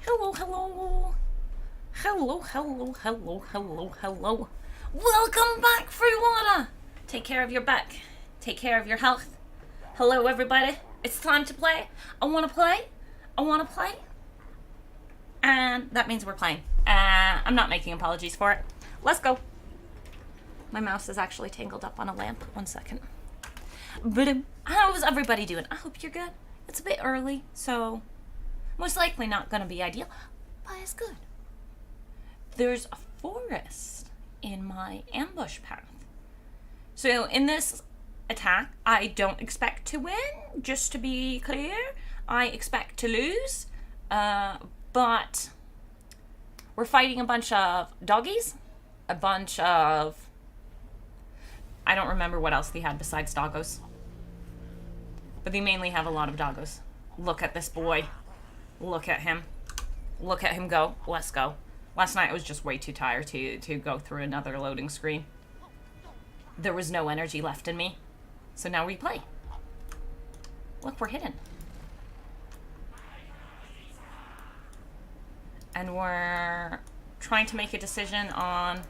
Hello, hello. Hello, hello, hello, hello, hello. Welcome back, free water. Take care of your back. Take care of your health. Hello, everybody. It's time to play. I want to play. I want to play. And that means we're playing. I'm not making apologies for it. Let's go. My mouse is actually tangled up on a lamp. 1 second. How's everybody doing? I hope you're good. It's a bit early, so most likely not going to be ideal, but it's good. There's a forest in my ambush path. So in this attack, I don't expect to win, just to be clear. I expect to lose, but we're fighting a bunch of doggies, a bunch of... I don't remember what else they had besides doggos. But they mainly have a lot of doggos. Look at this boy. Look at him. Look at him go. Let's go. Last night I was just way too tired to go through another loading screen. There was no energy left in me. So now we play. Look, we're hidden. And we're trying to make a decision on...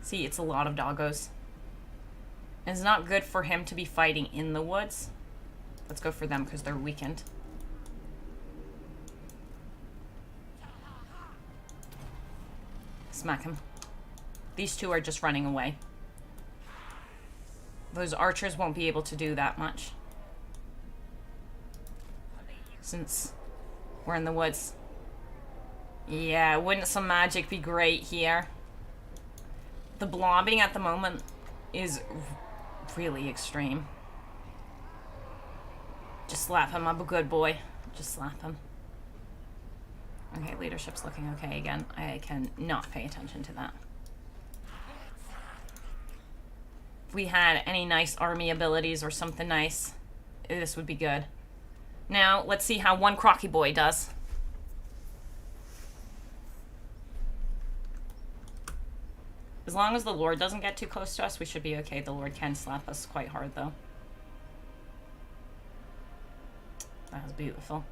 See, it's a lot of doggos. It's not good for him to be fighting in the woods. Let's go for them because they're weakened. Smack him. These two are just running away. Those archers won't be able to do that much. Since we're in the woods. Yeah, wouldn't some magic be great here? The blobbing at the moment is really extreme. Just slap him. I'm a good boy. Just slap him. Okay, leadership's looking okay again. I can not pay attention to that. If we had any nice army abilities or something nice, this would be good. Now, let's see how one crocky boy does. As long as the Lord doesn't get too close to us, we should be okay. The Lord can slap us quite hard, though. That was beautiful.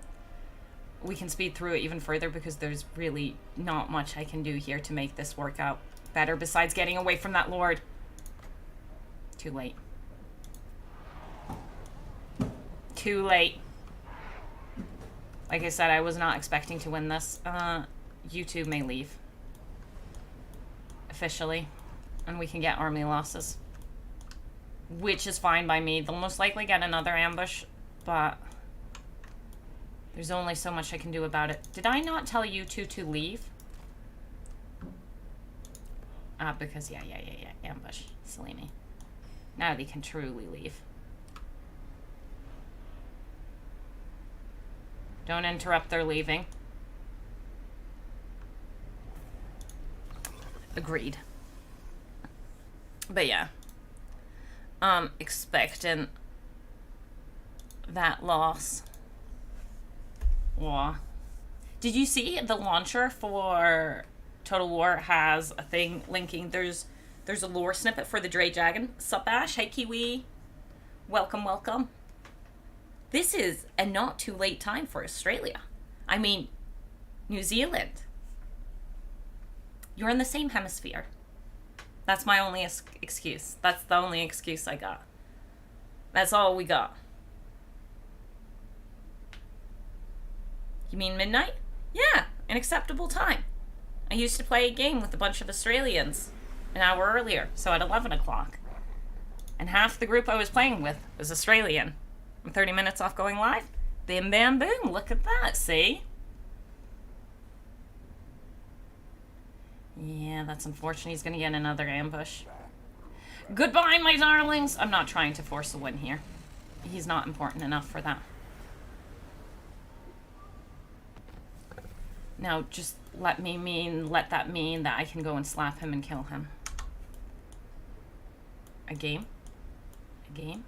We can speed through it even further because there's really not much I can do here to make this work out better besides getting away from that Lord. Too late. Too late. Like I said, I was not expecting to win this. You two may leave. Officially. And we can get army losses. Which is fine by me. They'll most likely get another ambush, but there's only so much I can do about it. Did I not tell you two to leave? Because yeah. Ambush. Silly me. Now they can truly leave. Don't interrupt their leaving. Agreed. But yeah. Expecting that loss. Wow. Did you see the launcher for Total War has a thing linking? There's a lore snippet for the Dre Dragon. Sup, Ash? Hey, Kiwi. Welcome, welcome. This is a not too late time for Australia. I mean, New Zealand. You're in the same hemisphere. That's my only excuse. That's the only excuse I got. That's all we got. You mean midnight? Yeah, an acceptable time. I used to play a game with a bunch of Australians an hour earlier, so at 11 o'clock. And half the group I was playing with was Australian. I'm 30 minutes off going live. Bim, bam, boom. Look at that, see? Yeah, that's unfortunate. He's going to get another ambush. Goodbye, my darlings. I'm not trying to force a win here. He's not important enough for that. Now, just let that mean that I can go and slap him and kill him. A game? A game?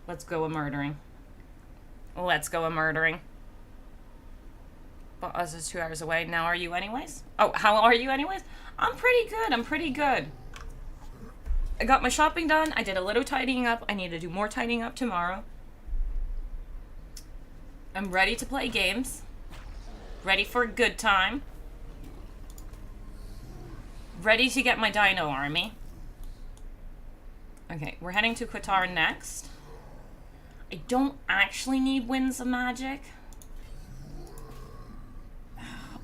Let's go a-murdering. Let's go a-murdering. But us is 2 hours away. Now are you anyways? Oh, how are you anyways? I'm pretty good. I'm pretty good. I got my shopping done. I did a little tidying up. I need to do more tidying up tomorrow. I'm ready to play games. Ready for a good time. Ready to get my dino army. Okay, we're heading to Qatar next. I don't actually need Winds of Magic.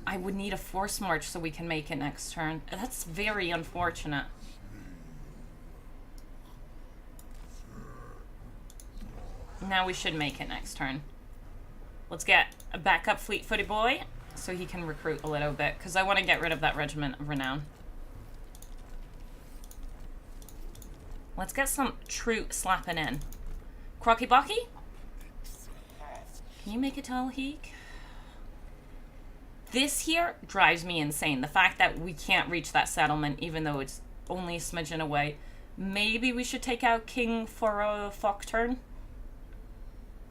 I would need a Force March so we can make it next turn. That's very unfortunate. Now we should make it next turn. Let's get a backup fleet-footed boy so he can recruit a little bit, because I want to get rid of that Regiment of Renown. Let's get some troop slapping in. Kroq-Bok? Can you make a tall heek? This here drives me insane. The fact that we can't reach that settlement, even though it's only a smidgen away. Maybe we should take out King for a Fok turn,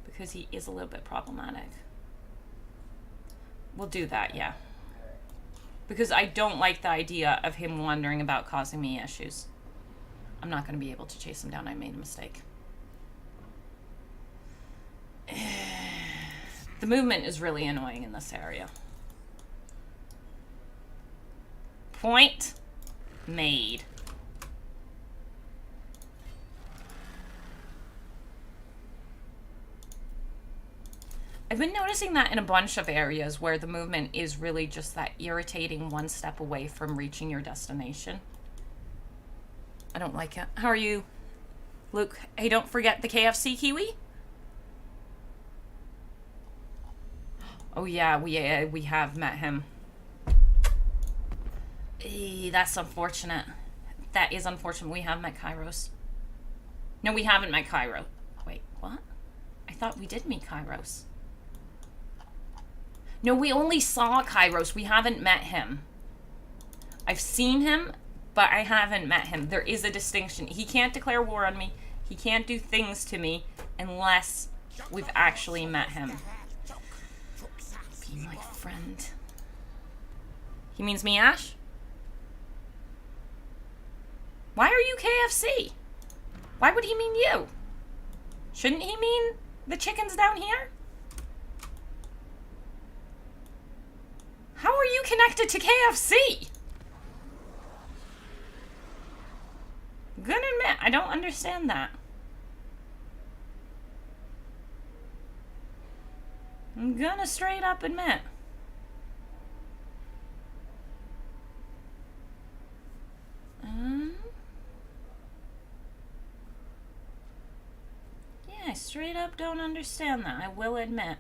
because he is a little bit problematic. We'll do that, yeah. Because I don't like the idea of him wandering about causing me issues. I'm not going to be able to chase him down. I made a mistake. The movement is really annoying in this area. Point made. I've been noticing that in a bunch of areas where the movement is really just that irritating one step away from reaching your destination. I don't like it. How are you, Luke? Hey, don't forget the KFC Kiwi. Oh yeah, we have met him. That's unfortunate. That is unfortunate. We have met Kairos. No, we haven't met Kairos. Wait, what? I thought we did meet Kairos. No, we only saw Kairos. We haven't met him. I've seen him, but I haven't met him. There is a distinction. He can't declare war on me. He can't do things to me unless we've actually met him. Be my friend. He means me, Ash? Why are you KFC? Why would he mean you? Shouldn't he mean the chickens down here? How are you connected to KFC? I'm gonna admit, I don't understand that. I'm gonna straight up admit. Yeah, I straight up don't understand that, I will admit.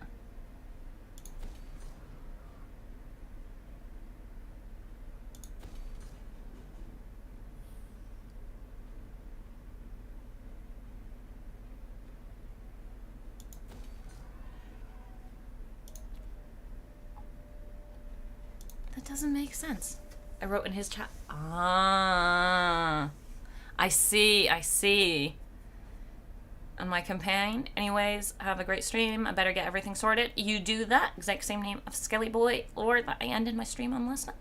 Doesn't make sense. I wrote in his chat. Ah, I see. On my campaign. Anyways, have a great stream. I better get everything sorted. You do that. Exact same name of Skelly Boy Lord that I ended my stream on last night.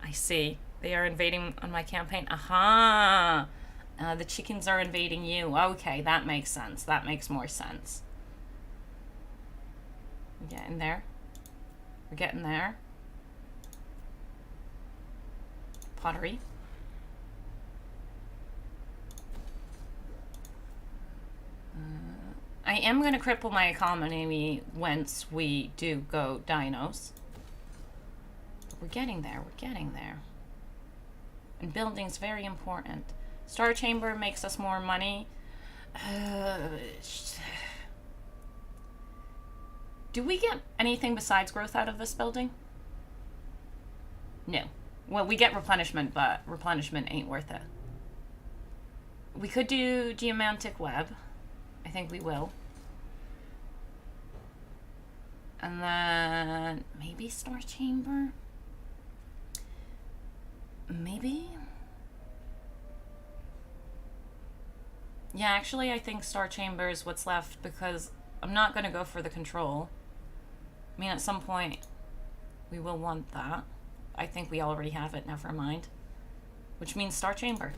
I see. They are invading on my campaign. Aha. The chickens are invading you. Okay, that makes sense. That makes more sense. We're getting there. We're getting there. Pottery. I am going to cripple my economy once we do go dinos. But we're getting there. We're getting there. And building's very important. Star Chamber makes us more money. Do we get anything besides growth out of this building? No. Well, we get replenishment, but replenishment ain't worth it. We could do Geomantic Web. I think we will. And then maybe Star Chamber? Maybe? Yeah, actually, I think Star Chamber is what's left because I'm not going to go for the control. mean, at some point, we will want that. I think we already have it, never mind. Which means Star Chamber.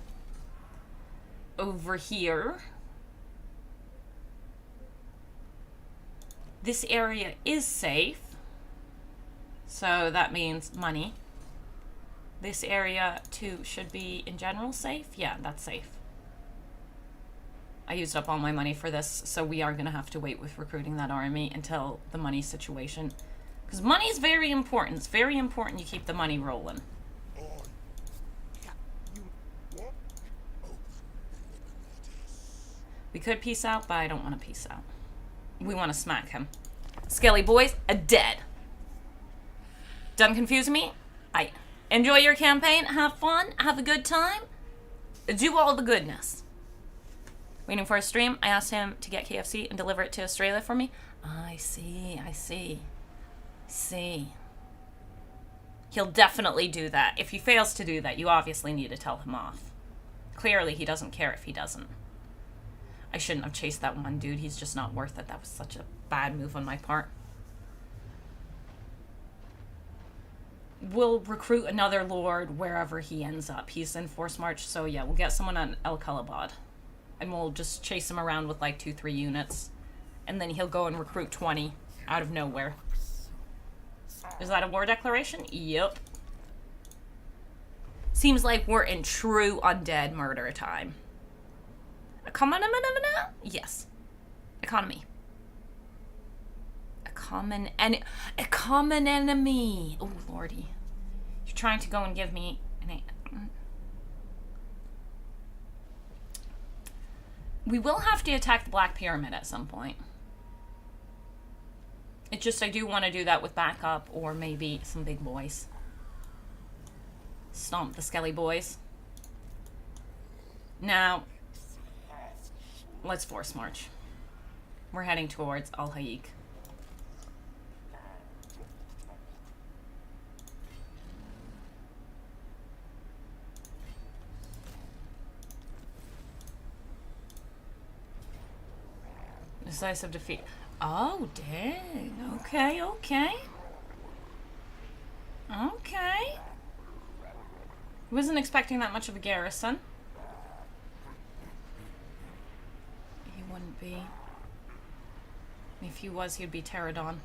Over here. This area is safe. So that means money. This area, too, should be, in general, safe. Yeah, that's safe. I used up all my money for this, so we are going to have to wait with recruiting that army until the money situation. Because money is very important. It's very important you keep the money rolling. We could peace out, but I don't want to peace out. We want to smack him. Skelly boys are dead. Done confusing me? Enjoy your campaign, have fun, have a good time, do all the goodness. Waiting for a stream, I asked him to get KFC and deliver it to Australia for me. I see. He'll definitely do that. If he fails to do that, you obviously need to tell him off. Clearly, he doesn't care if he doesn't. I shouldn't have chased that one dude. He's just not worth it. That was such a bad move on my part. We'll recruit another lord wherever he ends up. He's in Force March, so yeah, we'll get someone on El Kalabad. And we'll just chase him around with like 2-3 units. And then he'll go and recruit 20 out of nowhere. Is that a war declaration? Yep. Seems like we're in true undead murder time. Yes. Economy. A common enemy. Oh, lordy. You're trying to go and give me an... We will have to attack the Black Pyramid at some point. It's just I do want to do that with backup or maybe some big boys. Stomp the Skelly boys. Now, let's force march. We're heading towards Al-Haik. Decisive defeat. Oh, dang. Okay. Wasn't expecting that much of a garrison. He wouldn't be. If he was, he'd be Pterodon.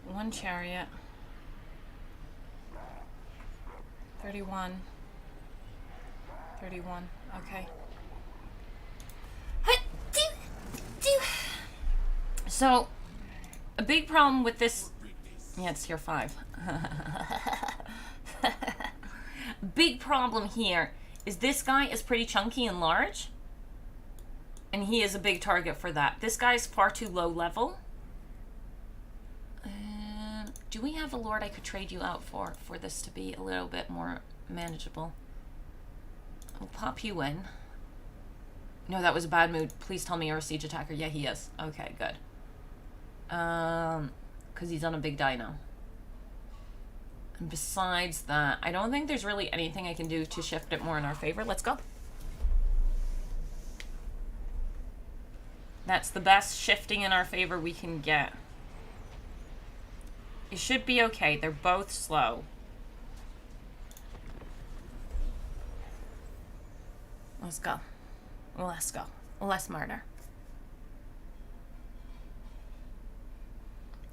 One chariot. 31. Okay. So, a big problem with this... Yeah, it's tier 5. Big problem here is this guy is pretty chunky and large. And he is a big target for that. This guy's far too low level. Do we have a lord I could trade you out for this to be a little bit more manageable? I'll pop you in. No, that was a bad mood. Please tell me you're a siege attacker. Yeah, he is. Okay, good. Because he's on a big dino. And besides that, I don't think there's really anything I can do to shift it more in our favor. Let's go. That's the best shifting in our favor we can get. It should be okay. They're both slow. Let's go. Let's go. Less murder.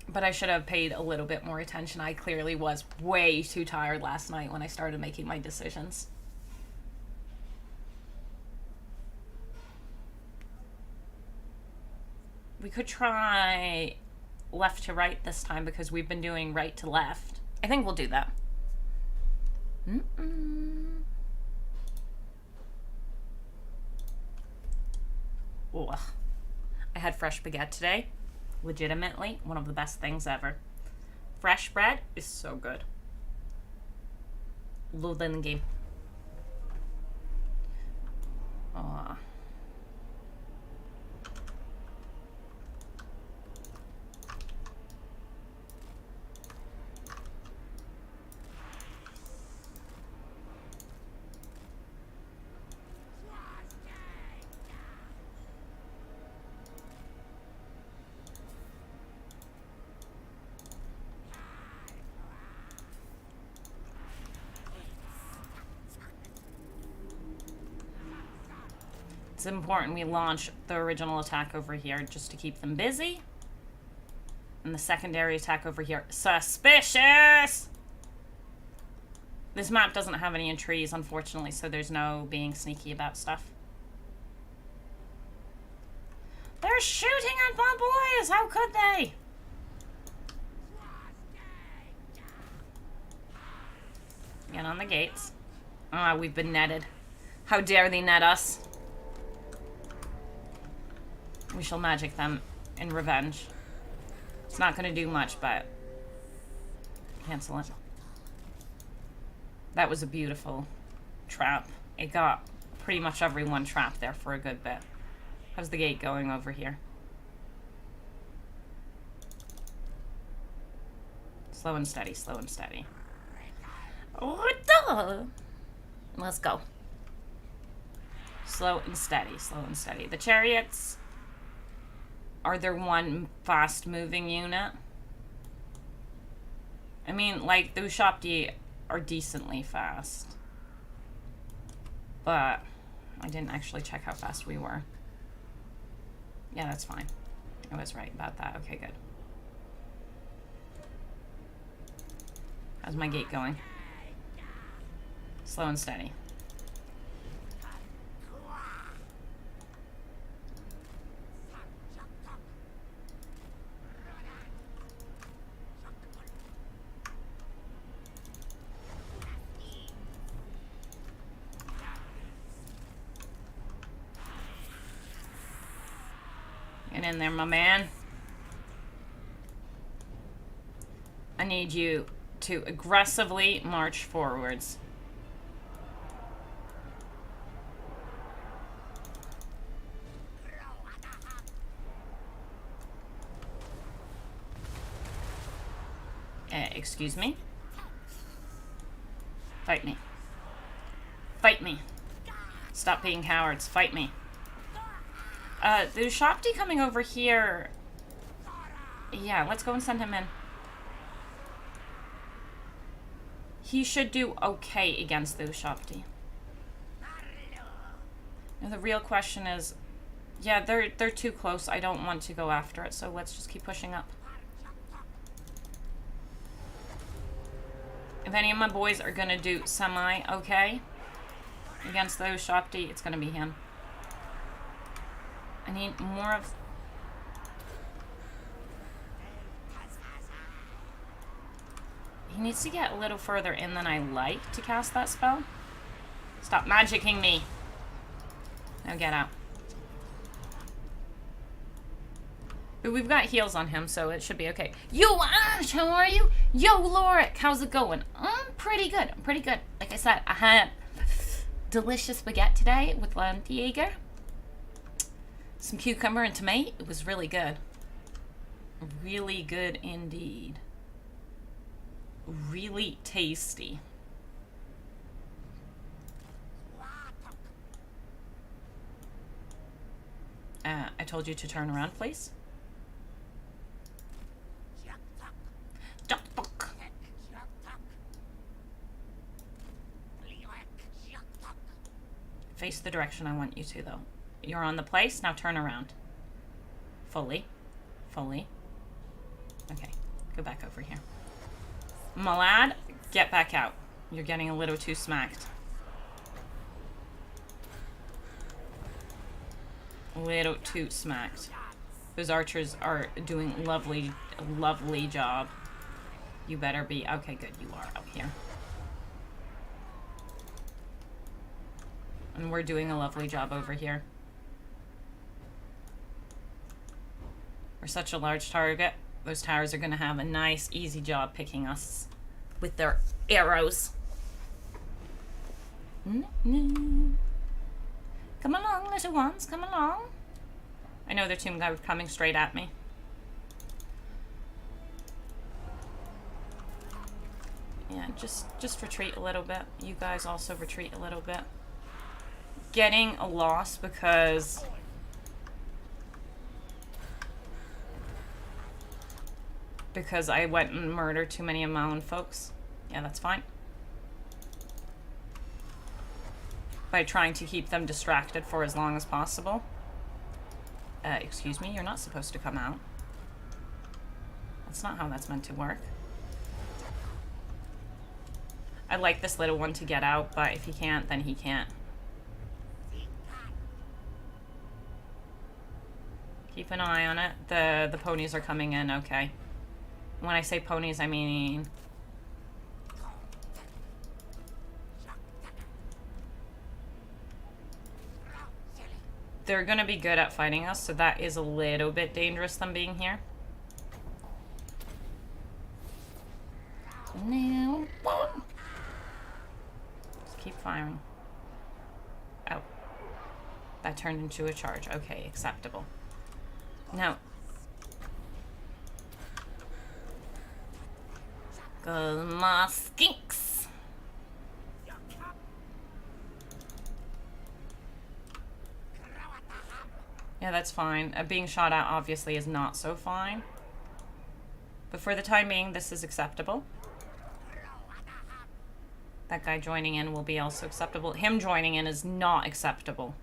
But I should have paid a little bit more attention. I clearly was way too tired last night when I started making my decisions. We could try left to right this time because we've been doing right to left. I think we'll do that. Ugh. I had fresh baguette today. Legitimately, one of the best things ever. Fresh bread is so good. Love in the game. It's important we launch the original attack over here just to keep them busy. And the secondary attack over here. Suspicious! This map doesn't have any trees, unfortunately, so there's no being sneaky about stuff. They're shooting at my boys! How could they? Get on the gates. Ah, we've been netted. How dare they net us? We shall magic them in revenge. It's not going to do much, but... cancel it. That was a beautiful trap. It got pretty much everyone trapped there for a good bit. How's the gate going over here? Slow and steady, slow and steady. Let's go. Slow and steady, slow and steady. The chariots are their one fast-moving unit. I mean, like, the Ushopti are decently fast. But I didn't actually check how fast we were. Yeah, that's fine. I was right about that. Okay, good. How's my gate going? Slow and steady. Get in there, my man. I need you to aggressively march forwards. Excuse me? Fight me. Fight me. Stop being cowards. Fight me. The Ushopti coming over here. Yeah, let's go and send him in. He should do okay against the Ushopti. Now the real question is, yeah, they're too close. I don't want to go after it, so let's just keep pushing up. If any of my boys are gonna do semi-okay against the Ushopti, it's gonna be him. I need more of... He needs to get a little further in than I like to cast that spell. Stop magicking me. Now get out. But we've got heals on him, so it should be okay. Yo, Ash, how are you? Yo, Lorik, how's it going? I'm pretty good. I'm pretty good. Like I said, I had delicious baguette today with Lantieger. Some cucumber and tomato. It was really good. Really good indeed. Really tasty. I told you to turn around, please. Bok-Bok. Face the direction I want you to, though. You're on the place, now turn around. Fully. Fully. Okay, go back over here. My lad, get back out. You're getting a little too smacked. A little too smacked. Those archers are doing lovely, lovely job. You better be. Okay, good. You are out here. And we're doing a lovely job over here. We're such a large target. Those towers are going to have a nice, easy job picking us with their arrows. Come along, little ones. Come along. I know their tomb guy was coming straight at me. Yeah, just retreat a little bit. You guys also retreat a little bit. Getting a loss because I went and murdered too many of my own folks. Yeah, that's fine. by trying to keep them distracted for as long as possible. Excuse me, you're not supposed to come out. That's not how that's meant to work. I'd like this little one to get out, but if he can't, then he can't. Keep an eye on it. The ponies are coming in, okay. When I say ponies, I mean... they're gonna be good at fighting us, so that is a little bit dangerous, them being here. No. Just keep firing. Oh. That turned into a charge. Okay, acceptable. Now. Cause my skinks. Yeah, that's fine. Being shot at obviously is not so fine. But for the time being, this is acceptable. That guy joining in will be also acceptable. Him joining in is not acceptable.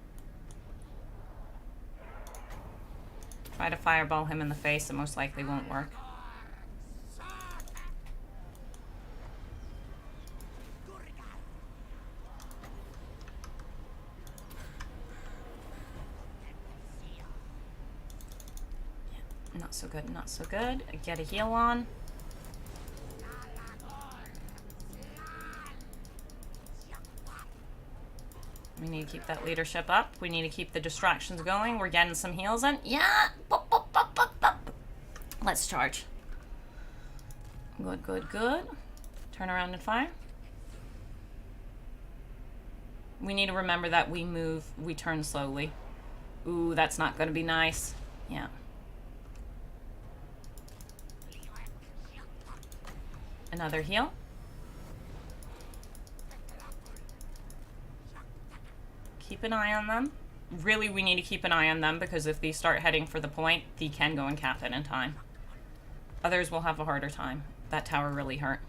Try to fireball him in the face, it most likely won't work. Not so good, not so good. Get a heal on. We need to keep that leadership up. We need to keep the distractions going. We're getting some heals in. Yeah! Bop, bop, bop, bop, bop. Let's charge. Good, good, good. Turn around and fire. We need to remember that we move, we turn slowly. Ooh, that's not going to be nice. Yeah. Another heal. Keep an eye on them. Really, we need to keep an eye on them because if they start heading for the point, they can go and cap it in time. Others will have a harder time. That tower really hurt.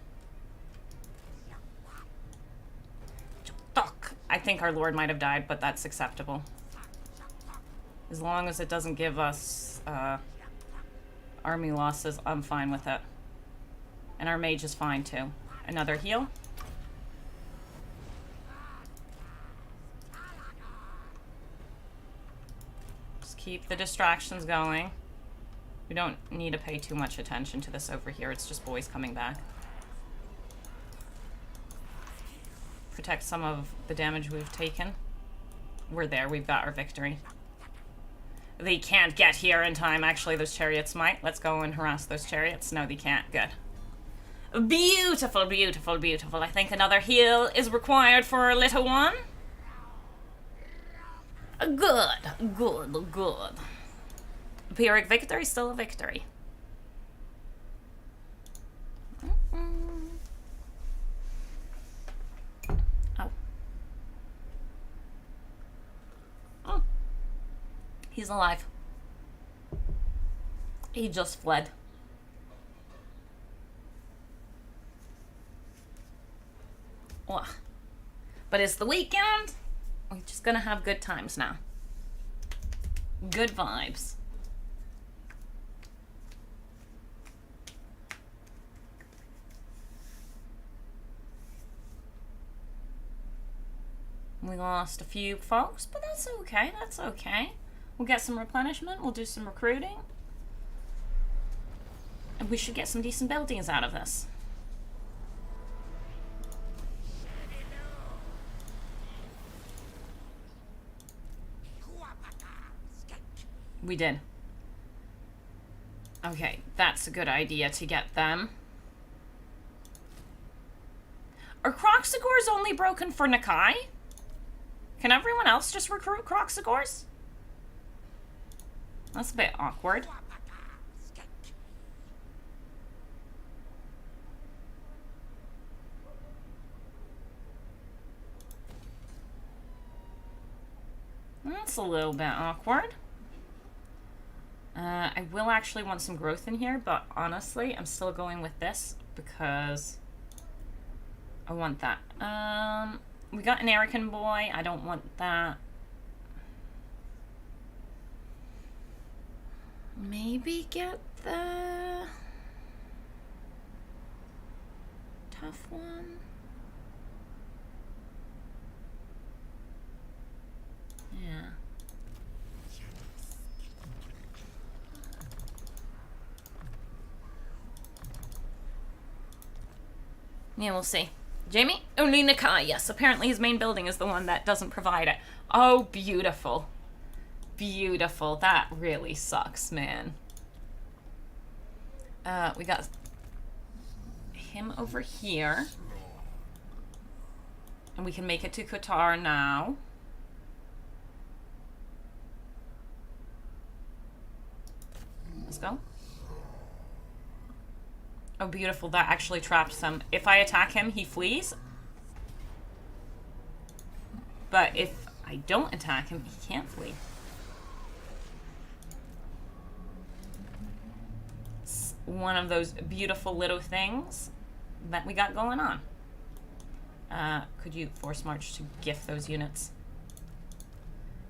I think our lord might have died, but that's acceptable. As long as it doesn't give us army losses, I'm fine with it. And our mage is fine too. Another heal. Just keep the distractions going. We don't need to pay too much attention to this over here. It's just boys coming back. Protect some of the damage we've taken. We're there. We've got our victory. They can't get here in time. Actually, those chariots might. Let's go and harass those chariots. No, they can't. Good. Beautiful, beautiful, beautiful. I think another heal is required for our little one. Good, good, good. Pyrrhic victory, still a victory. Oh. Oh. He's alive. He just fled. Ugh. But it's the weekend. We're just gonna have good times now. Good vibes. We lost a few folks, but that's okay. That's okay. We'll get some replenishment. We'll do some recruiting. And we should get some decent buildings out of this. We did. Okay, that's a good idea to get them. Are Kroq-Gars only broken for Nakai? Can everyone else just recruit Kroq-Gars? That's a bit awkward. That's a little bit awkward. I will actually want some growth in here, but honestly, I'm still going with this because I want that. We got an American boy. I don't want that. Maybe get the tough one. Yeah. Yeah, we'll see. Jamie? Only Nakai, yes. Apparently his main building is the one that doesn't provide it. Oh, beautiful. Beautiful. That really sucks, man. We got him over here. And we can make it to Qatar now. Let's go. Oh, beautiful. That actually trapped some. If I attack him, he flees. But if I don't attack him, he can't flee. It's one of those beautiful little things that we got going on. Could you force march to gift those units?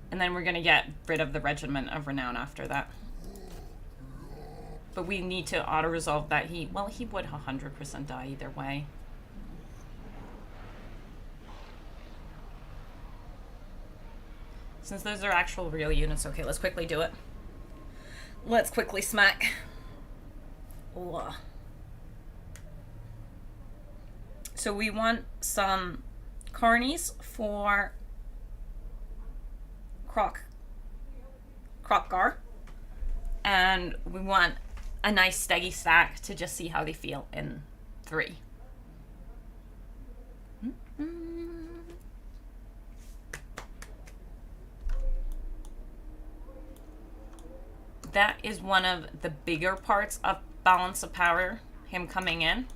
And then we're going to get rid of the Regiment of Renown after that. But we need to auto-resolve that he... Well, he would 100% die either way. Since those are actual real units. Okay, let's quickly do it. Let's quickly smack. Ugh. So we want some carnies for Kroq-Gar. And we want a nice steady stack to just see how they feel in 3. That is one of the bigger parts of balance of power, him coming in.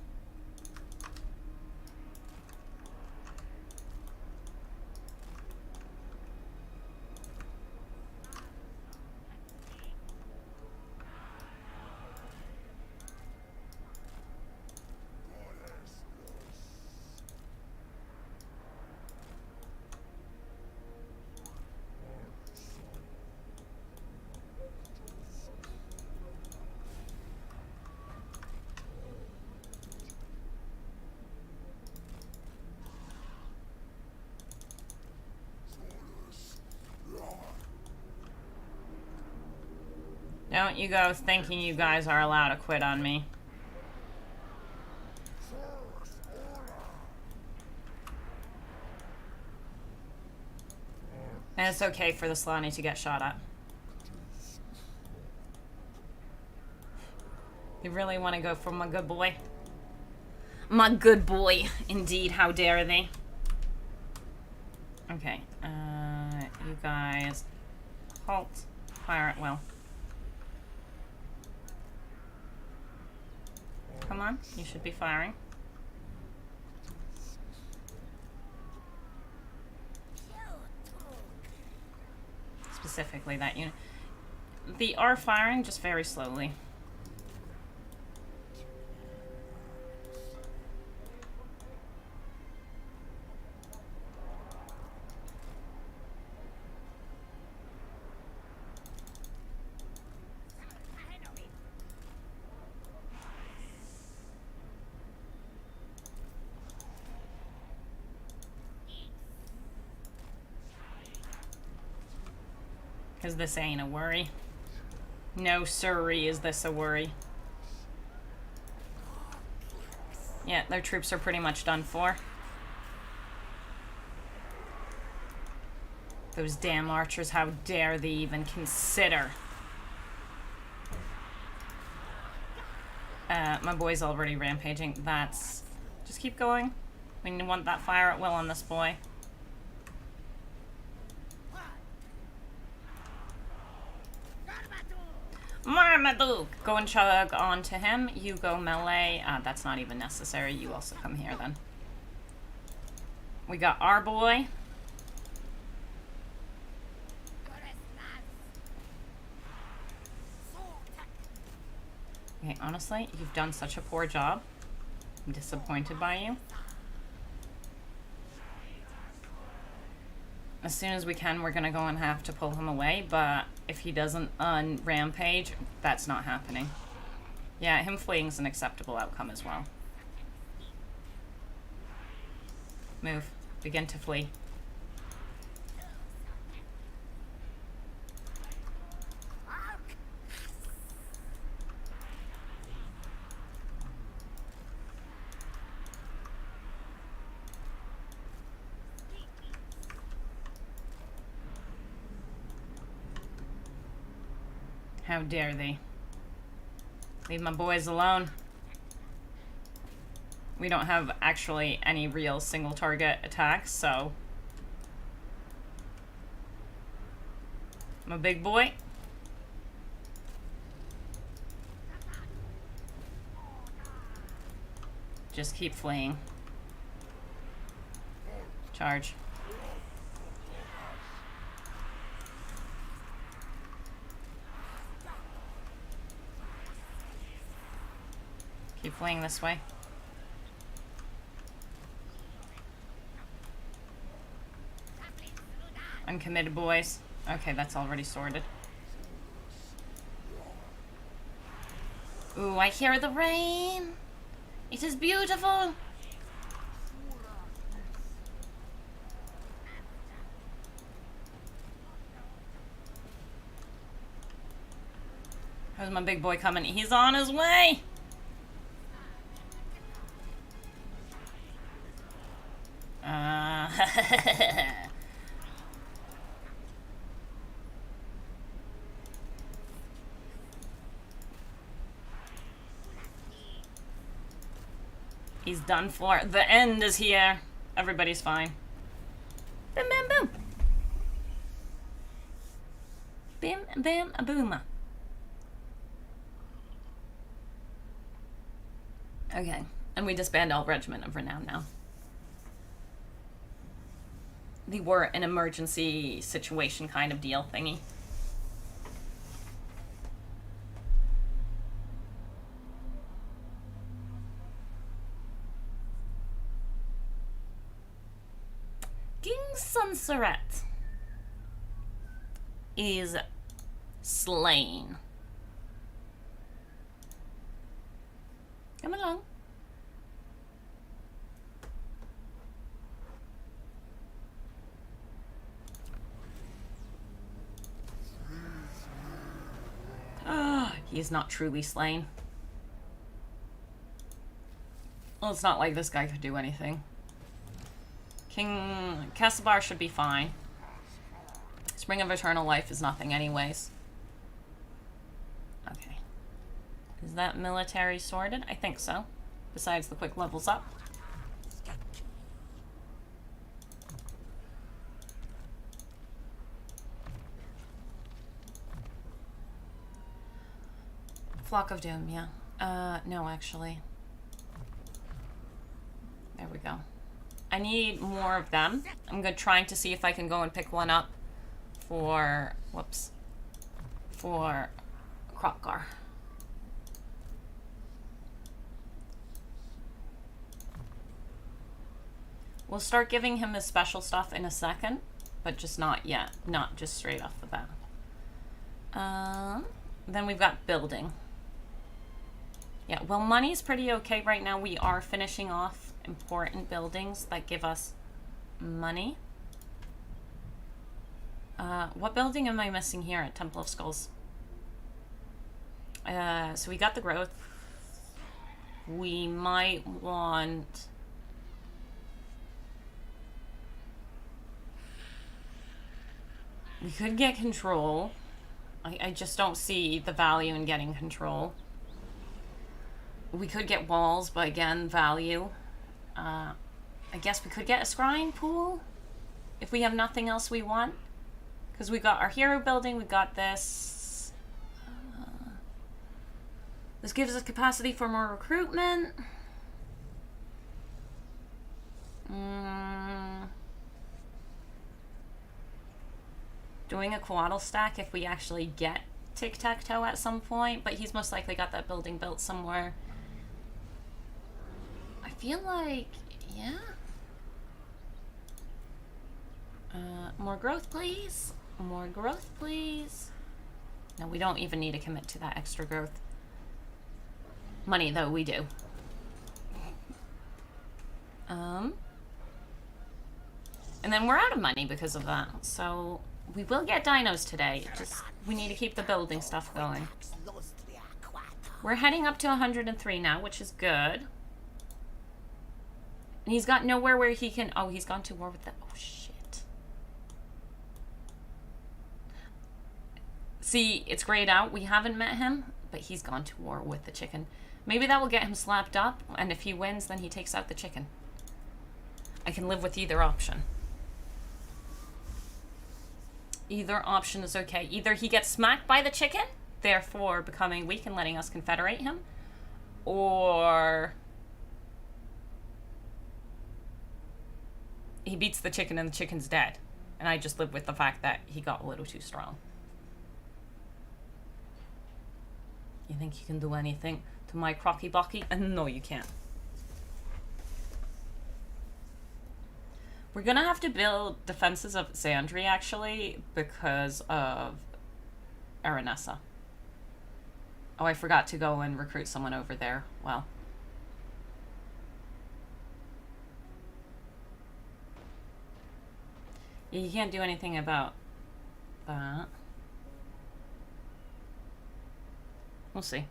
Don't you go thinking you guys are allowed to quit on me. And it's okay for the Solani to get shot at. You really want to go for my good boy? My good boy, indeed. How dare they? Okay, you guys halt. Fire at will. Come on, you should be firing. Specifically that unit. They are firing, just very slowly. Because this ain't a worry. No sirree, is this a worry. Yeah, their troops are pretty much done for. Those damn archers, how dare they even consider. My boy's already rampaging. That's... Just keep going. We want that fire at will on this boy. Marmaduke! Go and chug on to him. You go melee. That's not even necessary. You also come here then. We got our boy. Okay, honestly, you've done such a poor job. I'm disappointed by you. As soon as we can, we're gonna go and have to pull him away, but if he doesn't rampage, that's not happening. Yeah, him fleeing is an acceptable outcome as well. Move. Begin to flee. How dare they? Leave my boys alone. We don't have actually any real single target attacks, so... I'm a big boy. Just keep fleeing. Charge. Keep fleeing this way. Uncommitted boys. Okay, that's already sorted. Ooh, I hear the rain. It is beautiful. How's my big boy coming? He's on his way. He's done for. The end is here. Everybody's fine. Bim, bam, boom. Bim, bam, a boom. Okay, and we disband all regiment of renown now. They were an emergency situation kind of deal thingy. King Sunsaret is slain. Come along. He is not truly slain. Well, it's not like this guy could do anything. King Castlebar should be fine. Spring of Eternal Life is nothing anyways. Okay. Is that military sorted? I think so. Besides the quick levels up. Flock of Doom, yeah. No, actually. There we go. I need more of them. I'm trying to see if I can go and pick one up for... Whoops. For Kroq-Gar. We'll start giving him his special stuff in a second, but just not yet. Not just straight off the bat. Then we've got building. Yeah, well, money's pretty okay right now. We are finishing off important buildings that give us money. What building am I missing here at Temple of Skulls? So we got the growth. We might want... We could get control. I just don't see the value in getting control. We could get walls, but again, value. I guess we could get a scrying pool if we have nothing else we want. Because we got our hero building, we got this. This gives us capacity for more recruitment. Doing a Quaddle stack if we actually get tic-tac-toe at some point, but he's most likely got that building built somewhere. I feel like, yeah. More growth, please. More growth, please. No, we don't even need to commit to that extra growth. Money, though, we do. And then we're out of money because of that. So we will get dinos today. Just we need to keep the building stuff going. We're heading up to 103 now, which is good. And he's got nowhere where he can... Oh, he's gone to war with the... Oh, shit. See, it's grayed out. We haven't met him, but he's gone to war with the chicken. Maybe that will get him slapped up, and if he wins, then he takes out the chicken. I can live with either option. Either option is okay. Either he gets smacked by the chicken, therefore becoming weak and letting us confederate him, or he beats the chicken and the chicken's dead. And I just live with the fact that he got a little too strong. You think you can do anything to my Kroq-Bok? And no, you can't. We're gonna have to build defenses of Xandri, actually, because of Aranessa. Oh, I forgot to go and recruit someone over there. Well. Yeah, you can't do anything about that. We'll see.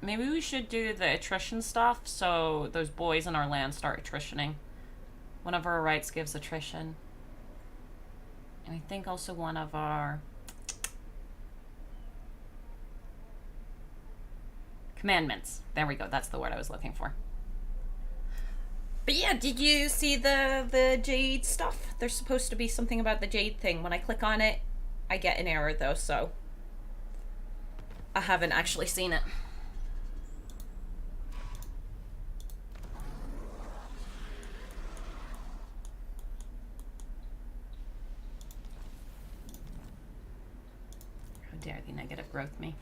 Maybe we should do the attrition stuff so those boys in our land start attritioning. One of our rights gives attrition. And I think also one of our commandments. There we go. That's the word I was looking for. But yeah, did you see the jade stuff? There's supposed to be something about the jade thing. When I click on it, I get an error though, so I haven't actually seen it. How dare the negative growth me.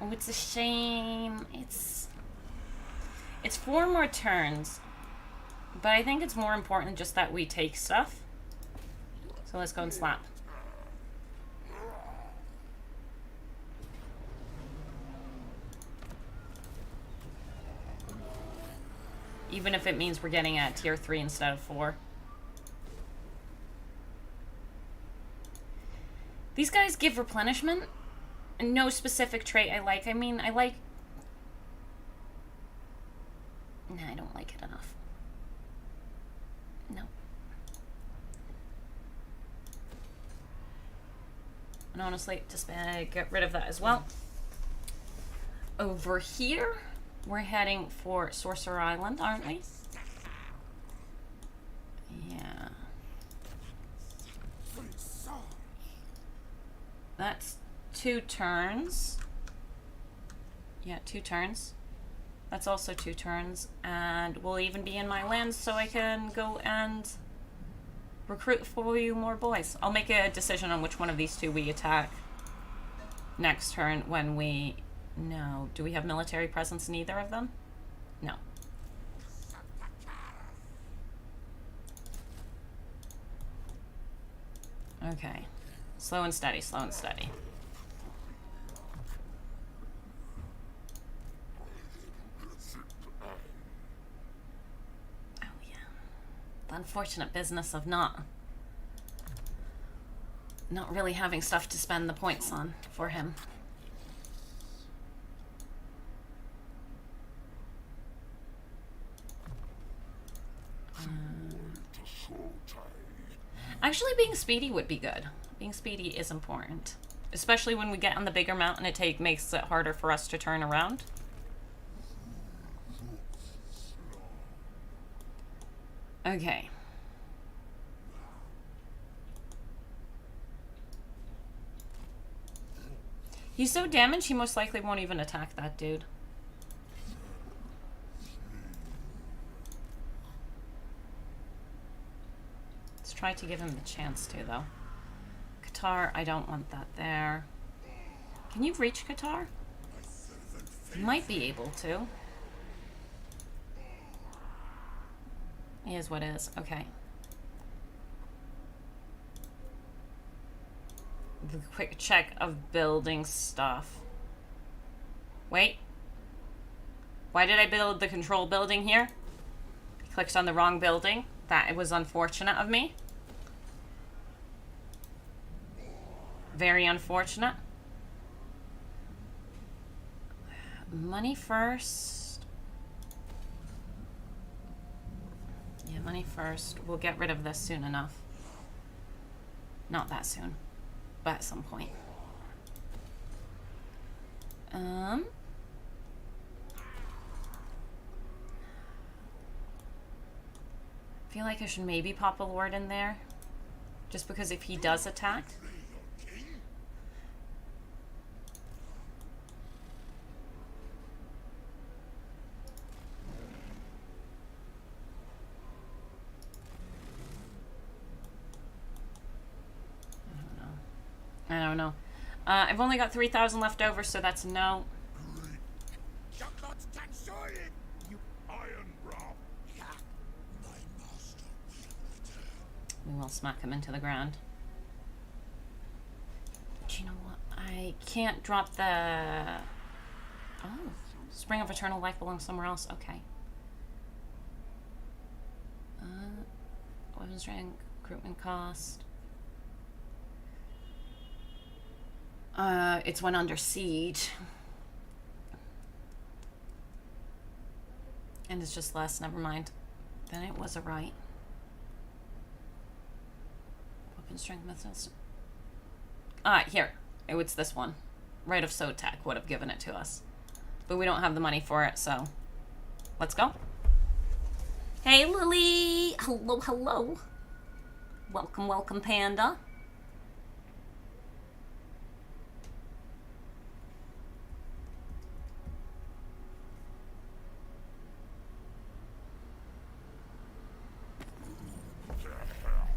Oh, it's a shame. It's 4 more turns. But I think it's more important just that we take stuff. So let's go and slap. Even if it means we're getting at tier 3 instead of 4. These guys give replenishment. And no specific trait I like. I mean, I like... Nah, I don't like it enough. No. And honestly, just get rid of that as well. Over here, we're heading for Sorcerer Island, aren't we? Yeah. That's 2 turns. Yeah, 2 turns. That's also 2 turns. And we'll even be in my lands so I can go and recruit for you more boys. I'll make a decision on which one of these 2 we attack next turn when we... No. Do we have military presence in either of them? No. Okay. Slow and steady, slow and steady. Unfortunate business of not really having stuff to spend the points on for him. Actually, being speedy would be good. Being speedy is important, especially when we get on the bigger mountain. It makes it harder for us to turn around. Okay. He's so damaged, he most likely won't even attack that dude. Let's try to give him the chance to, though. Qatar, I don't want that there. Can you reach Qatar? You might be able to. It is what it is. Okay. The quick check of building stuff. Wait. Why did I build the control building here? I clicked on the wrong building. That was unfortunate of me. Very unfortunate. Money first. Yeah, money first. We'll get rid of this soon enough. Not that soon, but at some point. I feel like I should maybe pop a lord in there. Just because if he does attack. I don't know. I've only got 3,000 left over, so that's no. We will smack him into the ground. Do you know what? I can't drop the... Oh, Spring of Eternal Life belongs somewhere else. Okay. Weapons rank, recruitment cost. It's when under siege. And it's just less, never mind. Then it was a right. Weapon strength methods. Here. It's this one. Right of Sotek would have given it to us. But we don't have the money for it, so let's go. Hey, Lily! Hello, hello. Welcome, welcome, Panda.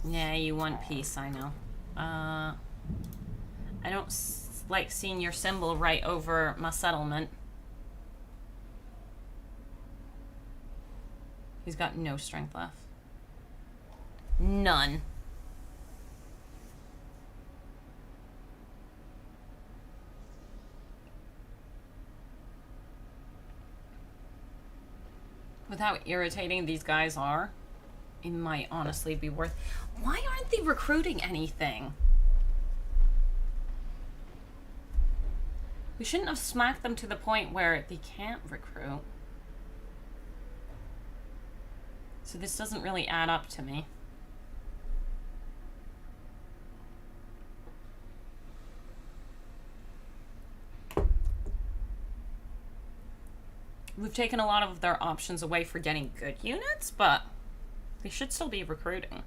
Yeah, you want peace, I know. I don't like seeing your symbol right over my settlement. He's got no strength left. None. With how irritating these guys are, it might honestly be worth... Why aren't they recruiting anything? We shouldn't have smacked them to the point where they can't recruit. So this doesn't really add up to me. We've taken a lot of their options away for getting good units, but they should still be recruiting.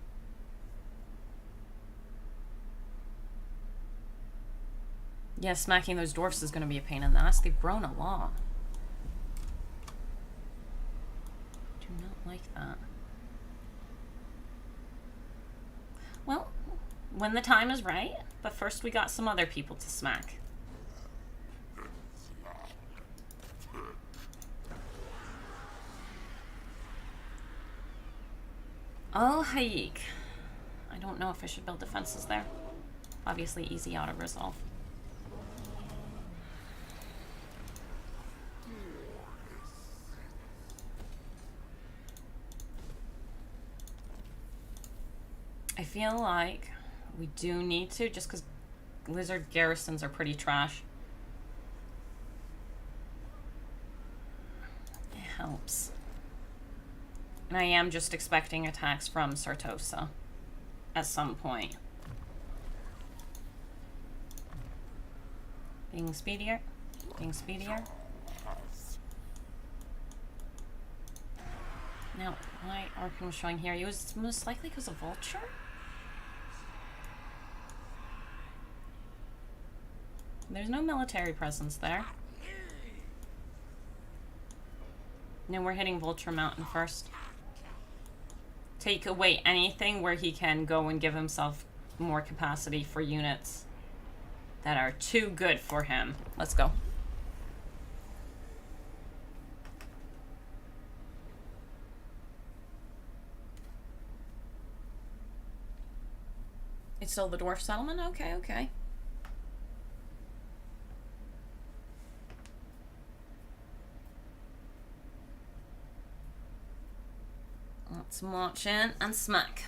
Yeah, smacking those dwarfs is going to be a pain in the ass. They've grown a lot. Do not like that. Well, when the time is right, but first we got some other people to smack. Oh, Hayek. I don't know if I should build defenses there. Obviously easy auto resolve. I feel like we do need to, just because lizard garrisons are pretty trash. It helps. And I am just expecting attacks from Sartosa at some point. Being speedier. Being speedier. Now, why Arkham was showing here? It was most likely because of Vulture? There's no military presence there. No, we're hitting Vulture Mountain first. Take away anything where he can go and give himself more capacity for units that are too good for him. Let's go. It's still the dwarf settlement? Okay, okay. Let's march in and smack.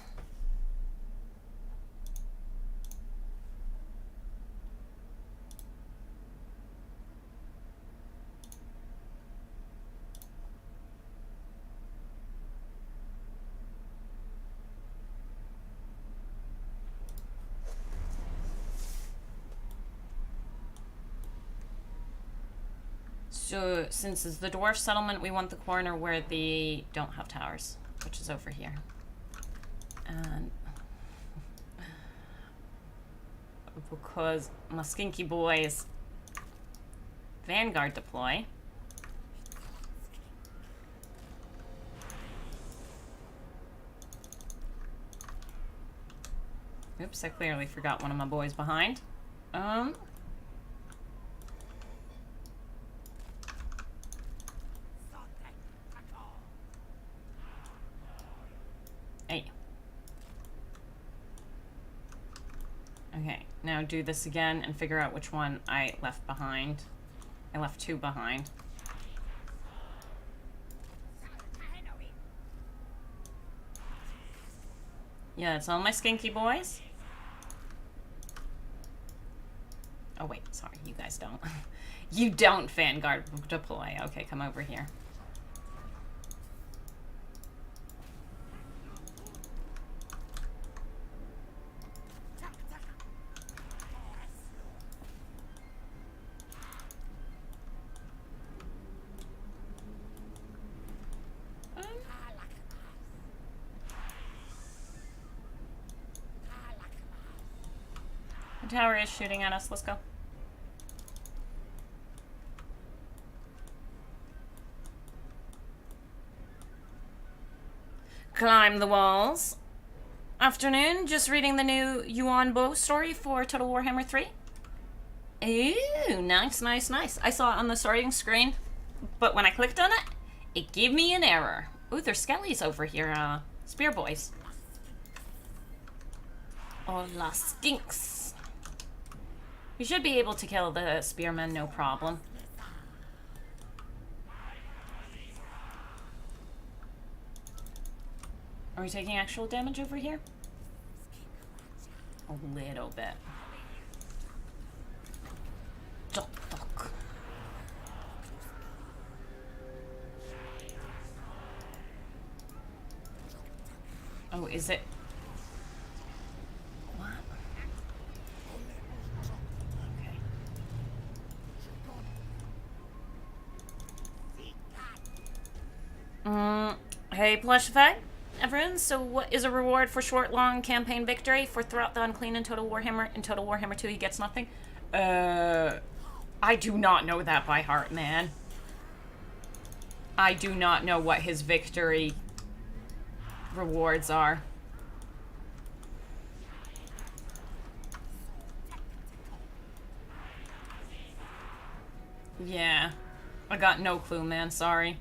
So, since it's the dwarf settlement, we want the corner where they don't have towers, which is over here. And because my skinky boys Vanguard deploy. Oops, I clearly forgot one of my boys behind. Hey. Okay, now do this again and figure out which one I left behind. I left 2 behind. Yeah, it's all my skinky boys. Oh wait, sorry, you guys don't. You don't Vanguard deploy. Okay, come over here. The tower is shooting at us. Let's go. Climb the walls. Afternoon, just reading the new Yuan bow story for Total Warhammer 3. Ooh, nice, nice, nice. I saw it on the starting screen, but when I clicked on it, it gave me an error. Ooh, there's skellies over here, spear boys. Hola, skinks. We should be able to kill the spearmen, no problem. Are we taking actual damage over here? A little bit. Bok-Bok. Oh, is it? What? Okay. Hey, Plush Effect. Everyone, so what is a reward for short, long campaign victory for throughout the Unclean in Total Warhammer? In Total Warhammer 2, he gets nothing. I do not know that by heart, man. I do not know what his victory rewards are. Yeah. I got no clue, man. Sorry.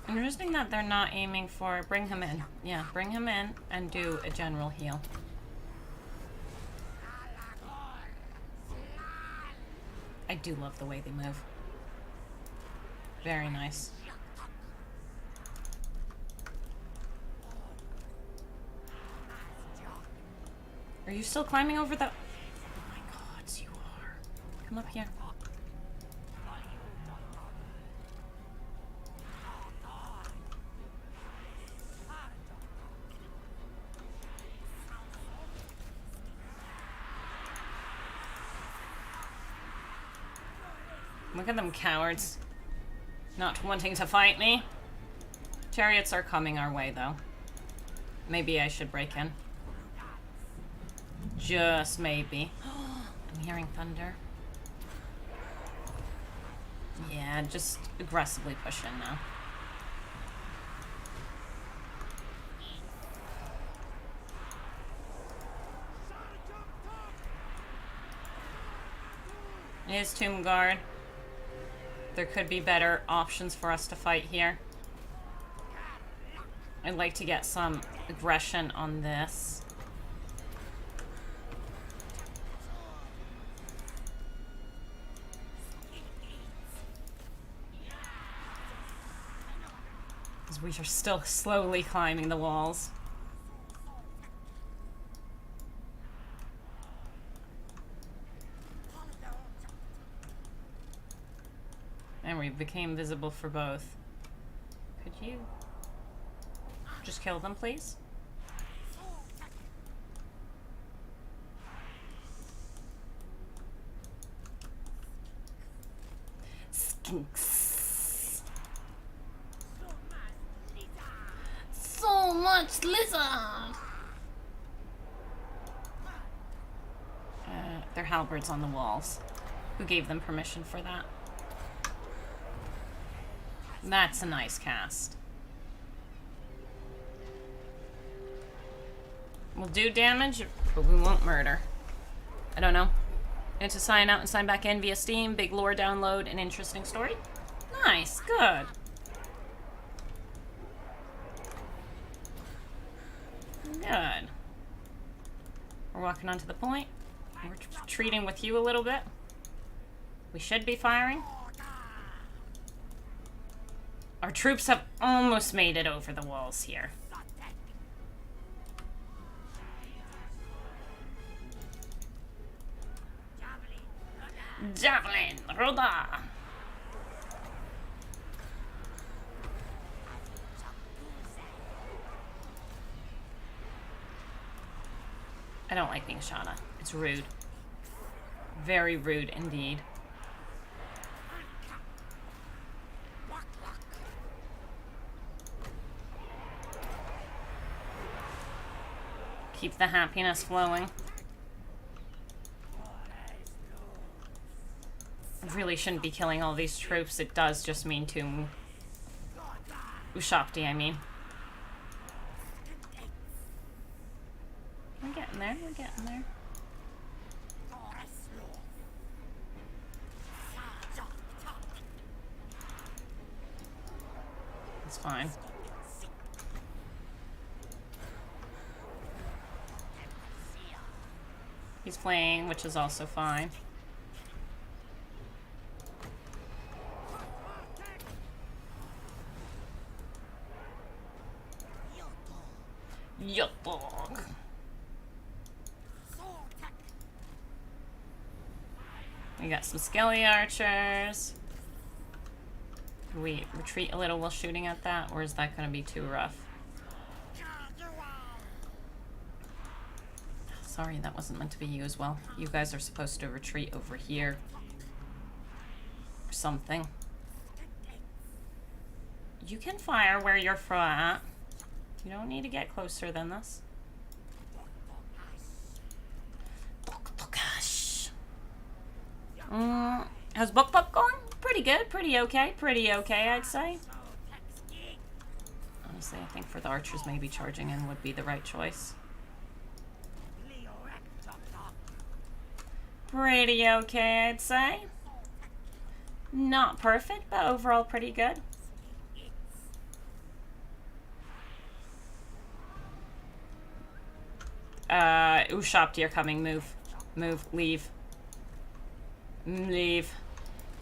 Interesting that they're not aiming for... Bring him in. Yeah, bring him in and do a general heal. I do love the way they move. Very nice. Are you still climbing over the... Oh my god, you are. Come up here. Look at them cowards. Not wanting to fight me. Chariots are coming our way, though. Maybe I should break in. Just maybe. I'm hearing thunder. Yeah, just aggressively push in now. It is Tomb Guard. There could be better options for us to fight here. I'd like to get some aggression on this. As we are still slowly climbing the walls. And we became visible for both. Could you just kill them, please? Skinks. So much lizard! They're halberds on the walls. Who gave them permission for that? That's a nice cast. We'll do damage, but we won't murder. I don't know. And to sign out and sign back in via Steam, big lore download, and interesting story. Nice, good. Good. We're walking onto the point. We're retreating with you a little bit. We should be firing. Our troops have almost made it over the walls here. Javelin, Roda! I don't like being shot at. It's rude. Very rude indeed. Keep the happiness flowing. I really shouldn't be killing all these troops. It does just mean to Ushapti, I mean. We're getting there, we're getting there. It's fine. He's playing, which is also fine. Yuck. We got some skelly archers. Can we retreat a little while shooting at that, or is that going to be too rough? Sorry, that wasn't meant to be you as well. You guys are supposed to retreat over here. Or something. You can fire where you're at. You don't need to get closer than this. How's Bok-Bok going? Pretty good, pretty okay, I'd say. Honestly, I think for the archers, maybe charging in would be the right choice. Pretty okay, I'd say. Not perfect, but overall pretty good. Ushapti are coming. Move. Move. Leave. Leave.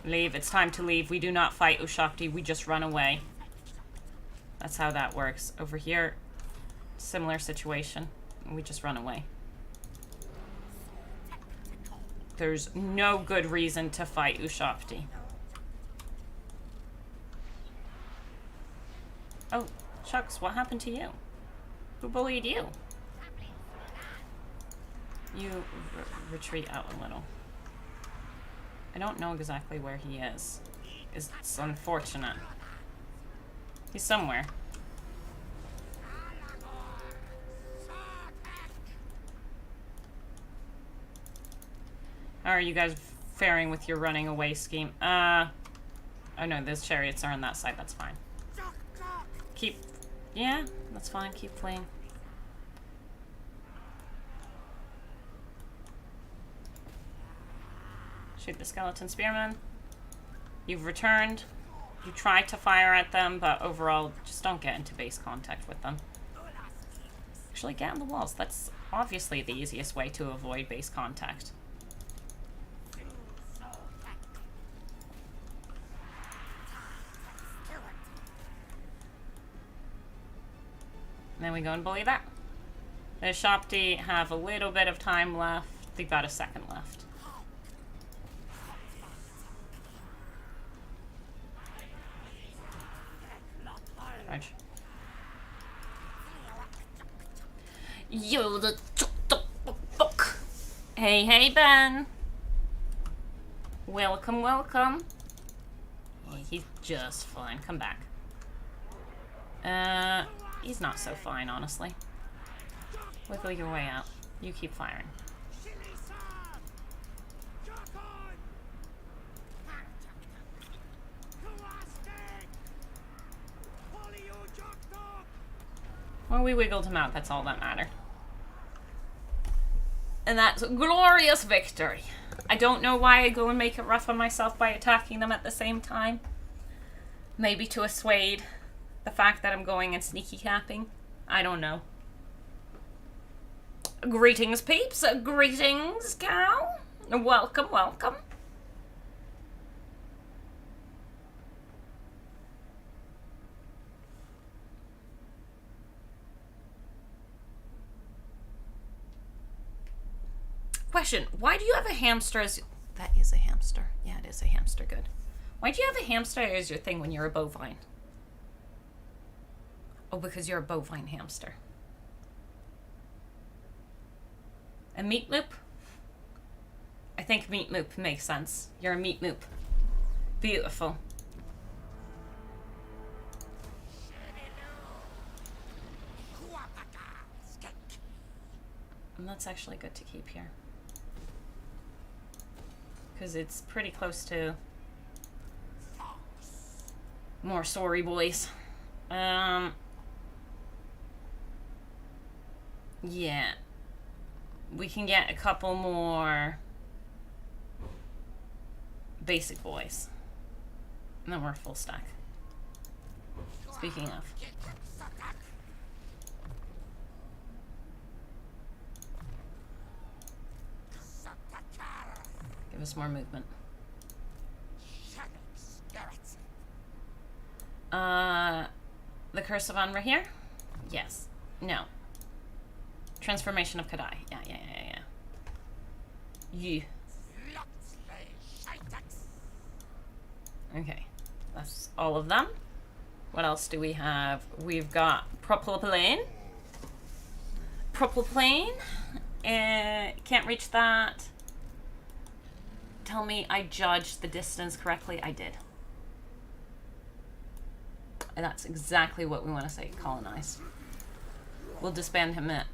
Leave. It's time to leave. We do not fight Ushapti. We just run away. That's how that works. Over here, similar situation. We just run away. There's no good reason to fight Ushapti. Oh, shucks, what happened to you? Who bullied you? You retreat out a little. I don't know exactly where he is. It's unfortunate. He's somewhere. How are you guys faring with your running away scheme? Oh no, those chariots are on that side, that's fine. Keep... Yeah, that's fine, keep fleeing. Shoot the skeleton spearmen. You've returned. You try to fire at them, but overall, just don't get into base contact with them. Actually, get on the walls. That's obviously the easiest way to avoid base contact. And then we go and bully that. The Shopti have a little bit of time left. They've got a second left. Charge. Yo, the Bok-Bok. Hey, hey, Ben. Welcome, welcome. Hey, he's just fine. Come back. He's not so fine, honestly. Wiggle your way out. You keep firing. Well, we wiggled him out. That's all that mattered. And that's a glorious victory. I don't know why I go and make it rough on myself by attacking them at the same time. Maybe to assuage the fact that I'm going and sneaky capping. I don't know. Greetings, peeps. Greetings, cow. Welcome, welcome. Question, why do you have a hamster as... That is a hamster. Yeah, it is a hamster. Good. Why do you have a hamster as your thing when you're a bovine? Oh, because you're a bovine hamster. A meat moop? I think meat moop makes sense. You're a meat moop. Beautiful. And that's actually good to keep here. Because it's pretty close to more sorry boys. Yeah. We can get a couple more basic boys. And then we're full stack. Speaking of. Give us more movement. The Curse of Anra here? Yes. No. Transformation of Kadai. Yeah. You. Okay. That's all of them. What else do we have? We've got Propylplane. Propylplane. Can't reach that. Tell me I judged the distance correctly. I did. And that's exactly what we want to say. Colonize. We'll disband him at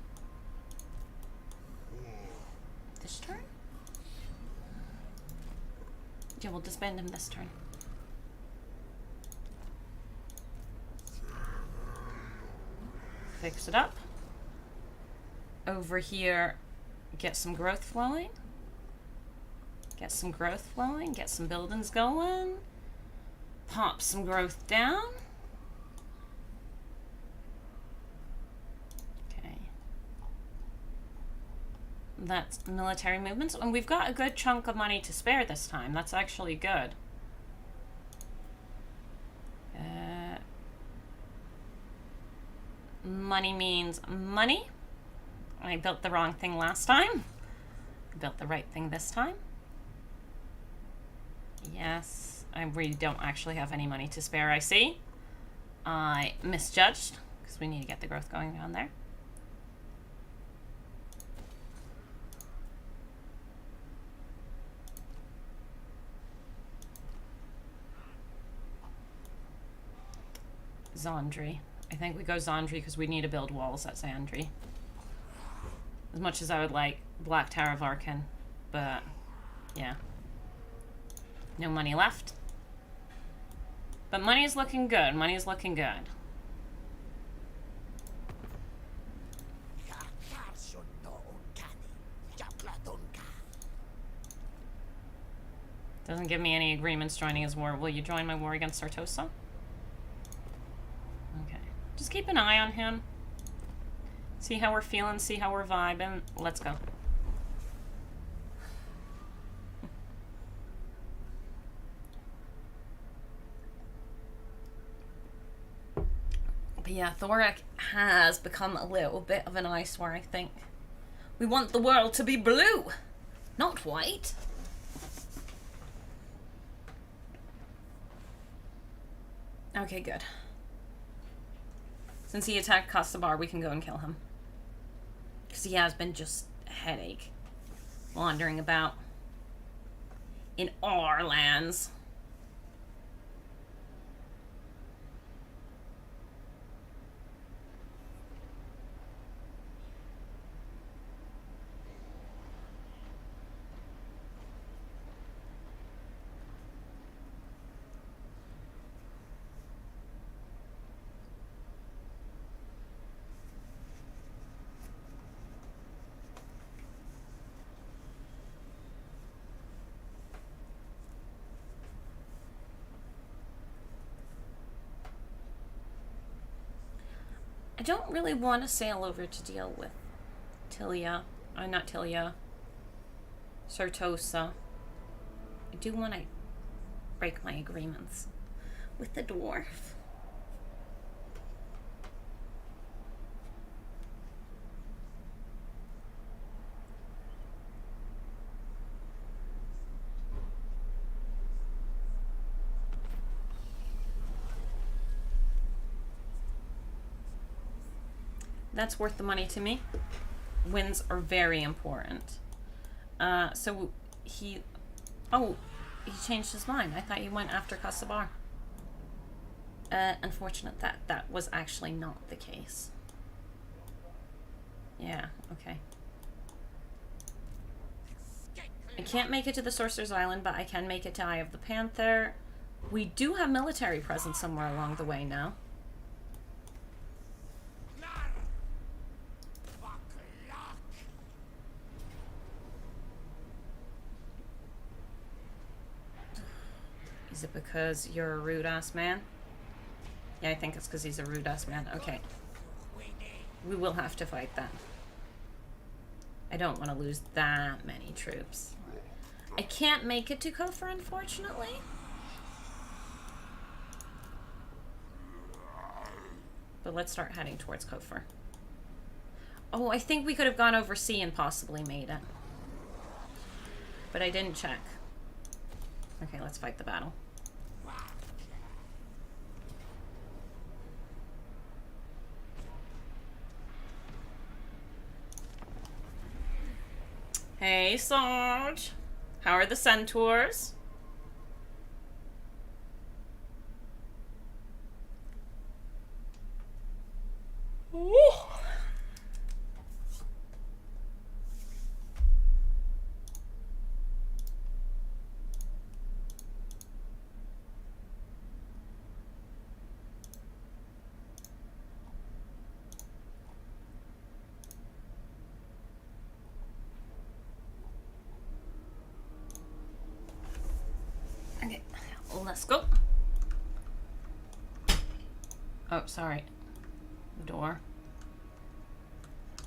this turn? Yeah, we'll disband him this turn. Fix it up. Over here, get some growth flowing. Get some growth flowing. Get some buildings going. Pop some growth down. Okay. That's military movements. And we've got a good chunk of money to spare this time. That's actually good. Money means money. I built the wrong thing last time. I built the right thing this time. Yes, I really don't actually have any money to spare, I see. I misjudged, because we need to get the growth going down there. Zandri. I think we go Zandri because we need to build walls at Zandri. As much as I would like Black Tower of Arkan, but yeah. No money left. But money's looking good. Money's looking good. Doesn't give me any agreements joining his war. Will you join my war against Sartosa? Okay. Just keep an eye on him. See how we're feeling, see how we're vibing. Let's go. But yeah, Thorak has become a little bit of an eyesore, I think. We want the world to be blue, not white. Okay, good. Since he attacked Kastabar, we can go and kill him. Because he has been just a headache. Wandering about in our lands. I don't really want to sail over to deal with not Tilia, Sartosa. I do want to break my agreements with the dwarf. That's worth the money to me. Wins are very important. So he changed his mind. I thought he went after Kastabar. Unfortunate that was actually not the case. Yeah, okay. I can't make it to the Sorcerer's Island, but I can make it to Eye of the Panther. We do have military presence somewhere along the way now. Is it because you're a rude-ass man? Yeah, I think it's because he's a rude-ass man. Okay. We will have to fight that. I don't want to lose that many troops. I can't make it to Kofur, unfortunately. But let's start heading towards Kofur. Oh, I think we could have gone over sea and possibly made it. But I didn't check. Okay, let's fight the battle. Hey, Sarge. How are the centaurs? Ooh. Okay, let's go. Oh, sorry. The door.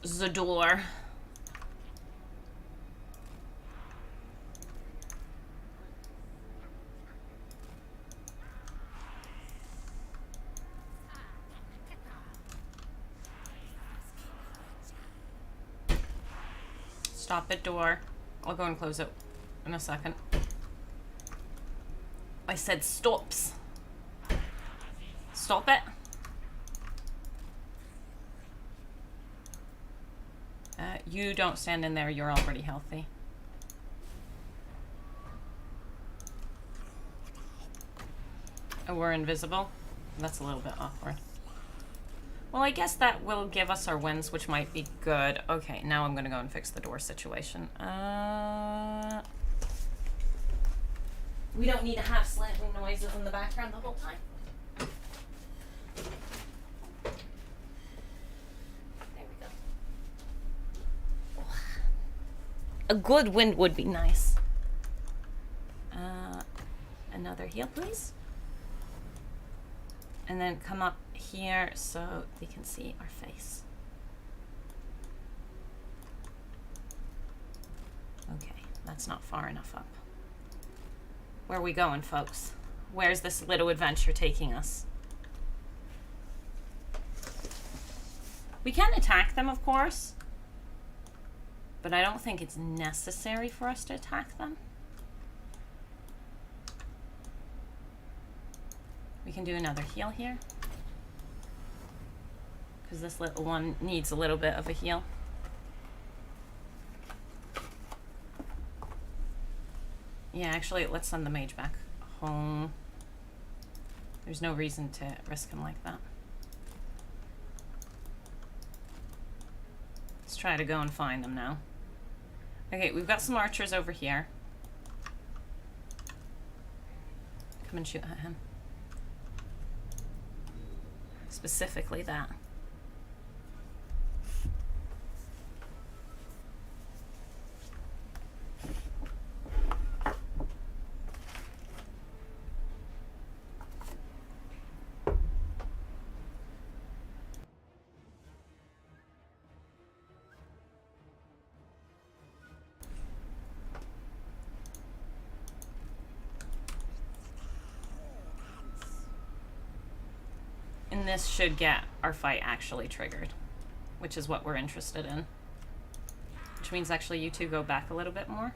The door. Stop it, door. I'll go and close it in a second. I said stops. Stop it. You don't stand in there. You're already healthy. Oh, we're invisible? That's a little bit awkward. Well, I guess that will give us our wins, which might be good. Okay, now I'm gonna go and fix the door situation. We don't need to have slamming noises in the background the whole time. There we go. A good wind would be nice. heal, please. And then come up here so they can see our face. Okay, that's not far enough up. Where are we going, folks? Where's this little adventure taking us? We can attack them, of course, but I don't think it's necessary for us to attack them. We can do another heal here, because this little one needs a little bit of a heal. Yeah, actually, let's send the mage back home. There's no reason to risk him like that. Let's try to go and find them now. Okay, we've got some archers over here. Come and shoot at him. Specifically that. And this should get our fight actually triggered, which is what we're interested in. Which means actually you two go back a little bit more.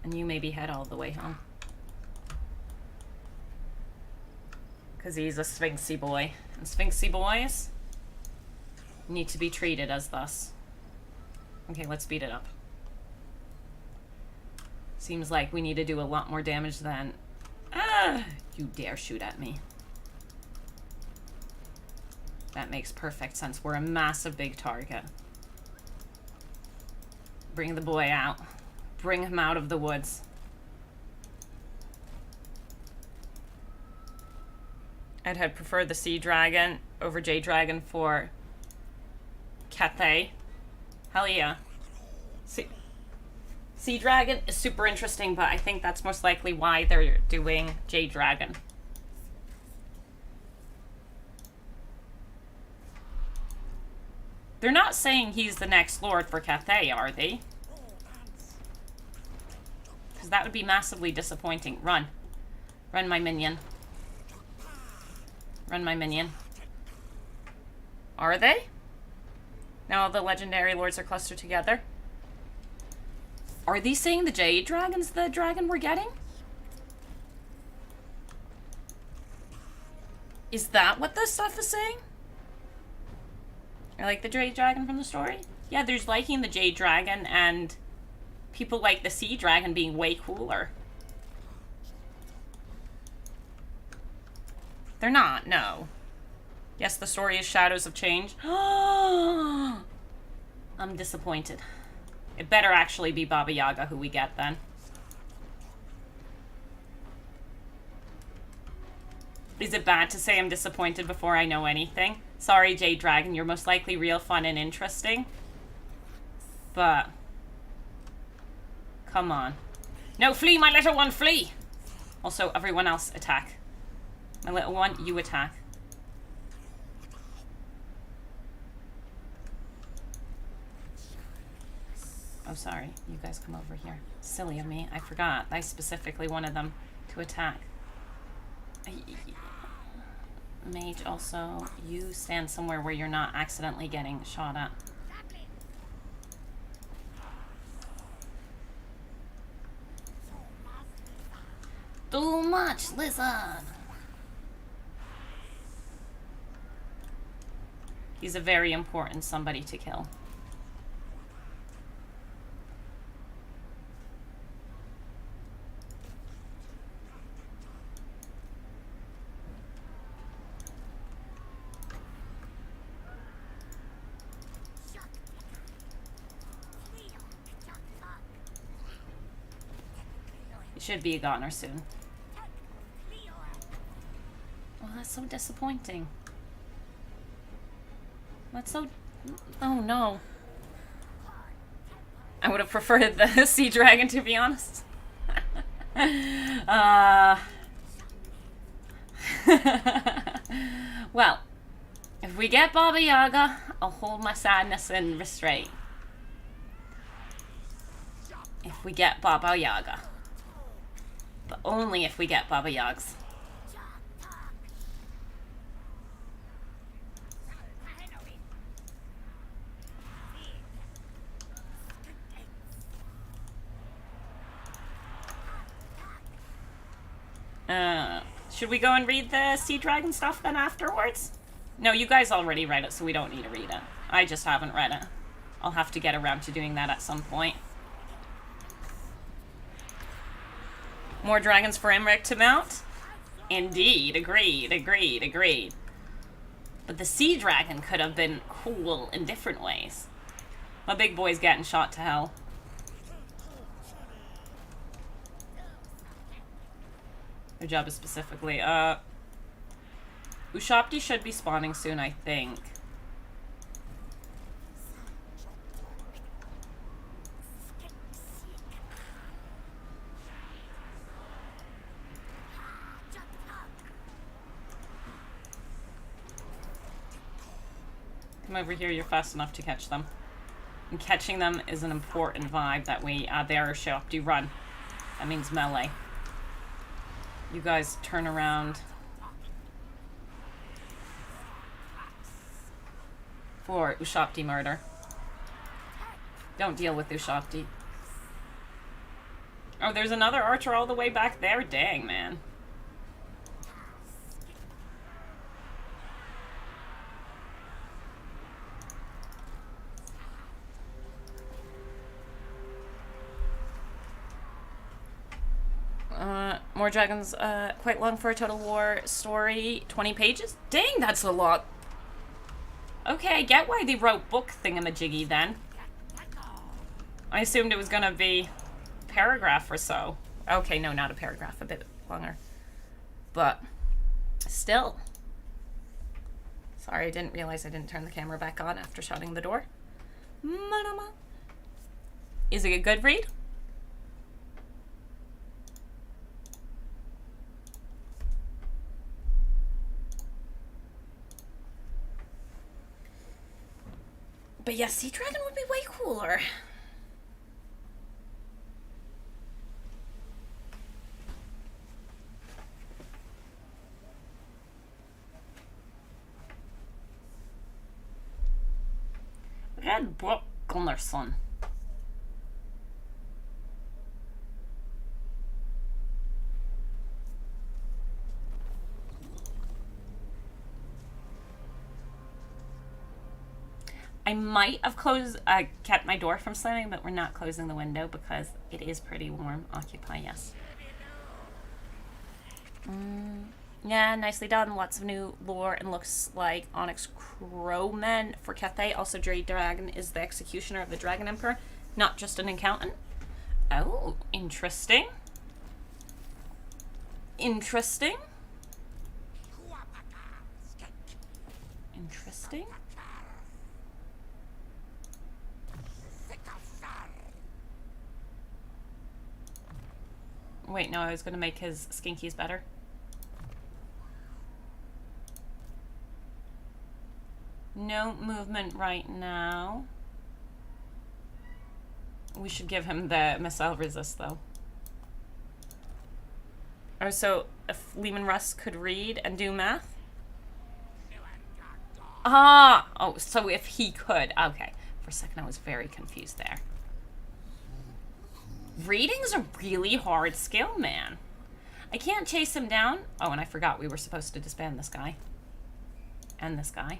And you maybe head all the way home. Because he's a Sphinxy boy. And Sphinxy boys need to be treated as thus. Okay, let's speed it up. Seems like we need to do a lot more damage than... Ah! You dare shoot at me. That makes perfect sense. We're a massive big target. Bring the boy out. Bring him out of the woods. I'd have preferred the Sea Dragon over Jade Dragon for Cathay. Hell yeah. Sea Dragon is super interesting, but I think that's most likely why they're doing Jade Dragon. They're not saying he's the next lord for Cathay, are they? Because that would be massively disappointing. Run. Run, my minion. Run, my minion. Are they? Now the legendary lords are clustered together. Are these saying the Jade Dragon's the dragon we're getting? Is that what this stuff is saying? Or like the Jade Dragon from the story? Yeah, there's liking the Jade Dragon and people like the Sea Dragon being way cooler. They're not, no. Yes, the story is Shadows of Change. I'm disappointed. It better actually be Baba Yaga who we get then. Is it bad to say I'm disappointed before I know anything? Sorry, Jade Dragon, you're most likely real fun and interesting. But... come on. No, flee, my little one, flee! Also, everyone else, attack. My little one, you attack. Oh, sorry. You guys come over here. Silly of me. I forgot. I specifically wanted them to attack. Mage, also, you stand somewhere where you're not accidentally getting shot at. Too much, lizard! He's a very important somebody to kill. Should be a goner soon. Oh, that's so disappointing. That's so... oh no. I would have preferred the Sea Dragon, to be honest. uh, well, if we get Baba Yaga, I'll hold my sadness in restraint. If we get Baba Yaga. But only if we get Baba Yags. Should we go and read the Sea Dragon stuff then afterwards? No, you guys already read it, so we don't need to read it. I just haven't read it. I'll have to get around to doing that at some point. More dragons for Emmerich to mount? Indeed. Agreed. But the Sea Dragon could have been cool in different ways. My big boy's getting shot to hell. Their job is specifically, Ushopti should be spawning soon, I think. Come over here, you're fast enough to catch them. And catching them is an important vibe that we, there, Ushopti, run. That means melee. You guys turn around for Ushopti murder. Don't deal with Ushopti. Oh, there's another archer all the way back there? Dang, man. More dragons, quite long for a Total War story. 20 pages? Dang, that's a lot. Okay, I get why they wrote book thingamajiggy then. I assumed it was gonna be a paragraph or so. Okay, no, not a paragraph, a bit longer. But, still. Sorry, I didn't realize I didn't turn the camera back on after shutting the door. Is it a good read? But yeah, Sea Dragon would be way cooler. Red Brook Gunnarsson. I might have kept my door from slamming, but we're not closing the window because it is pretty warm. Occupy, yes. Yeah, nicely done. Lots of new lore and looks like Onyx Crowman for Cathay. Also, Jade Dragon is the executioner of the Dragon Emperor, not just an accountant. Oh, interesting. Interesting. Wait, no, I was going to make his skinkies better. No movement right now. We should give him the missile resist, though. Oh, so if Lehman Russ could read and do math? Ah! Oh, so if he could. Okay. For a second, I was very confused there. Reading's a really hard skill, man. I can't chase him down. Oh, and I forgot we were supposed to disband this guy. And this guy.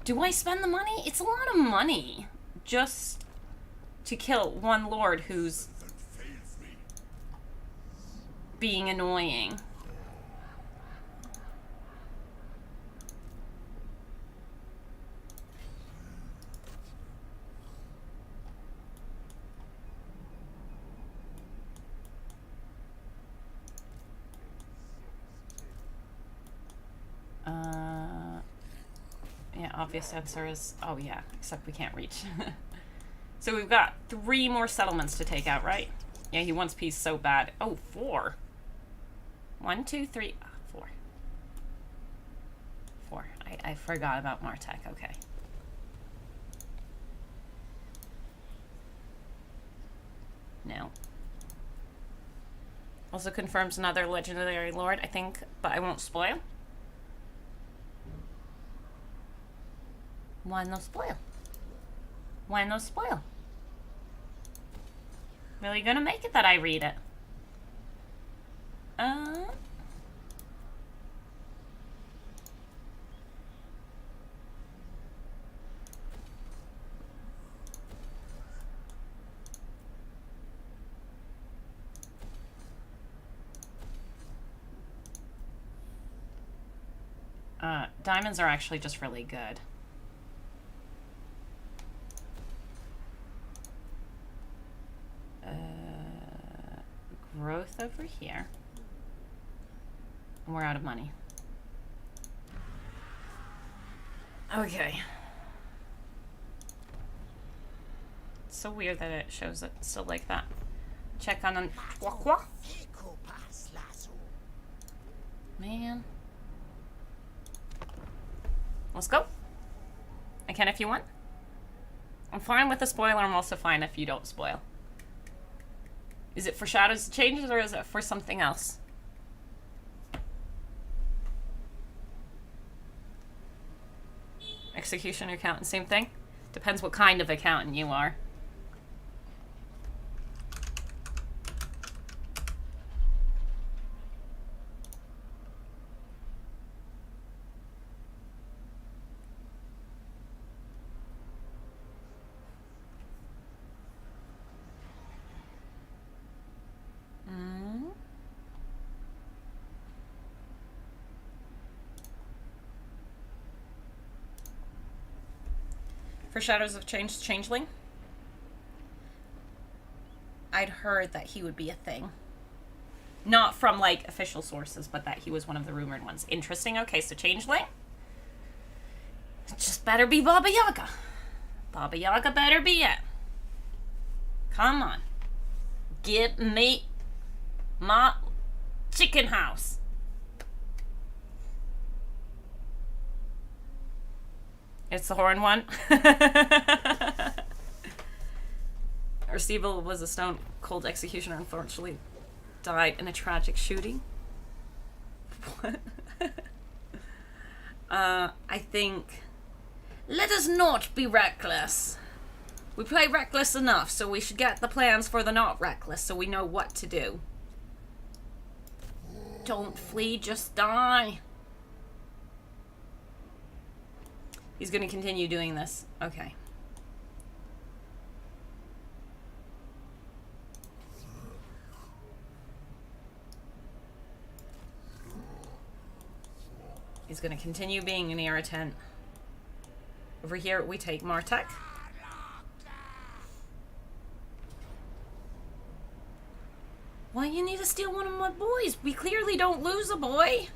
Do I spend the money? It's a lot of money. Just to kill one lord who's being annoying. Yeah, obvious answer is, oh yeah, except we can't reach. So we've got 3 more settlements to take out, right? Yeah, he wants peace so bad. Oh, 4. 1, 2, 3, 4. 4. I forgot about Martek. Okay. No. Also confirms another legendary lord, I think, but I won't spoil. Why no spoil? Why no spoil? Really gonna make it that I read it? Diamonds are actually just really good. Growth over here. And we're out of money. Okay. It's so weird that it shows it still like that. Check on an Kroq-Bok. Man. Let's go. I can if you want. I'm fine with the spoiler. I'm also fine if you don't spoil. Is it for shadows changes or is it for something else? Executioner accountant, same thing? Depends what kind of accountant you are. For Shadows of Change, Changeling? I'd heard that he would be a thing. Not from, like, official sources, but that he was one of the rumored ones. Interesting. Okay, so Changeling? It just better be Baba Yaga. Baba Yaga better be it. Come on. Give me my chicken house. It's the horn one. Arceval was a stone cold executioner, unfortunately died in a tragic shooting. What? I think... Let us not be reckless. We play reckless enough, so we should get the plans for the not reckless so we know what to do. Don't flee, just die. He's going to continue doing this. Okay. He's going to continue being an irritant. Over here, we take Martek. Why you need to steal one of my boys? We clearly don't lose a boy.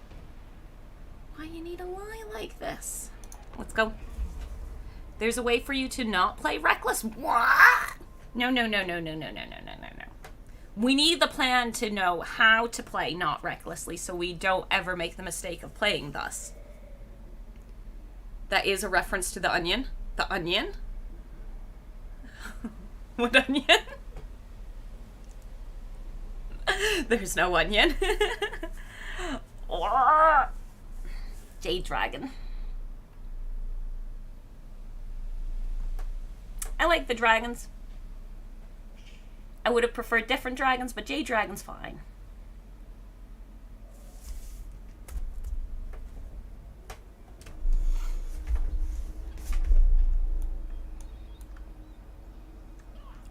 Why you need to lie like this? Let's go. There's a way for you to not play reckless. What? No. We need the plan to know how to play not recklessly so we don't ever make the mistake of playing thus. That is a reference to the onion. The onion? What onion? There's no onion. Jade Dragon. I like the dragons. I would have preferred different dragons, but Jade Dragon's fine.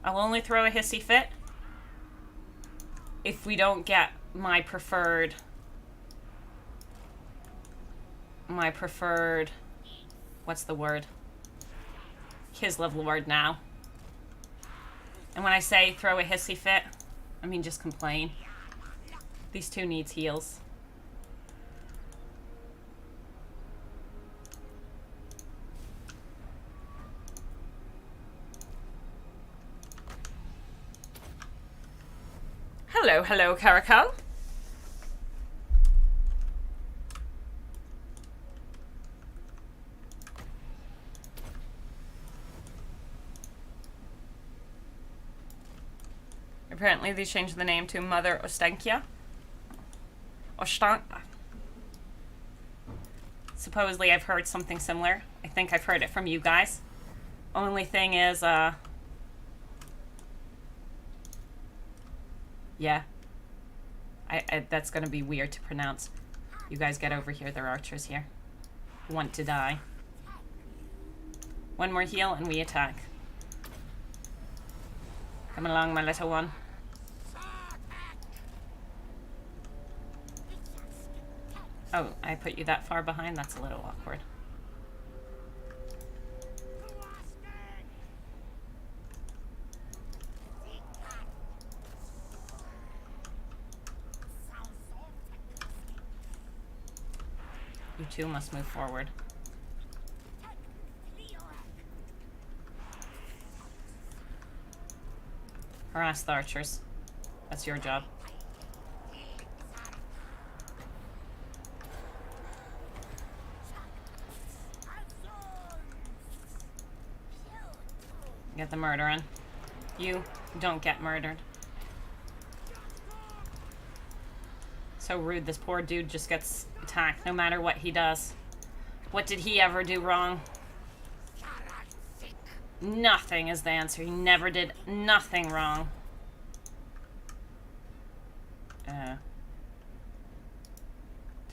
I'll only throw a hissy fit if we don't get my preferred, what's the word? Kislev Lord now. And when I say throw a hissy fit, I mean just complain. These two needs heals. Hello, hello, Caracal. Apparently they changed the name to Mother Ostankia. Supposedly I've heard something similar. I think I've heard it from you guys. Only thing is, yeah. That's gonna be weird to pronounce. You guys get over here, there are archers here. Who want to die. One more heal and we attack. Come along, my little one. Oh, I put you that far behind? That's a little awkward. You two must move forward. Harass the archers. That's your job. Get the murder in. You don't get murdered. So rude, this poor dude just gets attacked no matter what he does. What did he ever do wrong? Nothing is the answer. He never did nothing wrong. Did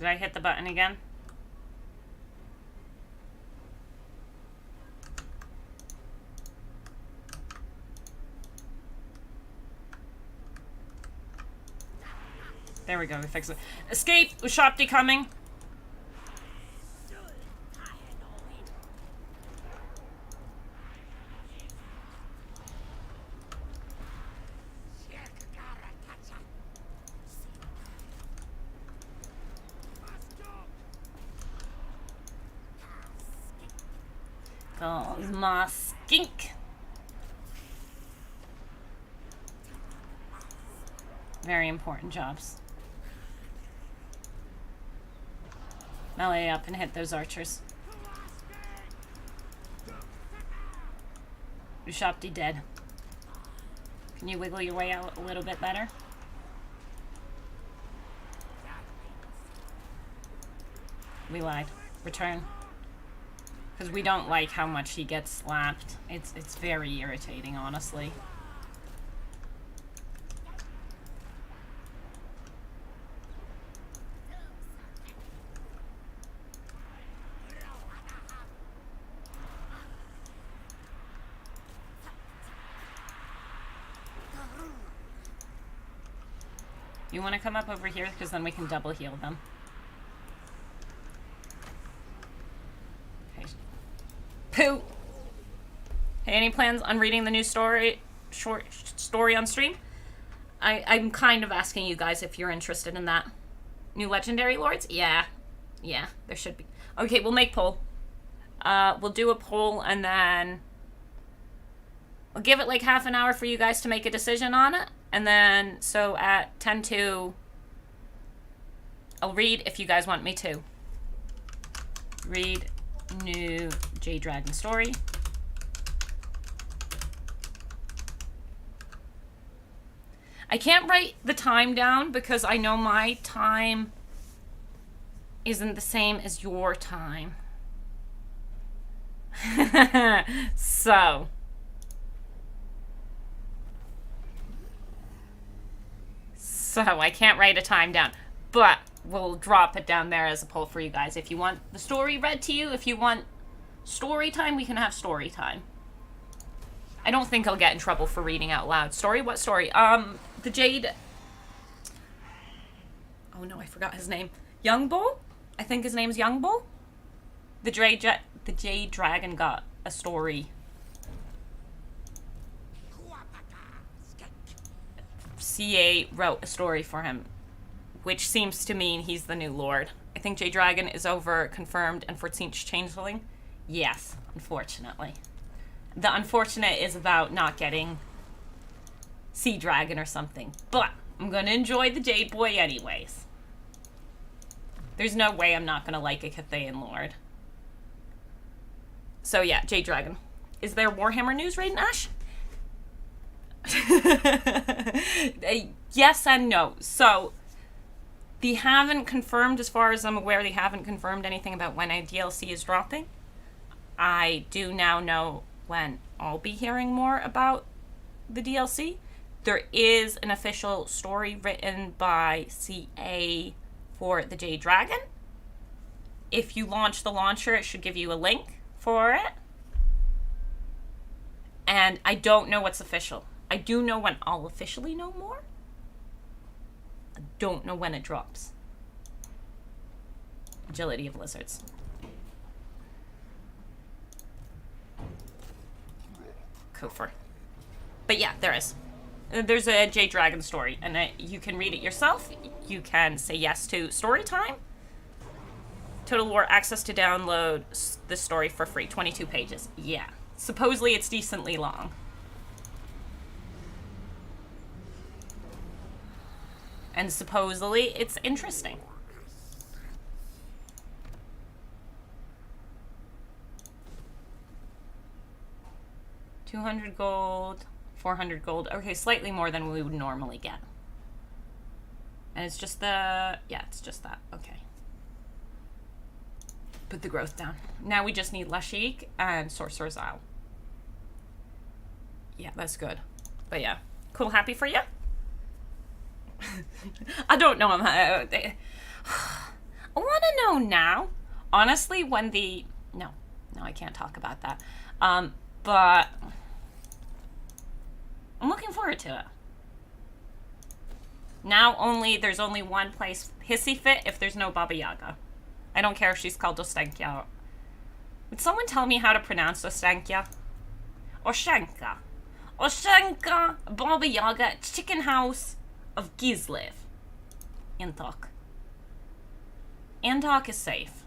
I hit the button again? There we go, we fixed it. Escape! Ushopti coming! Calls my skink! Very important jobs. Melee up and hit those archers. Ushopti dead. Can you wiggle your way out a little bit better? We lied. Return. Because we don't like how much he gets slapped. It's very irritating, honestly. You want to come up over here? Because then we can double heal them. Okay. Pooh! Hey, any plans on reading the new short story on stream? I'm kind of asking you guys if you're interested in that. New Legendary Lords? Yeah. Yeah, there should be. Okay, we'll make poll. We'll do a poll and then I'll give it like half an hour for you guys to make a decision on it. And then, so at 10:02, I'll read if you guys want me to. Read new J-Dragon story. I can't write the time down because I know my time isn't the same as your time. So I can't write a time down, but we'll drop it down there as a poll for you guys. If you want the story read to you, if you want story time, we can have story time. I don't think I'll get in trouble for reading out loud. Story? What story? The Jade... Oh no, I forgot his name. Young Bull? I think his name's Young Bull? The Jade Dragon got a story. CA wrote a story for him, which seems to mean he's the new lord. I think Jade Dragon is over confirmed and 14th changeling. Yes, unfortunately. The unfortunate is about not getting Sea Dragon or something. But I'm gonna enjoy the Jade Boy anyways. There's no way I'm not gonna like a Cathayan Lord. So yeah, Jade Dragon. Is there Warhammer news right, Ash? Yes and no. So they haven't confirmed, as far as I'm aware, they haven't confirmed anything about when a DLC is dropping. I do now know when I'll be hearing more about the DLC. There is an official story written by CA for the Jade Dragon. If you launch the launcher, it should give you a link for it. And I don't know what's official. I do know when I'll officially know more. I don't know when it drops. Agility of lizards. Kofor. But yeah, there is. There's a Jade Dragon story, and you can read it yourself. You can say yes to story time. Total War access to download the story for free. 22 pages. Yeah. Supposedly it's decently long. And supposedly it's interesting. $200 gold, 400 gold. Okay, slightly more than we would normally get. And it's just the... yeah, it's just that. Okay. Put the growth down. Now we just need Lashik and Sorcerer's Isle. Yeah, that's good. But yeah. Cool, happy for you? I don't know. I want to know now. Honestly, when the... No, I can't talk about that. But I'm looking forward to it. Now there's only one place Hissy fit if there's no Baba Yaga. I don't care if she's called Ostenkia. Would someone tell me how to pronounce Ostenkia? Oshenka. Oshenka, Baba Yaga, Chicken House of Gislev. Antok. Antok is safe.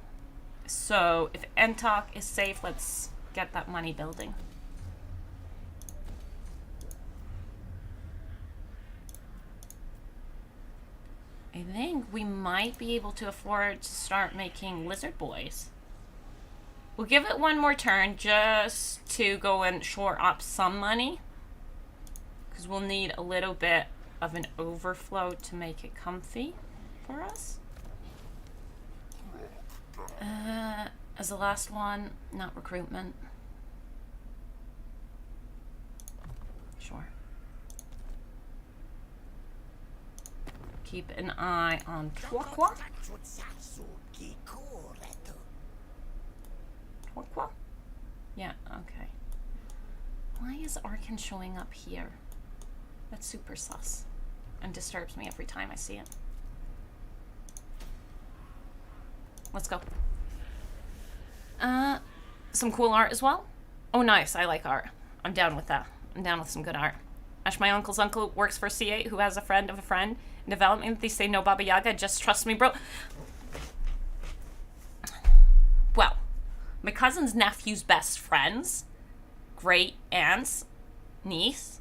So if Antok is safe, let's get that money building. I think we might be able to afford to start making lizard boys. We'll give it one more turn just to go and shore up some money. Because we'll need a little bit of an overflow to make it comfy for us. As the last one, not recruitment. Sure. Keep an eye on Kroq-Bok. Kroq-Bok? Yeah, okay. Why is Arkan showing up here? That's super sus. And disturbs me every time I see it. Let's go. Some cool art as well? Oh, nice. I like art. I'm down with that. I'm down with some good art. Ash, my uncle's uncle, works for C8, who has a friend of a friend in development. They say no Baba Yaga, just trust me, bro. Well, my cousin's nephew's best friend's great aunt's niece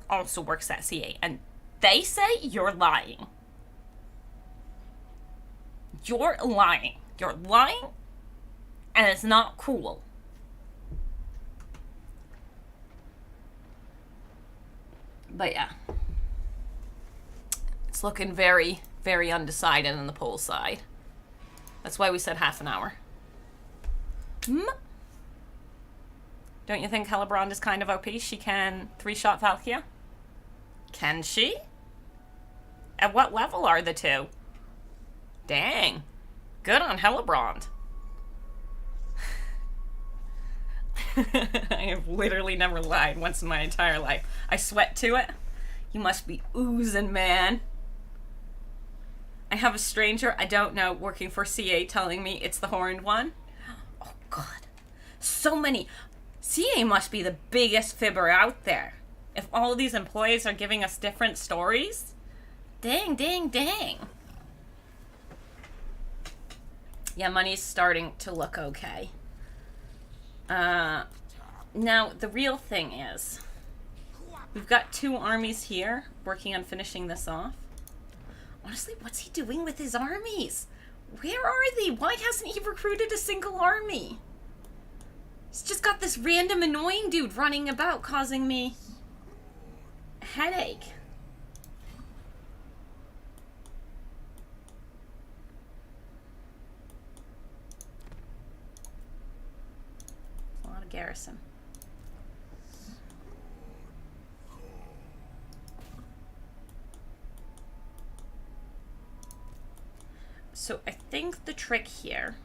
also works at C8, and they say you're lying. You're lying. You're lying, and it's not cool. But yeah. It's looking very, very undecided on the pole side. That's why we said half an hour. Don't you think Hillebrand is kind of OP? She can 3-shot Valkia? Can she? At what level are the two? Dang. Good on Hillebrand. I have literally never lied once in my entire life. I sweat to it. You must be oozing, man. I have a stranger I don't know working for CA telling me it's the horned one. Oh, God. So many. CA must be the biggest fibber out there. If all of these employees are giving us different stories. Dang, dang, dang. Yeah, money's starting to look okay. Now, the real thing is, We've got 2 armies here working on finishing this off. Honestly, what's he doing with his armies? Where are they? Why hasn't he recruited a single army? He's just got this random annoying dude running about causing me a headache. A lot of garrison. So I think the trick here,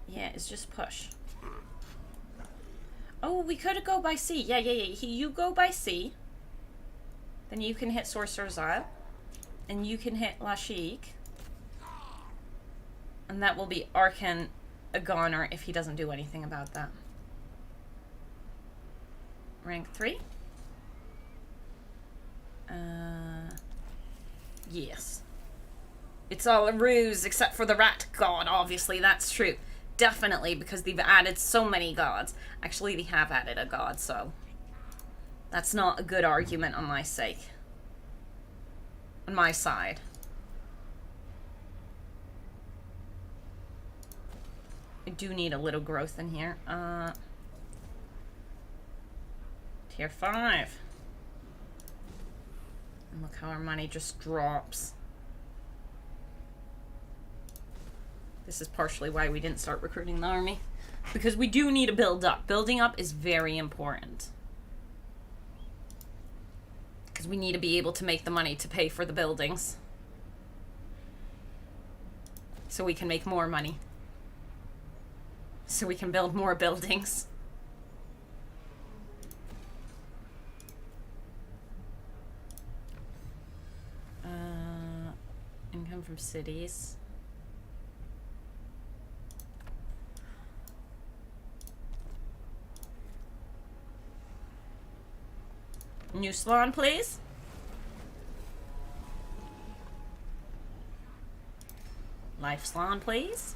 yeah, is just push. Oh, we could go by sea. Yeah. You go by sea. Then you can hit Sorcerer's Isle. And you can hit Lashik. And that will be Arkan a goner if he doesn't do anything about that. Rank 3. Yes. It's all a ruse except for the rat god, obviously, that's true. Definitely, because they've added so many gods. Actually, they have added a god, so that's not a good argument on my sake. On my side. I do need a little growth in here. Tier 5. And look how our money just drops. This is partially why we didn't start recruiting the army. Because we do need to build up. Building up is very important. Because we need to be able to make the money to pay for the buildings. So we can make more money. So we can build more buildings. Income from cities. New salon, please. Life salon, please.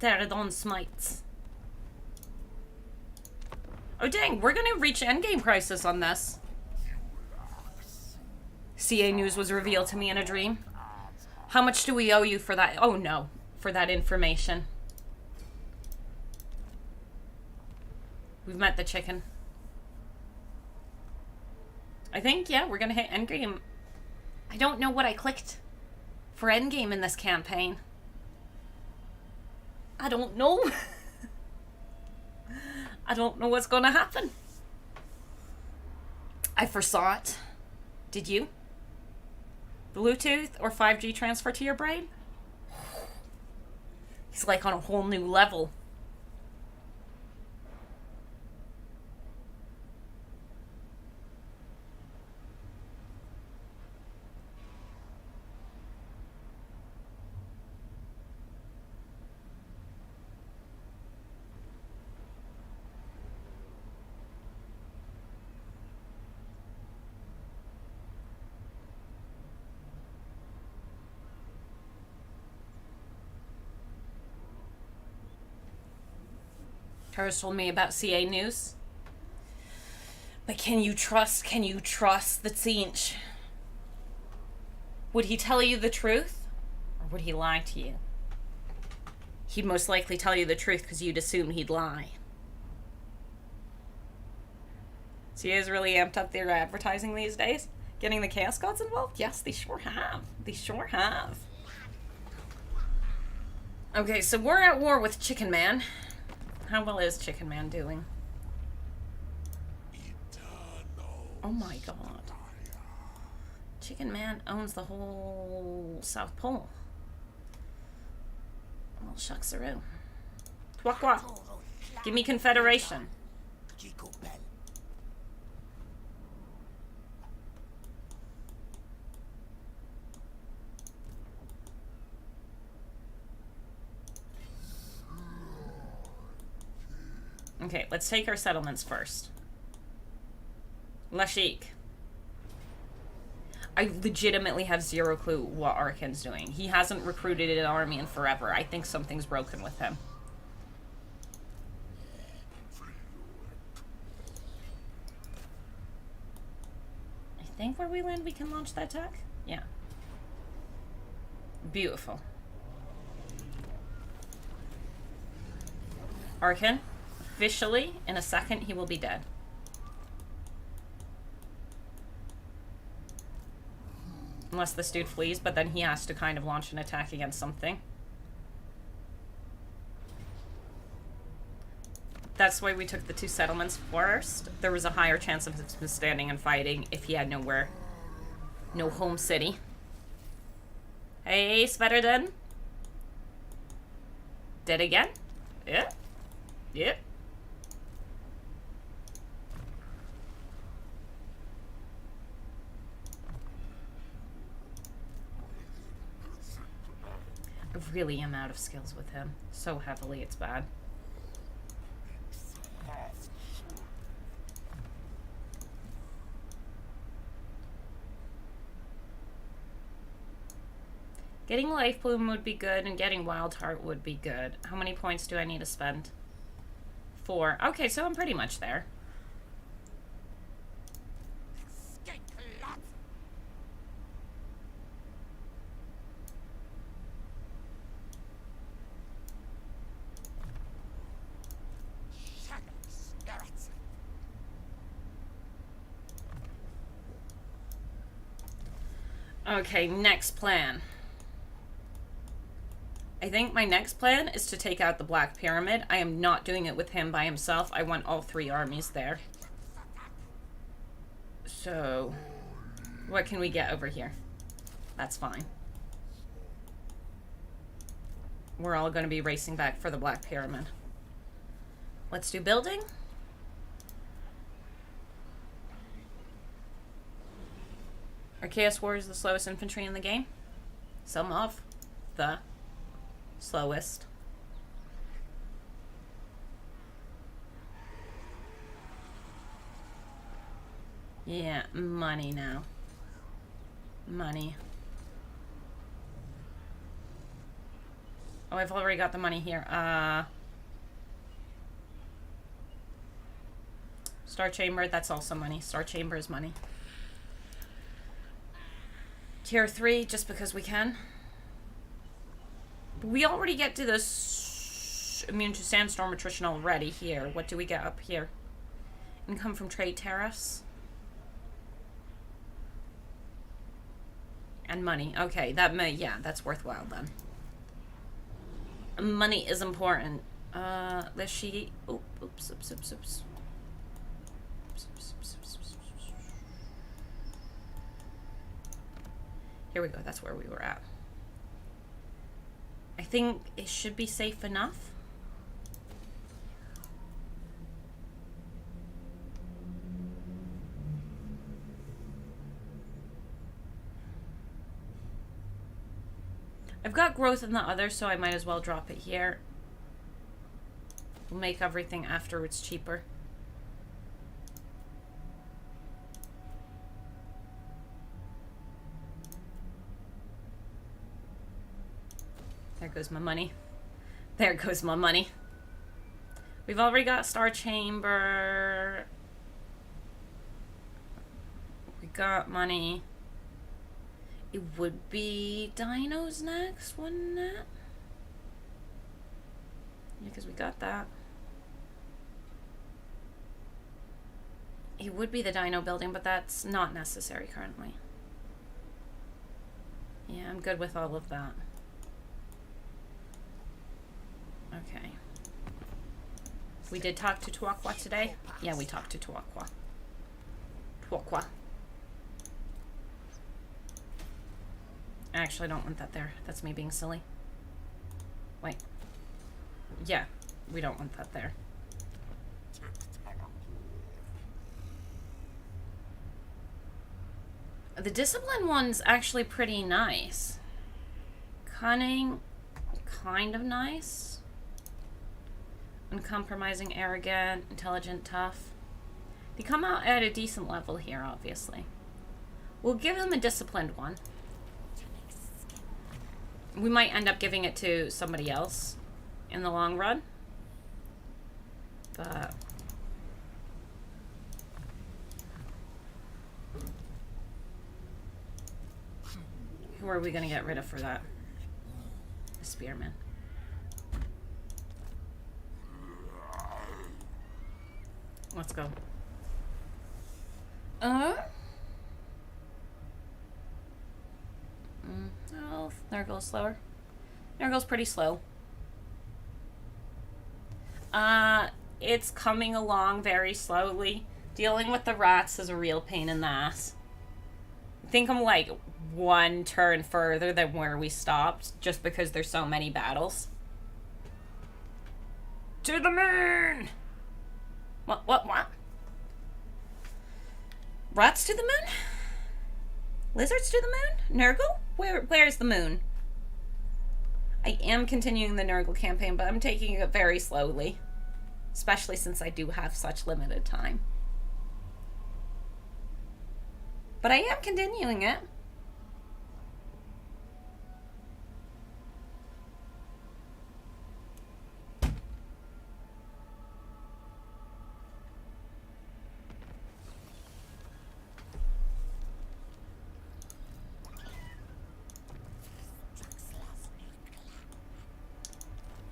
Pterodon smites. Oh dang, we're gonna reach endgame crisis on this. CA news was revealed to me in a dream. How much do we owe you for that? Oh no, for that information. We've met the chicken. I think, yeah, we're gonna hit endgame. I don't know what I clicked for endgame in this campaign. I don't know. I don't know what's gonna happen. I foresaw it. Did you? Bluetooth or 5G transfer to your brain? He's like on a whole new level. Tara's told me about CA news. But can you trust the Tzinch? Would he tell you the truth? Or would he lie to you? He'd most likely tell you the truth because you'd assume he'd lie. CA's really amped up their advertising these days. Getting the Chaos Gods involved? Yes, they sure have. They sure have. Okay, so we're at war with Chicken Man. How well is Chicken Man doing? Oh my god. Chicken Man owns the whole South Pole. Well, shucks-a-roo. Kroq-Bok. Give me Confederation. Okay, let's take our settlements first. Lashik. I legitimately have zero clue what Arkan's doing. He hasn't recruited an army in forever. I think something's broken with him. I think where we land we can launch that attack? Yeah. Beautiful. Arkan, officially, in a second, he will be dead. Unless this dude flees, but then he has to kind of launch an attack against something. That's why we took the 2 settlements first. There was a higher chance of him standing and fighting if he had nowhere. No home city. Hey, Svetterden. Dead again? Yeah. Yep. I really am out of skills with him. So heavily, it's bad. Getting Life Bloom would be good, and getting Wild Heart would be good. How many points do I need to spend? 4. Okay, so I'm pretty much there. Okay, next plan. I think my next plan is to take out the Black Pyramid. I am not doing it with him by himself. I want all 3 armies there. So, what can we get over here? That's fine. We're all going to be racing back for the Black Pyramid. Let's do building. Are Chaos Warriors the slowest infantry in the game? Some of the slowest. Yeah, money now. Money. Oh, I've already got the money here. Star Chamber, that's also money. Star Chamber is money. Tier 3, just because we can. But we already get to this immune to sandstorm attrition already here. What do we get up here? Income from trade tariffs. And money. Okay, that may, yeah, that's worthwhile then. Money is important. Let's she. Oh, oops, oops, oops, oops. Here we go, that's where we were at. I think it should be safe enough. I've got growth in the other, so I might as well drop it here. We'll make everything afterwards cheaper. There goes my money. There goes my money. We've already got Star Chamber. We got money. It would be dinos next, wouldn't it? Yeah, because we got that. It would be the dino building, but that's not necessary currently. Yeah, I'm good with all of that. Okay. We did talk to Tuakwa today? Yeah, we talked to Tuakwa. Tuakwa. I actually don't want that there. That's me being silly. Wait. Yeah, we don't want that there. The discipline one's actually pretty nice. Cunning, kind of nice. Uncompromising, arrogant, intelligent, tough. They come out at a decent level here, obviously. We'll give them a disciplined one. We might end up giving it to somebody else in the long run. But... who are we going to get rid of for that? The spearman. Let's go. Oh, Nurgle's slower. Nurgle's pretty slow. It's coming along very slowly. Dealing with the rats is a real pain in the ass. I think I'm like one turn further than where we stopped, just because there's so many battles. To the moon! What? Rats to the moon? Lizards to the moon? Nurgle? Where's the moon? I am continuing the Nurgle campaign, but I'm taking it very slowly. Especially since I do have such limited time. But I am continuing it.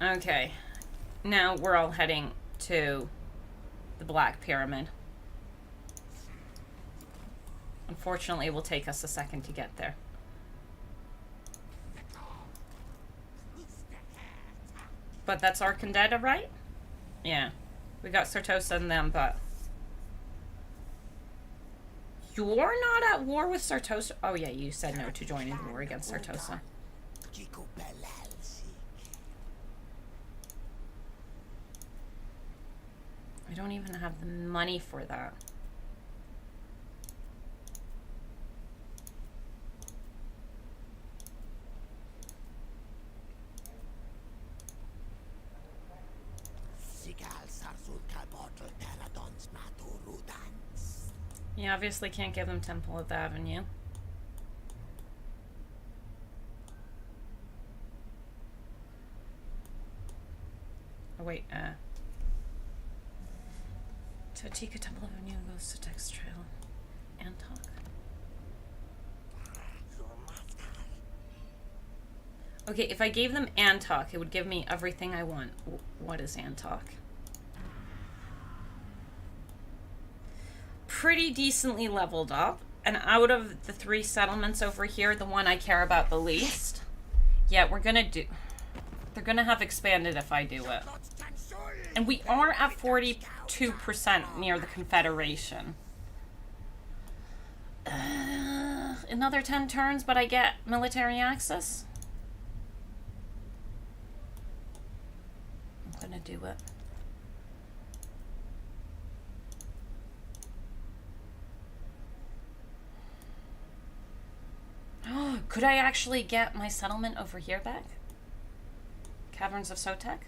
Okay, now we're all heading to the Black Pyramid. Unfortunately, it will take us a second to get there. But that's Arkandeda, right? Yeah. We got Sartosa and them, but... you're not at war with Sartosa? Oh yeah, you said no to joining the war against Sartosa. I don't even have the money for that. You obviously can't give them Temple of the Avenue. Oh wait, Totika Temple of Avenue goes to Tex Trail. Antok. Okay, if I gave them Antok, it would give me everything I want. What is Antok? Pretty decently leveled up. And out of the 3 settlements over here, the one I care about the least. Yeah, we're gonna do... they're gonna have expanded if I do it. And we are at 42% near the Confederation. Another 10 turns, but I get military access. I'm gonna do it. Could I actually get my settlement over here back? Caverns of Sotek?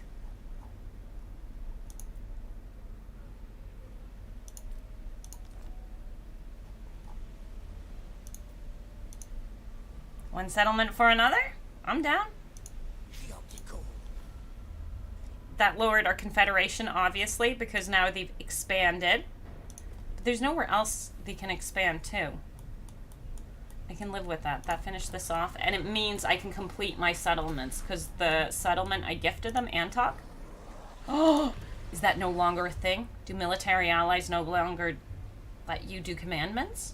One settlement for another? I'm down. That lowered our Confederation, obviously, because now they've expanded. But there's nowhere else they can expand to. I can live with that. That finished this off. And it means I can complete my settlements, because the settlement I gifted them, Antok. Oh! Is that no longer a thing? Do military allies no longer let you do commandments?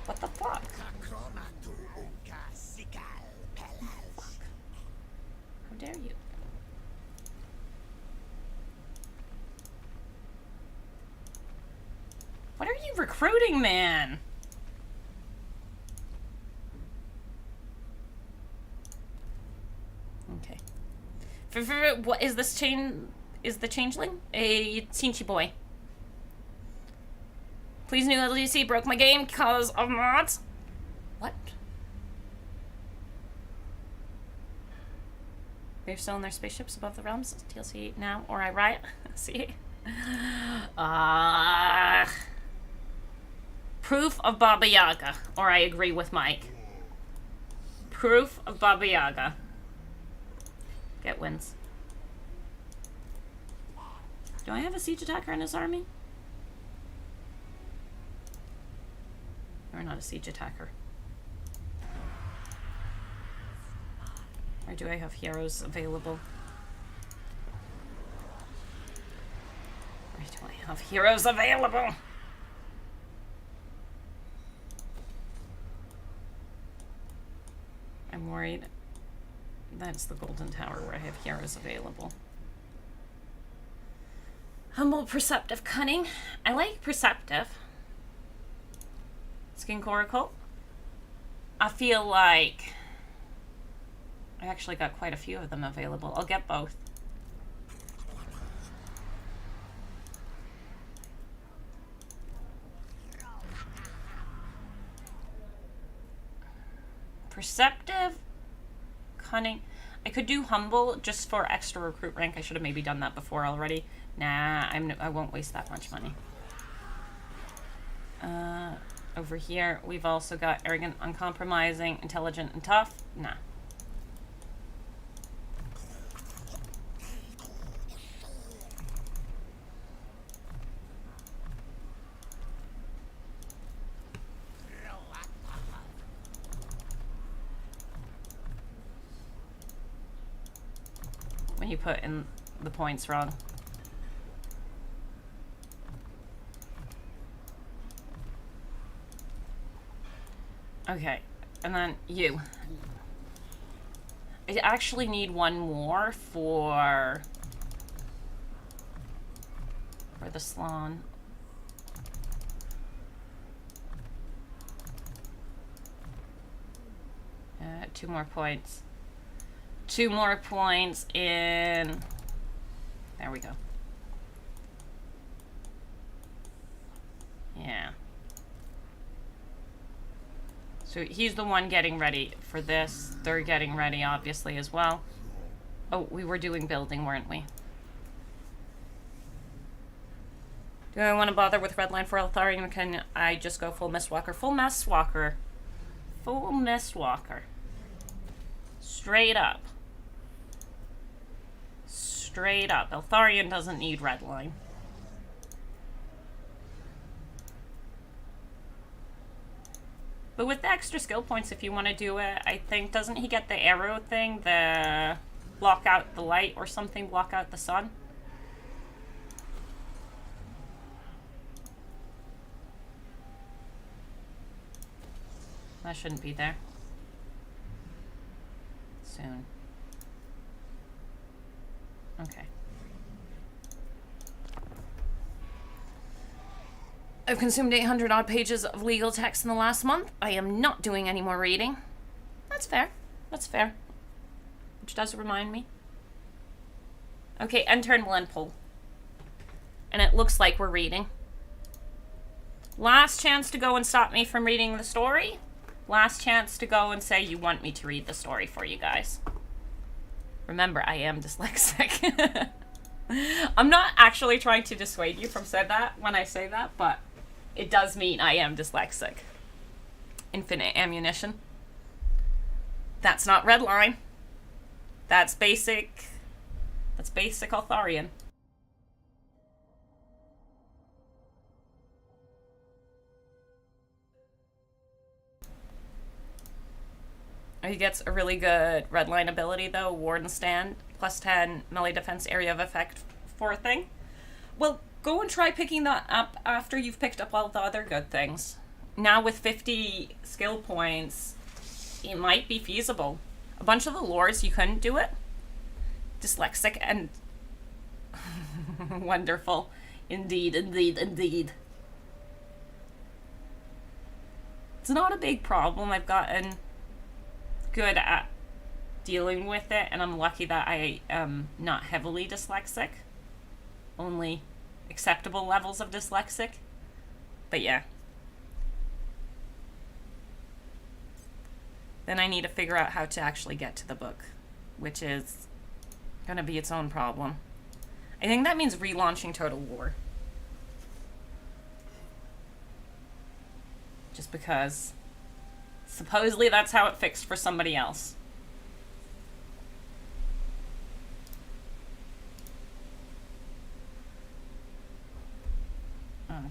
What the fuck? How dare you? What are you recruiting, man? Okay. What is this chain? Is the changeling a Sinchi boy? Please, new LGC broke my game because of mods. What? They're still in their spaceships above the realms. TLC now, or I riot. See? Proof of Baba Yaga. Or I agree with Mike. Proof of Baba Yaga. Get wins. Do I have a siege attacker in his army? Or not a siege attacker. Or do I have heroes available? Or do I have heroes available? I'm worried. That's the Golden Tower where I have heroes available. Humble, perceptive, cunning. I like perceptive. Skin Coracle. I feel like I actually got quite a few of them available. I'll get both. Perceptive, cunning. I could do humble just for extra recruit rank. I should have maybe done that before already. Nah, I won't waste that much money. Over here, we've also got arrogant, uncompromising, intelligent, and tough. Nah. When you put in the points wrong. Okay, and then you. I actually need one more for the Slan. Two more points. 2 more points in... There we go. Yeah. So he's the one getting ready for this. They're getting ready, obviously, as well. Oh, we were doing building, weren't we? Do I want to bother with Redline for Eltharion, or can I just go full Mistwalker? Full Mistwalker. Full Mistwalker. Straight up. Straight up. Eltharion doesn't need Redline. But with the extra skill points, if you want to do it, I think, doesn't he get the arrow thing? The block out the light or something, block out the sun? That shouldn't be there. Soon. Okay. I've consumed 800 odd pages of legal text in the last month. I am not doing any more reading. That's fair. That's fair. Which does remind me. Okay, enter and blend poll. And it looks like we're reading. Last chance to go and stop me from reading the story. Last chance to go and say you want me to read the story for you guys. Remember, I am dyslexic. I'm not actually trying to dissuade you from saying that when I say that, but it does mean I am dyslexic. Infinite ammunition. That's not Redline. That's basic. That's basic Eltharion. He gets a really good Redline ability, though. Warden Stand, plus 10 melee defense area of effect for a thing. Well, go and try picking that up after you've picked up all the other good things. Now with 50 skill points, it might be feasible. A bunch of the lores, you couldn't do it. Dyslexic and... wonderful. Indeed, indeed, indeed. It's not a big problem. I've gotten good at dealing with it, and I'm lucky that I am not heavily dyslexic. Only acceptable levels of dyslexic. But yeah. Then I need to figure out how to actually get to the book, which is gonna be its own problem. I think that means relaunching Total War. Just because supposedly that's how it fixed for somebody else.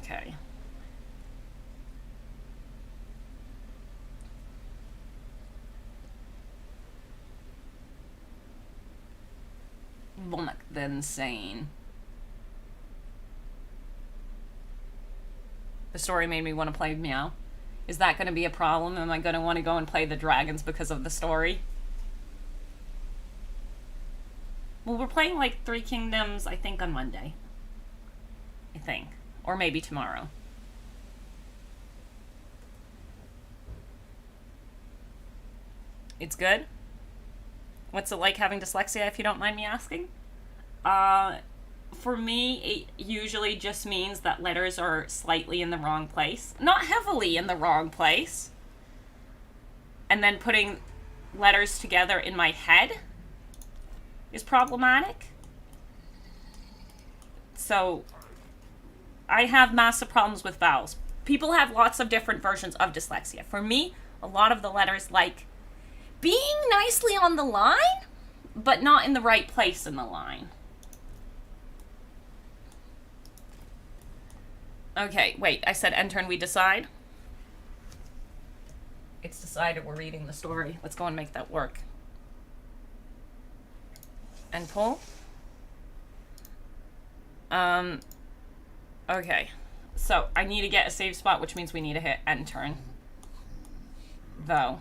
Okay. Vomit the insane. The story made me want to play Meow. Is that going to be a problem? Am I going to want to go and play the dragons because of the story? Well, we're playing like Three Kingdoms, I think, on Monday. I think. Or maybe tomorrow. It's good? What's it like having dyslexia, if you don't mind me asking? For me, it usually just means that letters are slightly in the wrong place. Not heavily in the wrong place. And then putting letters together in my head is problematic. So, I have massive problems with vowels. People have lots of different versions of dyslexia. For me, a lot of the letters like being nicely on the line, but not in the right place in the line. Okay, wait, I said enter and we decide? It's decided we're reading the story. Let's go and make that work. And pull. Okay. So, I need to get a save spot, which means we need to hit end turn. Though.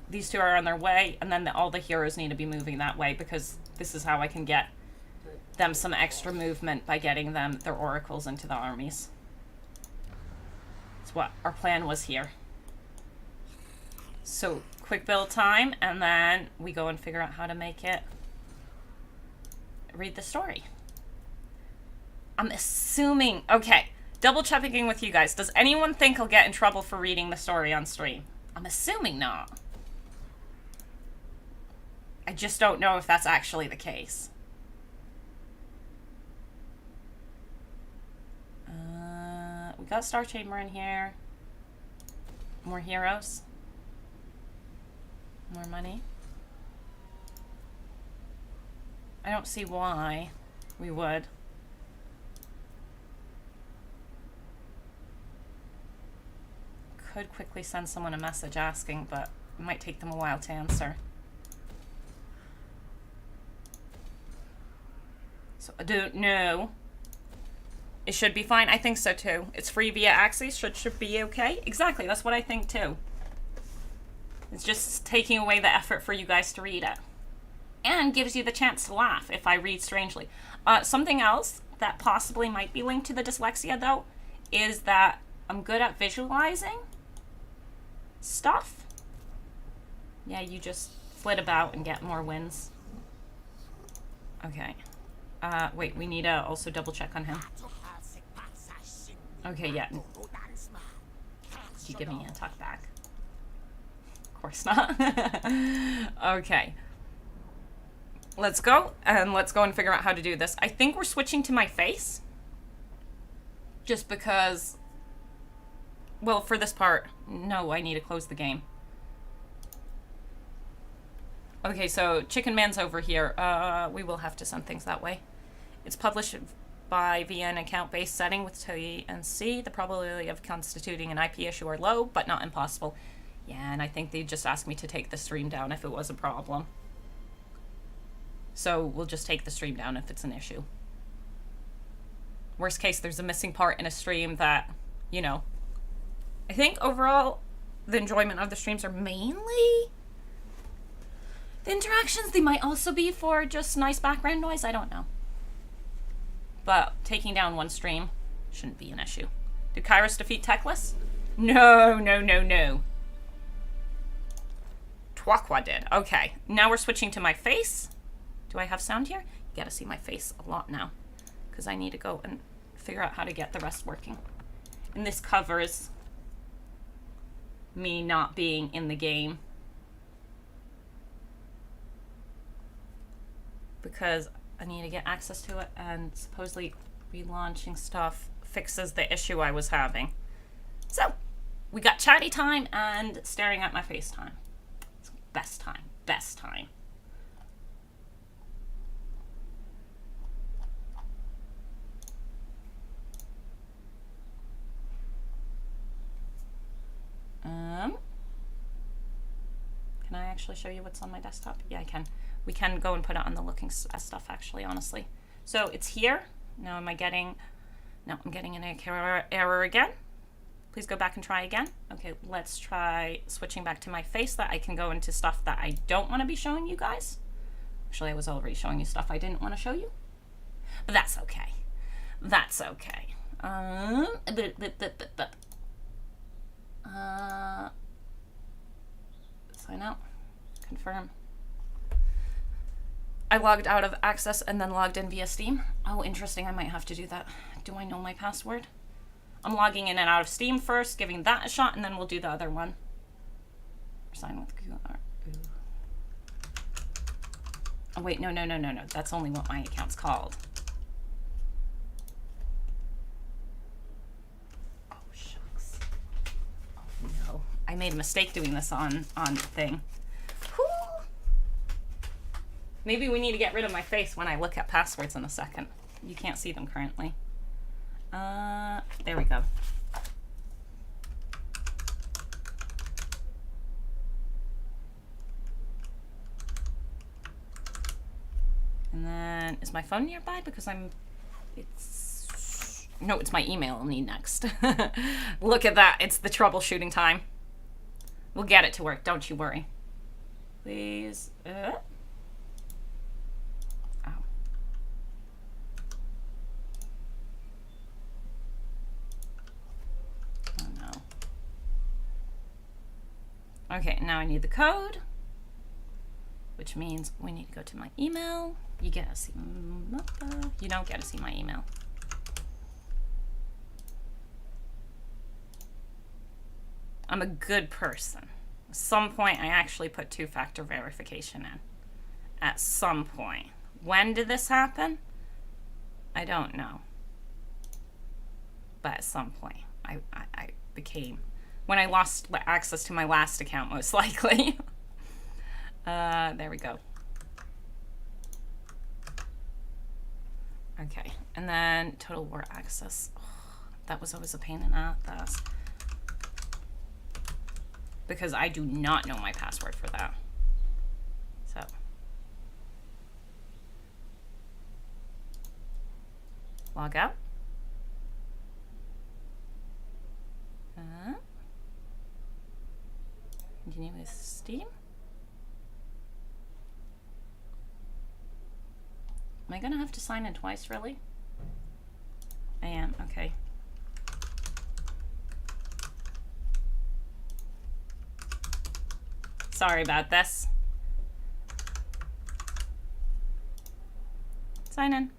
These two are on their way, and then all the heroes need to be moving that way, because this is how I can get them some extra movement by getting them their oracles into the armies. That's what our plan was here. So, quick build time, and then we go and figure out how to make it read the story. I'm assuming... Okay, double checking with you guys. Does anyone think I'll get in trouble for reading the story on stream? I'm assuming not. I just don't know if that's actually the case. We got Star Chamber in here. More heroes. More money. I don't see why we would. Could quickly send someone a message asking, but it might take them a while to answer. So I don't know. It should be fine. I think so too. It's free via Axis. Should be okay. Exactly. That's what I think too. It's just taking away the effort for you guys to read it. And gives you the chance to laugh if I read strangely. Something else that possibly might be linked to the dyslexia though is that I'm good at visualizing stuff. Yeah, you just flit about and get more wins. Okay. Wait, we need to also double check on him. Okay, yeah. Did you give me a tuck back? Of course not. Okay. Let's go, and let's go and figure out how to do this. I think we're switching to my face. Just because... Well, for this part, no, I need to close the game. Okay, so Chicken Man's over here. We will have to send things that way. It's published by via an account-based setting with T and C. The probability of constituting an IP issue are low, but not impossible. Yeah, and I think they'd just ask me to take the stream down if it was a problem. So we'll just take the stream down if it's an issue. Worst case, there's a missing part in a stream that, you know. I think overall, the enjoyment of the streams are mainly the interactions. They might also be for just nice background noise. I don't know. But taking down one stream shouldn't be an issue. Did Kairos defeat Teclis? No, no, no, no. Twakwa did. Okay, now we're switching to my face. Do I have sound here? You gotta see my face a lot now, because I need to go and figure out how to get the rest working. And this covers me not being in the game, because I need to get access to it, and supposedly relaunching stuff fixes the issue I was having. So, We got chatty time and staring at my FaceTime. It's best time. Best time. Can I actually show you what's on my desktop? Yeah, I can. We can go and put it on the looking stuff, actually, honestly. So it's here. Now am I getting... No, I'm getting an error again. Please go back and try again. Okay, let's try switching back to my face that I can go into stuff that I don't want to be showing you guys. Actually, I was already showing you stuff I didn't want to show you. But that's okay. That's okay. Sign out. Confirm. I logged out of Access and then logged in via Steam. Oh, interesting. I might have to do that. Do I know my password? I'm logging in and out of Steam first, giving that a shot, and then we'll do the other one. Sign with QR. Oh, wait. No. That's only what my account's called. Oh, shucks. Oh, no. I made a mistake doing this on thing. Whew. Maybe we need to get rid of my face when I look at passwords in a second. You can't see them currently. There we go. And then, is my phone nearby? Because no, it's my email I'll need next. Look at that. It's the troubleshooting time. We'll get it to work. Don't you worry. Please. Oh. Oh, no. Okay, now I need the code, which means we need to go to my email. You get to see, you don't get to see my email. I'm a good person. At some point, I actually put two-factor verification in. At some point. When did this happen? I don't know. But at some point, I became, when I lost access to my last account, most likely. There we go. Okay, and then total war access. Oh, that was always a pain in the ass. Because I do not know my password for that. So. Log out. Continue with Steam. Am I gonna have to sign in twice, really? I am, okay. Sorry about this. Sign in.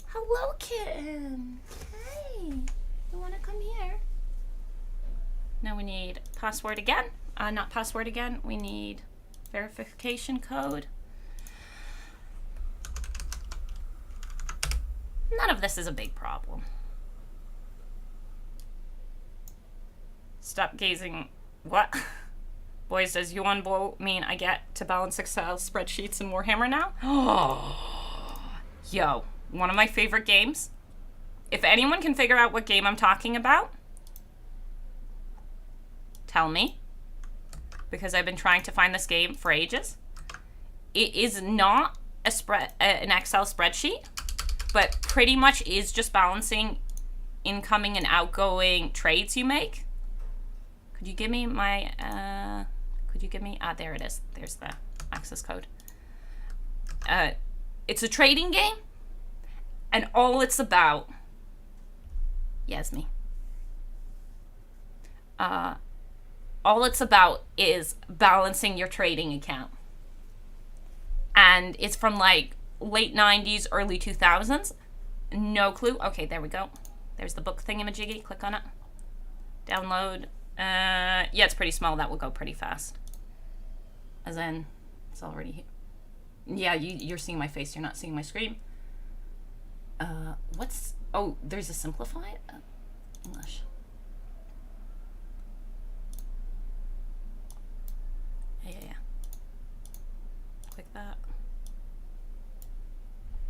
Hello, kitten. Hey, you wanna come here? Now we need password again. Not password again. We need verification code. None of this is a big problem. Stop gazing. What? Boys, does Yuan mean I get to balance Excel spreadsheets in Warhammer now? Oh, yo, one of my favorite games. If anyone can figure out what game I'm talking about, tell me. Because I've been trying to find this game for ages. It is not an Excel spreadsheet, but pretty much is just balancing incoming and outgoing trades you make. Could you give me my, there it is. There's the access code. It's a trading game, and all it's about, Yasmi. All it's about is balancing your trading account. And it's from like late 90s, early 2000s. No clue. Okay, there we go. There's the book thingamajiggy. Click on it. Download. Yeah, it's pretty small. That will go pretty fast. As in, it's already here. Yeah, you're seeing my face. You're not seeing my screen. Oh, there's a simplified? English. Yeah. Click that.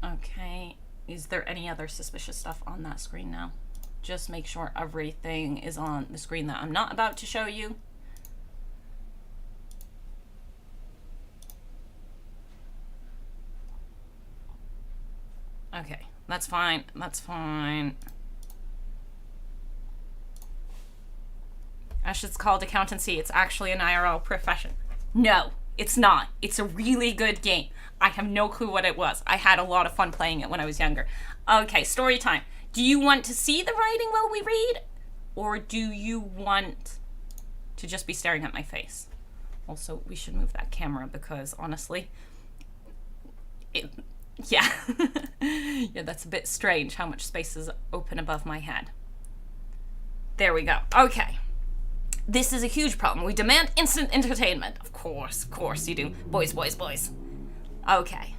Okay. Is there any other suspicious stuff on that screen now? Just make sure everything is on the screen that I'm not about to show you. Okay, that's fine. That's fine. It's called accountancy. It's actually an IRL profession. No, it's not. It's a really good game. I have no clue what it was. I had a lot of fun playing it when I was younger. Okay, story time. Do you want to see the writing while we read? Or do you want to just be staring at my face? Also, we should move that camera because honestly, yeah. Yeah, that's a bit strange how much space is open above my head. There we go. Okay. This is a huge problem. We demand instant entertainment. Of course you do. Boys. Okay.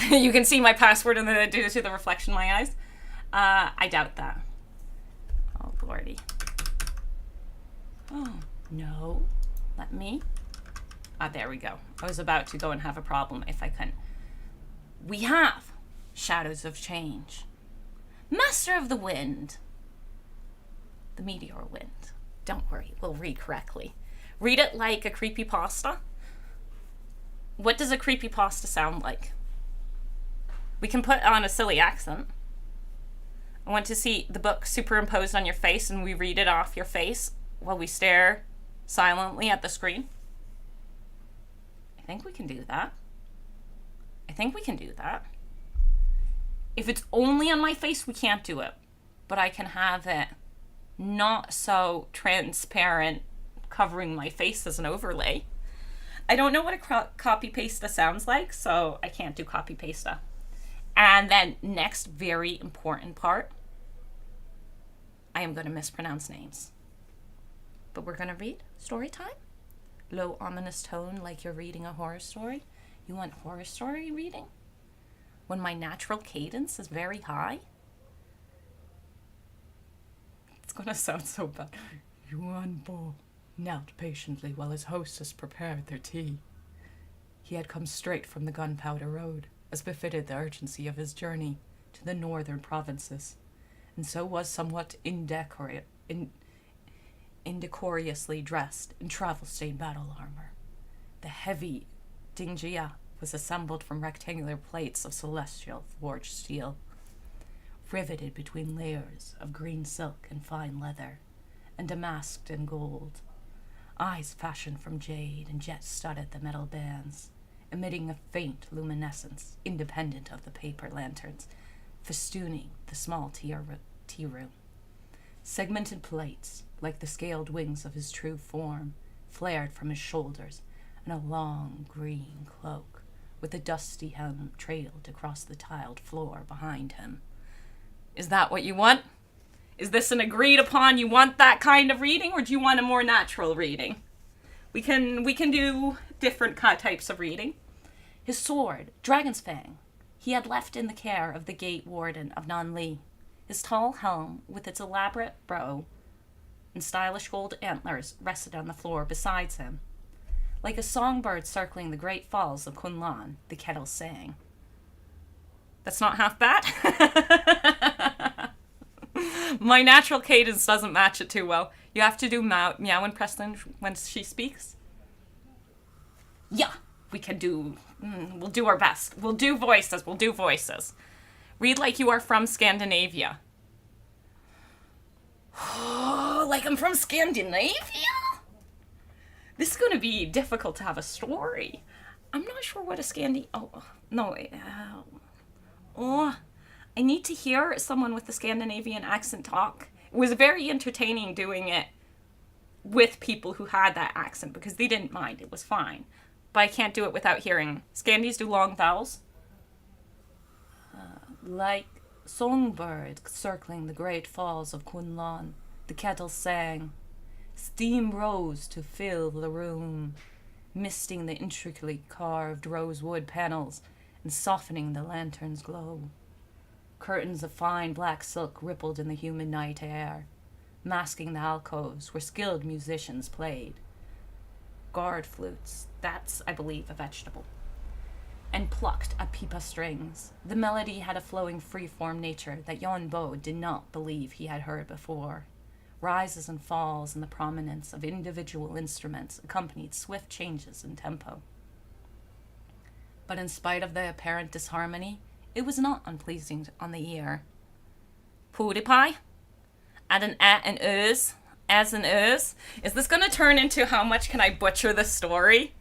You can see my password due to the reflection in my eyes. I doubt that. Oh, lordy. Oh, no. Let me. There we go. I was about to go and have a problem if I couldn't. We have Shadows of Change. Master of the Wind. The Meteor Wind. Don't worry, we'll read correctly. Read it like a creepypasta. What does a creepypasta sound like? We can put on a silly accent. I want to see the book superimposed on your face and we read it off your face while we stare silently at the screen. I think we can do that. If it's only on my face, we can't do it. But I can have it not so transparent, covering my face as an overlay. I don't know what a copy-pasta sounds like, so I can't do copy-pasta. And then next, very important part, I am going to mispronounce names. But we're going to read story time. Low, ominous tone like you're reading a horror story. You want horror story reading? When my natural cadence is very high? It's going to sound so bad. Yuan knelt patiently while his hostess prepared their tea. He had come straight from the Gunpowder Road, as befitted the urgency of his journey to the northern provinces, and so was somewhat indecorously dressed in travel-stained battle armor. The heavy dingjia was assembled from rectangular plates of celestial forged steel, riveted between layers of green silk and fine leather, and damasked in gold. Eyes fashioned from jade and jet-studded the metal bands, emitting a faint luminescence independent of the paper lanterns festooning the small tea room. Segmented plates, like the scaled wings of his true form, flared from his shoulders, and a long green cloak with a dusty helm trailed across the tiled floor behind him. Is that what you want? Is this an agreed upon, you want that kind of reading, or do you want a more natural reading? We can do different types of reading. His sword, Dragon's Fang, he had left in the care of the gate warden of Nan-Li. His tall helm, with its elaborate bow and stylish gold antlers, rested on the floor beside him. Like a songbird circling the great falls of Kunlan, the kettle sang. That's not half bad. My natural cadence doesn't match it too well. You have to do meow and Preston when she speaks. Yeah, we can do... we'll do our best. We'll do voices. Read like you are from Scandinavia. Like I'm from Scandinavia? This is going to be difficult to have a story. I'm not sure what a I need to hear someone with a Scandinavian accent talk. It was very entertaining doing it with people who had that accent because they didn't mind. It was fine. But I can't do it without hearing. Scandies do long vowels. Like songbird circling the great falls of Kunlan, the kettle sang. Steam rose to fill the room, misting the intricately carved rosewood panels and softening the lantern's glow. Curtains of fine black silk rippled in the humid night air, masking the alcoves where skilled musicians played. Gourd flutes, that's, I believe, a vegetable. And plucked at pipa strings. The melody had a flowing free-form nature that Yuan did not believe he had heard before. Rises and falls in the prominence of individual instruments accompanied swift changes in tempo. But in spite of the apparent disharmony, it was not unpleasing on the ear. PewDiePie? Add an at and as and Is this going to turn into how much can I butcher the story?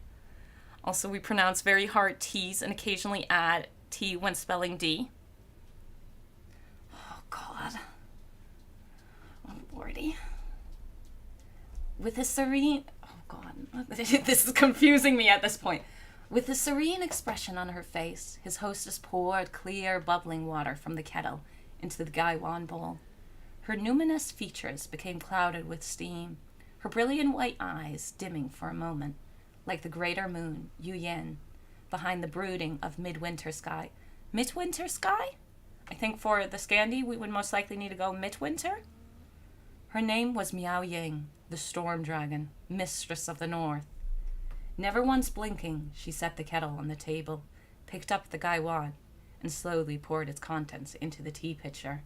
Also, we pronounce very hard T's and occasionally add T when spelling D. Oh, God. Oh, Lordy. With a serene... Oh, God. This is confusing me at this point. With a serene expression on her face, his hostess poured clear, bubbling water from the kettle into the gaiwan bowl. Her numinous features became clouded with steam, her brilliant white eyes dimming for a moment, like the greater moon, Yuan, behind the brooding of midwinter sky. Midwinter sky? I think for the Scandi, we would most likely need to go midwinter. Her name was Miao Ying, the storm dragon, mistress of the north. Never once blinking, she set the kettle on the table, picked up the gaiwan, and slowly poured its contents into the tea pitcher.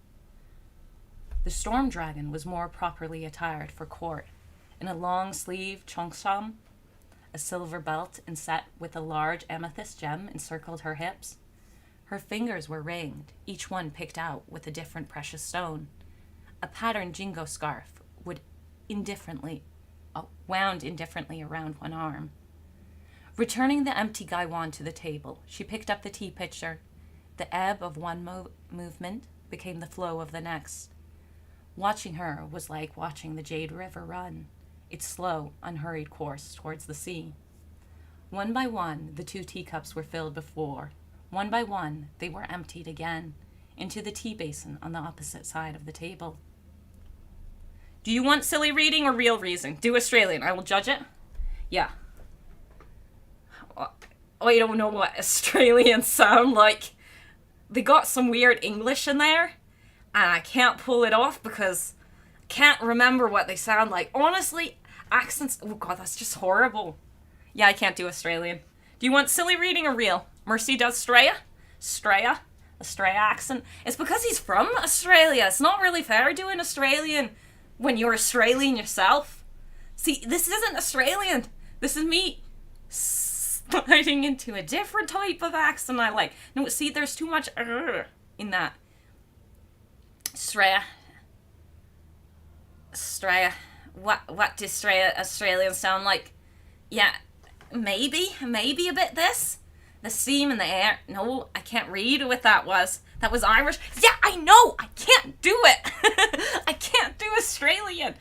The storm dragon was more properly attired for court, in a long-sleeved cheongsam, a silver belt inset with a large amethyst gem encircled her hips. Her fingers were ringed, each one picked out with a different precious stone. A patterned jingo scarf wound indifferently around one arm. Returning the empty gaiwan to the table, she picked up the tea pitcher. The ebb of one movement became the flow of the next. Watching her was like watching the Jade River run, its slow, unhurried course towards the sea. One by one, the 2 teacups were filled before. One by one, they were emptied again, into the tea basin on the opposite side of the table. Do you want silly reading or real reason? Do Australian. I will judge it. Yeah. I don't know what Australians sound like. They got some weird English in there, and I can't pull it off because I can't remember what they sound like. Honestly, accents... Oh, God, that's just horrible. Yeah, I can't do Australian. Do you want silly reading or real? Mercy does Straya? Straya? Australia accent. It's because he's from Australia. It's not really fair doing Australian when you're Australian yourself. See, this isn't Australian. This is me sliding into a different type of accent I like. No, see, there's too much in that. Australia. What do Australians sound like? Yeah, maybe a bit this. The steam in the air. No, I can't read what that was. That was Irish. Yeah, I know. I can't do it. I can't do Australian.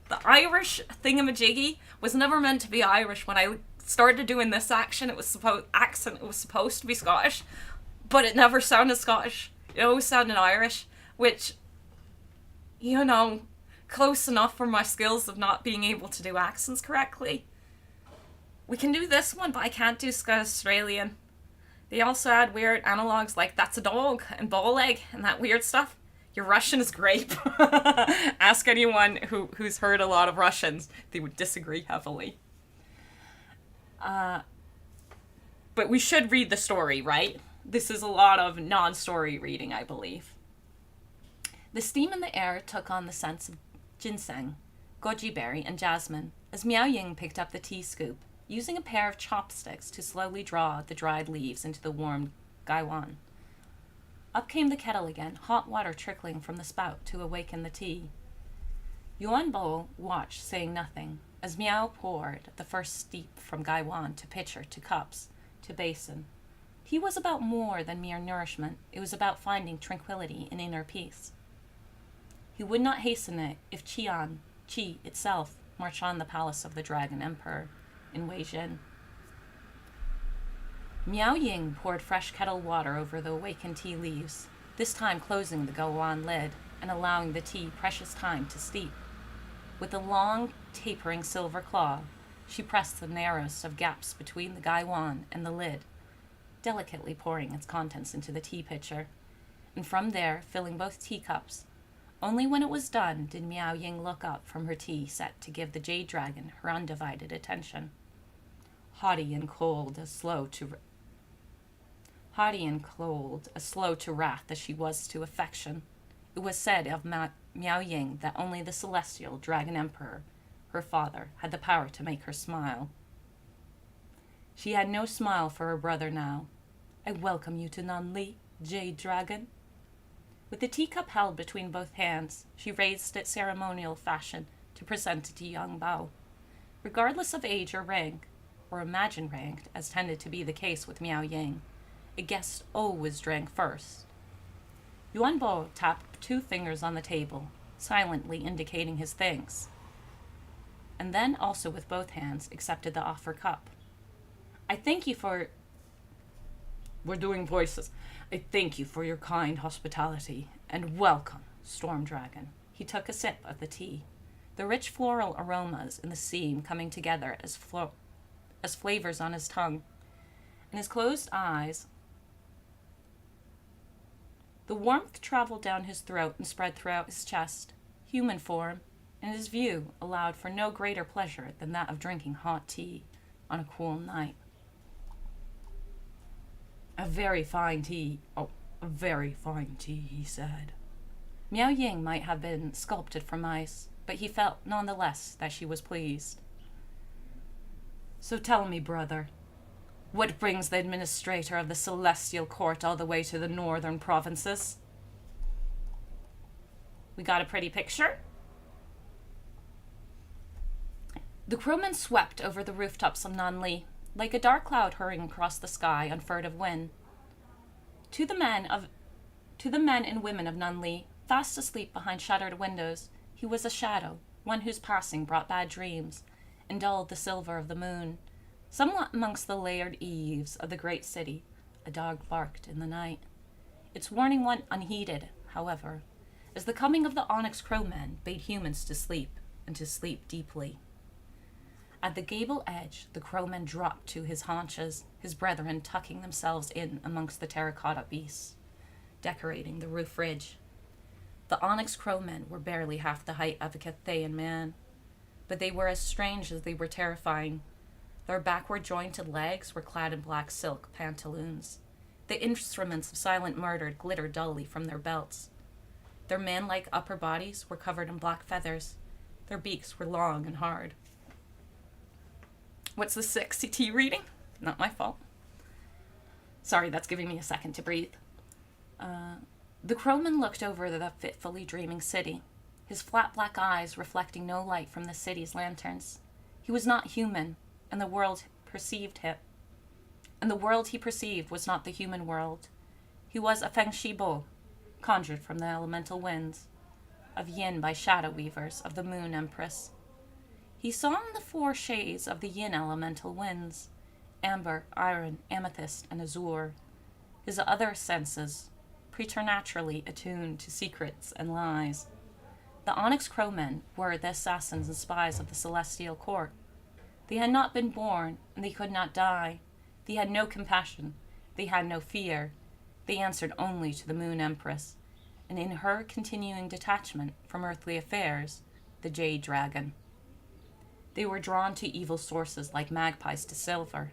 The Irish thingamajiggy was never meant to be Irish. When I started doing this accent, it was supposed to be Scottish, but it never sounded Scottish. It always sounded Irish, which, you know, close enough for my skills of not being able to do accents correctly. We can do this one, but I can't do Australian. They also add weird analogues like that's a dog and ball egg and that weird stuff. Your Russian is grape. Ask anyone who's heard a lot of Russians. They would disagree heavily. But we should read the story, right? This is a lot of non-story reading, I believe. The steam in the air took on the scents of ginseng, goji berry, and jasmine as Miao Ying picked up the tea scoop, using a pair of chopsticks to slowly draw the dried leaves into the warm gaiwan. Up came the kettle again, hot water trickling from the spout to awaken the tea. Yuan watched, saying nothing, as Miao poured the first steep from gaiwan to pitcher to cups to basin. Tea was about more than mere nourishment. It was about finding tranquility and inner peace. He would not hasten it if Qi itself, marched on the palace of the Dragon Emperor in Weijin. Miao Ying poured fresh kettle water over the awakened tea leaves, this time closing the gaiwan lid and allowing the tea precious time to steep. With a long, tapering silver claw, she pressed the narrowest of gaps between the gaiwan and the lid, delicately pouring its contents into the tea pitcher. and from there filling both teacups. Only when it was done did Miao Ying look up from her tea set to give the jade dragon her undivided attention. Haughty and cold, as slow to wrath as she was to affection, it was said of Miao Ying that only the celestial dragon emperor, her father, had the power to make her smile. She had no smile for her brother now. I welcome you to Nanli, jade dragon. With the teacup held between both hands, she raised it ceremonial fashion to present it to young Bao. Regardless of age or rank, or imagined rank, as tended to be the case with Miao Ying, a guest always drank first. Yuan Bo tapped 2 fingers on the table, silently indicating his thanks, and then also with both hands accepted the offered cup. I thank you for... We're doing voices. I thank you for your kind hospitality, and welcome, Storm Dragon. He took a sip of the tea, the rich floral aromas in the steam coming together as flavors on his tongue. In his closed eyes, the warmth traveled down his throat and spread throughout his chest, human form, and his view allowed for no greater pleasure than that of drinking hot tea on a cool night. A very fine tea, he said. Miao Ying might have been sculpted from ice, but he felt nonetheless that she was pleased. So tell me, brother, what brings the administrator of the Celestial Court all the way to the northern provinces? We got a pretty picture. The crowmen swept over the rooftops of Nanli, like a dark cloud hurrying across the sky on furtive wind. To the men and women of Nanli, fast asleep behind shuttered windows, he was a shadow, one whose passing brought bad dreams, and dulled the silver of the moon. Somewhat amongst the layered eaves of the great city, a dog barked in the night. Its warning went unheeded, however, as the coming of the onyx crowmen bade humans to sleep, and to sleep deeply. At the gable edge, the crowmen dropped to his haunches, his brethren tucking themselves in amongst the terracotta beasts, decorating the roof ridge. The onyx crowmen were barely half the height of a Cathayan man, but they were as strange as they were terrifying. Their backward-jointed legs were clad in black silk pantaloons. The instruments of silent murder glittered dully from their belts. Their man-like upper bodies were covered in black feathers. Their beaks were long and hard. What's the sexy tea reading? Not my fault. Sorry, that's giving me a second to breathe. The crowman looked over the fitfully dreaming city, his flat black eyes reflecting no light from the city's lanterns. He was not human, and the world he perceived was not the human world. He was a feng shibo, conjured from the elemental winds, of yin by shadow weavers of the moon empress. He saw in the 4 shades of the yin elemental winds, amber, iron, amethyst, and azure. His other senses, preternaturally attuned to secrets and lies. The onyx crowmen were the assassins and spies of the celestial court. They had not been born, and they could not die. They had no compassion. They had no fear. They answered only to the moon empress, and in her continuing detachment from earthly affairs, the jade dragon. They were drawn to evil sources like magpies to silver.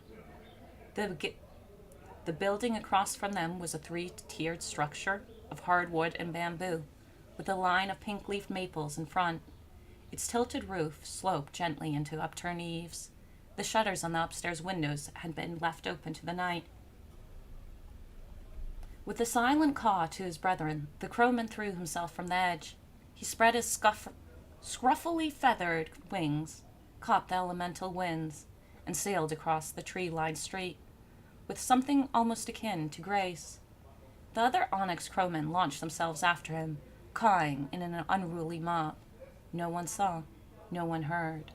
The building across from them was a 3-tiered structure of hardwood and bamboo, with a line of pink-leaf maples in front. Its tilted roof sloped gently into upturned eaves. The shutters on the upstairs windows had been left open to the night. With a silent caw to his brethren, the crowman threw himself from the edge. He spread his scruffily feathered wings, caught the elemental winds, and sailed across the tree-lined street, with something almost akin to grace. The other onyx crowmen launched themselves after him, cawing in an unruly mob. No one saw, no one heard.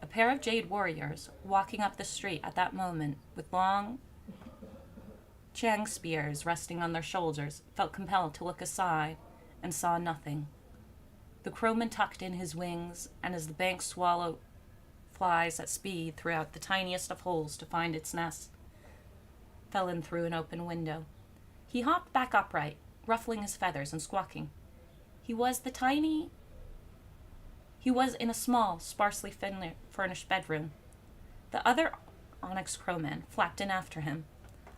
A pair of jade warriors, walking up the street at that moment, with long chang spears resting on their shoulders, felt compelled to look aside, and saw nothing. The crowman tucked in his wings, and as the bank swallow flies at speed throughout the tiniest of holes to find its nest, fell in through an open window. He hopped back upright, ruffling his feathers and squawking. He was in a small, sparsely furnished bedroom. The other onyx crowmen flapped in after him.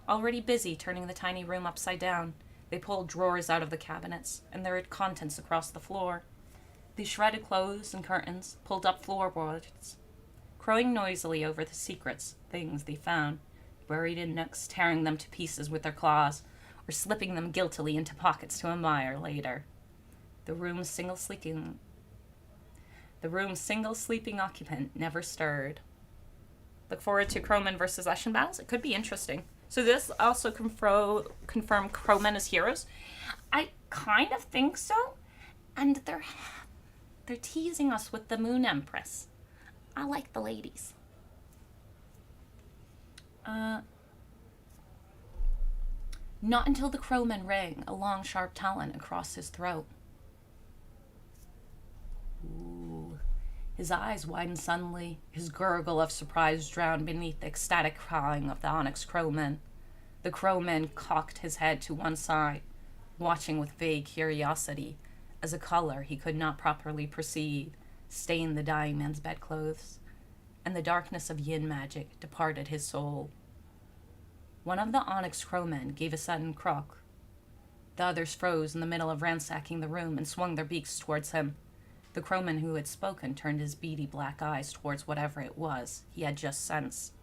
Already busy turning the tiny room upside down, they pulled drawers out of the cabinets and their contents across the floor. They shredded clothes and curtains, pulled up floorboards, crowing noisily over the secrets, things they found, buried in nooks, tearing them to pieces with their claws, or slipping them guiltily into pockets to admire later. The room's single sleeping occupant never stirred. Look forward to Crowmen versus Eshin battles. It could be interesting. So this also confirmed Crowmen as heroes. I kind of think so, and they're teasing us with the Moon Empress. I like the ladies. Not until the crowman rang a long, sharp talon across his throat. Ooh. His eyes widened suddenly, his gurgle of surprise drowned beneath the ecstatic cawing of the onyx crowman. The crowman cocked his head to one side, watching with vague curiosity, as a color he could not properly perceive stained the dying man's bedclothes, and the darkness of yin magic departed his soul. One of the onyx crowmen gave a sudden croak. The others froze in the middle of ransacking the room and swung their beaks towards him. The crowman who had spoken turned his beady black eyes towards whatever it was he had just sensed.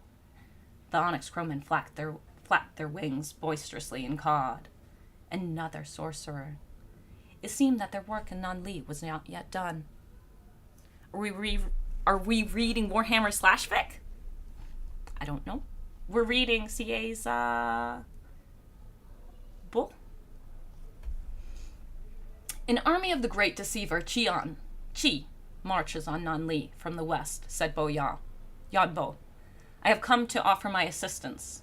The onyx crowmen flapped their wings boisterously and cawed. Another sorcerer. It seemed that their work in Nan-Li was not yet done. Are we reading Warhammer /fic? I don't know. We're reading CA's book. An army of the great deceiver Qi marches on Nan-Li from the west, said Yuan Bo. I have come to offer my assistance.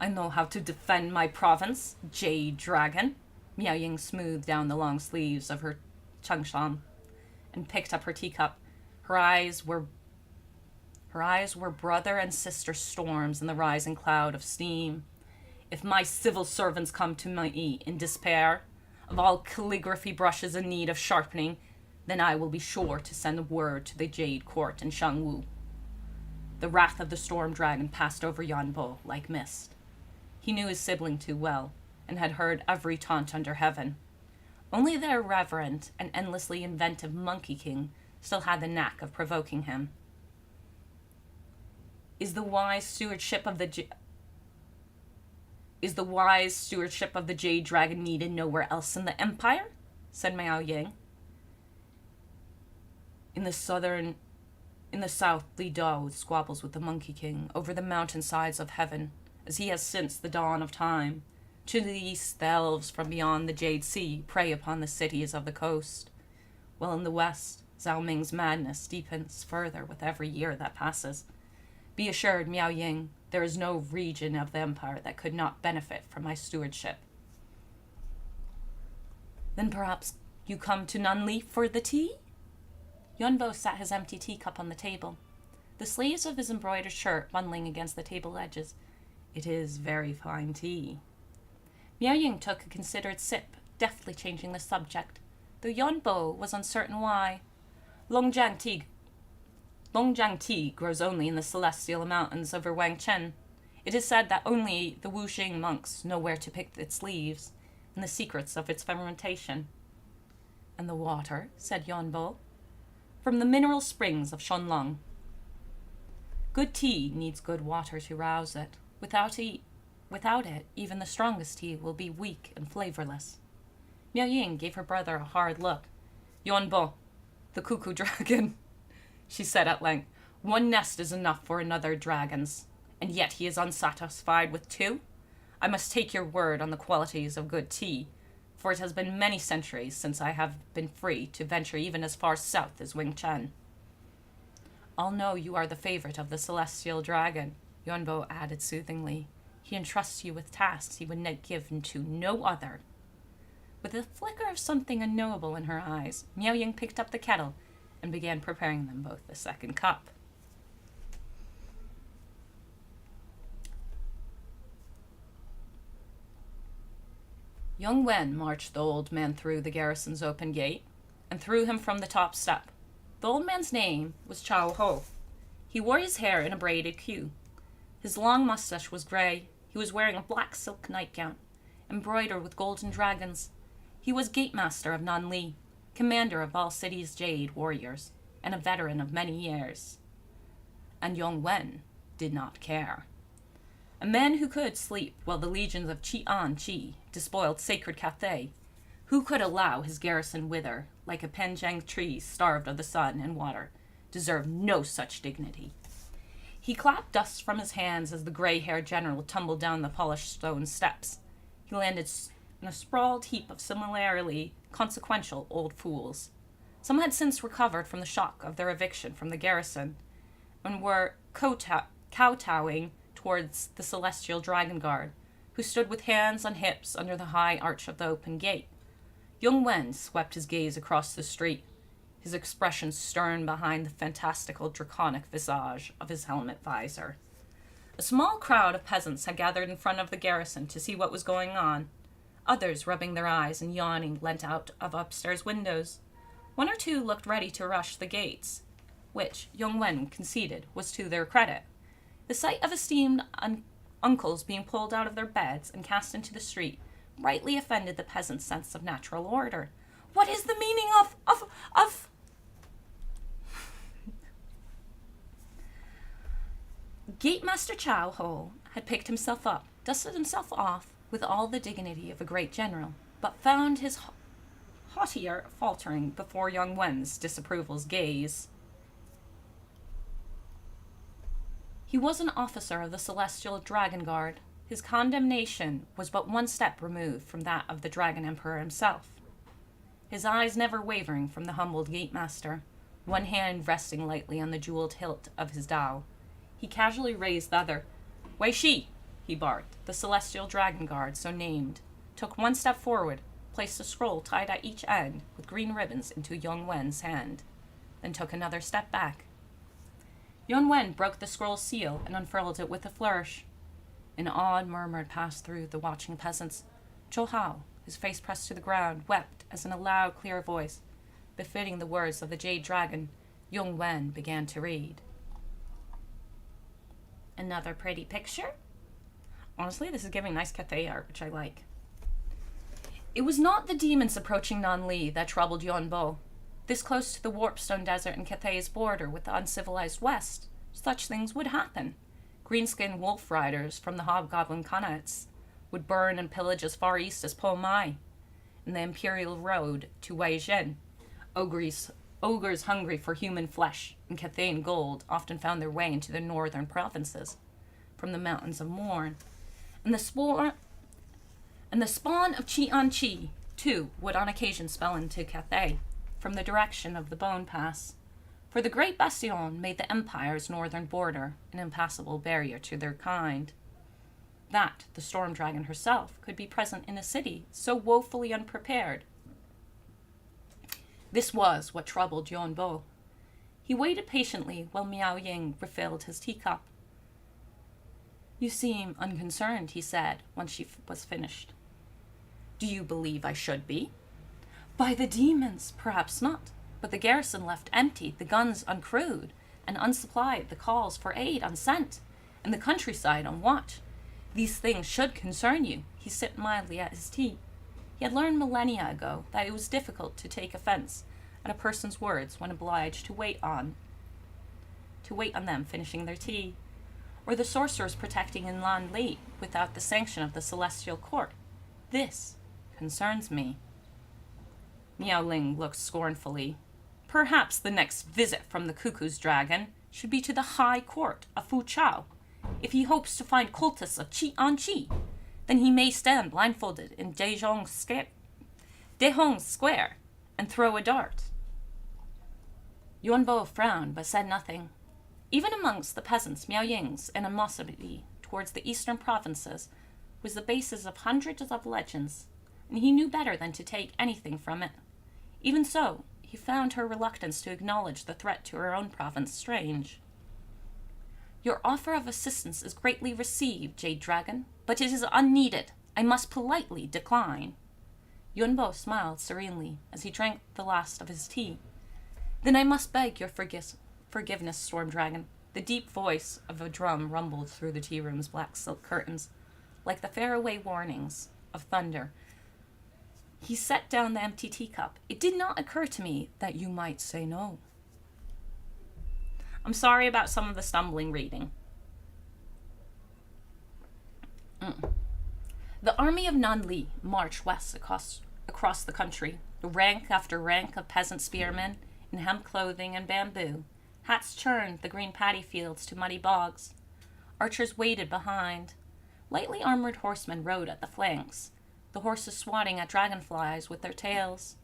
I know how to defend my province, Jade Dragon. Miao Ying smoothed down the long sleeves of her cheongshan and picked up her teacup. Her eyes were brother and sister storms in the rising cloud of steam. If my civil servants come to me in despair of all calligraphy brushes in need of sharpening, then I will be sure to send word to the Jade Court in Shangwu. The wrath of the storm dragon passed over Yuan Bo like mist. He knew his sibling too well, and had heard every taunt under heaven. Only the irreverent and endlessly inventive Monkey King still had the knack of provoking him. Is the wise stewardship of the Jade Dragon needed nowhere else in the Empire? Said Miao Ying. In the south, Li Dao squabbles with the Monkey King over the mountainsides of heaven, as he has since the dawn of time. To the east, the elves from beyond the Jade Sea prey upon the cities of the coast, while in the west, Zhao Ming's madness deepens further with every year that passes. Be assured, Miao Ying, there is no region of the empire that could not benefit from my stewardship. Then perhaps you come to Nan-Li for the tea? Yuan Bo sat his empty teacup on the table, the sleeves of his embroidered shirt bundling against the table edges. It is very fine tea. Miao Ying took a considered sip, deftly changing the subject, though Yuan Bo was uncertain why. Longjiang tea grows only in the celestial mountains over Wangchen. It is said that only the Wuxing monks know where to pick its leaves and the secrets of its fermentation. And the water, said Yuan Bo, from the mineral springs of Shonlong. Good tea needs good water to rouse it. Without it, even the strongest tea will be weak and flavorless. Miao Ying gave her brother a hard look. Yuan Bo, the cuckoo dragon, she said at length. One nest is enough for another dragon's, and yet he is unsatisfied with two? I must take your word on the qualities of good tea, for it has been many centuries since I have been free to venture even as far south as Wingchen. I'll know you are the favorite of the celestial dragon, Yuan Bo added soothingly. He entrusts you with tasks he would give to no other. With a flicker of something unknowable in her eyes, Miao Ying picked up the kettle and began preparing them both a second cup. Young Wen marched the old man through the garrison's open gate and threw him from the top step. The old man's name was Chao Ho. He wore his hair in a braided queue. His long mustache was gray. He was wearing a black silk nightgown, embroidered with golden dragons. He was gatemaster of Nanli, commander of all city's jade warriors, and a veteran of many years. And Young Wen did not care. A man who could sleep while the legions of Chi despoiled sacred Cathay, who could allow his garrison wither like a panjang tree starved of the sun and water, deserved no such dignity. He clapped dust from his hands as the gray-haired general tumbled down the polished stone steps. He landed in a sprawled heap of similarly consequential old fools. Some had since recovered from the shock of their eviction from the garrison and were kowtowing towards the celestial dragon guard, who stood with hands on hips under the high arch of the open gate. Young Wen swept his gaze across the street, his expression stern behind the fantastical draconic visage of his helmet visor. A small crowd of peasants had gathered in front of the garrison to see what was going on. Others, rubbing their eyes and yawning, leant out of upstairs windows. One or two looked ready to rush the gates, which Young Wen conceded was to their credit. The sight of esteemed uncles being pulled out of their beds and cast into the street rightly offended the peasants' sense of natural order. What is the meaning of... Gatemaster Chao Ho had picked himself up, dusted himself off with all the dignity of a great general, but found his hauteur faltering before Young Wen's disapproval's gaze. He was an officer of the Celestial Dragon Guard. His condemnation was but one step removed from that of the Dragon Emperor himself. His eyes never wavering from the humbled gatemaster, one hand resting lightly on the jeweled hilt of his dao. He casually raised the other. Wei Shi, he barked. The Celestial Dragon Guard, so named, took one step forward, placed a scroll tied at each end with green ribbons into Young Wen's hand, then took another step back. Yuan Wen broke the scroll's seal and unfurled it with a flourish. An awed murmur passed through the watching peasants. Zhou Hao, his face pressed to the ground, wept as in a loud, clear voice, befitting the words of the jade dragon, Young Wen began to read. Another pretty picture? Honestly, this is giving nice Cathay art, which I like. It was not the demons approaching Nanli that troubled Yuan Bo. This close to the Warpstone Desert and Cathay's border with the uncivilized West, such things would happen. Green-skinned wolf riders from the hobgoblin khanates would burn and pillage as far east as Po Mai, and the imperial road to Weizhen. Ogres hungry for human flesh and Cathayan gold often found their way into the northern provinces, from the mountains of Morn. And the spawn of Chi, too, would on occasion spell into Cathay, from the direction of the Bone Pass. For the Great Bastion made the Empire's northern border an impassable barrier to their kind. That the Storm Dragon herself could be present in a city so woefully unprepared. This was what troubled Yuan Bo. He waited patiently while Miao Ying refilled his teacup. You seem unconcerned, he said, once she was finished. Do you believe I should be? By the demons, perhaps not, but the garrison left empty, the guns uncrewed, and unsupplied, the calls for aid unsent, and the countryside on watch. These things should concern you. He sipped mildly at his tea. He had learned millennia ago that it was difficult to take offense at a person's words when obliged to wait on them finishing their tea, or the sorcerers protecting in Lan Li without the sanction of the celestial court. This concerns me. Miao Ling looked scornfully. Perhaps the next visit from the Cuckoo's Dragon should be to the High Court of Fu Chao. If he hopes to find cultists of Chi, then he may stand blindfolded in Dehong Square and throw a dart. Yuan Bo frowned but said nothing. Even amongst the peasants, Miao Ying's animosity towards the eastern provinces was the basis of hundreds of legends, and he knew better than to take anything from it. Even so, he found her reluctance to acknowledge the threat to her own province strange. Your offer of assistance is greatly received, Jade Dragon, but it is unneeded. I must politely decline. Yunbo smiled serenely as he drank the last of his tea. Then I must beg your forgiveness, Storm Dragon. The deep voice of a drum rumbled through the tea room's black silk curtains, like the faraway warnings of thunder. He set down the empty teacup. It did not occur to me that you might say no. I'm sorry about some of the stumbling reading. The army of Nanli marched west across the country. Rank after rank of peasant spearmen in hemp clothing and bamboo. Hats churned the green paddy fields to muddy bogs. Archers waited behind. Lightly armored horsemen rode at the flanks, the horses swatting at dragonflies with their tails.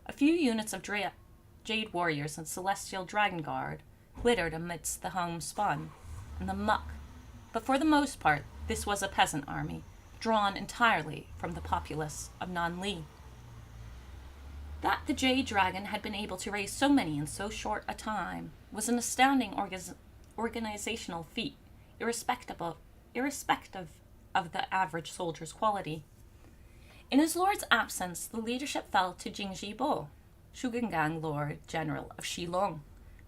A few units of jade warriors and celestial dragon guard glittered amidst the homespun and the muck, but for the most part this was a peasant army, drawn entirely from the populace of Nanli. That the jade dragon had been able to raise so many in so short a time was an astounding organizational feat, irrespective of the average soldier's quality. In his lord's absence, the leadership fell to Jingji Bo, Shugengang Lord General of Shilong,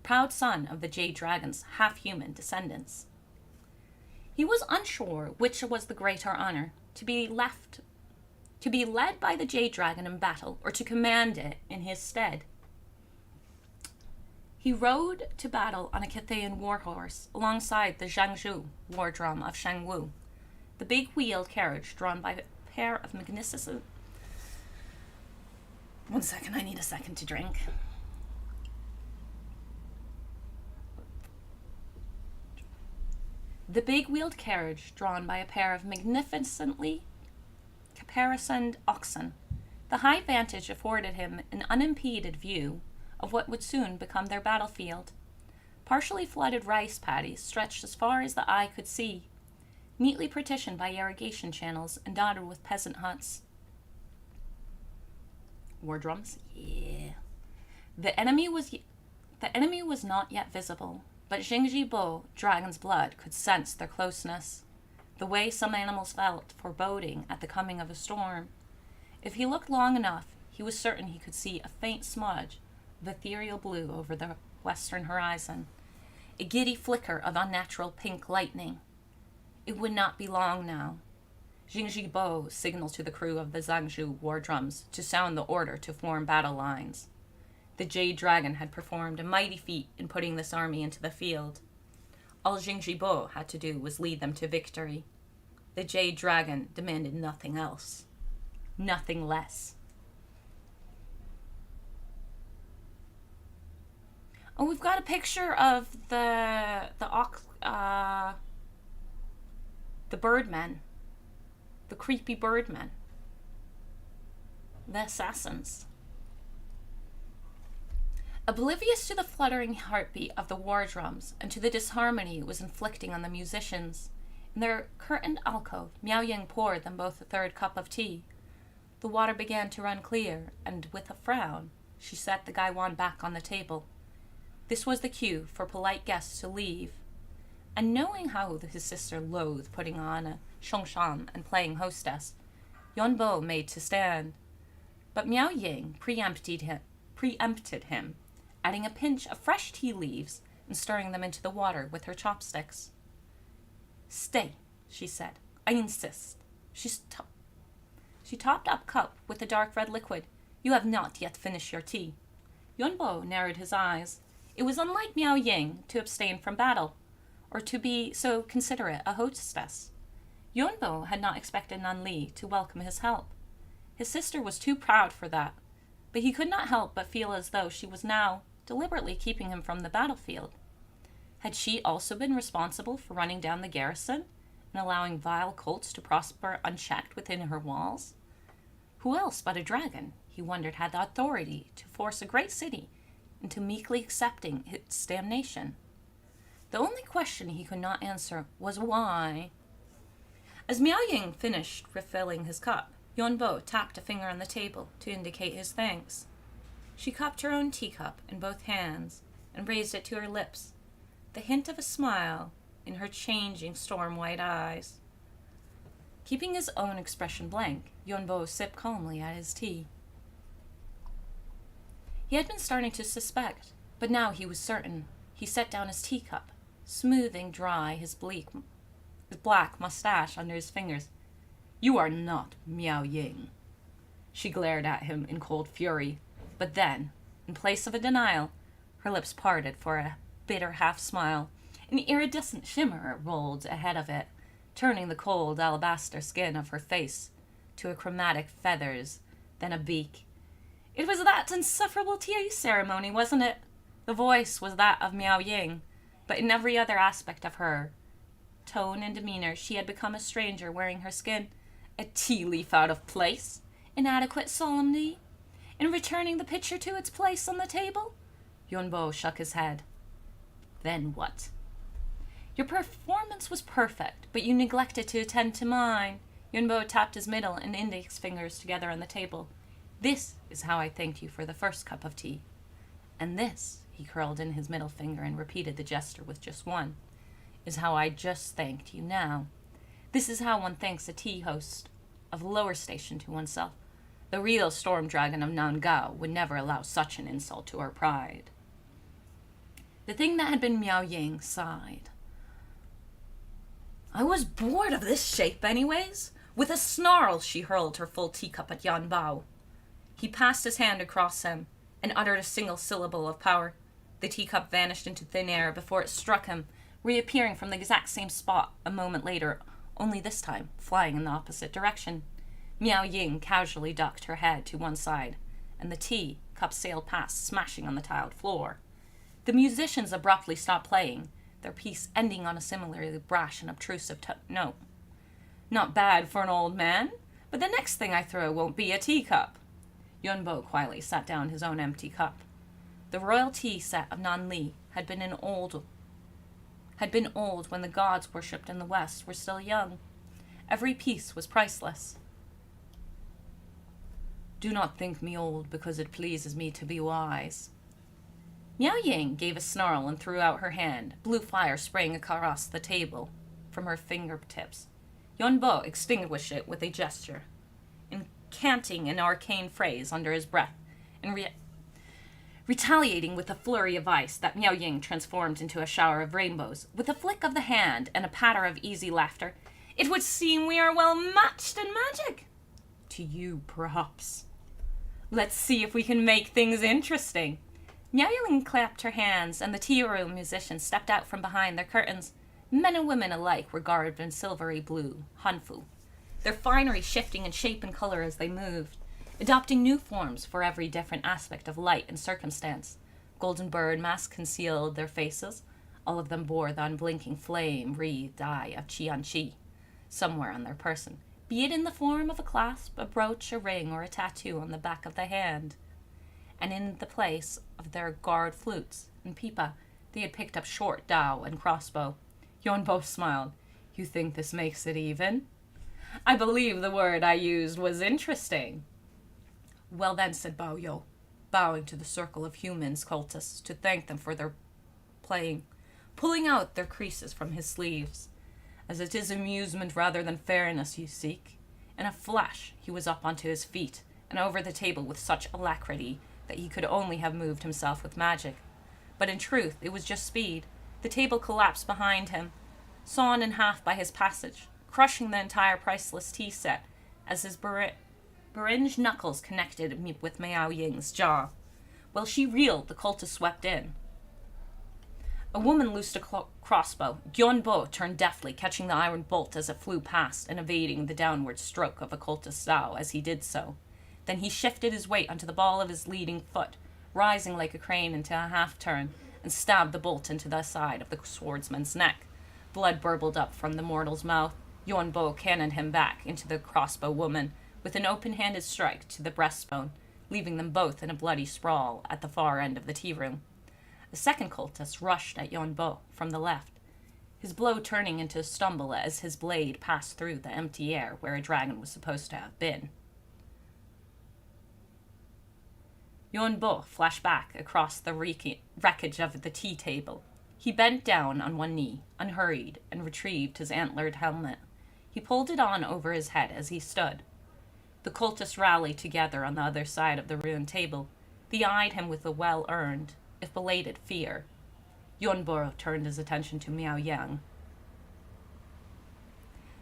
proud son of the Jade Dragon's half-human descendants. He was unsure which was the greater honor, to be led by the Jade Dragon in battle, or to command it in his stead. He rode to battle on a Cathayan warhorse alongside the Jiangzhou war drum of Shangwu, the big wheeled carriage drawn by a pair of magnificent... One second, I need a second to drink. The big wheeled carriage drawn by a pair of magnificently caparisoned oxen. The high vantage afforded him an unimpeded view of what would soon become their battlefield. Partially flooded rice paddies stretched as far as the eye could see, neatly partitioned by irrigation channels and dotted with peasant huts. War drums? Yeah. The enemy was not yet visible, but Jingji Bo, Dragon's Blood, could sense their closeness, the way some animals felt foreboding at the coming of a storm. If he looked long enough, he was certain he could see a faint smudge of ethereal blue over the western horizon, a giddy flicker of unnatural pink lightning. It would not be long now. Jingji Bo signaled to the crew of the Zhangzhou war drums to sound the order to form battle lines. The Jade Dragon had performed a mighty feat in putting this army into the field. All Jingji Bo had to do was lead them to victory. The Jade Dragon demanded nothing else, nothing less. Oh, we've got a picture of the birdmen, the creepy birdmen, the assassins. Oblivious to the fluttering heartbeat of the war drums and to the disharmony it was inflicting on the musicians, in their curtained alcove, Miao Ying poured them both a third cup of tea. The water began to run clear, and with a frown, she set the gaiwan back on the table. This was the cue for polite guests to leave, and knowing how his sister loathed putting on a shongshan and playing hostess, Yuan Bo made to stand. But Miao Ying preempted him, adding a pinch of fresh tea leaves and stirring them into the water with her chopsticks. "Stay," she said. "I insist." She topped up cup with the dark red liquid. "You have not yet finished your tea." Yuan Bo narrowed his eyes. It was unlike Miao Ying to abstain from battle, or to be so considerate a hostess. Yuan Bo had not expected Nanli to welcome his help. His sister was too proud for that, but he could not help but feel as though she was now deliberately keeping him from the battlefield. Had she also been responsible for running down the garrison and allowing vile cults to prosper unchecked within her walls? Who else but a dragon, he wondered, had the authority to force a great city into meekly accepting its damnation? The only question he could not answer was why. As Miao Ying finished refilling his cup, Yuan Bo tapped a finger on the table to indicate his thanks. She cupped her own teacup in both hands and raised it to her lips, the hint of a smile in her changing storm-white eyes. Keeping his own expression blank, Yuan sipped calmly at his tea. He had been starting to suspect, but now he was certain. He set down his teacup, smoothing dry his black mustache under his fingers. "You are not Miao Ying." She glared at him in cold fury, but then, in place of a denial, her lips parted for a bitter half-smile. An iridescent shimmer rolled ahead of it, turning the cold alabaster skin of her face to a chromatic feathers, then a beak. It was that insufferable tea ceremony, wasn't it? The voice was that of Miao Ying, but in every other aspect of her tone and demeanor she had become a stranger wearing her skin. A tea leaf out of place, inadequate solemnity, in returning the pitcher to its place on the table. Yuan shook his head. Then what? Your performance was perfect, but you neglected to attend to mine. Yuan tapped his middle and index fingers together on the table. This is how I thanked you for the first cup of tea. And this, he curled in his middle finger and repeated the gesture with just one, is how I just thanked you now. This is how one thanks a tea host of lower station to oneself. The real storm dragon of Nangao would never allow such an insult to her pride. The thing that had been Miao Ying sighed. I was bored of this shape anyways. With a snarl, she hurled her full teacup at Yuan. He passed his hand across him and uttered a single syllable of power. The teacup vanished into thin air before it struck him, reappearing from the exact same spot a moment later, only this time flying in the opposite direction. Miao Ying casually ducked her head to one side, and the tea cup sailed past, smashing on the tiled floor. The musicians abruptly stopped playing, their piece ending on a similarly brash and obtrusive note. Not bad for an old man, but the next thing I throw won't be a teacup. Yuan quietly sat down his own empty cup. The royal tea set of Nanli had been old when the gods worshipped in the West were still young. Every piece was priceless. Do not think me old because it pleases me to be wise. Miao Ying gave a snarl and threw out her hand, blue fire spraying across the table from her fingertips. Yuan extinguished it with a gesture, incanting an arcane phrase under his breath, and retaliating with a flurry of ice that Miao Ying transformed into a shower of rainbows. With a flick of the hand and a patter of easy laughter, it would seem we are well matched in magic. To you, perhaps. Let's see if we can make things interesting. Miao Ying clapped her hands, and the tea room musicians stepped out from behind their curtains. Men and women alike were garbed in silvery blue, hanfu, their finery shifting in shape and color as they moved, adopting new forms for every different aspect of light and circumstance. Golden bird masks concealed their faces. All of them bore the unblinking flame-wreathed eye of Qianqi somewhere on their person, be it in the form of a clasp, a brooch, a ring, or a tattoo on the back of the hand. And in the place of their guard flutes and pipa, they had picked up short dao and crossbow. Yuan smiled. You think this makes it even? I believe the word I used was interesting. Well then, said Bao Yo, bowing to the circle of humans cultists to thank them for their playing, pulling out their creases from his sleeves. As it is amusement rather than fairness you seek. In a flash, he was up onto his feet and over the table with such alacrity that he could only have moved himself with magic. But in truth, it was just speed. The table collapsed behind him, sawn in half by his passage, crushing the entire priceless tea set as his beringed knuckles connected with Miao Ying's jaw. While she reeled, the cultist swept in. A woman loosed a crossbow. Yuan turned deftly, catching the iron bolt as it flew past and evading the downward stroke of a cultist's dao as he did so. Then he shifted his weight onto the ball of his leading foot, rising like a crane into a half-turn, and stabbed the bolt into the side of the swordsman's neck. Blood burbled up from the mortal's mouth. Yuan cannoned him back into the crossbow woman with an open-handed strike to the breastbone, leaving them both in a bloody sprawl at the far end of the tea room. The second cultist rushed at Yuan from the left, his blow turning into a stumble as his blade passed through the empty air where a dragon was supposed to have been. Yuan flashed back across the wreckage of the tea table. He bent down on one knee, unhurried, and retrieved his antlered helmet. He He pulled it on over his head as he stood. The cultists rallied together on the other side of the ruined table. They eyed him with a well-earned, if belated, fear. Yuan turned his attention to Miao Yang,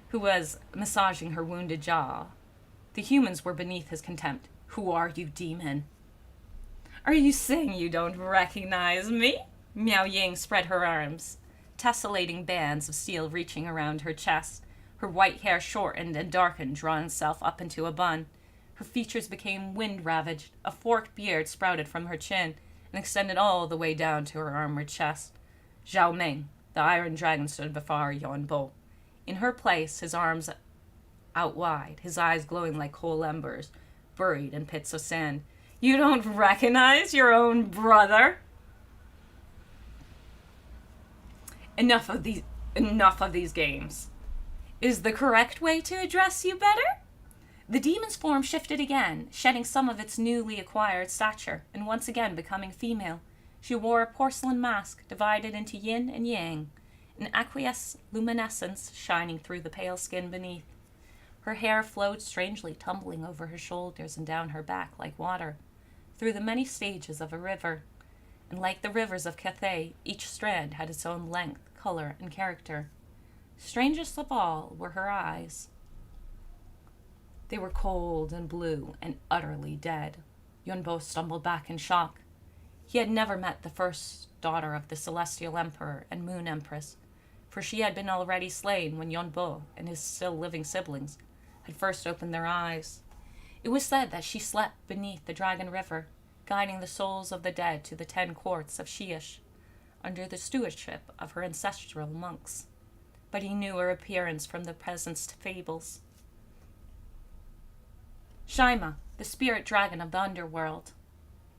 who was massaging her wounded jaw. The humans were beneath his contempt. "Who are you, demon?" "Are you saying you don't recognize me?" Miao Yang spread her arms, tessellating bands of steel reaching around her chest. Her white hair shortened and darkened, drawing itself up into a bun. Her features became wind-ravaged. A forked beard sprouted from her chin and extended all the way down to her armored chest. Zhao Ming, the Iron Dragon, stood before Yuan. In her place, his arms out wide, his eyes glowing like coal embers, buried in pits of sand. "You don't recognize your own brother?" Enough of these games. Is the correct way to address you better?" The demon's form shifted again, shedding some of its newly acquired stature, and once again becoming female. She wore a porcelain mask divided into yin and yang, an aqueous luminescence shining through the pale skin beneath. Her hair flowed strangely, tumbling over her shoulders and down her back like water, through the many stages of a river. And like the rivers of Cathay, each strand had its own length, color, and character. Strangest of all were her eyes. They were cold and blue and utterly dead. Yuan stumbled back in shock. He had never met the first daughter of the Celestial Emperor and Moon Empress, for she had been already slain when Yuan and his still living siblings had first opened their eyes. It was said that she slept beneath the Dragon River, guiding the souls of the dead to the 10 courts of Shiish, under the stewardship of her ancestral monks. But he knew her appearance from the peasants' fables. "Shaima, the spirit dragon of the underworld."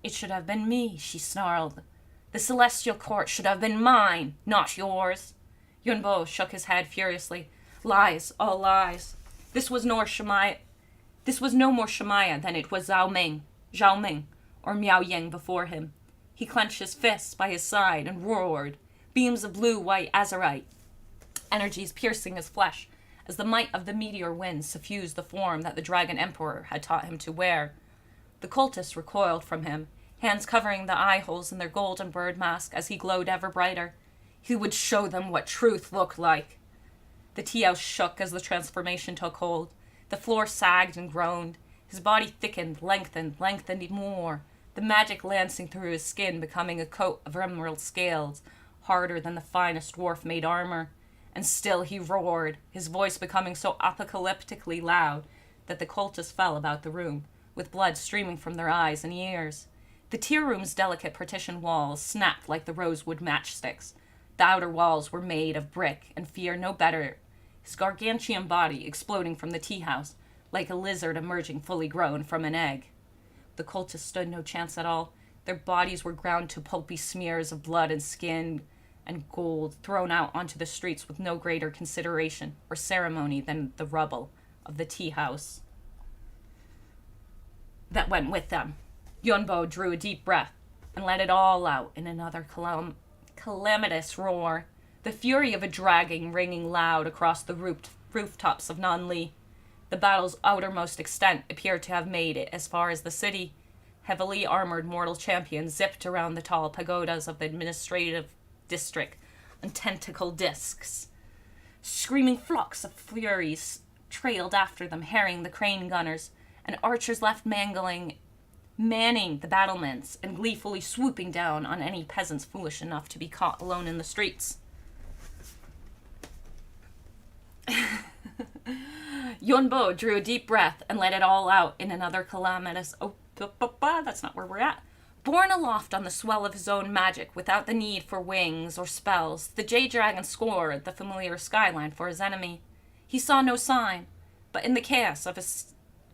"It should have been me," she snarled. "The celestial court should have been mine, not yours." Yuan shook his head furiously. "Lies, all lies. This was no more Shemaya than it was Zhao Ming, or Miao Yang before him." He clenched his fists by his side and roared, beams of blue-white azurite, energies piercing his flesh, as the might of the meteor wind suffused the form that the Dragon Emperor had taught him to wear. The cultists recoiled from him, hands covering the eye holes in their golden bird mask as he glowed ever brighter. He would show them what truth looked like. The tea house shook as the transformation took hold. The floor sagged and groaned. His body thickened, lengthened more, the magic lancing through his skin, becoming a coat of emerald scales, harder than the finest dwarf-made armor. And still he roared, his voice becoming so apocalyptically loud that the cultists fell about the room, with blood streaming from their eyes and ears. The tier room's delicate partition walls snapped like the rosewood matchsticks. The outer walls were made of brick, and fear no better, his gargantuan body exploding from the tea house, like a lizard emerging fully grown from an egg. The cultists stood no chance at all. Their bodies were ground to pulpy smears of blood and skin and gold, thrown out onto the streets with no greater consideration or ceremony than the rubble of the tea house that went with them. Yuan drew a deep breath and let it all out in another calamitous roar, the fury of a dragon ringing loud across the rooftops of Nanli. The battle's outermost extent appeared to have made it as far as the city. Heavily armored mortal champions zipped around the tall pagodas of the administrative district on tentacle discs. Screaming flocks of furies trailed after them, harrying the crane gunners, and archers left manning the battlements and gleefully swooping down on any peasants foolish enough to be caught alone in the streets. Yuan drew a deep breath and let it all out in another calamitous that's not where we're at. Borne aloft on the swell of his own magic, without the need for wings or spells, the Jade Dragon scoured the familiar skyline for his enemy. He saw no sign, but in the chaos of a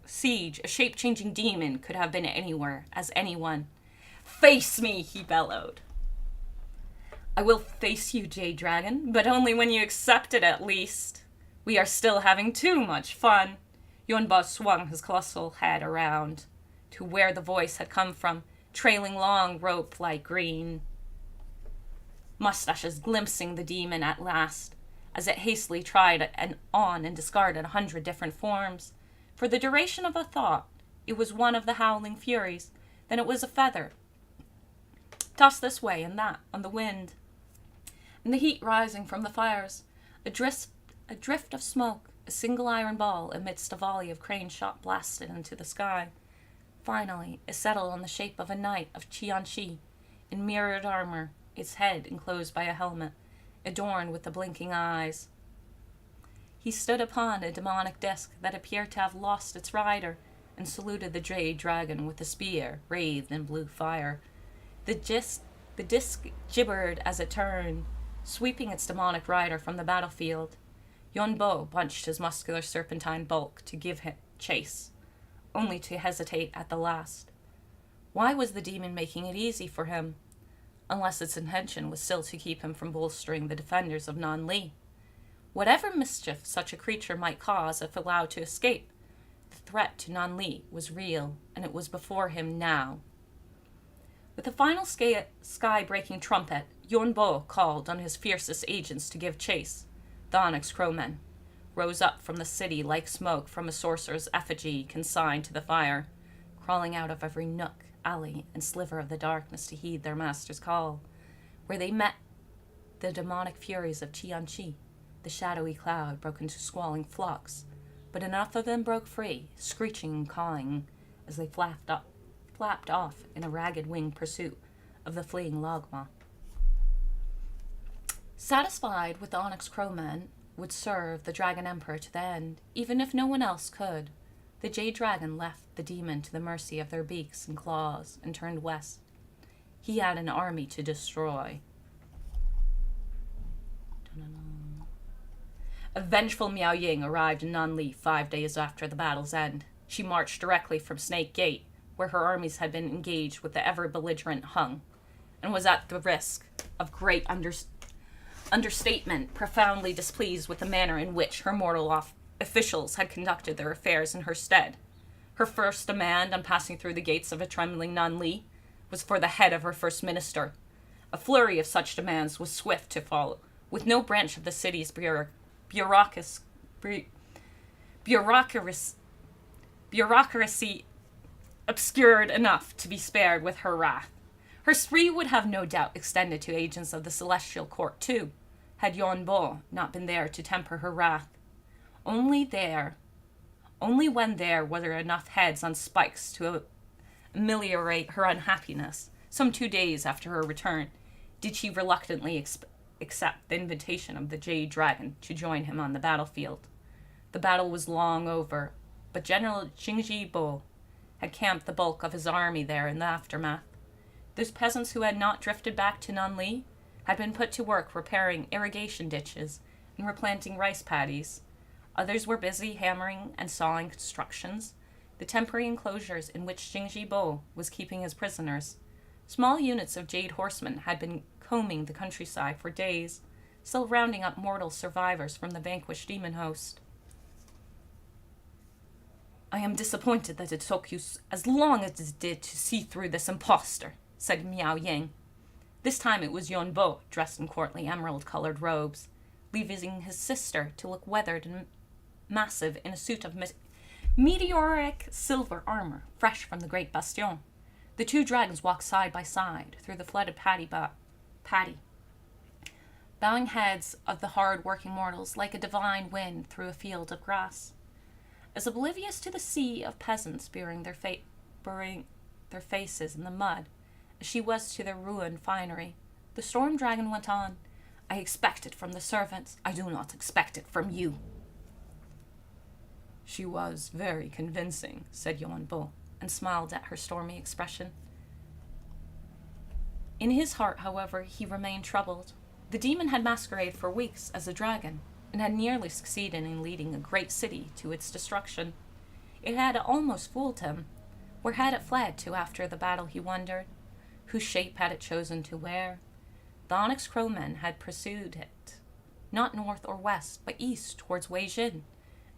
siege, a shape-changing demon could have been anywhere, as anyone. "Face me," he bellowed. "I will face you, Jade Dragon, but only when you accept it, at least. We are still having too much fun." Yuan swung his colossal head around to where the voice had come from, trailing long rope-like green mustaches, glimpsing the demon at last. as it hastily tried on and discarded 100 different forms. For the duration of a thought, it was one of the howling furies, then it was a feather, tossed this way and that on the wind, and the heat rising from the fires, a drift of smoke, a single iron ball amidst a volley of crane shot blasted into the sky. Finally, it settled on the shape of a knight of Qianxi, in mirrored armor, its head enclosed by a helmet, adorned with the blinking eyes. He stood upon a demonic disc that appeared to have lost its rider, and saluted the jade dragon with a spear wreathed in blue fire. The disc gibbered as it turned, sweeping its demonic rider from the battlefield. Yuan bunched his muscular serpentine bulk to give him chase, only to hesitate at the last. Why was the demon making it easy for him? Unless its intention was still to keep him from bolstering the defenders of Nanli. Whatever mischief such a creature might cause if allowed to escape, the threat to Nanli was real, and it was before him now. With a final sky-breaking trumpet, Yuan called on his fiercest agents to give chase. The Onyx Crowmen rose up from the city like smoke from a sorcerer's effigy consigned to the fire, crawling out of every nook, alley, and sliver of the darkness to heed their master's call. Where they met the demonic furies of Qianxi, the shadowy cloud broke into squalling flocks, but enough of them broke free, screeching and cawing, as they flapped off in a ragged winged pursuit of the fleeing Logma. Satisfied with the Onyx Crowmen would serve the Dragon Emperor to the end, even if no one else could, the Jade Dragon left the demon to the mercy of their beaks and claws and turned west. He had an army to destroy. A vengeful Miao Ying arrived in Nanli 5 days after the battle's end. She marched directly from Snake Gate, where her armies had been engaged with the ever-belligerent Hung, and was at the risk of great understatement profoundly displeased with the manner in which her mortal officials had conducted their affairs in her stead. Her first demand on passing through the gates of a trembling Nanli was for the head of her first minister. A flurry of such demands was swift to follow, with no branch of the city's bureaucracy obscured enough to be spared with her wrath. Her spree would have no doubt extended to agents of the Celestial Court too, had Yuan not been there to temper her wrath. Only when there were enough heads on spikes to ameliorate her unhappiness, some 2 days after her return, did she reluctantly accept the invitation of the Jade Dragon to join him on the battlefield. The battle was long over, but General Jingji Bo had camped the bulk of his army there in the aftermath. Those peasants who had not drifted back to Nanli had been put to work repairing irrigation ditches and replanting rice paddies. Others were busy hammering and sawing constructions, the temporary enclosures in which Jingji Bo was keeping his prisoners. Small units of Jade horsemen had been combing the countryside for days, still rounding up mortal survivors from the vanquished demon host. "I am disappointed that it took you as long as it did to see through this impostor," said Miao Ying. This time it was Yuan dressed in courtly emerald-colored robes, leaving his sister to look weathered and massive in a suit of meteoric silver armor, fresh from the Great Bastion. The two dragons walked side by side through the flooded paddy, bowing heads of the hard-working mortals like a divine wind through a field of grass. As oblivious to the sea of peasants burying their faces in the mud as she was to their ruined finery, the storm dragon went on. "I expect it from the servants. I do not expect it from you." "She was very convincing," said Yuan and smiled at her stormy expression. In his heart, however, he remained troubled. The demon had masqueraded for weeks as a dragon, and had nearly succeeded in leading a great city to its destruction. It had almost fooled him. Where had it fled to after the battle, he wondered? Whose shape had it chosen to wear? The Onyx Crowmen had pursued it, not north or west, but east towards Weijin,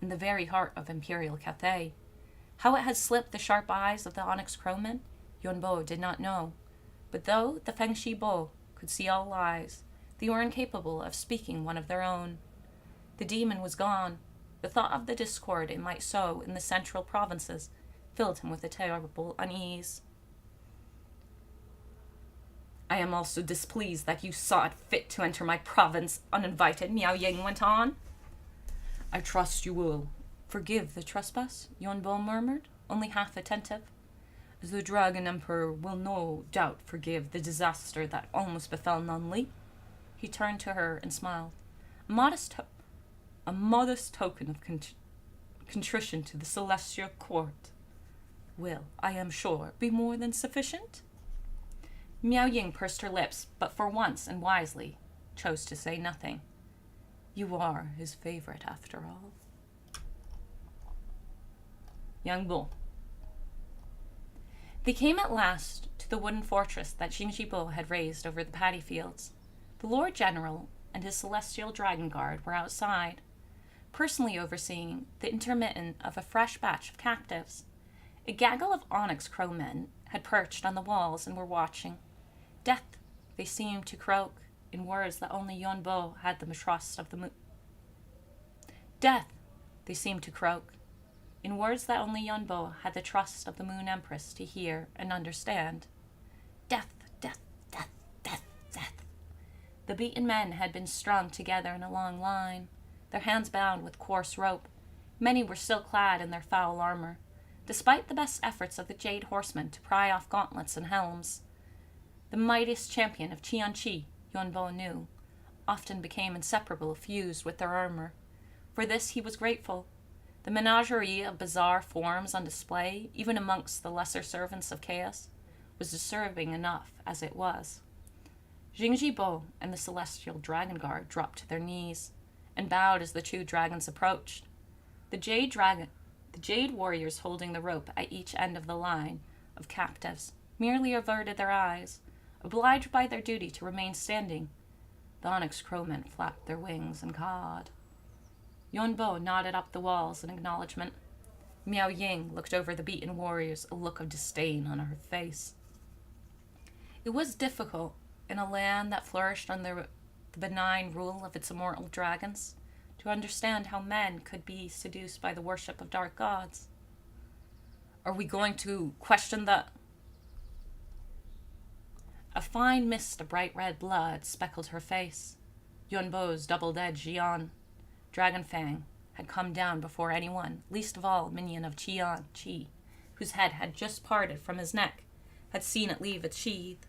in the very heart of Imperial Cathay. How it had slipped the sharp eyes of the Onyx Crowmen, Yuan did not know. But though the Fengshi Bo could see all lies, they were incapable of speaking one of their own. The demon was gone. The thought of the discord it might sow in the central provinces filled him with a terrible unease. I am also displeased that you saw it fit to enter my province uninvited, Miao Ying went on. I trust you will forgive the trespass, Yuan murmured, only half attentive. As the Dragon Emperor will no doubt forgive the disaster that almost befell Nun Li. He turned to her and smiled. A modest token of contrition to the celestial court will, I am sure, be more than sufficient. Miao Ying pursed her lips, but for once and wisely chose to say nothing. You are his favorite, after all. Young Bo. They came at last to the wooden fortress that Jingji Bo had raised over the paddy fields. The Lord General and his celestial dragon guard were outside, personally overseeing the intermittent of a fresh batch of captives. A gaggle of onyx crowmen had perched on the walls and were watching. Death, they seemed to croak, in words that only Yuan Bo had the trust of the moon. Death, they seemed to croak, in words that only Yuan Bo had the trust of the Moon Empress to hear and understand. Death, death, death, death, death. The beaten men had been strung together in a long line, their hands bound with coarse rope. Many were still clad in their foul armor, despite the best efforts of the Jade Horsemen to pry off gauntlets and helms. The mightiest champion of Qianqi, Yuan Bo knew, often became inseparable fused with their armor. For this he was grateful. The menagerie of bizarre forms on display, even amongst the lesser servants of chaos, was disturbing enough as it was. Jingji Bo and the celestial dragon guard dropped to their knees and bowed as the two dragons approached. The jade warriors holding the rope at each end of the line of captives merely averted their eyes, obliged by their duty to remain standing. The onyx crowmen flapped their wings and cawed. Yuan Bo nodded up the walls in acknowledgement. Miao Ying looked over the beaten warriors, a look of disdain on her face. It was difficult, in a land that flourished under the benign rule of its immortal dragons, to understand how men could be seduced by the worship of dark gods. Are we going to question the... A fine mist of bright red blood speckled her face. Yuan Bo's double-edged Yuan, Dragon Fang, had come down before anyone, least of all minion of Qianqi, whose head had just parted from his neck, had seen it leave its sheath.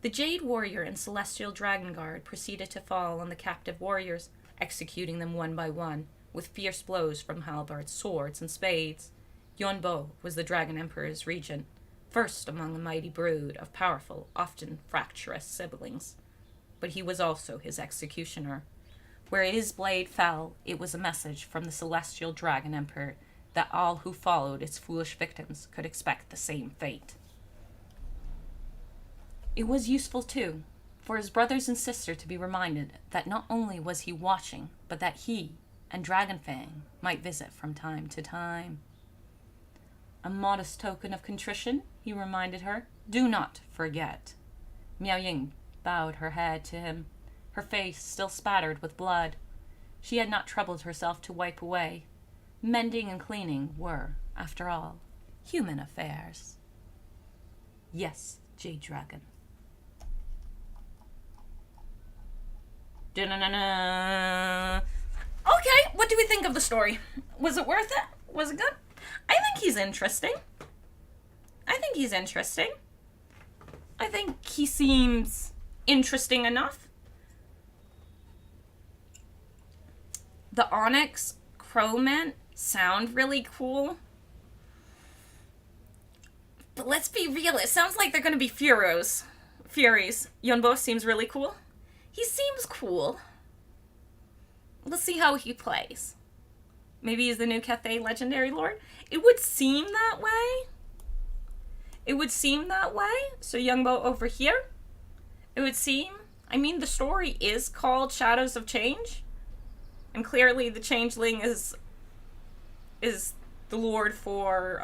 The Jade Warrior and Celestial Dragon Guard proceeded to fall on the captive warriors, executing them one by one, with fierce blows from halberds, swords, and spades. Yuan Bo was the Dragon Emperor's regent, first among a mighty brood of powerful, often fractious siblings. But he was also his executioner. Where his blade fell, it was a message from the Celestial Dragon Emperor that all who followed its foolish victims could expect the same fate. It was useful, too, for his brothers and sister to be reminded that not only was he watching, but that he and Dragonfang might visit from time to time. A modest token of contrition, he reminded her. Do not forget. Miao Ying bowed her head to him, her face still spattered with blood. She had not troubled herself to wipe away. Mending and cleaning were, after all, human affairs. Yes, Jade Dragon. Da-na-na-na. Okay, what do we think of the story? Was it worth it? Was it good? I think he's interesting. I think he seems interesting enough. The Onyx Crowmen sound really cool. But let's be real, it sounds like they're going to be Furies. Yuan Bo seems really cool. He seems cool. Let's see how he plays. Maybe he's the new Cathay Legendary Lord. It would seem that way. So Young Bo over here. It would seem. I mean, the story is called Shadows of Change. And clearly the changeling is the lord for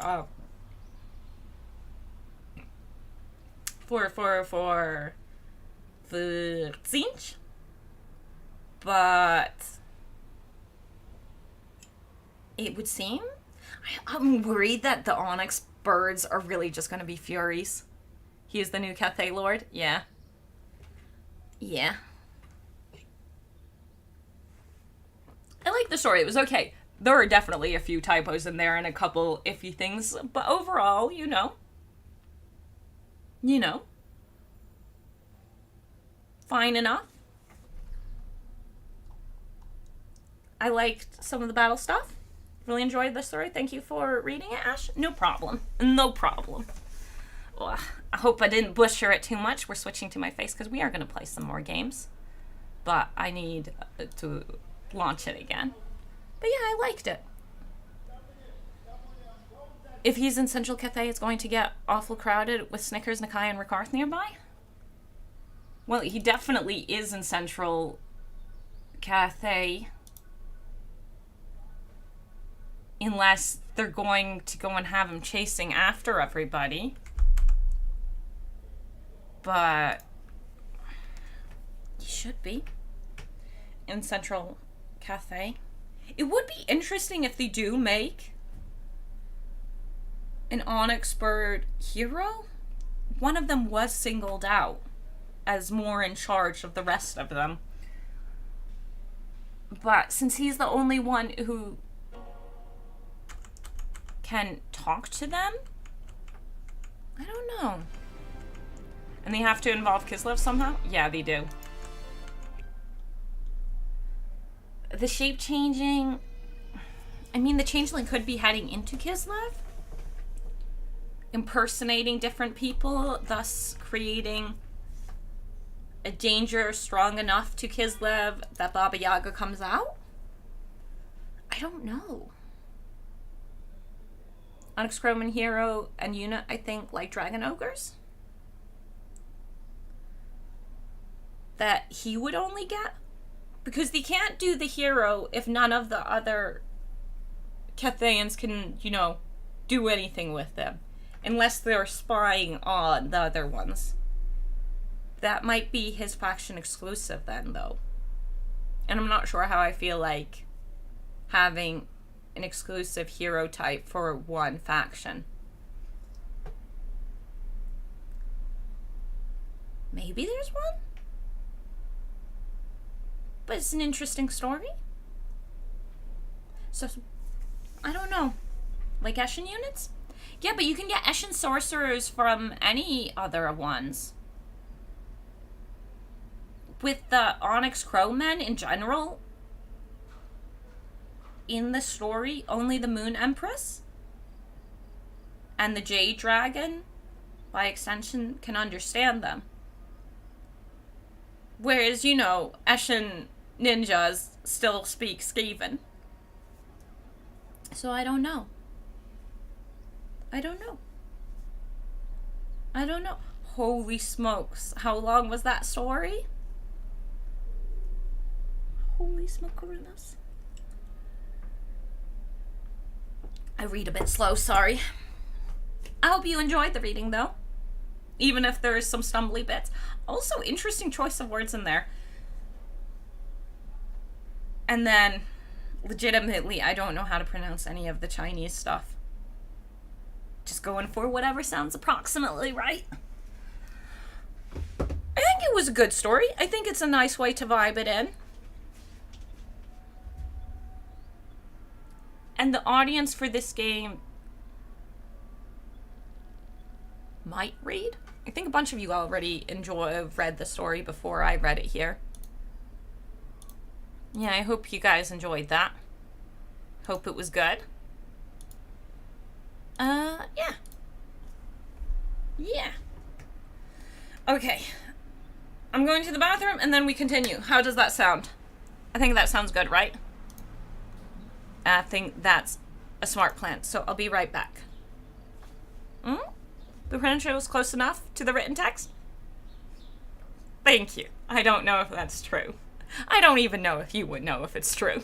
Zinch. But It would seem. I'm worried that the Onyx birds are really just going to be Furies. He is the new Cathay Lord? Yeah. Yeah. I like the story. It was okay. There are definitely a few typos in there and a couple iffy things, but overall, you know. Fine enough. I liked some of the battle stuff. Really enjoyed the story. Thank you for reading it, Ash. No problem. No problem. Ugh. I hope I didn't butcher it too much. We're switching to my face because we are going to play some more games. But I need to launch it again. But yeah, I liked it. If he's in Central Cathay, it's going to get awful crowded with Snickers, Nakai, and Rikarth nearby. Well, he definitely is in Central Cathay. Unless they're going to go and have him chasing after everybody. But he should be in Central Cathay. It would be interesting if they do make an Onyx Bird hero. One of them was singled out as more in charge of the rest of them. But since he's the only one who can talk to them, I don't know. And they have to involve Kislev somehow? Yeah, they do. The shape changing, I mean, the changeling could be heading into Kislev, impersonating different people, thus creating a danger strong enough to Kislev that Baba Yaga comes out? I don't know. Onyx Roman Hero and Yuna, I think, like Dragon Ogres. That he would only get. Because they can't do the hero if none of the other Cathayans can, do anything with them. Unless they're spying on the other ones. That might be his faction exclusive then, though. And I'm not sure how I feel like having an exclusive hero type for one faction. Maybe there's one? But it's an interesting story. So, I don't know. Like Eshin units? Yeah, but you can get Eshin sorcerers from any other ones. With the Onyx Crowmen in general, in the story, only the Moon Empress and the Jade Dragon, by extension, can understand them. Whereas, Eshin ninjas still speak Skaven. So I don't know. Holy smokes. How long was that story? Holy smokerunas. I read a bit slow, sorry. I hope you enjoyed the reading, though. Even if there's some stumbly bits. Also, interesting choice of words in there. And then, legitimately, I don't know how to pronounce any of the Chinese stuff. Just going for whatever sounds approximately right. I think it was a good story. I think it's a nice way to vibe it in. And the audience for this game might read. I think a bunch of you already read the story before I read it here. Yeah, I hope you guys enjoyed that. Hope it was good. Yeah. Yeah. Okay. I'm going to the bathroom and then we continue. How does that sound? I think that sounds good, right? I think that's a smart plan, so I'll be right back. The pronunciation was close enough to the written text? Thank you. I don't know if that's true. I don't even know if you would know if it's true.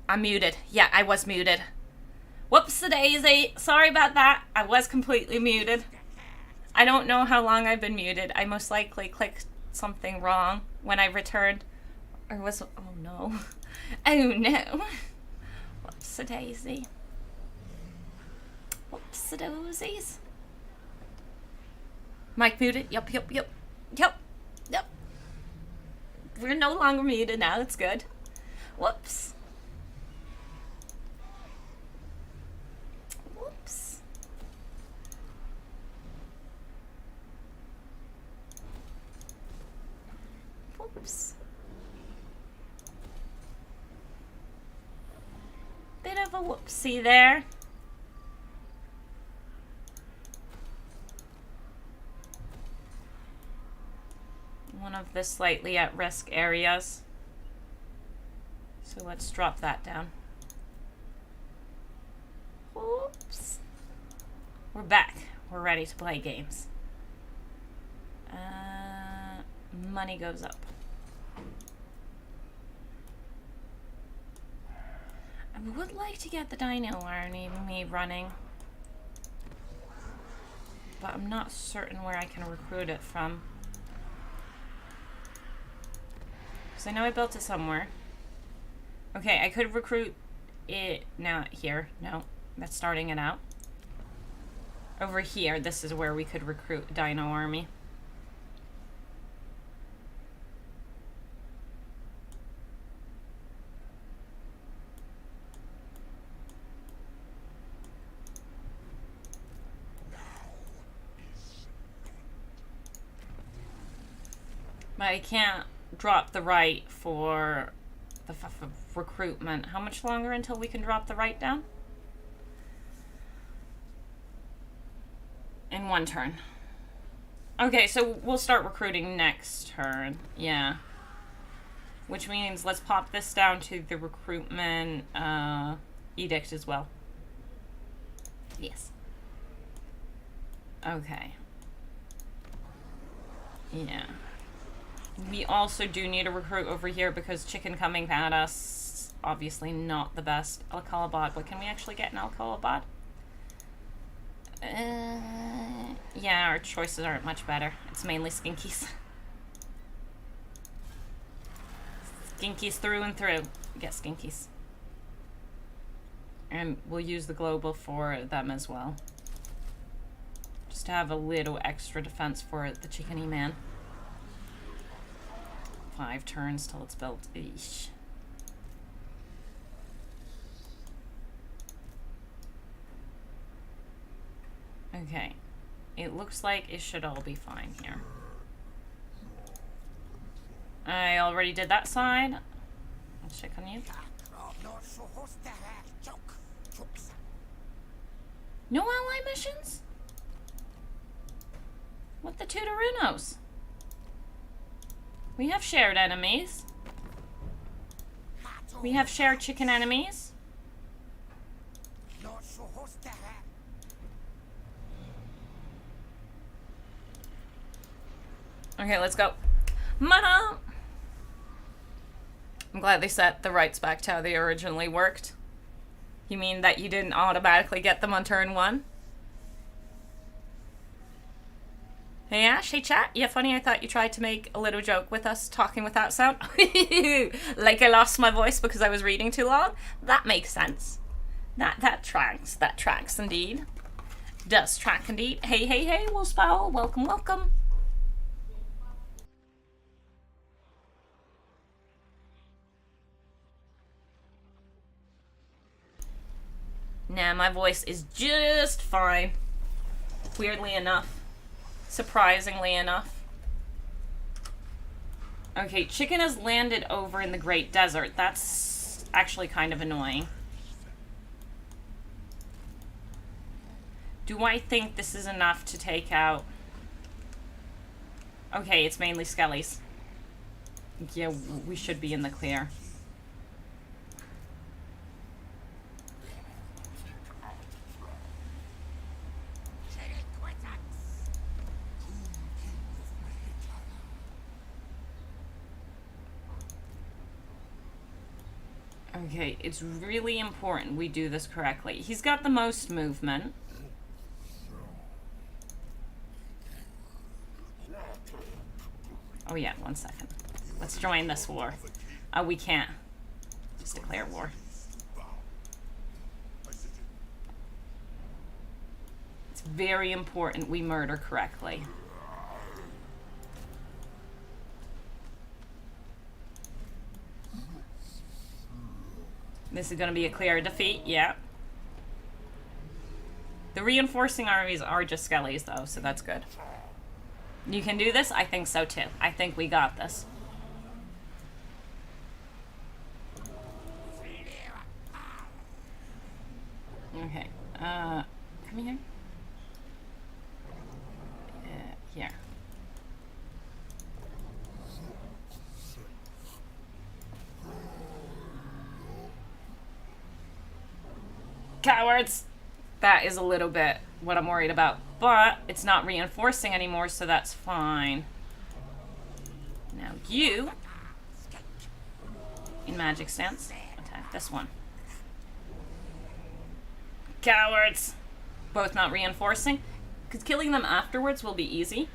I'm muted. Yeah, I was muted. Whoops-a-daisy. Sorry about that. I was completely muted. I don't know how long I've been muted. I most likely clicked something wrong when I returned. Or was... Oh, no. Oh, no. Whoops-a-daisy. Whoops-a-daisies. Mic muted. Yup. We're no longer muted now. That's good. Whoops. Oops. Bit of a whoopsie there. One of the slightly at-risk areas. So let's drop that down. Oops. We're back. We're ready to play games. Money goes up. I would like to get the Dino Army running, but I'm not certain where I can recruit it from. Because I know I built it somewhere. Okay, I could recruit it now here. No, that's starting it out. Over here, this is where we could recruit Dino Army. But I can't drop the right for the recruitment. How much longer until we can drop the right down? In one turn. Okay, so we'll start recruiting next turn. Yeah. Which means let's pop this down to the recruitment edict as well. Yes. Okay. Yeah. We also do need a recruit over here because chicken coming at us, obviously not the best. Alcalabad, but can we actually get an Alcalabad? Yeah, our choices aren't much better. It's mainly skinkies. Skinkies through and through. Get skinkies. And we'll use the global for them as well. Just to have a little extra defense for the chickeny man. 5 turns till it's built. Eesh. Okay. It looks like it should all be fine here. I already did that side. Let's check on you. No ally missions? What the Tutorinos? We have shared enemies. We have shared chicken enemies. Okay, let's go. Mana! I'm glad they set the rights back to how they originally worked. You mean that you didn't automatically get them on turn 1? Hey Ash, hey chat. Yeah, funny, I thought you tried to make a little joke with us talking without sound. Like I lost my voice because I was reading too long. That makes sense. That tracks. That tracks indeed. Does track indeed. Hey, hey, hey, Wolfspowl. Welcome, welcome. Nah, my voice is just fine. Weirdly enough. Surprisingly enough. Okay, chicken has landed over in the Great Desert. That's actually kind of annoying. Do I think this is enough to take out... Okay, it's mainly skellies. Yeah, we should be in the clear. Okay, it's really important we do this correctly. He's got the most movement. Oh yeah, 1 second. Let's join this war. Oh, we can't. Just declare war. It's very important we murder correctly. This is going to be a clear defeat, yeah. The reinforcing armies are just skellies, though, so that's good. You can do this? I think so, too. I think we got this. Okay. Come here. Here. Cowards! That is a little bit what I'm worried about. But it's not reinforcing anymore, so that's fine. Now you, in magic stance, attack this one. Cowards! Both not reinforcing. Because killing them afterwards will be easy.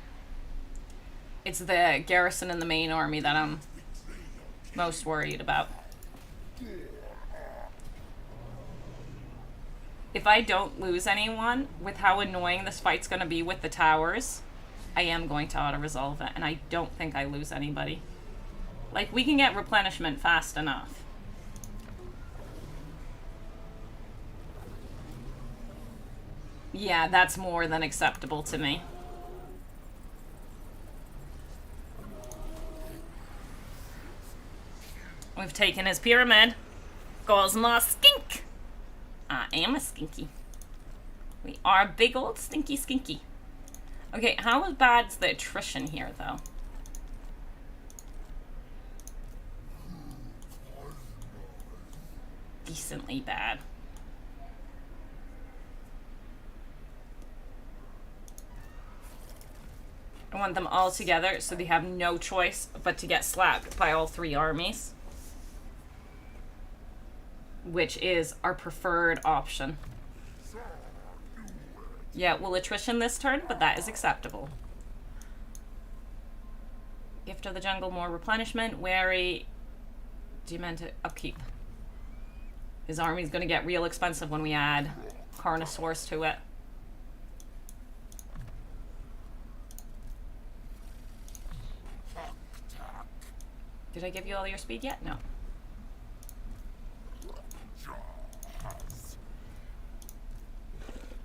It's the garrison and the main army that I'm most worried about. If I don't lose anyone, with how annoying this fight's going to be with the towers, I am going to auto-resolve it, and I don't think I lose anybody. Like, we can get replenishment fast enough. Yeah, that's more than acceptable to me. We've taken his pyramid. Goes my skink. I am a skinky. We are a big old stinky skinky. Okay, how bad's the attrition here, though? Decently bad. I want them all together so they have no choice but to get slapped by all three armies. Which is our preferred option. Yeah, we'll attrition this turn, but that is acceptable. Gift of the Jungle, more replenishment. Wary. Demented upkeep. His army's gonna get real expensive when we add Carnosaurs to it. Did I give you all your speed yet? No.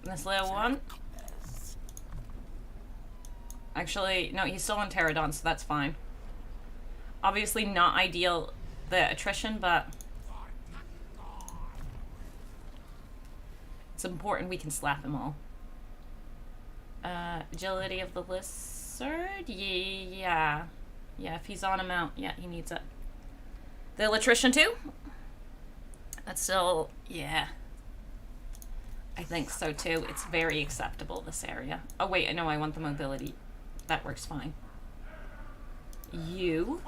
This little one. Actually, no, he's still on Pterodon, so that's fine. Obviously not ideal, the attrition, but it's important we can slap them all. Agility of the Lizard? Yeah. Yeah, if he's on a mount, yeah, he needs it. The attrition too? That's still, yeah. I think so too. It's very acceptable, this area. Oh wait, I know I want the mobility. That works fine. You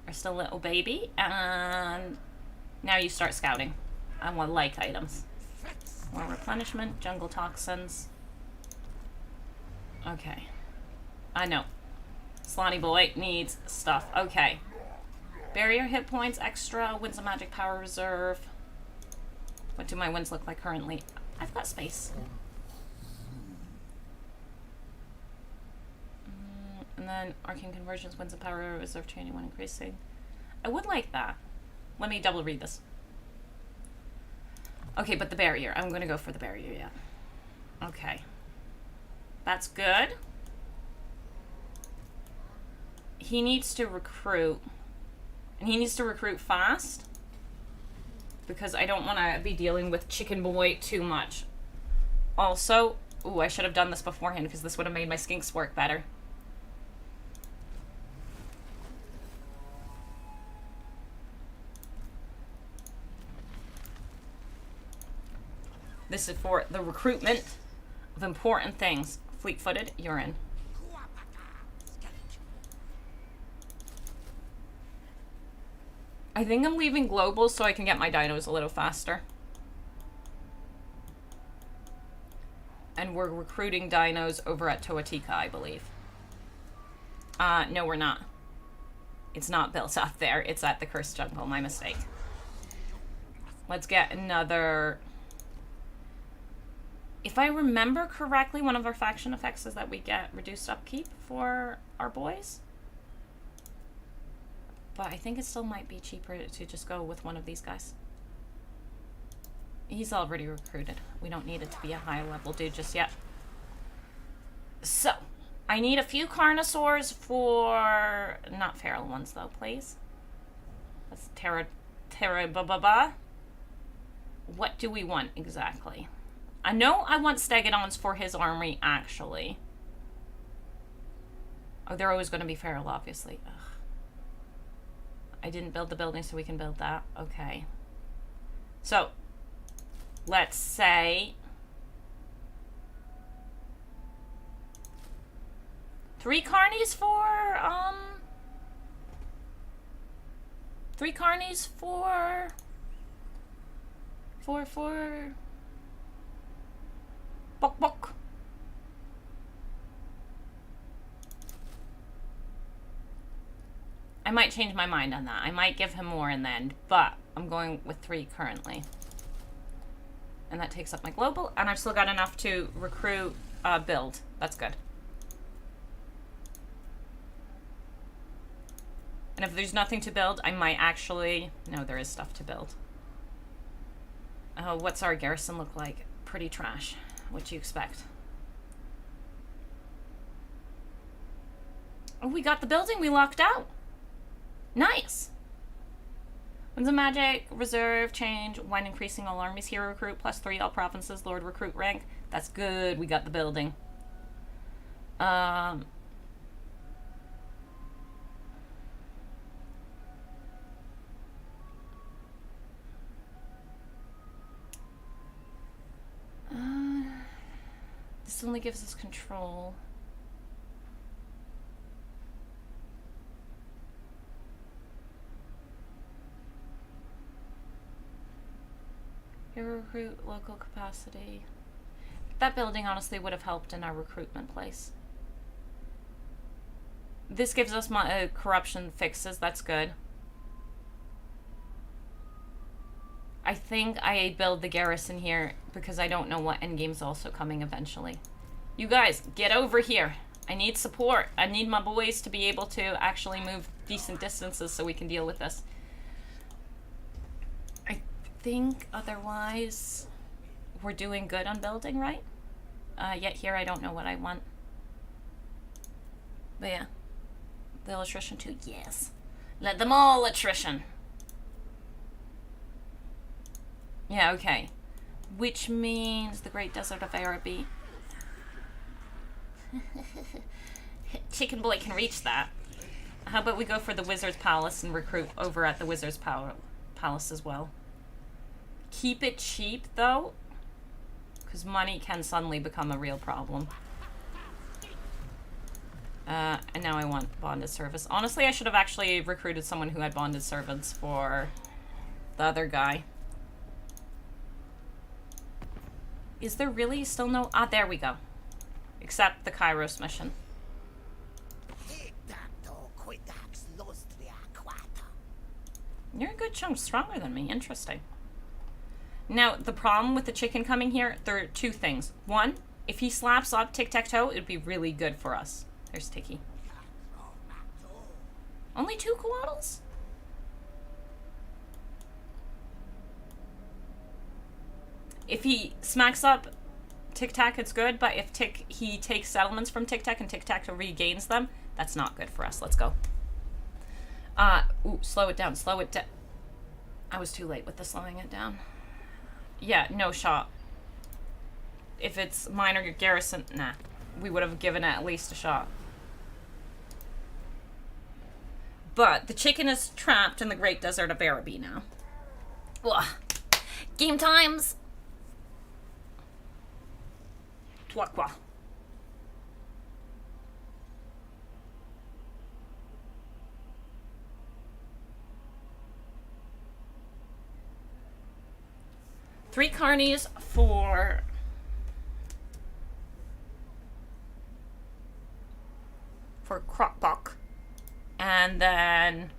are still a little baby, and now you start scouting. I want like items. More replenishment, jungle toxins. Okay. I know. Slonny boy needs stuff. Okay. Barrier hit points, extra, wins a magic power reserve. What do my wins look like currently? I've got space. And then Arcane Convergence, Winds of Power, Reserve Training when increasing. I would like that. Let me double read this. Okay, but the barrier. I'm going to go for the barrier, yeah. Okay. That's good. He needs to recruit. And he needs to recruit fast. Because I don't want to be dealing with Chicken Boy too much. Also, ooh, I should have done this beforehand because this would have made my skinks work better. This is for the recruitment of important things. Fleet-footed, you're in. I think I'm leaving global so I can get my dinos a little faster. And we're recruiting dinos over at Toatika, I believe. No, we're not. It's not built up there. It's at the Cursed Jungle. My mistake. Let's get another... If I remember correctly, one of our faction effects is that we get reduced upkeep for our boys. But I think it still might be cheaper to just go with one of these guys. He's already recruited. We don't need it to be a high level dude just yet. So, I need a few Carnosaurs for... Not feral ones though, please. That's Terra-ba-ba-ba. What do we want exactly? I know I want Stegodons for his armory, actually. Oh, they're always going to be feral, obviously. Ugh. I didn't build the building, so we can build that. Okay. So, let's say... 3 carnies for, 3 carnies for... Bok-Bok. I might change my mind on that. I might give him more in the end, but I'm going with 3 currently. And that takes up my global, and I've still got enough to recruit, build. That's good. And if there's nothing to build, I might actually... No, there is stuff to build. What's our garrison look like? Pretty trash. What do you expect? Oh, we got the building we locked out. Nice. Winds of Magic, Reserve, Change, when increasing all armies, Hero Recruit, +3 all provinces, Lord Recruit rank. That's good. We got the building. This only gives us control. Hero recruit, local capacity. That building honestly would have helped in our recruitment place. This gives us my corruption fixes. That's good. I think I build the garrison here because I don't know what endgame's also coming eventually. You guys, get over here. I need support. I need my boys to be able to actually move decent distances so we can deal with this. I think otherwise we're doing good on building, right? Yet here I don't know what I want. But yeah. The attrition too, yes. Let them all attrition. Yeah, okay. Which means the Great Desert of Araby. Chicken Boy can reach that. How about we go for the Wizard's Palace and recruit over at the Wizard's Palace as well. Keep it cheap, though, because money can suddenly become a real problem. And now I want bonded service. Honestly, I should have actually recruited someone who had bonded servants for the other guy. Is there really still no... Ah, there we go. Except the Kairos mission. You're a good chunk stronger than me. Interesting. Now, the problem with the chicken coming here, there are two things. One, if he slaps up tic-tac-toe, it'd be really good for us. There's Tiki. Only 2 koalas? If he smacks up Tic-Tac, it's good, but if he takes settlements from Tic-Tac and Tic-Tac regains them, that's not good for us. Let's go. Ooh, slow it down, slow it down. I was too late with the slowing it down. Yeah, no shot. If it's minor garrison, nah. We would have given it at least a shot. But the chicken is trapped in the Great Desert of Araby now. Ugh. Game times! Twakwa. Three carnies for Kroq-Bok, and then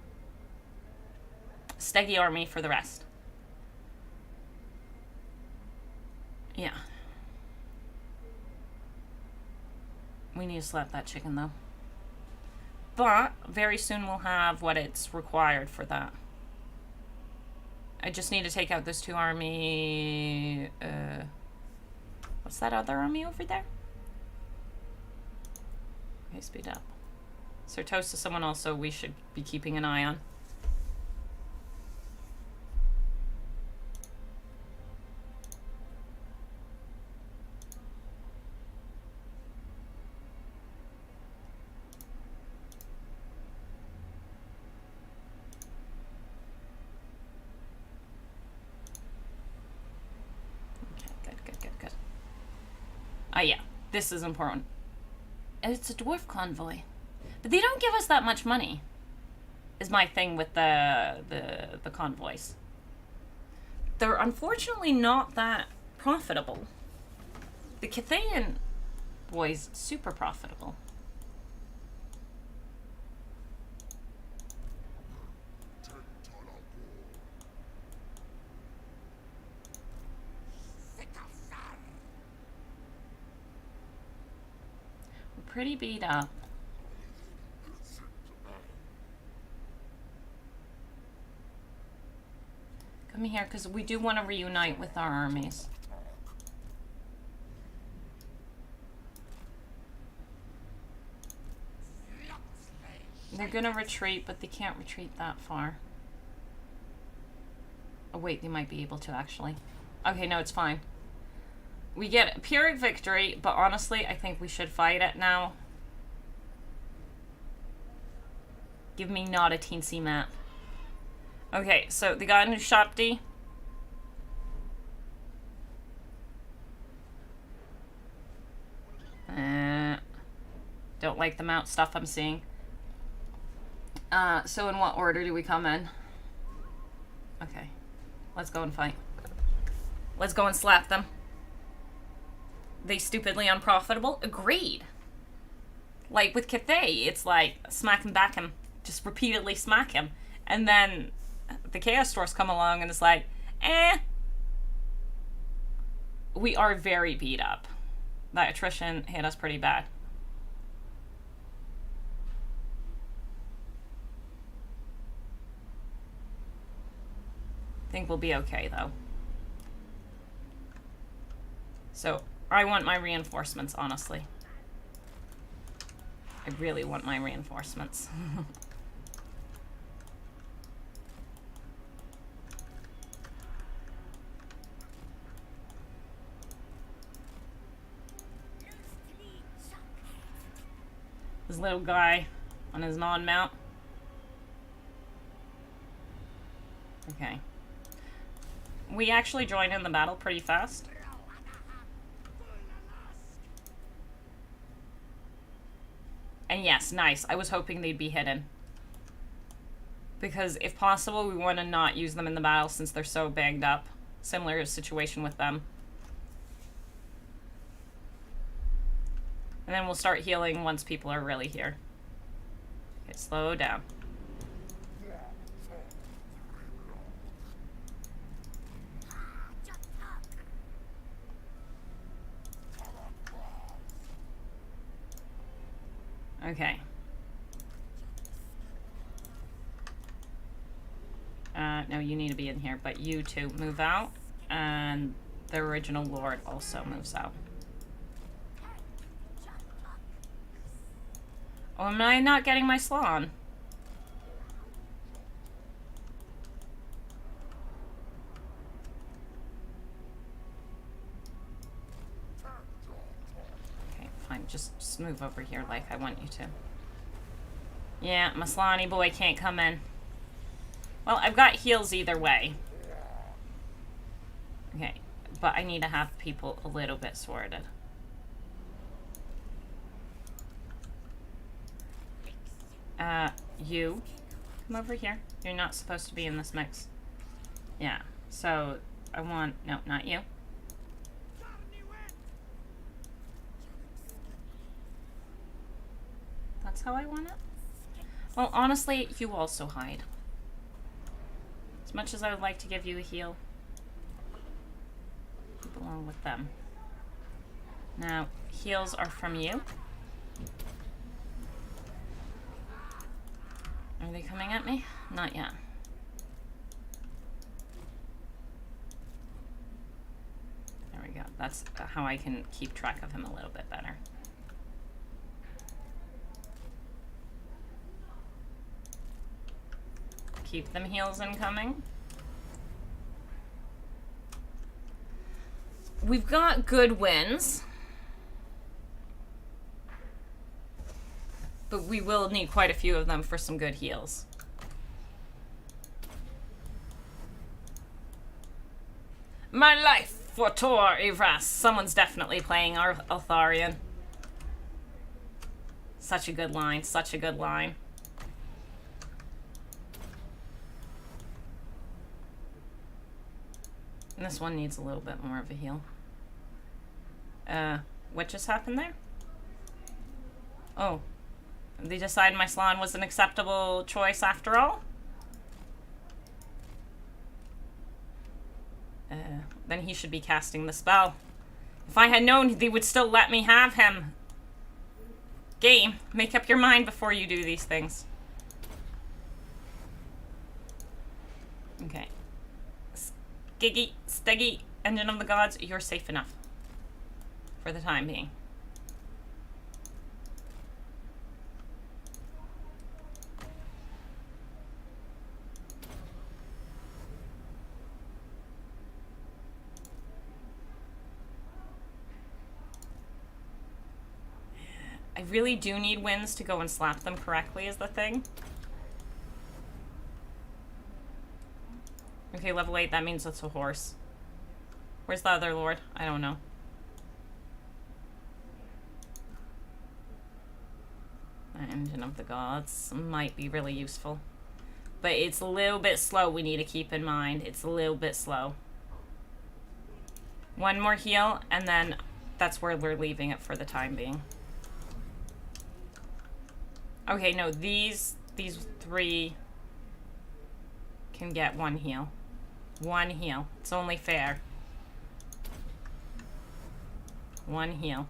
Steggy army for the rest. Yeah. We need to slap that chicken though. But very soon we'll have what it's required for that. I just need to take out those 2 army... what's that other army over there? Okay, speed up. Certos is someone also we should be keeping an eye on. Yeah, this is important. And it's a dwarf convoy. But they don't give us that much money, is my thing with the convoys. They're unfortunately not that profitable. The Cathayan boys, super profitable. Pretty beat up. Come here, because we do want to reunite with our armies. They're going to retreat, but they can't retreat that far. Oh wait, they might be able to actually. Okay, no, it's fine. We get a Pyrrhic victory, but honestly, I think we should fight it now. Give me not a teensy map. Okay, so they got a new Shopti. Don't like the mount stuff I'm seeing. So in what order do we come in? Okay, let's go and fight. Let's go and slap them. They stupidly unprofitable? Agreed. Like with Cathay, it's like smack him, back him. Just repeatedly smack him. And then the Chaos Stores come along and it's like, eh. We are very beat up. That attrition hit us pretty bad. I think we'll be okay though. So I want my reinforcements, honestly. I really want my reinforcements. This little guy on his non-mount. Okay. We actually joined in the battle pretty fast. And yes, nice. I was hoping they'd be hidden. Because if possible, we want to not use them in the battle since they're so banged up. Similar situation with them. And then we'll start healing once people are really here. Okay, slow down. Okay. No, you need to be in here, but you two move out, and the original Lord also moves out. Oh, am I not getting my slaw on? Okay, fine. Just move over here like I want you to. Yeah, my Slawny boy can't come in. Well, I've got heals either way. Okay, but I need to have people a little bit sorted. You. Come over here. You're not supposed to be in this mix. Yeah, so I want... No, not you. That's how I want it? Well, honestly, you also hide. As much as I would like to give you a heal, you belong with them. Now, heals are from you. Are they coming at me? Not yet. There we go. That's how I can keep track of him a little bit better. Keep them heals incoming. We've got good wins. But we will need quite a few of them for some good heals. My life for Tor Ivras. Someone's definitely playing our Altharian. Such a good line. Such a good line. And this one needs a little bit more of a heal. What just happened there? Oh. They decided my Slan was an acceptable choice after all? Then he should be casting the spell. If I had known, they would still let me have him. Game, make up your mind before you do these things. Okay. Skiggy, Steggy, Engine of the Gods, you're safe enough. For the time being. I really do need wins to go and slap them correctly is the thing. Okay, level 8, that means it's a horse. Where's the other lord? I don't know. Engine of the Gods might be really useful. But it's a little bit slow, we need to keep in mind. It's a little bit slow. One more heal, and then that's where we're leaving it for the time being. Okay, no, these three can get one heal. One heal. It's only fair. One heal.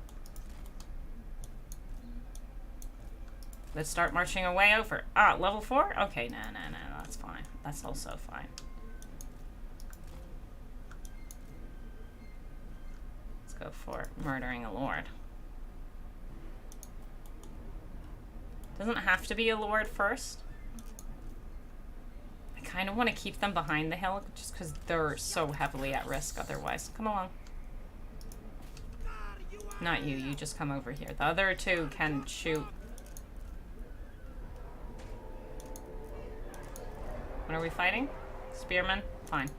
Let's start marching our way over. Ah, level 4? Okay, no, that's fine. That's also fine. Let's go for murdering a lord. Doesn't have to be a lord first. I kind of want to keep them behind the hill just because they're so heavily at risk otherwise. Come along. Not you, you just come over here. The other two can shoot. What are we fighting? Spearmen? Fine.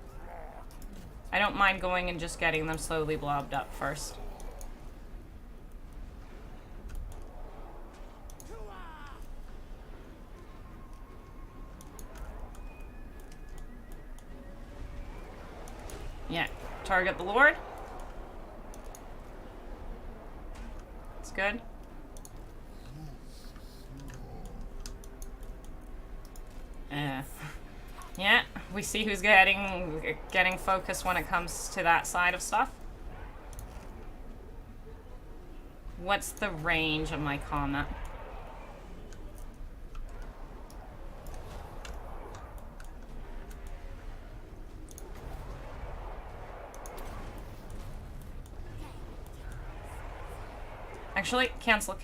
I don't mind going and just getting them slowly blobbed up first. Yeah, target the Lord. It's good. Yeah, we see who's getting focused when it comes to that side of stuff. What's the range of my comment? Actually, cancel.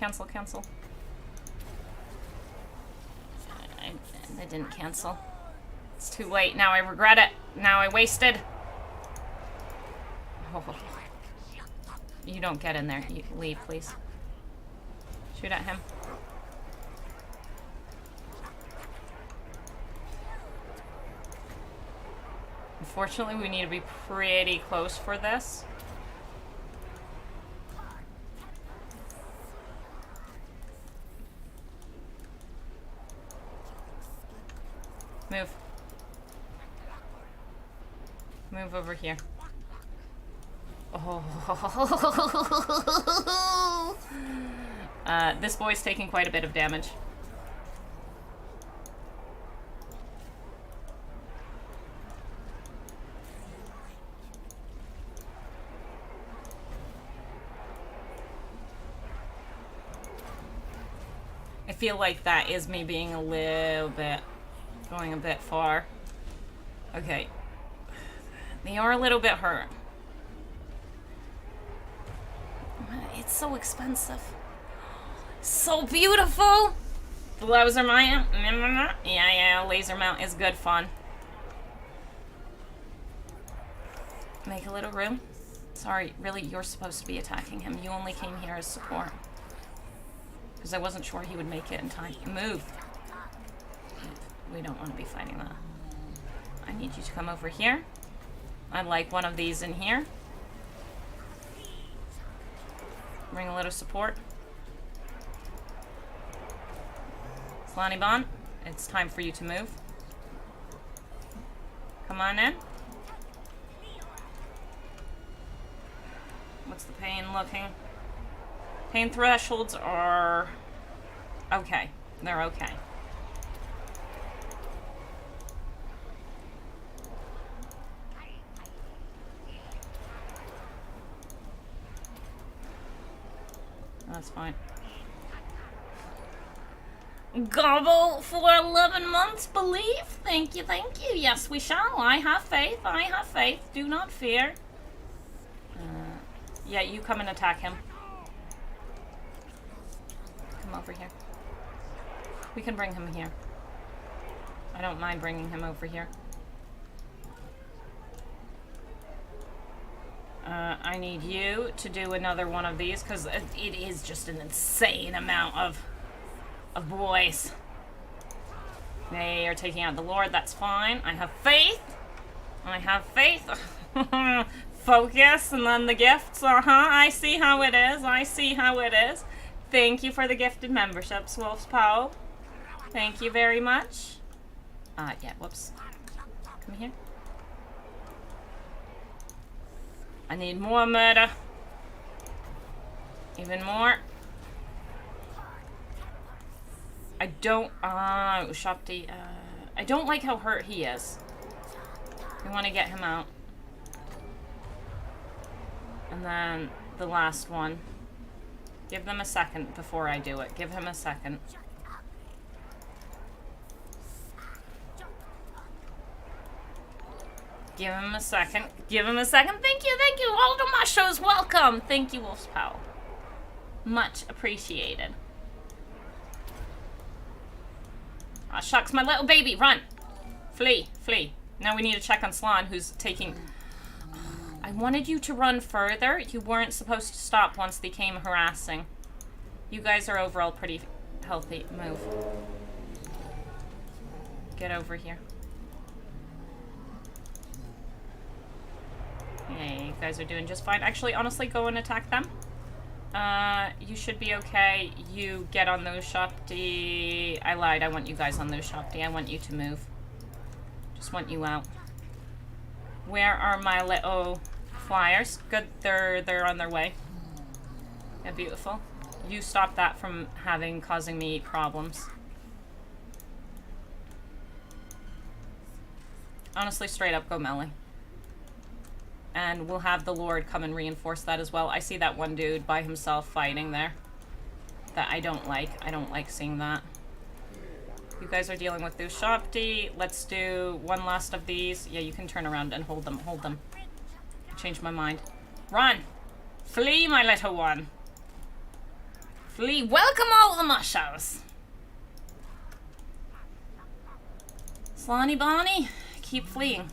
I didn't cancel. It's too late. Now I regret it. Now I wasted. Oh. You don't get in there. You leave, please. Shoot at him. Unfortunately, we need to be pretty close for this. Move. Move over here. Oh. This boy's taking quite a bit of damage. I feel like that is me being a little bit, going a bit far. Okay. They are a little bit hurt. It's so expensive. So beautiful! The laser mount. Yeah, laser mount is good fun. Make a little room. Sorry, really, you're supposed to be attacking him. You only came here as support. Because I wasn't sure he would make it in time. Move! We don't want to be fighting that. I need you to come over here. I'd like one of these in here. Bring a little support. Slaniban, it's time for you to move. Come on in. What's the pain looking? Pain thresholds are okay. They're okay. That's fine. Gobble for 11 months, believe? Thank you, thank you. Yes, we shall. I have faith. I have faith. Do not fear. Yeah, you come and attack him. Come over here. We can bring him here. I don't mind bringing him over here. I need you to do another one of these, because it is just an insane amount of boys. They are taking out the Lord, that's fine. I have faith. I have faith. Focus, and then the gifts. I see how it is. I see how it is. Thank you for the gifted memberships, Wolf's Paw. Thank you very much. Yeah, whoops. Come here. I need more murder. Even more. I don't, Shopti, I don't like how hurt he is. We want to get him out. And then the last one. Give them a second before I do it. Give him a second. Give him a second. Give him a second. Thank you, thank you. All the mushos, welcome. Thank you, Wolf's Pal. Much appreciated. Aw, shucks, my little baby, run. Flee, flee. Now we need to check on Slan, who's taking... I wanted you to run further. You weren't supposed to stop once they came harassing. You guys are overall pretty healthy. Move. Get over here. Yeah, you guys are doing just fine. Actually, honestly, go and attack them. You should be okay. You get on those Shopti. I lied. I want you guys on those Shopti. I want you to move. Just want you out. Where are my little flyers? Good. They're on their way. Yeah, beautiful. You stop that from causing me problems. Honestly, straight up, go melee. And we'll have the Lord come and reinforce that as well. I see that one dude by himself fighting there. That I don't like. I don't like seeing that. You guys are dealing with those Shopti. Let's do one last of these. Yeah, you can turn around and hold them. Hold them. I changed my mind. Run! Flee, my little one! Flee. Welcome all the mushers. Slonny Bonnie, keep fleeing.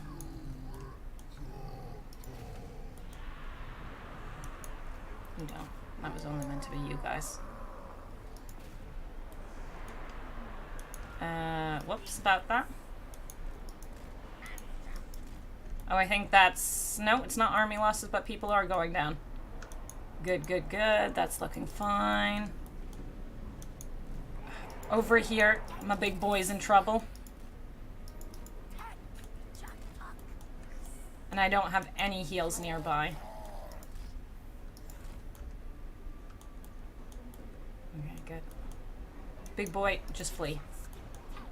You don't. That was only meant to be you guys. Whoops, about that. Oh, I think that's... No, it's not army losses, but people are going down. Good, good, good. That's looking fine. Over here, my big boy's in trouble. And I don't have any heals nearby. Okay, good. Big boy, just flee.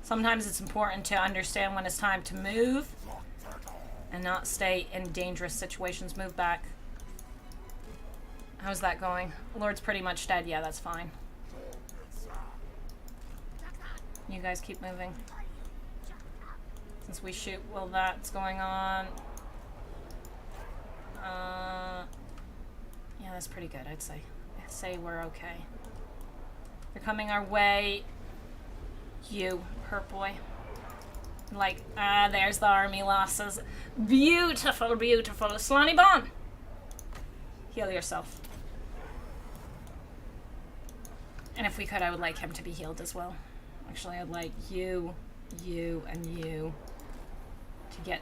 Sometimes it's important to understand when it's time to move and not stay in dangerous situations. Move back. How's that going? Lord's pretty much dead. Yeah, that's fine. You guys keep moving. Since we shoot while that's going on. Yeah, that's pretty good, I'd say. I'd say we're okay. They're coming our way. You, hurt boy. Like, there's the army losses. Beautiful, beautiful. Slonny Bon! Heal yourself. And if we could, I would like him to be healed as well. Actually, I'd like you, and you to get...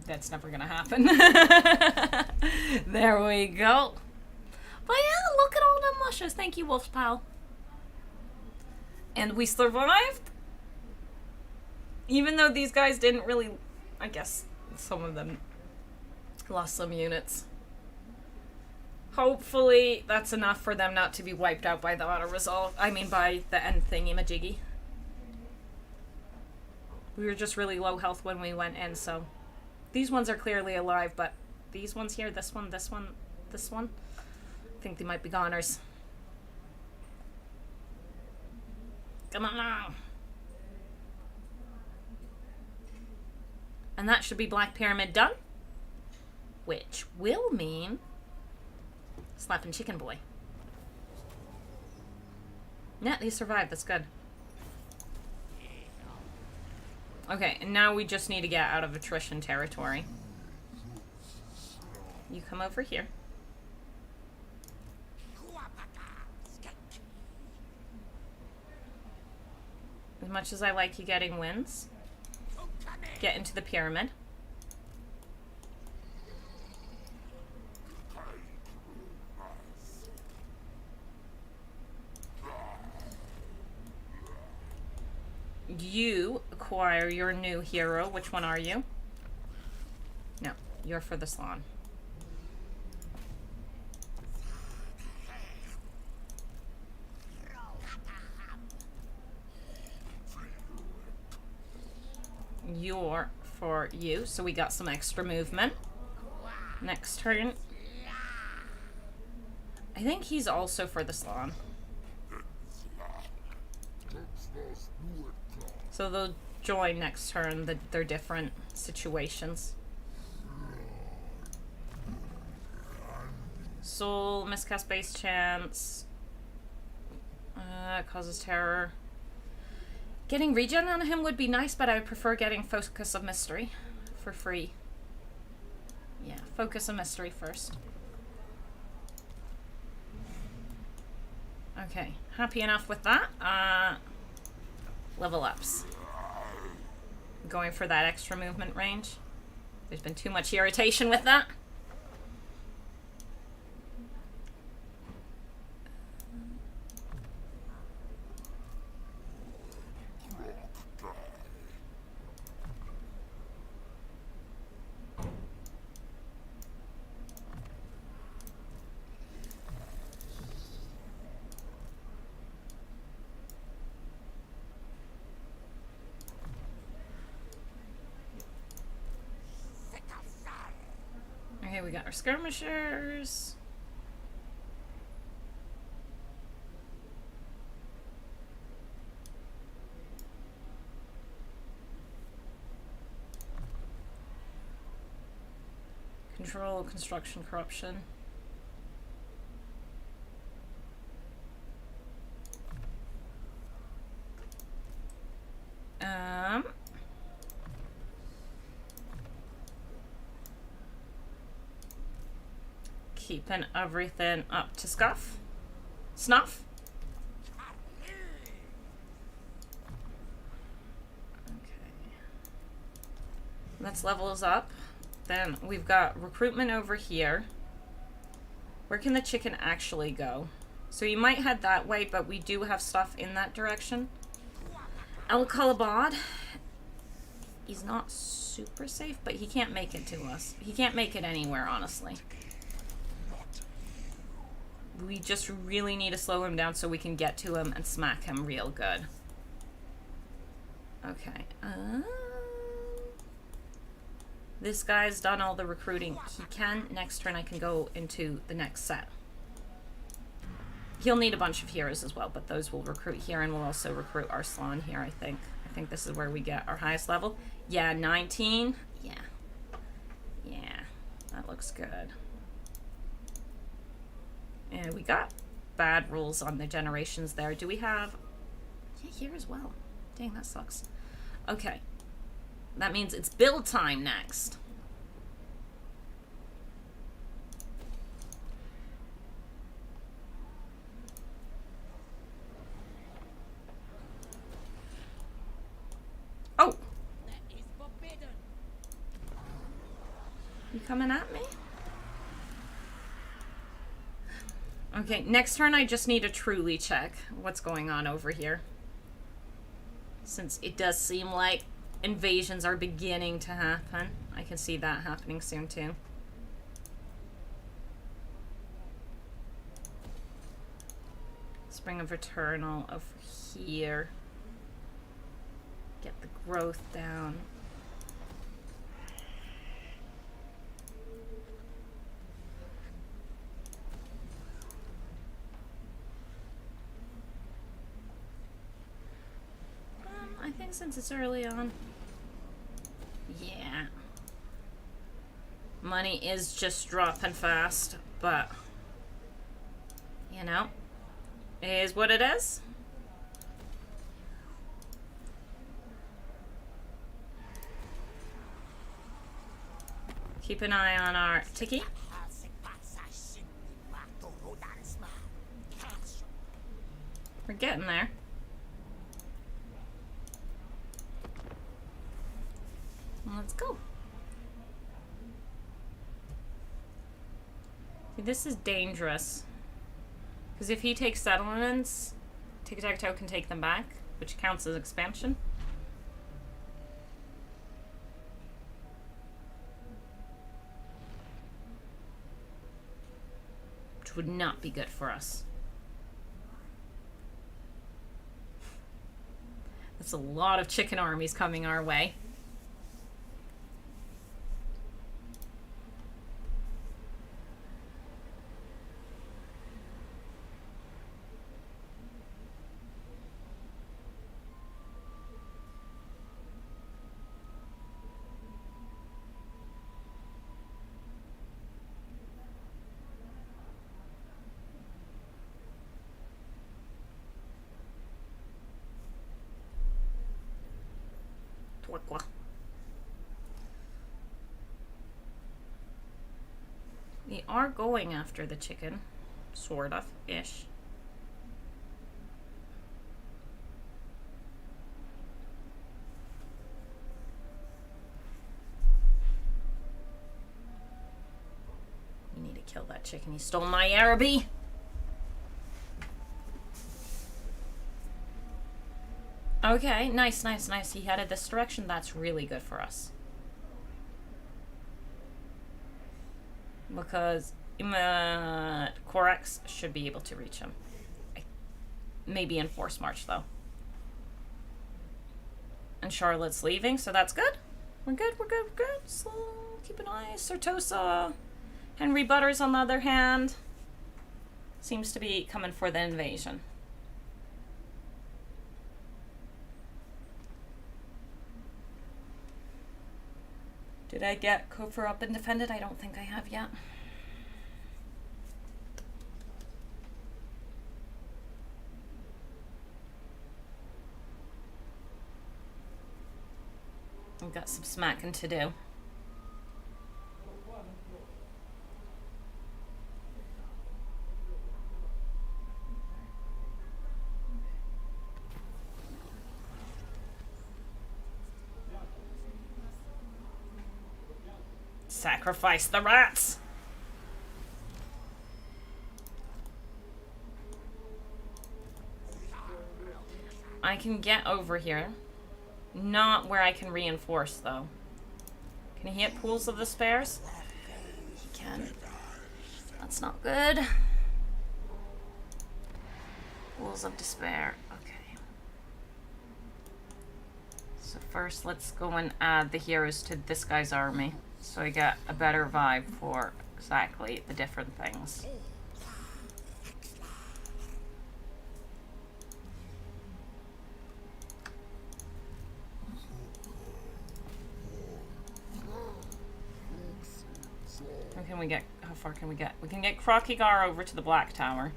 That's never gonna happen. There we go. But yeah, look at all the mushes. Thank you, Wolf's pal. And we survived. Even though these guys didn't really... I guess some of them lost some units. Hopefully that's enough for them not to be wiped out by the auto-resolve. I mean by the end thingy-majiggy. We were just really low health when we went in, so... These ones are clearly alive, but these ones here, this one, this one, this one, I think they might be goners. Come on now. And that should be Black Pyramid done. Which will mean slapping Chicken Boy. Yeah, they survived. That's good. Okay, and now we just need to get out of attrition territory. You come over here. As much as I like you getting wins, get into the pyramid. You acquire your new hero. Which one are you? No, you're for the salon. You're for you, so we got some extra movement. Next turn. I think he's also for the salon. So they'll join next turn. They're different situations. Soul, miscast base chance. Causes terror. Getting regen on him would be nice, but I would prefer getting Focus of Mystery for free. Yeah, Focus of Mystery first. Okay, happy enough with that. Level ups. Going for that extra movement range. There's been too much irritation with that. Okay, we got our skirmishers. Control, construction, corruption. Keeping everything up to snuff. Okay. Let's level us up. Then we've got recruitment over here. Where can the chicken actually go? So you might head that way, but we do have stuff in that direction. Al-Khalabad. He's not super safe, but he can't make it to us. He can't make it anywhere, honestly. We just really need to slow him down so we can get to him and smack him real good. Okay. This guy's done all the recruiting he can. Next turn I can go into the next set. He'll need a bunch of heroes as well, but those will recruit here, and we'll also recruit Arslan here, I think. I think this is where we get our highest level. Yeah, 19. Yeah. Yeah, that looks good. And we got bad rules on the generations there. Do we have... Yeah, here as well. Dang, that sucks. Okay. That means it's build time next. Oh! You coming at me? Okay, next turn I just need to truly check what's going on over here. Since it does seem like invasions are beginning to happen. I can see that happening soon too. Spring of Eternal over here. Get the growth down. I think since it's early on. Yeah. Money is just dropping fast, but you know, it is what it is. Keep an eye on our Tiki. We're getting there. Let's go. See, this is dangerous. Because if he takes settlements, Tic-Tac-Toe can take them back, which counts as expansion. Which would not be good for us. That's a lot of chicken armies coming our way. We are going after the chicken, sort of, ish. We need to kill that chicken. He stole my Araby. Okay, nice, nice, nice. He headed this direction. That's really good for us. Because Corex should be able to reach him. Maybe in Force March, though. And Charlotte's leaving, so that's good. We're good, we're good, we're good. So keep an eye. Certosa. Henry Butters, on the other hand, seems to be coming for the invasion. Did I get Kofur up and defended? I don't think I have yet. I've got some smacking to do. Sacrifice the rats! I can get over here. Not where I can reinforce, though. Can he hit pools of the spares? He can. That's not good. Pools of despair. Okay. So first, let's go and add the heroes to this guy's army, so I get a better vibe for exactly the different things. How can we get? How far can we get? We can get Kroq-Gar over to the Black Tower.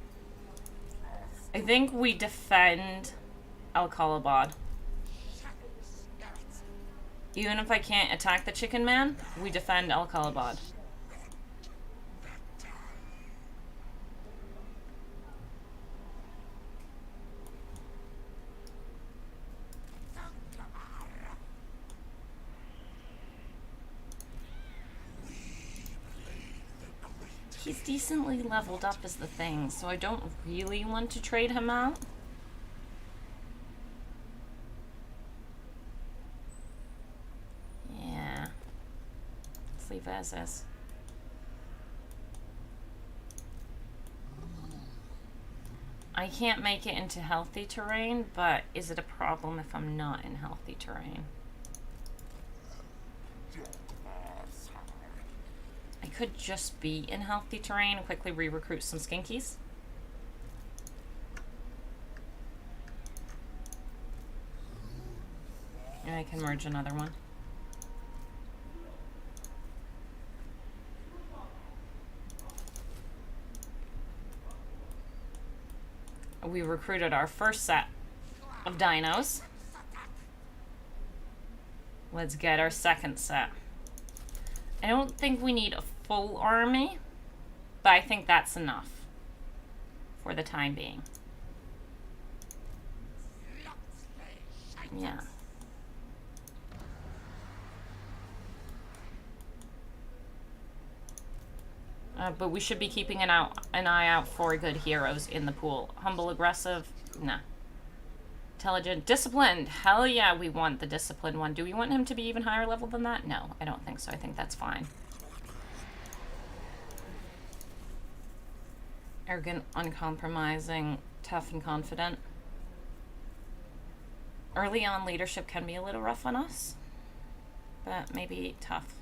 I think we defend Al-Khalabad. Even if I can't attack the Chicken Man, we defend Al-Khalabad. He's decently leveled up is the thing, so I don't really want to trade him out. Yeah. Let's leave it as is. I can't make it into healthy terrain, but is it a problem if I'm not in healthy terrain? I could just be in healthy terrain and quickly re-recruit some skinkies. And I can merge another one. We recruited our first set of dinos. Let's get our second set. I don't think we need a full army, but I think that's enough for the time being. Yeah. But we should be keeping an eye out for good heroes in the pool. Humble, aggressive, nah. Intelligent, disciplined. Hell yeah, we want the disciplined one. Do we want him to be even higher level than that? No, I don't think so. I think that's fine. Arrogant, uncompromising, tough and confident. Early on, leadership can be a little rough on us, but maybe tough.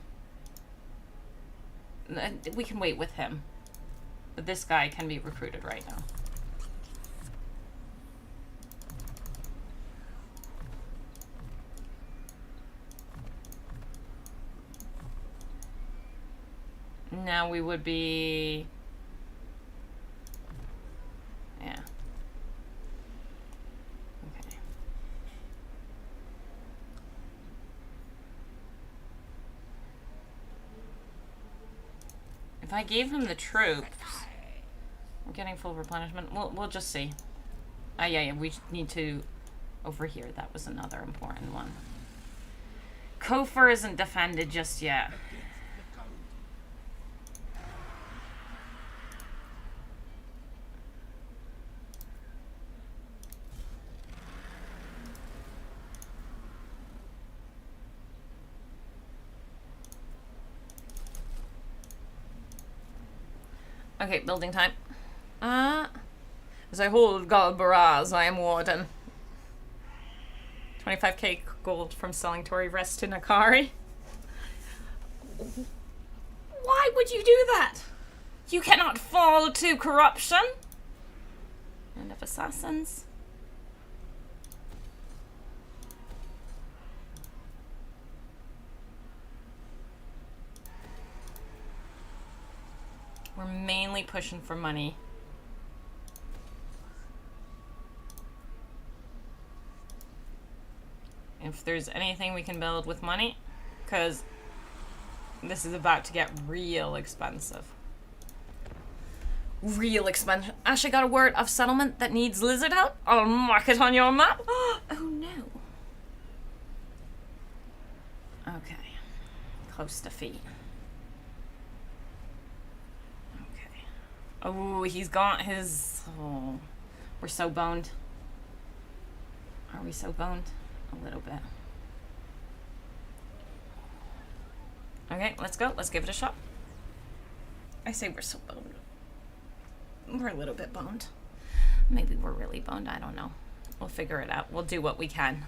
We can wait with him, but this guy can be recruited right now. Now we would be... yeah. Okay. If I gave him the troops... we're getting full replenishment. We'll just see. Yeah, we need to... over here, that was another important one. Kofar isn't defended just yet. Okay, building time. As I hold Galbaraz, I am warden. 25k gold from selling Tori Rest to Nakari. Why would you do that? You cannot fall to corruption. End of assassins. We're mainly pushing for money. If there's anything we can build with money, because this is about to get real expensive. Real expensive. Actually got a word of settlement that needs lizard help. I'll mark it on your map. Oh no. Okay. Close defeat. Oh, he's got his... Oh, we're so boned. Are we so boned? A little bit. Okay, let's go. Let's give it a shot. I say we're so boned. We're a little bit boned. Maybe we're really boned. I don't know. We'll figure it out. We'll do what we can.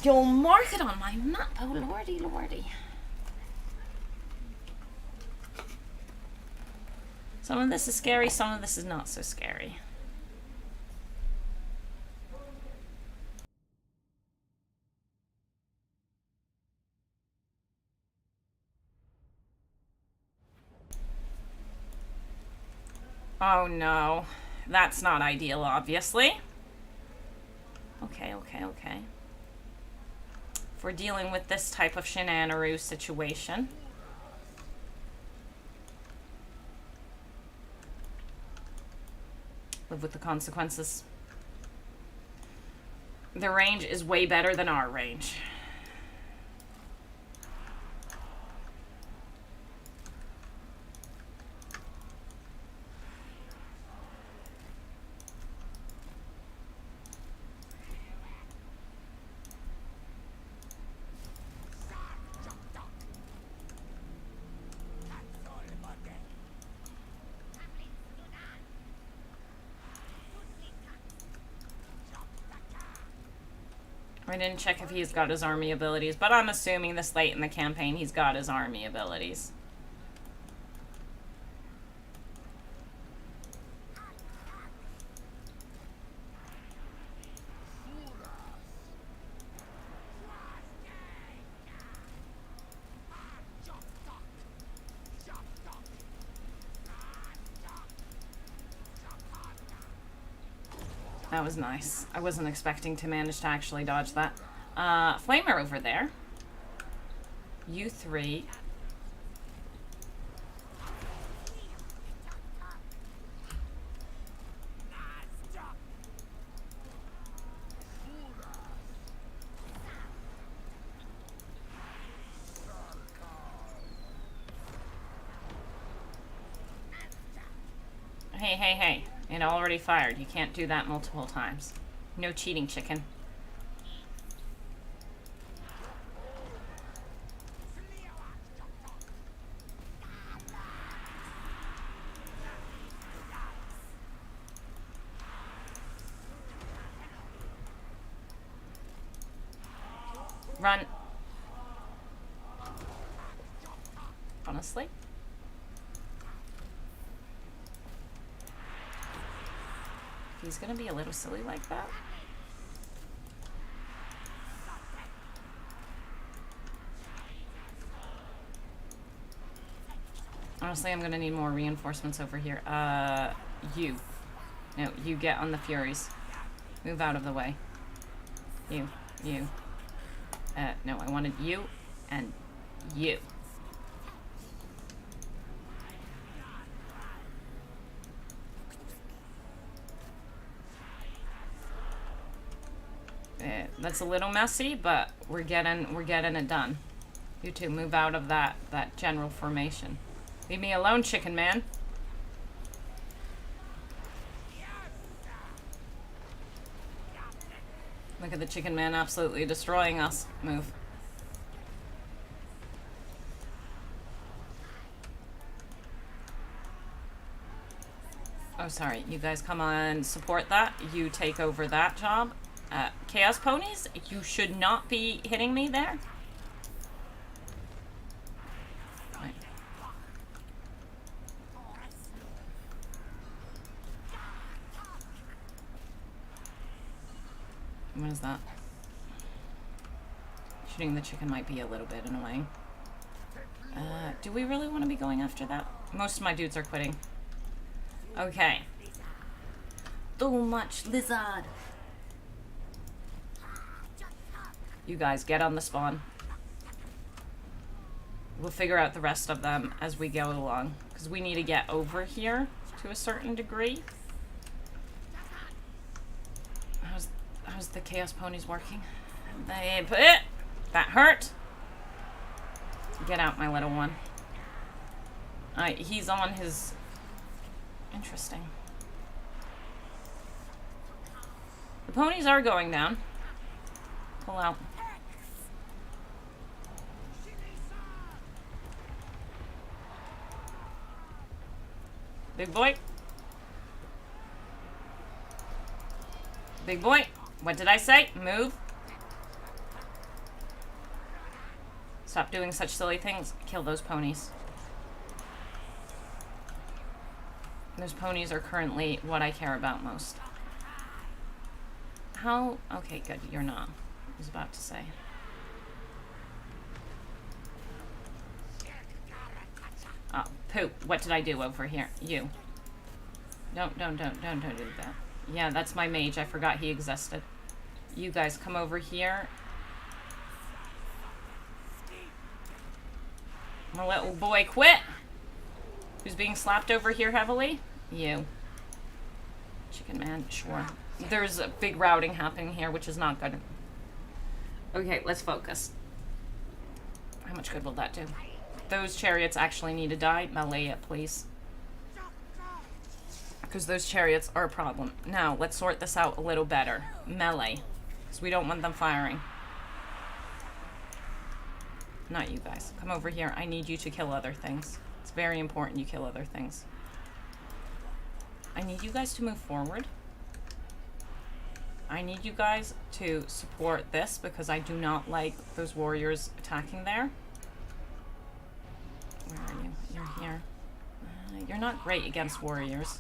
You'll mark it on my map. Oh, lordy, lordy. Some of this is scary. Some of this is not so scary. Oh no, that's not ideal, obviously. Okay, okay, okay. If we're dealing with this type of shenanaroo situation. Live with the consequences. The range is way better than our range. I didn't check if he's got his army abilities, but I'm assuming this late in the campaign he's got his army abilities. That was nice. I wasn't expecting to manage to actually dodge that. Flamer over there. You three. Hey, hey, hey. It already fired. You can't do that multiple times. No cheating, chicken. Run. Honestly. He's gonna be a little silly like that. Honestly, I'm gonna need more reinforcements over here. You. No, you get on the Furies. Move out of the way. You. No, I wanted you and you. That's a little messy, but we're getting it done. You two move out of that general formation. Leave me alone, chicken man. Look at the chicken man absolutely destroying us. Move. Oh, sorry. You guys come on, support that. You take over that job. Chaos ponies, you should not be hitting me there. Right. What is that? Shooting the chicken might be a little bit annoying. Do we really want to be going after that? Most of my dudes are quitting. Okay. Too much lizard. You guys get on the spawn. We'll figure out the rest of them as we go along, because we need to get over here to a certain degree. How's the chaos ponies working? That hurt. Get out, my little one. He's on his Interesting. The ponies are going down. Pull out. Big boy. Big boy. What did I say? Move. Stop doing such silly things. Kill those ponies. Those ponies are currently what I care about most. How? Okay, good. You're not. I was about to say. Oh, poop. What did I do over here? You. Don't do that. Yeah, that's my mage. I forgot he existed. You guys come over here. My little boy quit. Who's being slapped over here heavily? You. Chicken man, sure. There's a big routing happening here, which is not good. Okay, let's focus. How much good will that do? Those chariots actually need to die. Melee it, please. Because those chariots are a problem. Now, let's sort this out a little better. Melee. Because we don't want them firing. Not you guys. Come over here. I need you to kill other things. It's very important you kill other things. I need you guys to move forward. I need you guys to support this because I do not like those warriors attacking there. Where are you? You're here. You're not great against warriors.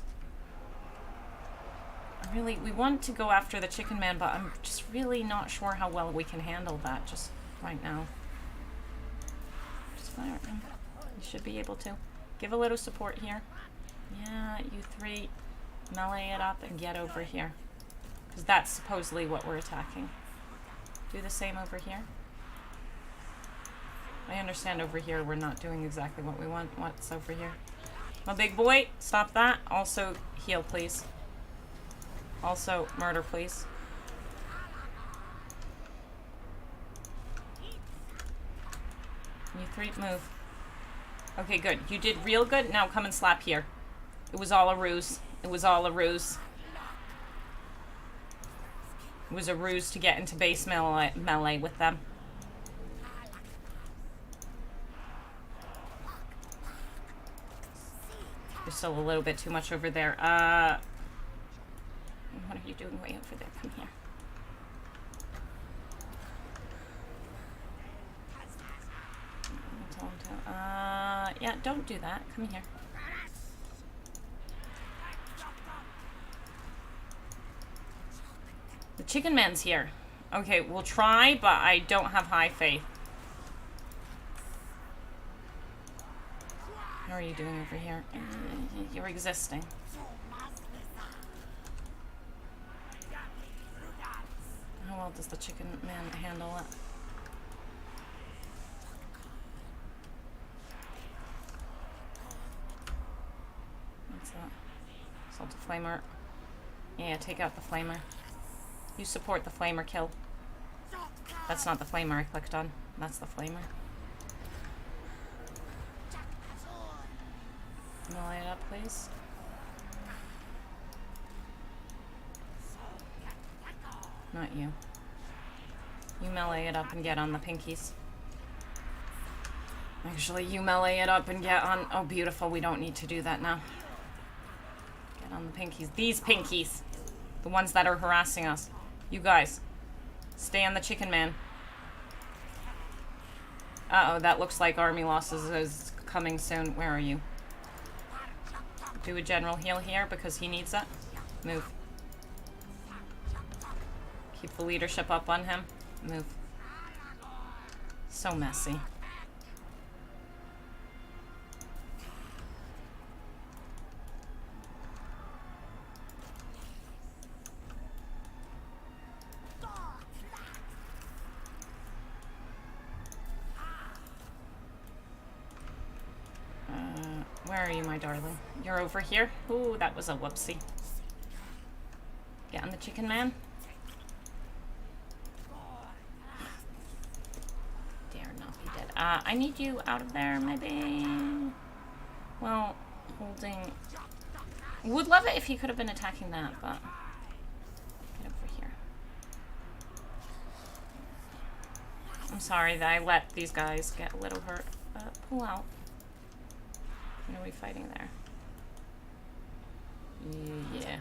We want to go after the chicken man, but I'm just really not sure how well we can handle that just right now. Just fire him. You should be able to. Give a little support here. Yeah, you three. Melee it up and get over here. Because that's supposedly what we're attacking. Do the same over here. I understand over here we're not doing exactly what we want. What's over here? My big boy, stop that. Also, heal, please. Also, murder, please. You three, move. Okay, good. You did real good. Now come and slap here. It was all a ruse. It was all a ruse. It was a ruse to get into base melee with them. There's still a little bit too much over there. What are you doing way over there? Come here. Yeah, don't do that. Come here. The chicken man's here. Okay, we'll try, but I don't have high faith. How are you doing over here? You're existing. How well does the chicken man handle it? What's that? Assault a flamer. Yeah, take out the flamer. You support the flamer kill. That's not the flamer I clicked on. That's the flamer. Melee it up, please. Not you. You melee it up and get on the pinkies. Actually, you melee it up and get on... Oh, beautiful. We don't need to do that now. Get on the pinkies. These pinkies. The ones that are harassing us. You guys. Stay on the chicken man. Uh-oh, that looks like army losses is coming soon. Where are you? Do a general heal here because he needs it. Move. Keep the leadership up on him. Move. So messy. Where are you, my darling? You're over here? Ooh, that was a whoopsie. Get on the chicken man. Dare not be dead. I need you out of there, maybe. Well, holding Would love it if he could have been attacking that, but get over here. I'm sorry that I let these guys get a little hurt. Pull out. What are we fighting there? Yeah.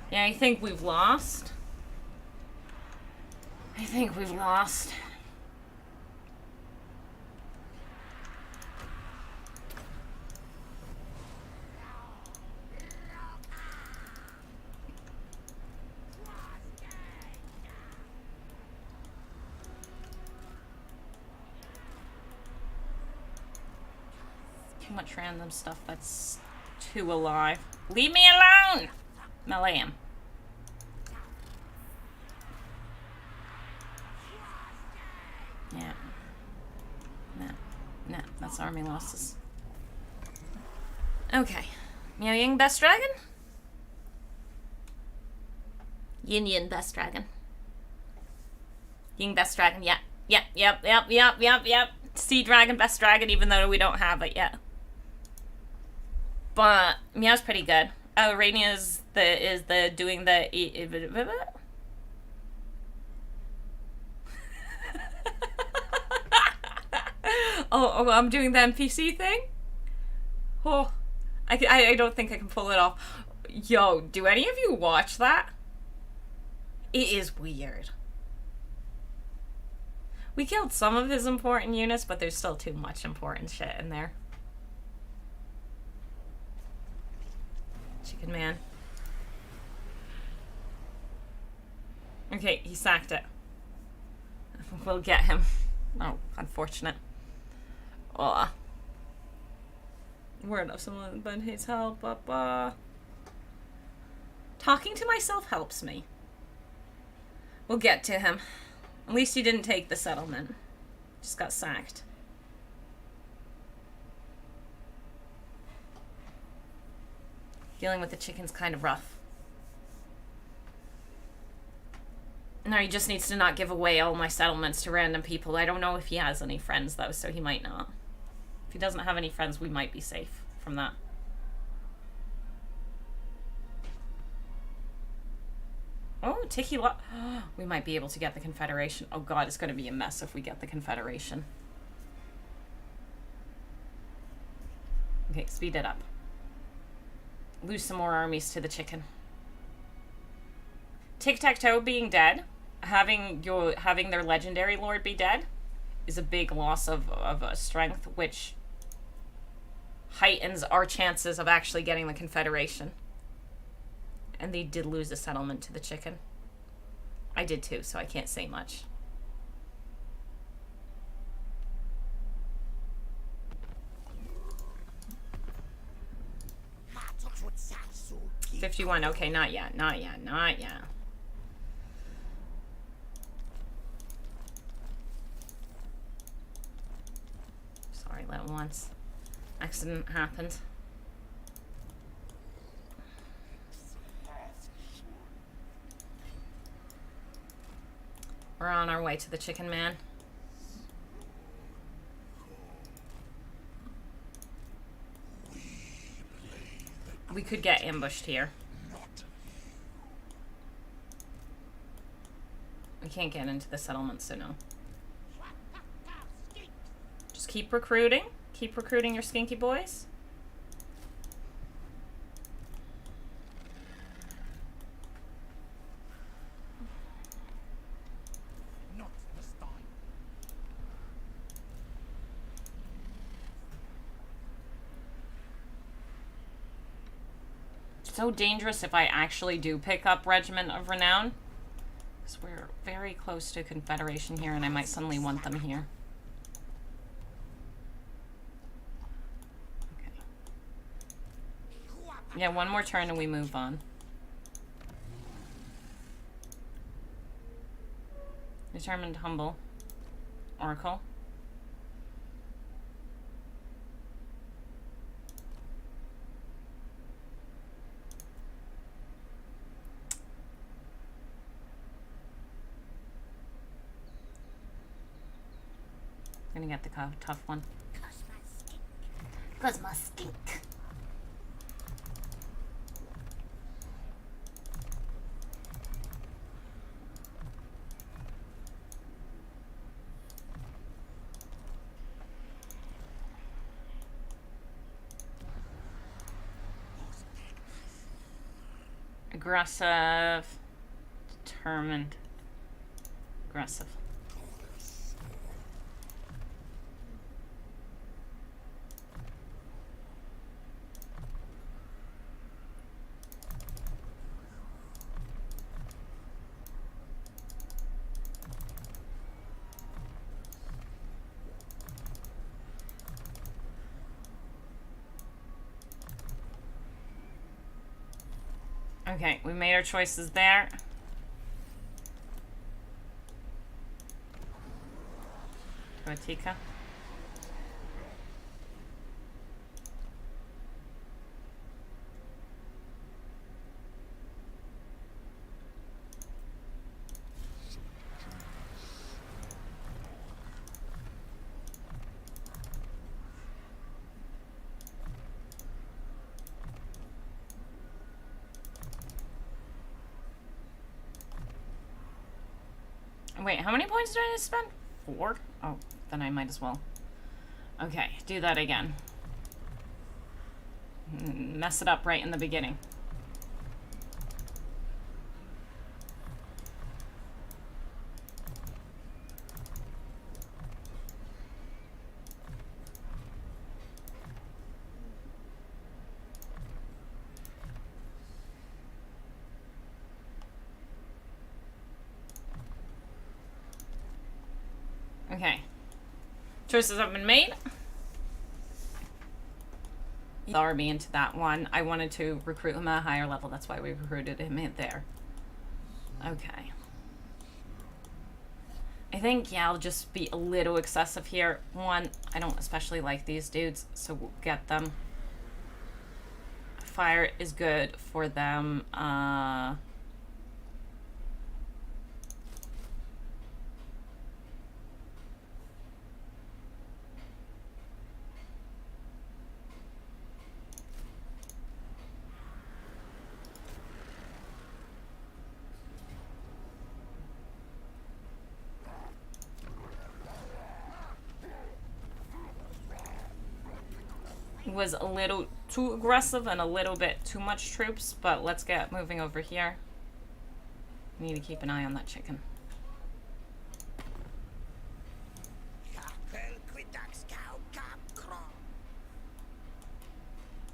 Yeah, I think we've lost. I think we've lost. Too much random stuff that's too alive. Leave me alone! Melee him. Yeah. No, that's army losses. Okay. Miao Ying, best dragon? Yin Yin, best dragon. Ying, best dragon, yeah. Yep. Sea dragon, best dragon, even though we don't have it yet. But Meow's pretty good. Oh, Rainier is the doing the oh, I'm doing the NPC thing? Oh, I don't think I can pull it off. Yo, do any of you watch that? It is weird. We killed some of his important units, but there's still too much important shit in there. Chicken man. Okay, he sacked it. We'll get him. Oh, unfortunate. Word of someone but hates help. Talking to myself helps me. We'll get to him. At least he didn't take the settlement. Just got sacked. Dealing with the chicken's kind of rough. No, he just needs to not give away all my settlements to random people. I don't know if he has any friends, though, so he might not. If he doesn't have any friends, we might be safe from that. Oh, Tiki Lo... We might be able to get the Confederation. Oh god, it's going to be a mess if we get the Confederation. Okay, speed it up. Lose some more armies to the chicken. Tic-Tac-Toe being dead, having their legendary lord be dead, is a big loss of strength, which heightens our chances of actually getting the Confederation. And they did lose a settlement to the chicken. I did too, so I can't say much. $51, okay, not yet. Sorry, that once. Accident happened. We're on our way to the chicken man. We could get ambushed here. We can't get into the settlement, so no. Just keep recruiting. Keep recruiting your skinky boys. So dangerous if I actually do pick up Regiment of Renown, because we're very close to Confederation here and I might suddenly want them here. Okay. Yeah, one more turn and we move on. Determined, humble. Oracle. Gonna get the tough one. 'Cause my skink. Aggressive. Determined. Aggressive. Okay, we made our choices there. Tika. Wait, how many points did I just spend? 4? Oh, then I might as well. Okay, do that again. Mess it up right in the beginning. Okay. Choices have been made. Army into that one. I wanted to recruit him at a higher level. That's why we recruited him in there. Okay. I think, yeah, I'll just be a little excessive here. One, I don't especially like these dudes, so we'll get them. Fire is good for them. Was a little too aggressive and a little bit too much troops, but let's get moving over here. Need to keep an eye on that chicken.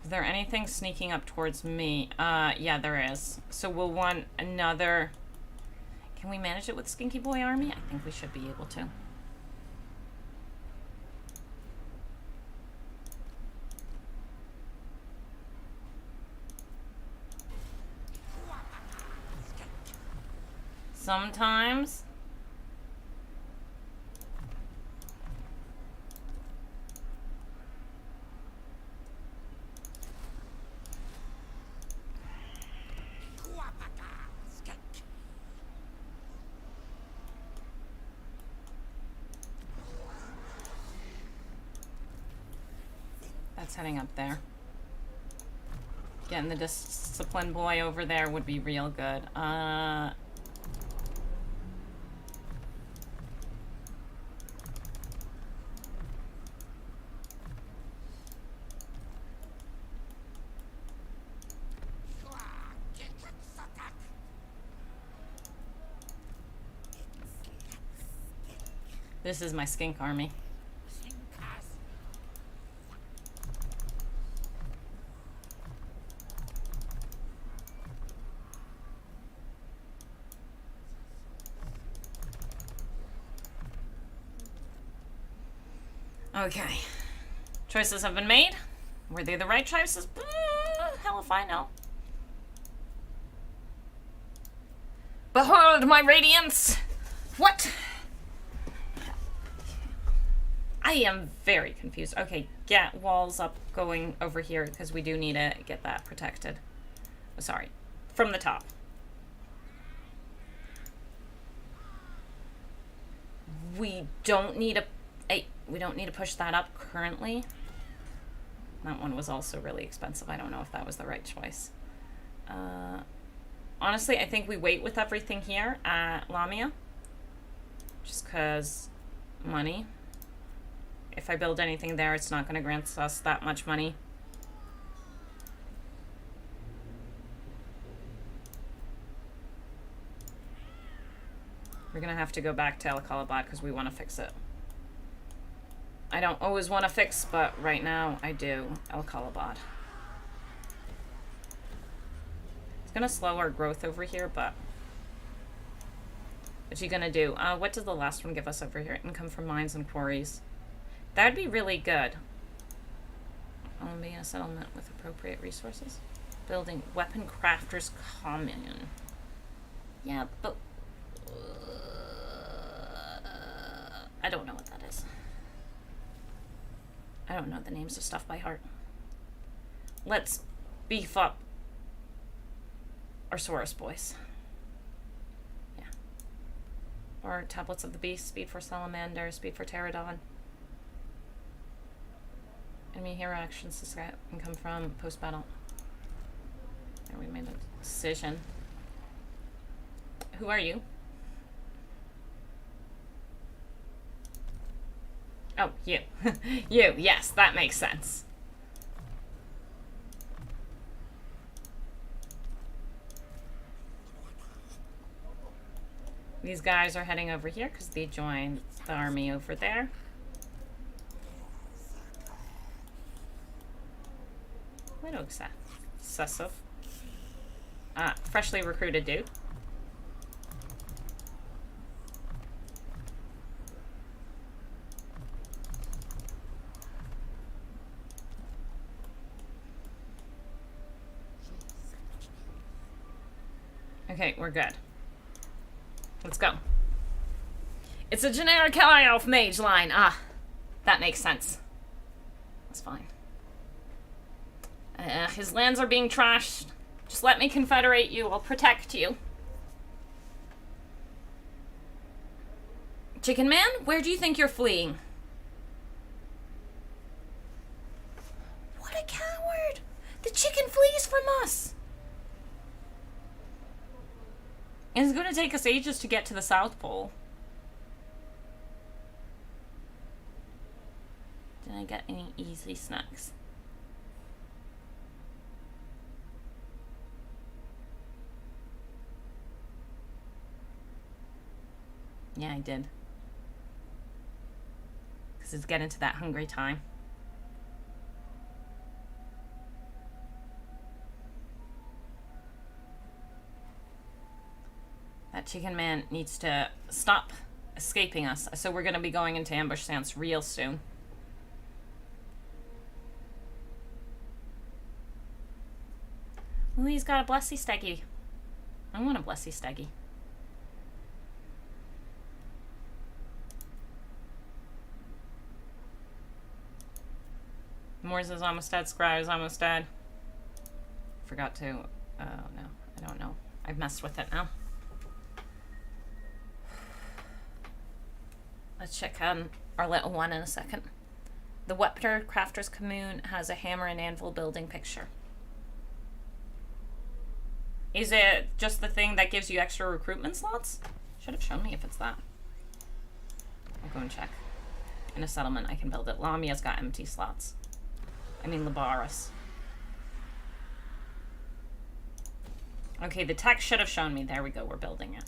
Is there anything sneaking up towards me? Yeah, there is. So we'll want another... Can we manage it with Skinky Boy Army? I think we should be able to. Sometimes. That's heading up there. Getting the disciplined boy over there would be real good. This is my skink army. Okay. Choices have been made. Were they the right choices? Hell if I know. Behold my radiance! What? I am very confused. Okay, get walls up going over here because we do need to get that protected. Oh, sorry. From the top. We don't need to push that up currently. That one was also really expensive. I don't know if that was the right choice. Honestly, I think we wait with everything here at Lamia. Just because money. If I build anything there, it's not going to grant us that much money. We're going to have to go back to Al-Khalabad because we want to fix it. I don't always want to fix, but right now I do. Al-Khalabad. It's going to slow our growth over here, but what you going to do? What did the last one give us over here? Income from mines and quarries. That'd be really good. Being a settlement with appropriate resources. Building weapon crafters commune. Yeah, but I don't know what that is. I don't know the names of stuff by heart. Let's beef up our Saurus boys. Yeah. Or tablets of the beast, speed for salamander, speed for pterodon. Enemy hero actions to scrap can come from post-battle. There, we made a decision. Who are you? Oh, you. You, yes, that makes sense. These guys are heading over here because they joined the army over there. Little excessive. Freshly recruited dude. Okay, we're good. Let's go. It's a generic High Elf mage line. Ah, that makes sense. That's fine. His lands are being trashed. Just let me confederate you. I'll protect you. Chicken Man, where do you think you're fleeing? What a coward! The chicken flees from us! And it's going to take us ages to get to the South Pole. Did I get any easy snacks? Yeah, I did. Because it's getting to that hungry time. That chicken man needs to stop escaping us. So we're going to be going into ambush stance real soon. Ooh, he's got a blessy steggy. I want a blessy steggy. Moors is almost dead. Scry is almost dead. Forgot to... Oh, no. I don't know. I've messed with it now. Let's check on our little one in a second. The Weapon Crafter's Commune has a hammer and anvil building picture. Is it just the thing that gives you extra recruitment slots? Should have shown me if it's that. I'll go and check. In a settlement, I can build it. Lamia's got empty slots. I mean, Labaris. Okay, the text should have shown me. There we go, we're building it.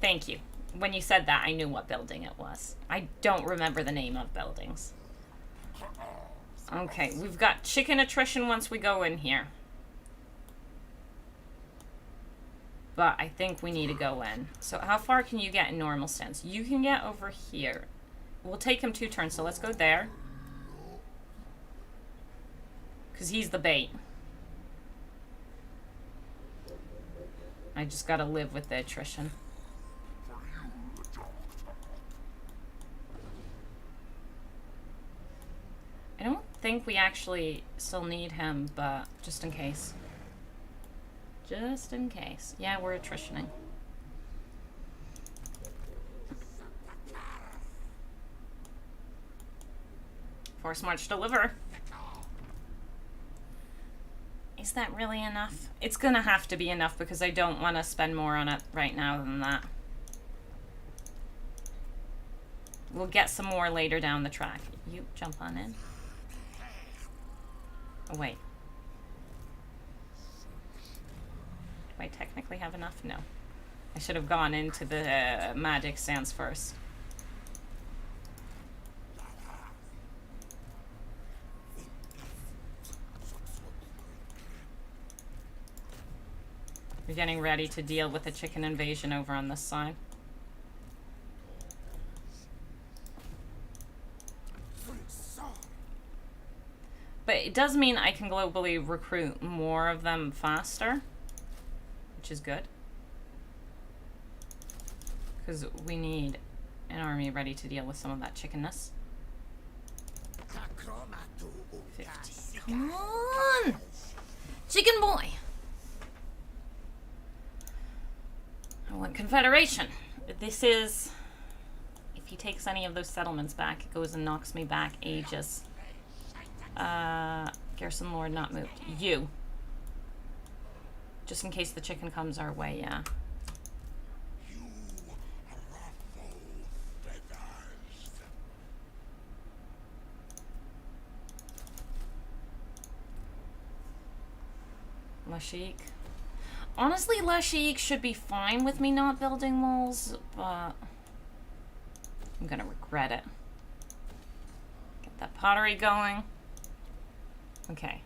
Thank you. When you said that, I knew what building it was. I don't remember the name of buildings. Okay, we've got chicken attrition once we go in here. But I think we need to go in. So how far can you get in normal stance? You can get over here. We'll take him 2 turns, so let's go there. Because he's the bait. I just gotta live with the attrition. I don't think we actually still need him, but just in case. Just in case. Yeah, we're attritioning. Force march deliver. Is that really enough? It's gonna have to be enough because I don't want to spend more on it right now than that. We'll get some more later down the track. You jump on in. Oh, wait. Do I technically have enough? No. I should have gone into the magic sands first. We're getting ready to deal with the chicken invasion over on this side. But it does mean I can globally recruit more of them faster, which is good. Because we need an army ready to deal with some of that chickenness. 50. Come on! Chicken boy! I want Confederation. This is... If he takes any of those settlements back, it goes and knocks me back ages. Garrison Lord not moved. You. Just in case the chicken comes our way, yeah. Lashik. Honestly, Lashik should be fine with me not building walls, but I'm gonna regret it. Get that pottery going. Okay.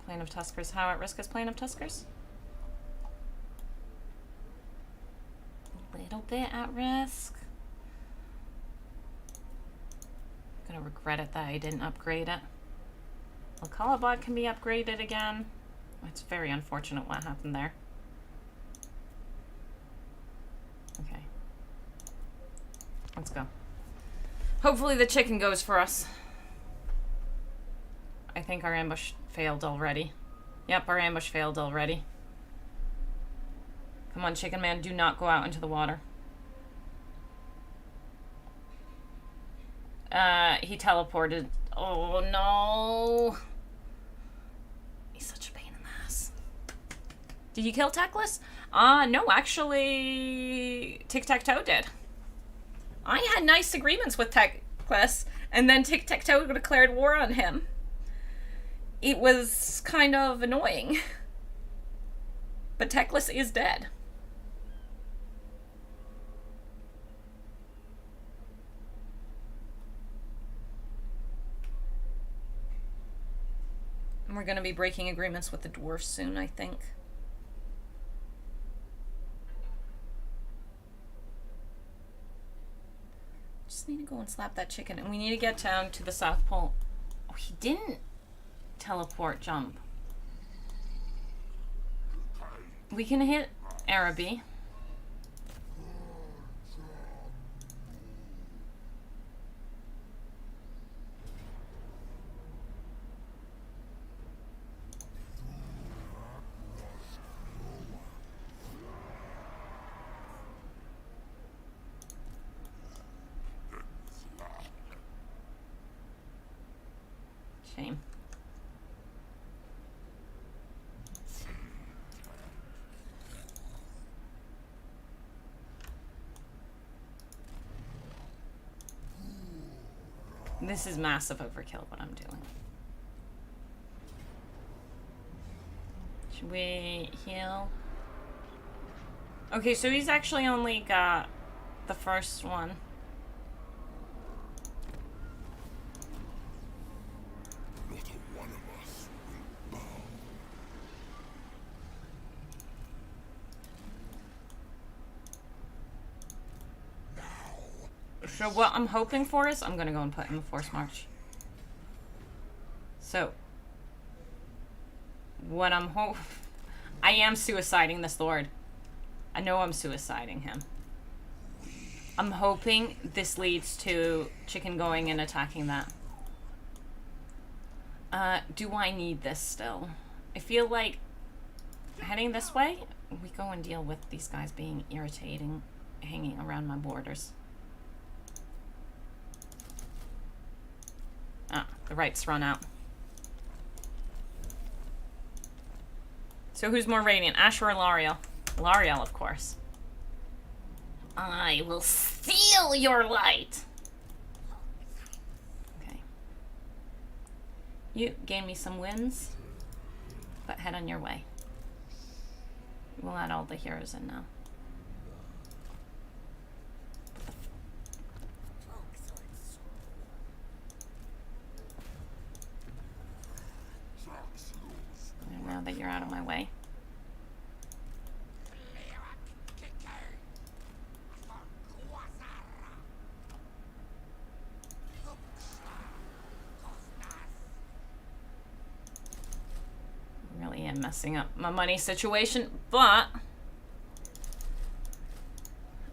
Plain of Tuskers. How at risk is Plain of Tuskers? A little bit at risk. I'm gonna regret it that I didn't upgrade it. Kroq-Bok can be upgraded again. It's very unfortunate what happened there. Okay. Let's go. Hopefully the chicken goes for us. I think our ambush failed already. Yep, our ambush failed already. Come on, chicken man, do not go out into the water. He teleported. Oh no. He's such a pain in the ass. Did you kill Teclis? No, actually, Tic-Tac-Toe did. I had nice agreements with Teclis, and then Tic-Tac-Toe declared war on him. It was kind of annoying. But Teclis is dead. And we're going to be breaking agreements with the dwarfs soon, I think. Just need to go and slap that chicken. And we need to get down to the South Pole. Oh, he didn't teleport jump. We can hit Araby. Shame. This is massive overkill, what I'm doing. Should we heal? Okay, so he's actually only got the first one. So what I'm hoping for is I'm gonna go and put in the force march. So what I am suiciding this lord. I know I'm suiciding him. I'm hoping this leads to chicken going and attacking that. Do I need this still? I feel like heading this way, we go and deal with these guys being irritating, hanging around my borders. Ah, the rights run out. So who's more radiant, Asher or L'Oreal? L'Oreal, of course. I will steal your light! Okay. You gain me some wins, but head on your way. We'll add all the heroes in now. Now that you're out of my way. Really am messing up my money situation, but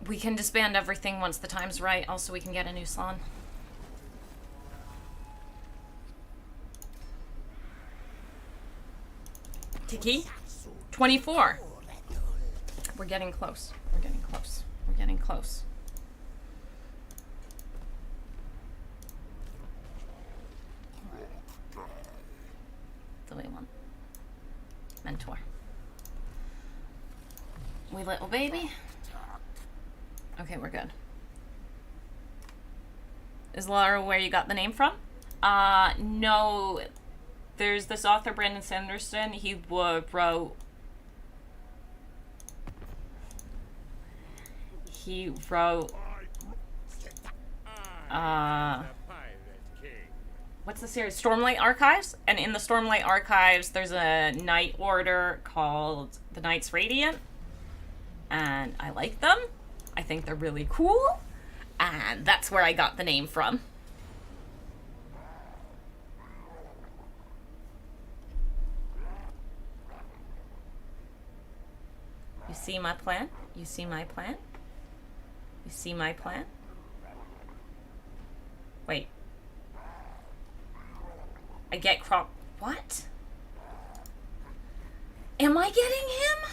we can disband everything once the time's right. Also, we can get a new salon. Tiki? 24. We're getting close. We're getting close. We're getting close. Delete one. Mentor. We little baby. Okay, we're good. Is Laura where you got the name from? No. There's this author, Brandon Sanderson. He wrote... what's the series? Stormlight Archives? And in the Stormlight Archives, there's a Knight Order called the Knights Radiant. And I like them. I think they're really cool. And that's where I got the name from. You see my plan? You see my plan? You see my plan? Wait. I get Kroq... What? Am I getting him?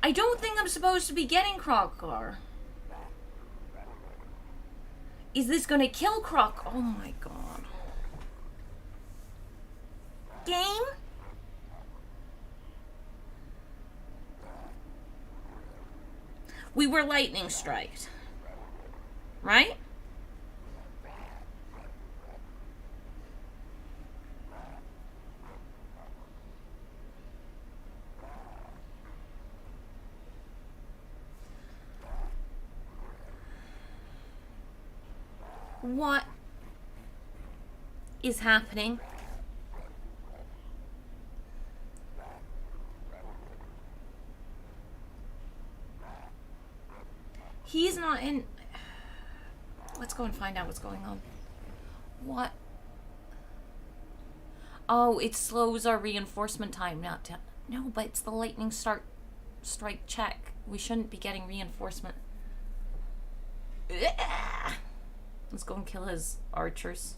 I don't think I'm supposed to be getting Kroq-Gar. Is this gonna kill Kroq? Oh my god. Game? We were lightning striked. Right? What is happening? He's not in... Let's go and find out what's going on. What? Oh, it slows our reinforcement time. Not to... No, but it's the lightning strike check. We shouldn't be getting reinforcement. Ugh! Let's go and kill his archers.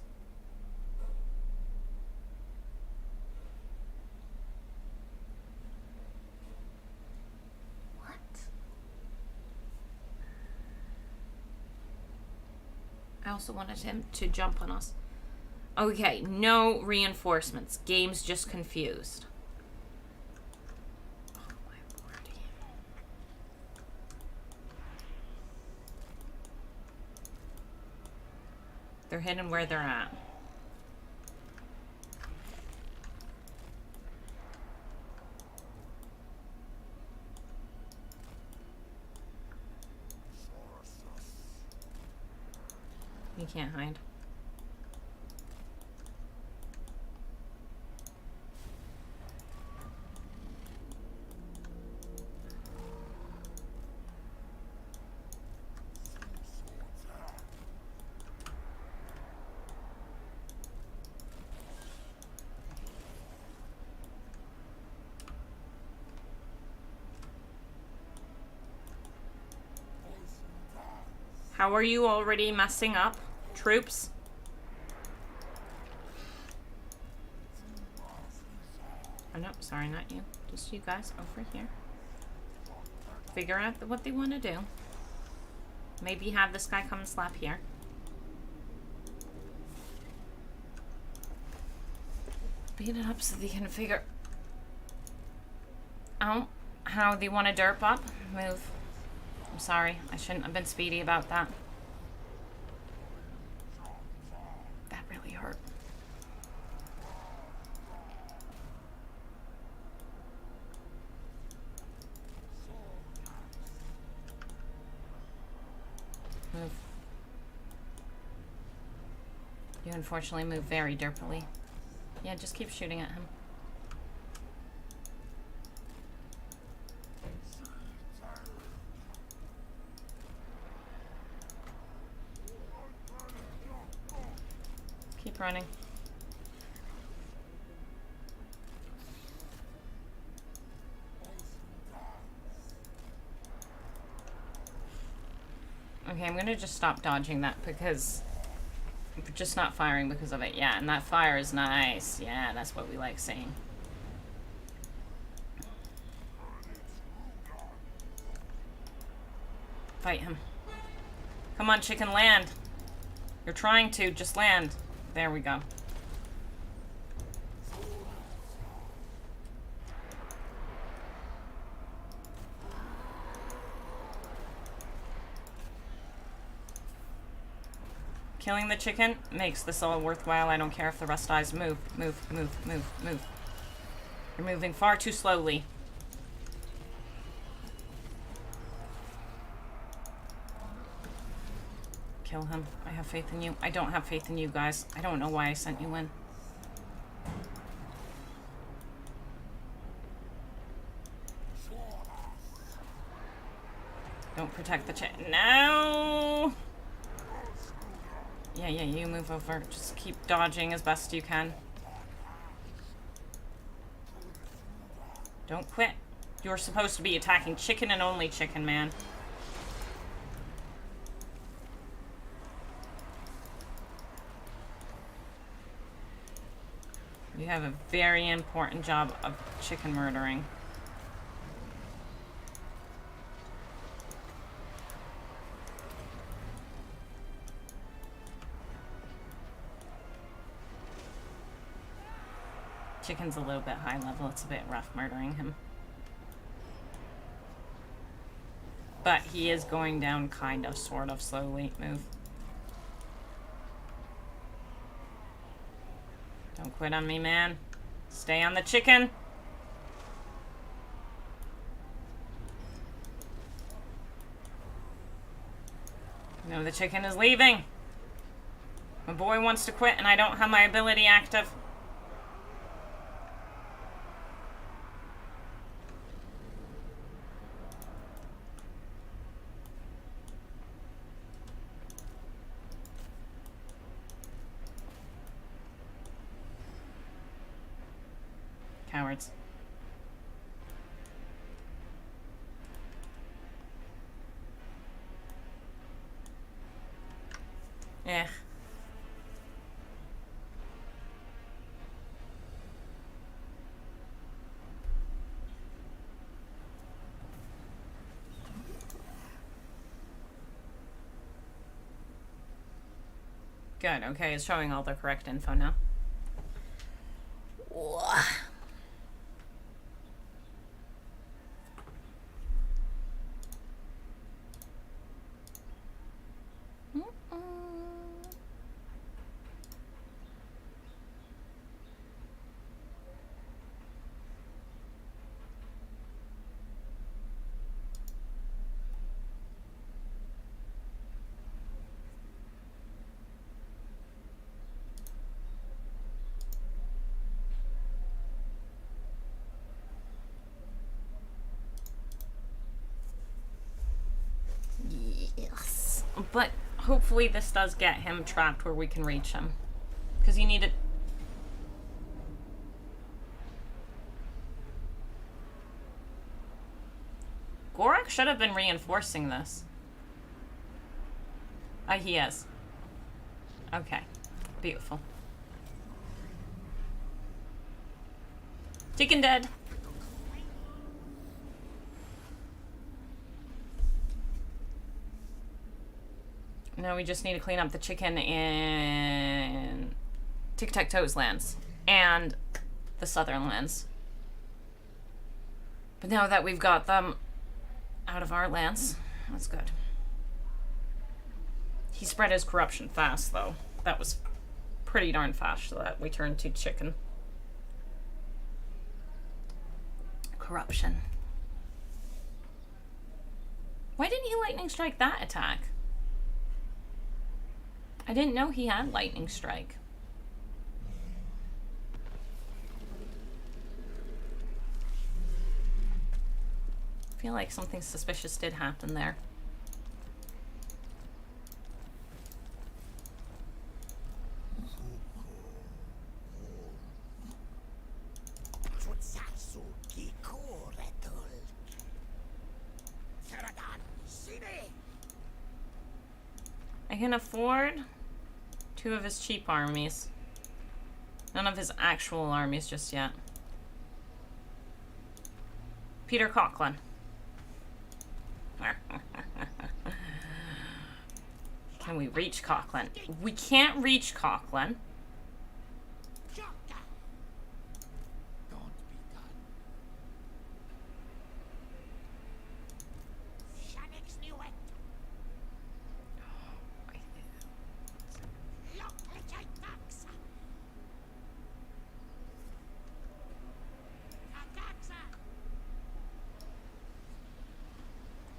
What? I also wanted him to jump on us. Okay, no reinforcements. Game's just confused. Oh my lordy. They're hidden where they're at. You can't hide. How are you already messing up? Troops. Oh, no, sorry, not you. Just you guys over here. Figure out what they want to do. Maybe have this guy come and slap here. Beat it up so they can figure out how they want to derp up. Move. I'm sorry. I shouldn't have been speedy about that. That really hurt. Move. You unfortunately move very derpily. Yeah, just keep shooting at him. Keep running. Okay, I'm gonna just stop dodging that because just not firing because of it. Yeah, and that fire is nice. Yeah, that's what we like seeing. Fight him. Come on, chicken, land. You're trying to, just land. There we go. Killing the chicken makes this all worthwhile. I don't care if the rest dies. Move, move, move, move, move. You're moving far too slowly. Kill him. I have faith in you. I don't have faith in you guys. I don't know why I sent you in. Don't protect the chicken. No! Yeah, you move over. Just keep dodging as best you can. Don't quit. You're supposed to be attacking chicken and only chicken, man. You have a very important job of chicken murdering. Chicken's a little bit high level. It's a bit rough murdering him. But he is going down kind of, sort of slowly. Move. Don't quit on me, man. Stay on the chicken. No, the chicken is leaving. My boy wants to quit and I don't have my ability active. Cowards. Yeah. Good, okay, it's showing all the correct info now. Yes. But hopefully this does get him trapped where we can reach him. Because you need it. Gorak should have been reinforcing this. He is. Okay. Beautiful. Chicken dead. Now we just need to clean up the chicken in Tic-Tac-Toe's lands and the southern lands. But now that we've got them out of our lands, that's good. He spread his corruption fast, though. That was pretty darn fast so that we turned to chicken. Corruption. Why didn't he lightning strike that attack? I didn't know he had lightning strike. I feel like something suspicious did happen there. I can afford 2 of his cheap armies. None of his actual armies just yet. Peter Coughlin. Can we reach Coughlin? We can't reach Coughlin.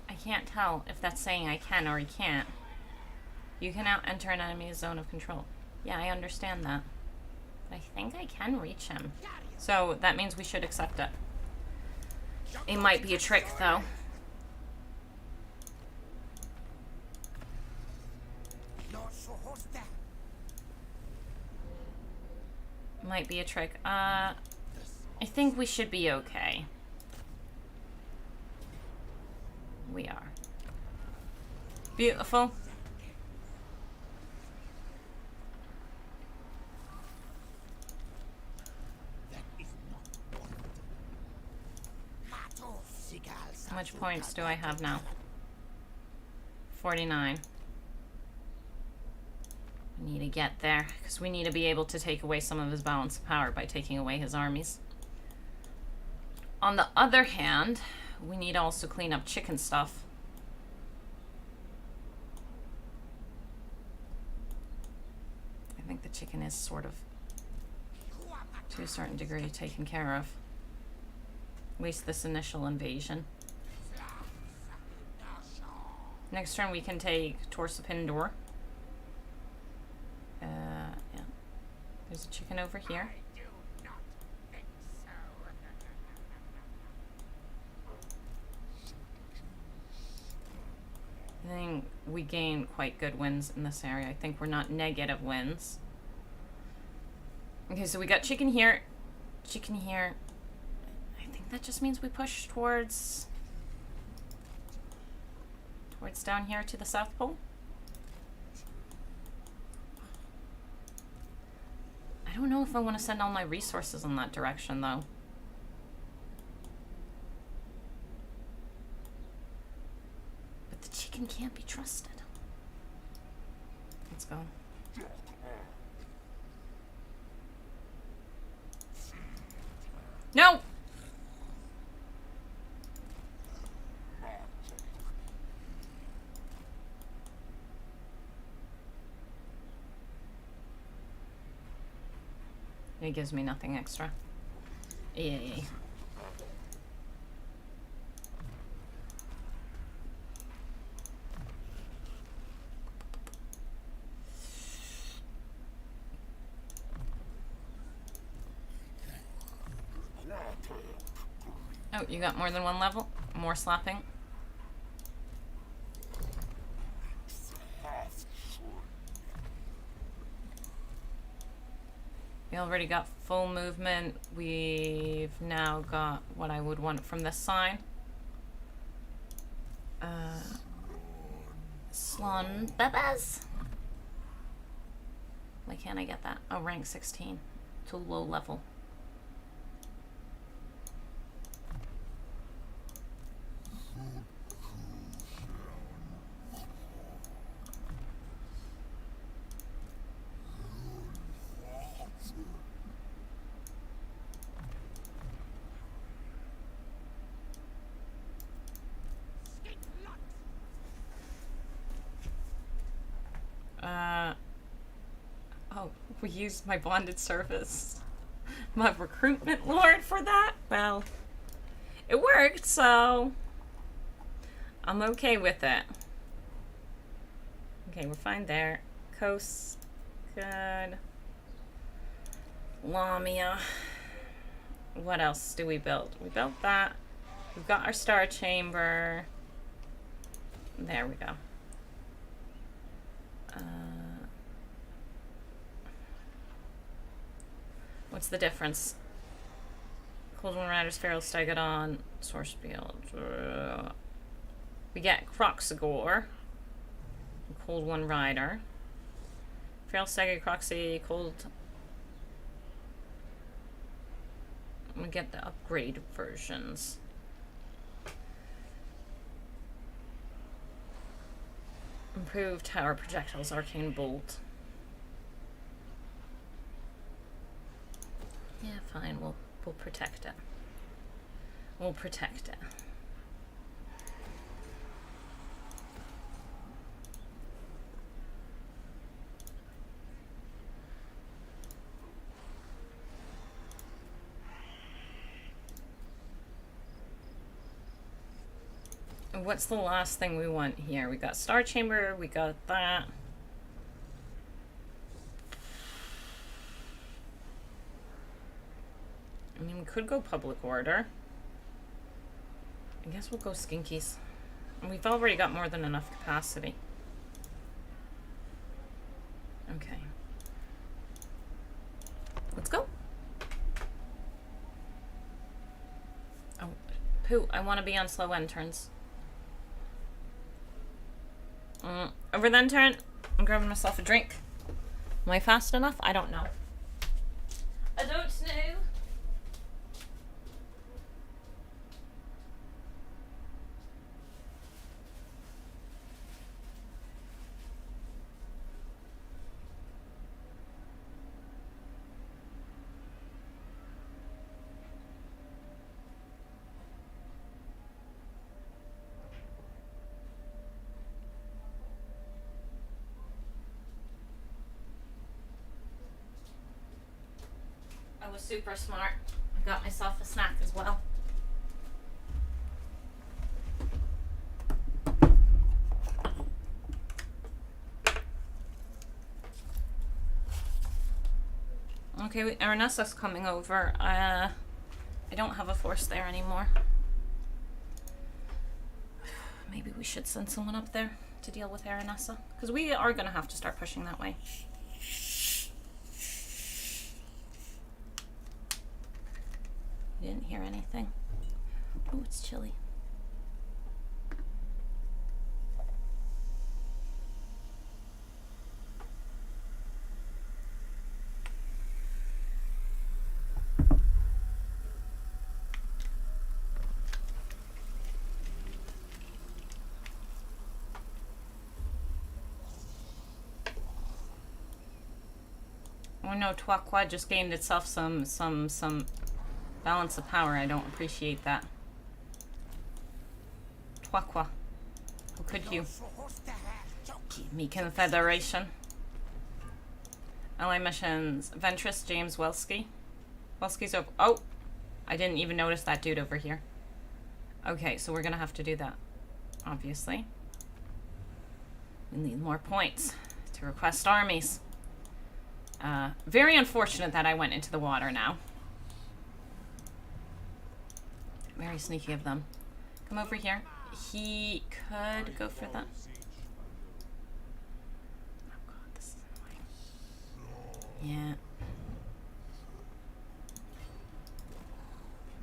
I can't tell if that's saying I can or I can't. You can now enter an enemy's zone of control. Yeah, I understand that. But I think I can reach him. So that means we should accept it. It might be a trick, though. Might be a trick. I think we should be okay. We are. Beautiful. How much points do I have now? 49. I need to get there, because we need to be able to take away some of his balance of power by taking away his armies. On the other hand, we need to also clean up chicken stuff. I think the chicken is sort of, to a certain degree, taken care of. At least this initial invasion. Next turn we can take Torsapindor. Yeah. There's a chicken over here. I think we gain quite good wins in this area. I think we're not negative wins. Okay, so we got chicken here. Chicken here. I think that just means we push towards down here to the South Pole. I don't know if I want to send all my resources in that direction, though. But the chicken can't be trusted. Let's go. No! It gives me nothing extra. Yay. Oh, you got more than one level? More slapping? We already got full movement. We've now got what I would want from this side. Slon Bebas. Why can't I get that? Oh, rank 16. To low level. Oh, we used my bonded service. My recruitment lord for that? Well, it worked, so I'm okay with it. Okay, we're fine there. Coast, good. Lamia. What else do we build? We built that. We've got our star chamber. There we go. What's the difference? Cold One Riders, Feral Stegodon, Source Field. We get Kroq-Gar, Cold One Rider. Feral Stego, Croxy, Cold. We get the upgrade versions. Improved Tower Projectiles, Arcane Bolt. Yeah, fine. We'll protect it. We'll protect it. And what's the last thing we want here? We got Star Chamber. We got that. I mean, we could go public order. I guess we'll go skinkies. And we've already got more than enough capacity. Okay. Let's go. Oh, poo. I want to be on slow end turns. Over then turn. I'm grabbing myself a drink. Am I fast enough? I don't know. I don't know. I was super smart. I got myself a snack as well. Okay, Aranessa's coming over. I don't have a force there anymore. Maybe we should send someone up there to deal with Aranessa, because we are going to have to start pushing that way. Didn't hear anything. Oh, it's chilly. Oh no, Tuaqua just gained itself some balance of power. I don't appreciate that. Tuaqua. How could you? Give me Confederation. Ally missions. Ventress, James Welski. Welski's over. Oh! I didn't even notice that dude over here. Okay, so we're gonna have to do that. Obviously. We need more points to request armies. Very unfortunate that I went into the water now. Very sneaky of them. Come over here. He could go for that. Oh god, this is annoying. Yeah.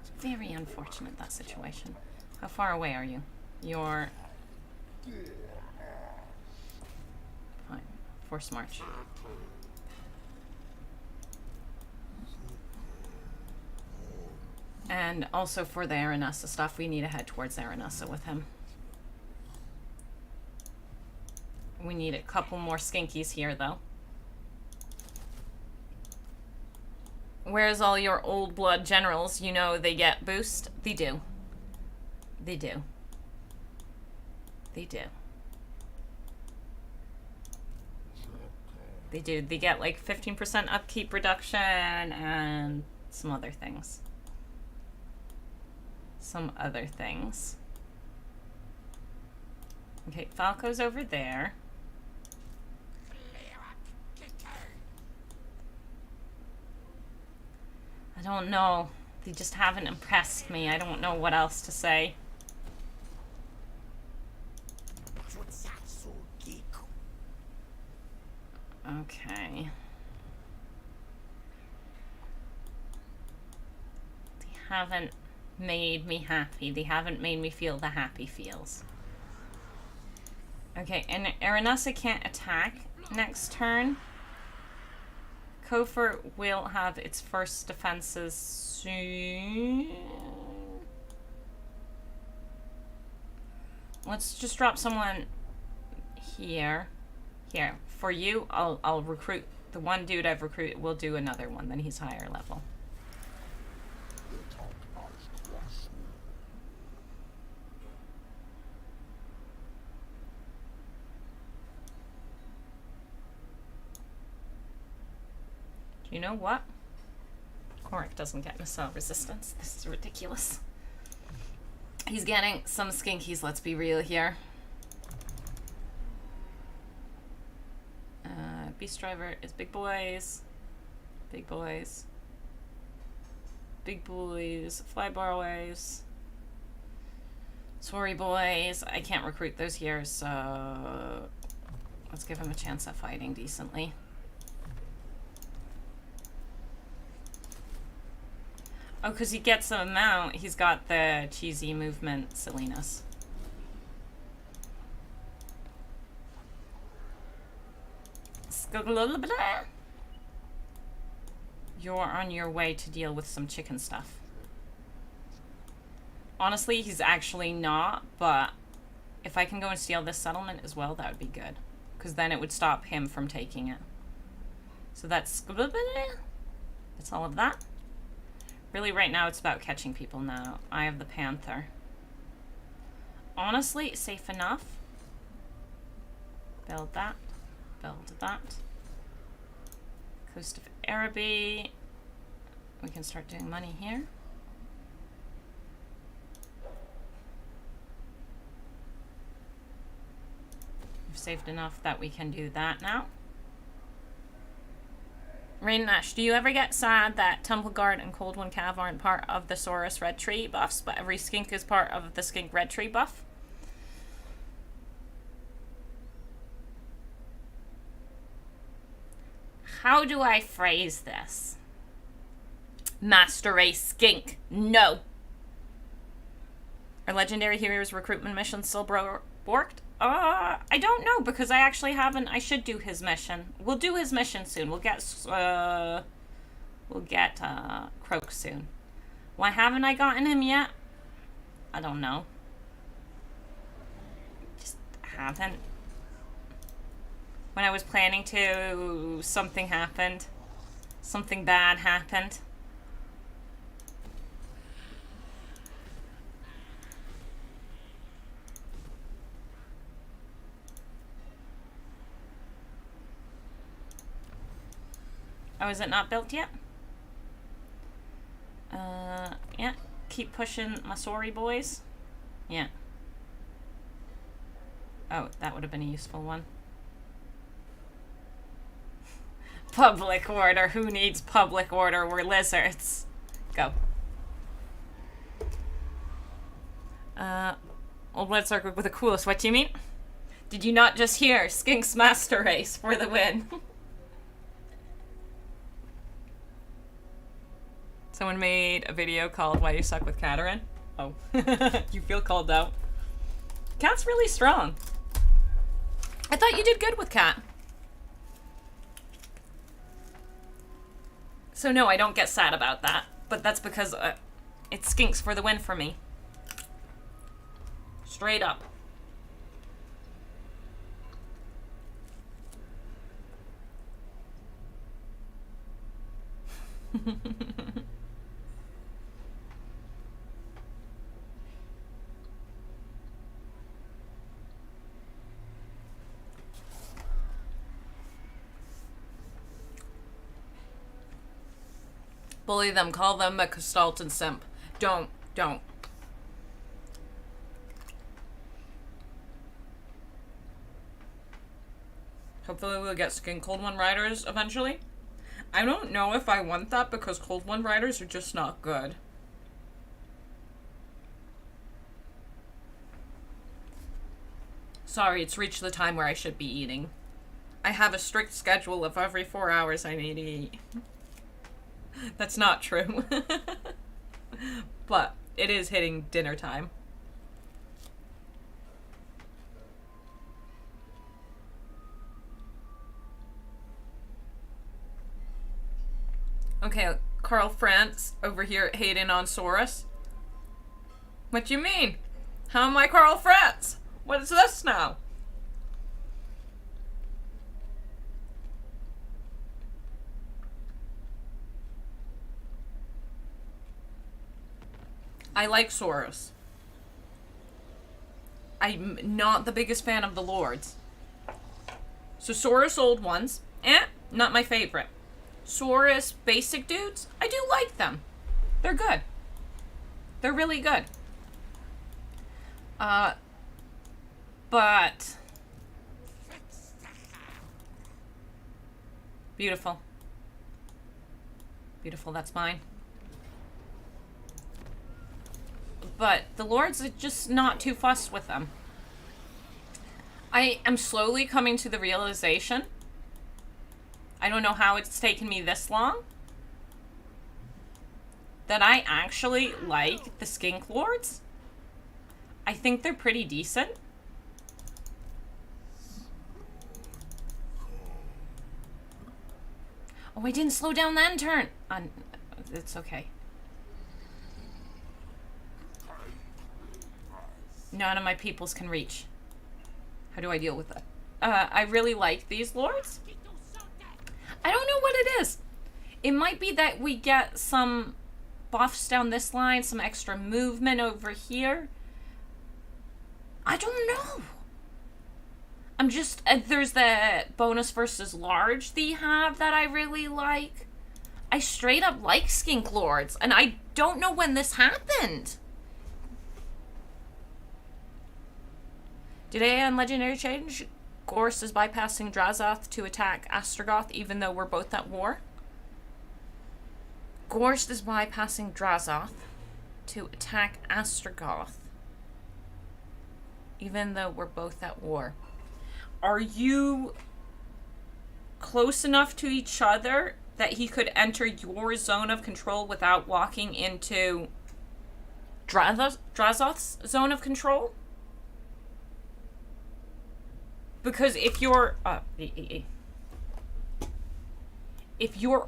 It's very unfortunate, that situation. How far away are you? You're... Fine. Force march. And also for the Aranessa stuff, we need to head towards Aranessa with him. We need a couple more skinkies here, though. Where's all your old blood generals? You know they get boost? They do. They do. They do. They do. They get like 15% upkeep reduction and some other things. Some other things. Okay, Falco's over there. I don't know. They just haven't impressed me. I don't know what else to say. Okay. They haven't made me happy. They haven't made me feel the happy feels. Okay, and Aranessa can't attack next turn. Kofir will have its first defenses soon. Let's just drop someone here. Here. For you, I'll recruit the one dude I've recruited. We'll do another one, then he's higher level. You know what? Kroq doesn't get missile resistance. This is ridiculous. He's getting some skinkies, let's be real here. Beast Driver is big boys. Big boys. Big boys. Fly barways. Sorry boys. I can't recruit those here, so let's give him a chance at fighting decently. Oh, because he gets a mount. He's got the cheesy movement silliness. You're on your way to deal with some chicken stuff. Honestly, he's actually not, but if I can go and steal this settlement as well, that would be good. Because then it would stop him from taking it. So that's all of that. Really, right now, it's about catching people now. I have the Panther. Honestly, safe enough. Build that. Build that. Coast of Araby. We can start doing money here. We've saved enough that we can do that now. Rain and Ash, do you ever get sad that Temple Guard and Cold One Cav aren't part of the Saurus Red Tree buffs, but every skink is part of the Skink Red Tree buff? How do I phrase this? Master Race Skink, no. Are Legendary Heroes recruitment missions still borked? I don't know, because I actually haven't. I should do his mission. We'll do his mission soon. We'll get Kroq soon. Why haven't I gotten him yet? I don't know. Just haven't. When I was planning to, something happened. Something bad happened. Oh, is it not built yet? Yeah. Keep pushing my sorry boys. Yeah. Oh, that would have been a useful one. Public order. Who needs public order? We're lizards. Go. Old Blood Circle with the coolest. What do you mean? Did you not just hear Skink's Master Race for the win? Someone made a video called Why You Suck with Katarin. Oh. You feel called out. Kat's really strong. I thought you did good with Kat. So no, I don't get sad about that. But that's because It skinks for the win for me. Straight up. Bully them. Call them a Gestalten simp. Don't. Hopefully we'll get skin Cold One Riders eventually. I don't know if I want that because Cold One Riders are just not good. Sorry, it's reached the time where I should be eating. I have a strict schedule of every 4 hours I need to eat. That's not true. But it is hitting dinner time. Okay, Carl France over here hating on Saurus. What do you mean? How am I Carl France? What is this now? I like Saurus. I'm not the biggest fan of the Lords. So Saurus old ones, not my favorite. Saurus basic dudes, I do like them. They're good. They're really good. But beautiful. Beautiful, that's mine. But the Lords are just not too fussed with them. I am slowly coming to the realization, I don't know how it's taken me this long, that I actually like the Skink Lords. I think they're pretty decent. Oh, I didn't slow down then turn. It's okay. None of my peoples can reach. How do I deal with that? I really like these Lords. I don't know what it is. It might be that we get some buffs down this line, some extra movement over here. I don't know. I'm just... there's the bonus versus large they have that I really like. I straight up like Skink Lords, and I don't know when this happened. Today on Legendary Change, Gorst is bypassing Drazoth to attack Astragoth even though we're both at war. Gorst is bypassing Drazoth to attack Astragoth even though we're both at war. Are you close enough to each other that he could enter your zone of control without walking into Drazoth's zone of control? Because if you're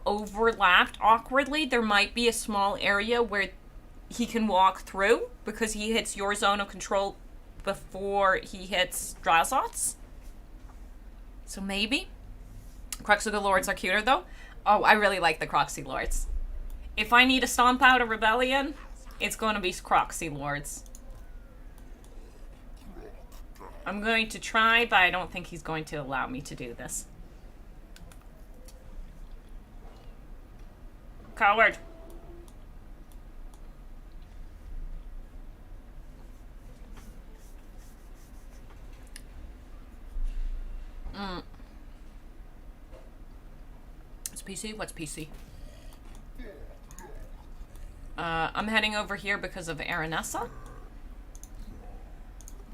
overlapped awkwardly, there might be a small area where he can walk through because he hits your zone of control before he hits Drazoth's. So maybe. Kroq-Bok Lords are cuter though. Oh, I really like the Kroq Lords. If I need to stomp out a rebellion, it's going to be Kroq Lords. I'm going to try, but I don't think he's going to allow me to do this. Coward. It's PC? What's PC? I'm heading over here because of Aranessa.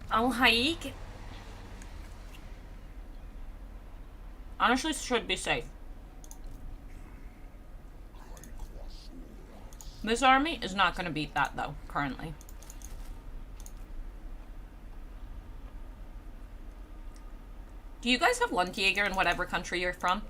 Al-Haik honestly should be safe. This army is not going to beat that though, currently. Do you guys have Lundjäger in whatever country you're from?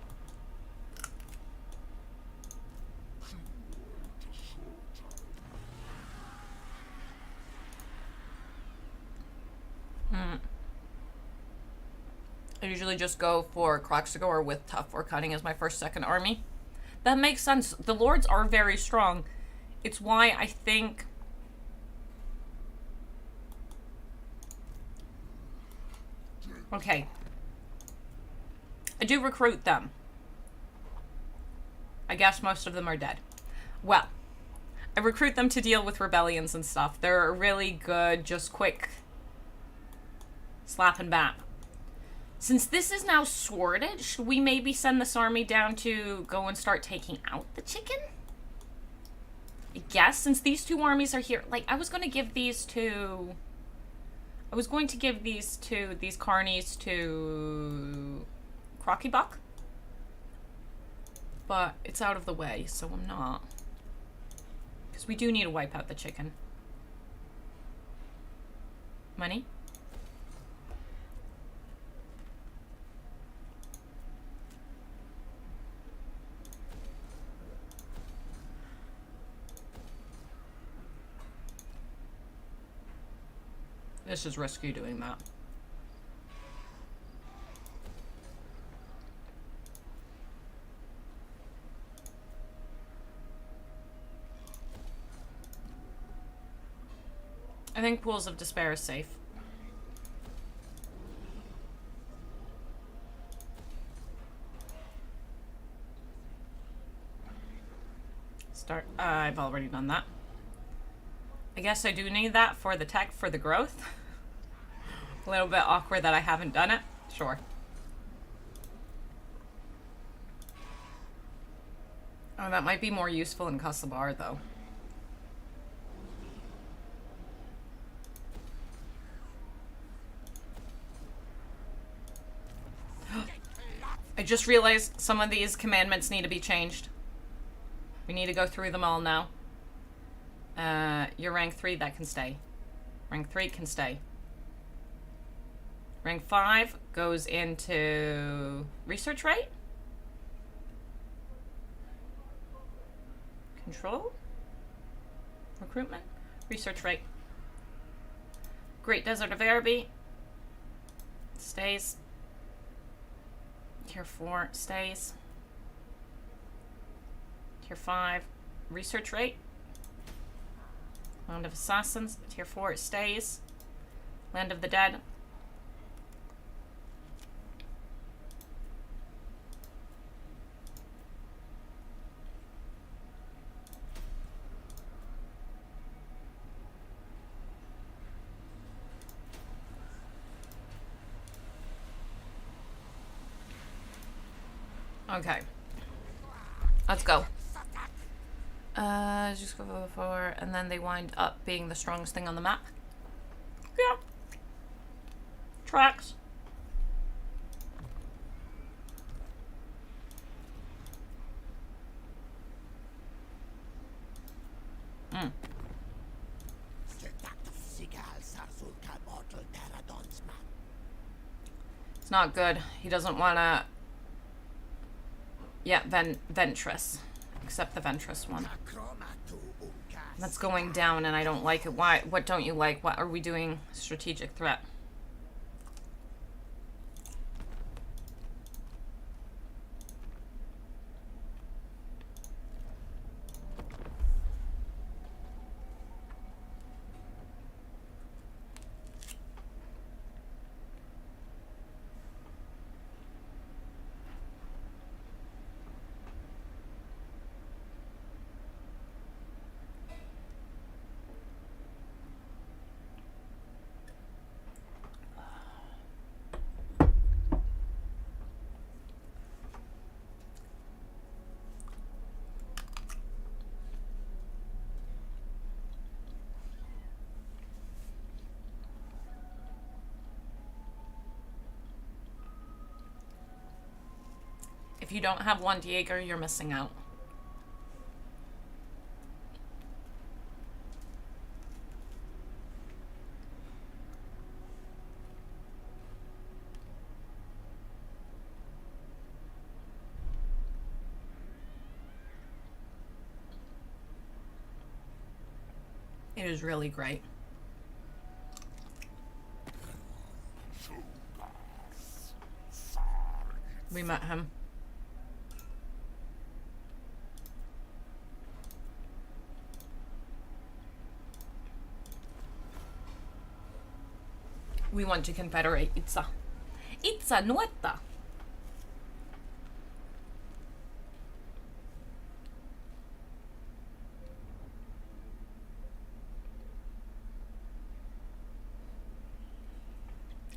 just go for Kroq-Gar with tough or cutting as my second army. That makes sense. The lords are very strong. It's why I think... Okay. I do recruit them. I guess most of them are dead. Well, I recruit them to deal with rebellions and stuff. They're really good, just quick slap and bap. Since this is now sworded, should we maybe send this army down to go and start taking out the chicken? I guess, since these two armies are here. Like, I was going to give these to... I was going to give these carnies to Kroq-Bok. But it's out of the way, so I'm not. Because we do need to wipe out the chicken. Money? This is risky doing that. I think Pools of Despair is safe. I've already done that. I guess I do need that for the tech for the growth. A little bit awkward that I haven't done it. Sure. Oh, that might be more useful in Cussabar, though. I just realized some of these commandments need to be changed. We need to go through them all now. You're rank 3, that can stay. Rank 3 can stay. Rank 5 goes into research rate. Control. Recruitment. Research rate. Great Desert of Araby. Stays. Tier 4 stays. Tier 5. Research rate. Land of Assassins. Tier 4 it stays. Land of the Dead. Okay. Let's go. Just go for, and then they wind up being the strongest thing on the map. Yeah. Tracks. It's not good. He doesn't want to... Yeah, Ventress. Except the Ventress one. That's going down and I don't like it. Why? What don't you like? What are we doing? Strategic threat. If you don't have one Diego, you're missing out. It is really great. We met him. We want to confederate. It's a nuetta.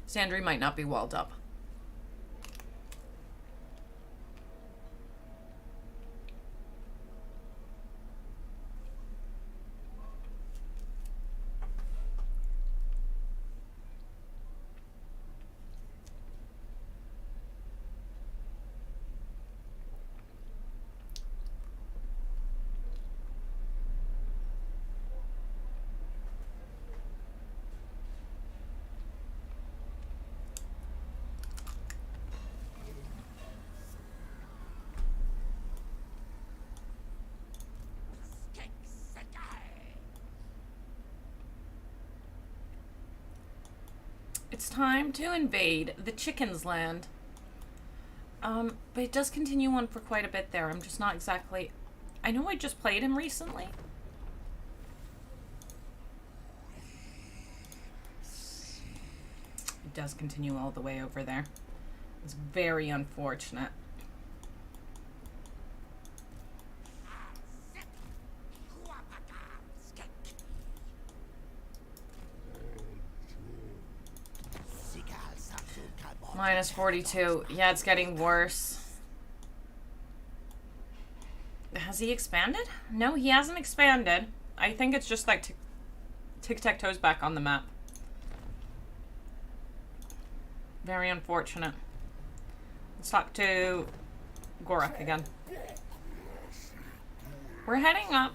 Sandry might not be walled up. It's time to invade the chicken's land. But it does continue on for quite a bit there. I'm just not exactly... I know I just played him recently. It does continue all the way over there. It's very unfortunate. Minus 42. Yeah, it's getting worse. Has he expanded? No, he hasn't expanded. I think it's just like tic-tac-toe's back on the map. Very unfortunate. Let's talk to Gorak again. We're heading up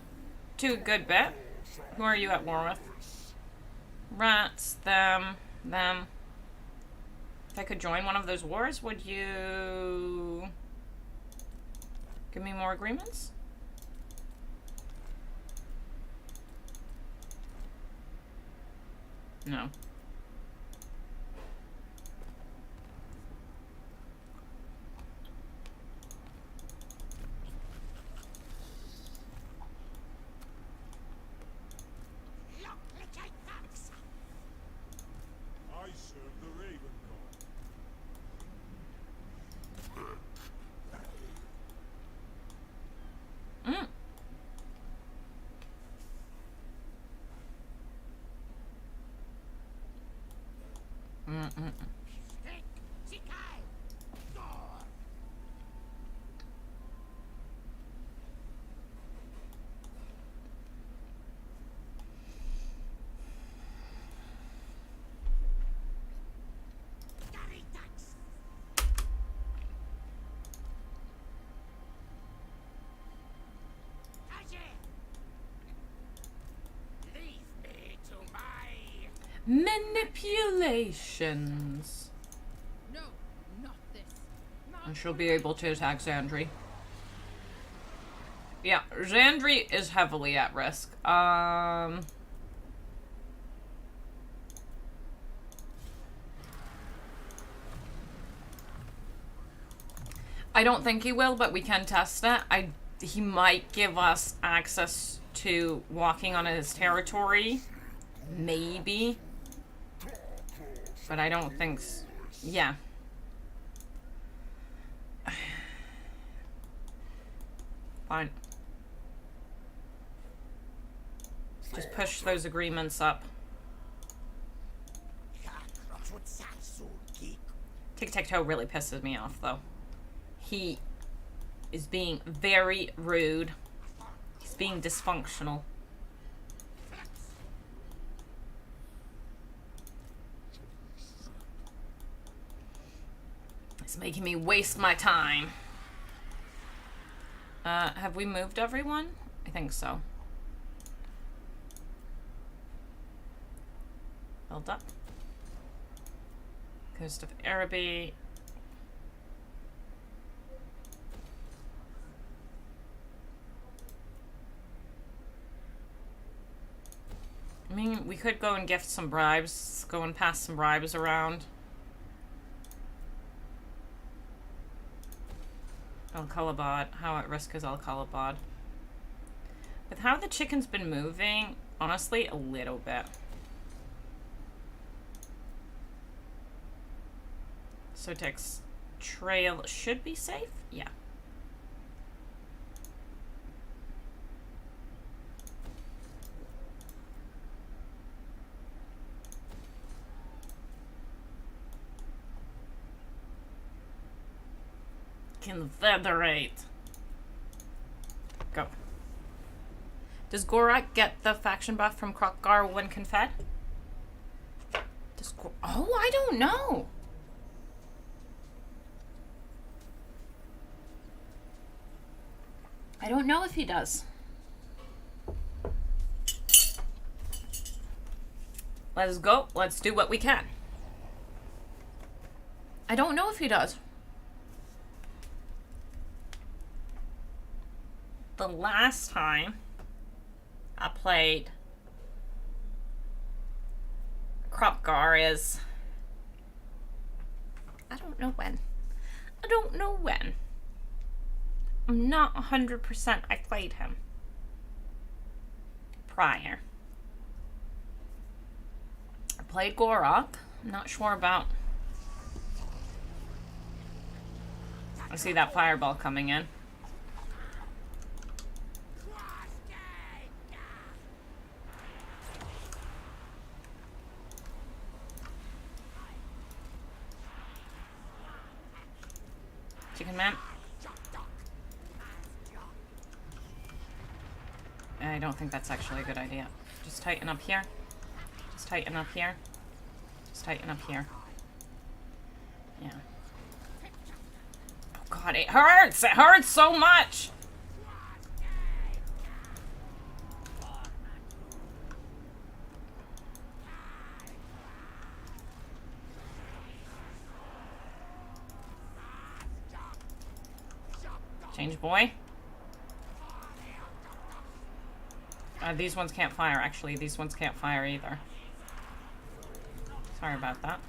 to a good bit. Who are you at war with? Rats, them. If I could join one of those wars, would you give me more agreements? No. Manipulations. No, not this. And she'll be able to attack Xandri. Yeah, Xandri is heavily at risk. I don't think he will, but we can test it. He might give us access to walking on his territory. Maybe. But I don't think yeah. Fine. Just push those agreements up. Tic-tac-toe really pisses me off, though. He is being very rude. He's being dysfunctional. It's making me waste my time. Have we moved everyone? I think so. Build up. Coast of Araby. I mean, we could go and gift some bribes. Go and pass some bribes around. Al-Khalabad. How at risk is Al-Khalabad? With how the chicken's been moving, honestly, a little bit. Sotek's trail should be safe? Yeah. Confederate. Go. Does Gorak get the faction buff from Kroq-Gar when confed? Oh, I don't know. I don't know if he does. Let's go. Let's do what we can. I don't know if he does. The last time I played Kroq-Gar is... I don't know when. I don't know when. I'm not 100% I played him prior. I played Gorak. I'm not sure about... I see that fireball coming in. Chicken man. I don't think that's actually a good idea. Just tighten up here. Just tighten up here. Just tighten up here. Yeah. Oh god, it hurts! It hurts so much! Change boy. These ones can't fire, actually. These ones can't fire either. Sorry about that.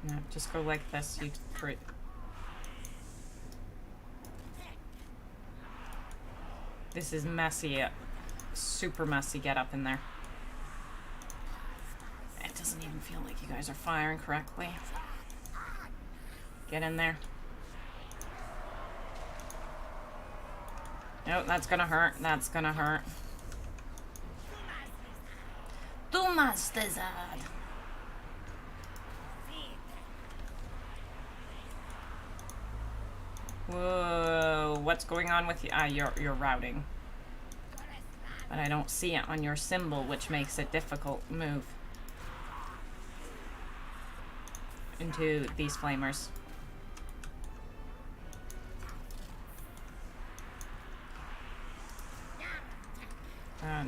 No, just go like this. You fruit. This is messy. Super messy get up in there. It doesn't even feel like you guys are firing correctly. Get in there. Nope, that's gonna hurt. That's gonna hurt. Dumastezad. Whoa, what's going on with you? You're routing. But I don't see it on your symbol, which makes it difficult. Move into these flamers.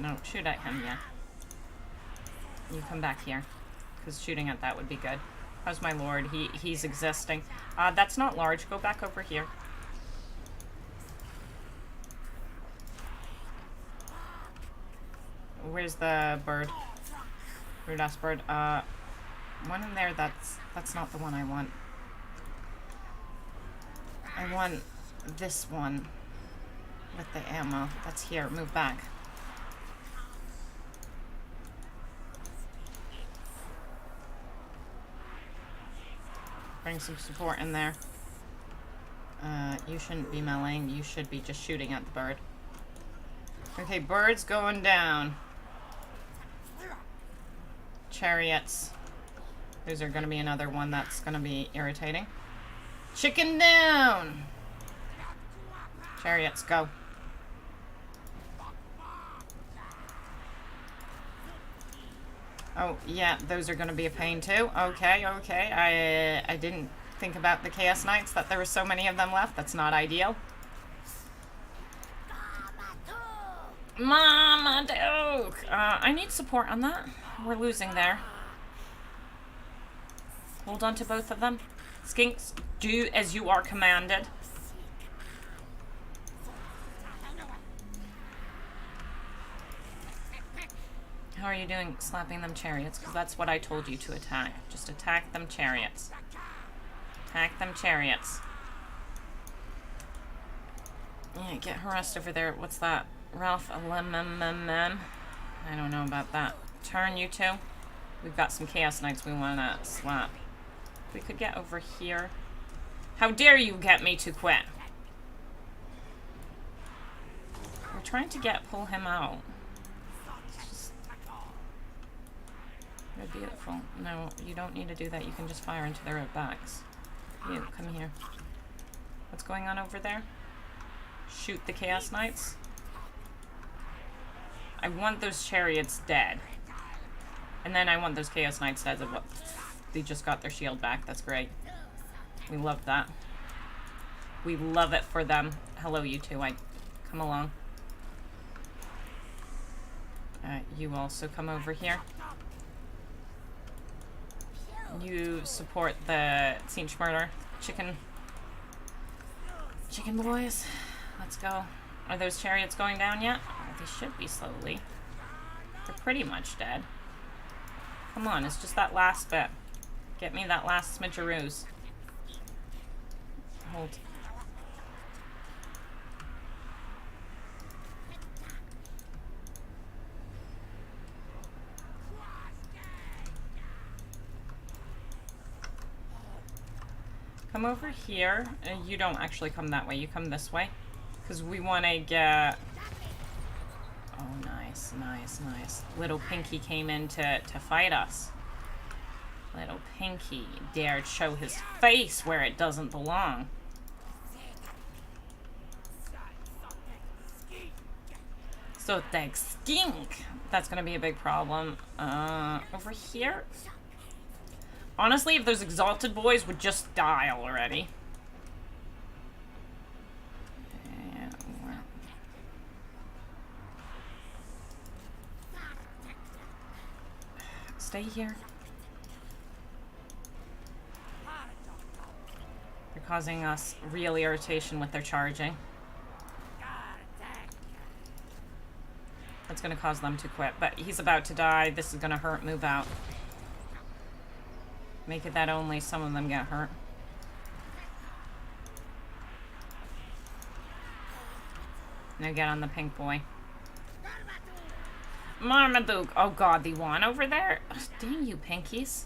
No, shoot at him, yeah. You come back here, because shooting at that would be good. How's my lord? He's existing. That's not large. Go back over here. Where's the bird? Rude ass bird. One in there. That's not the one I want. I want this one with the ammo. That's here. Move back. Bring some support in there. You shouldn't be meleeing. You should be just shooting at the bird. Okay, bird's going down. Chariots. Those are going to be another one that's going to be irritating. Chicken down! Chariots, go. Oh, yeah, those are going to be a pain too. Okay, okay. I didn't think about the Chaos Knights, that there were so many of them left. That's not ideal. Mama Duke! I need support on that. We're losing there. Hold on to both of them. Skinks, do as you are commanded. How are you doing slapping them chariots? Because that's what I told you to attack. Just attack them chariots. Attack them chariots. Yeah, get harassed over there. What's that? Ralph LMMM. I don't know about that. Turn, you two. We've got some Chaos Knights we want to slap. If we could get over here. How dare you get me to quit? We're trying to pull him out. You're beautiful. No, you don't need to do that. You can just fire into their backs. You, come here. What's going on over there? Shoot the Chaos Knights. I want those chariots dead. And then I want those Chaos Knights dead. They just got their shield back. That's great. We love that. We love it for them. Hello, you two. Come along. You also come over here. You support the Tzeentch murder. Chicken boys. Let's go. Are those chariots going down yet? Oh, they should be slowly. They're pretty much dead. Come on, it's just that last bit. Get me that last smidgeroos. Hold. Come over here. You don't actually come that way. You come this way. Because we want to get... Oh, nice, nice, nice. Little Pinky came in to fight us. Little Pinky dared show his face where it doesn't belong. So thank skink. That's going to be a big problem. Over here... Honestly, if those exalted boys would just die already. Stay here. They're causing us real irritation with their charging. That's going to cause them to quit, but he's about to die. This is going to hurt. Move out. Make it that only some of them get hurt. Now get on the pink boy. Marmaduke! Oh god, the Yuan over there? Ugh, dang you, pinkies.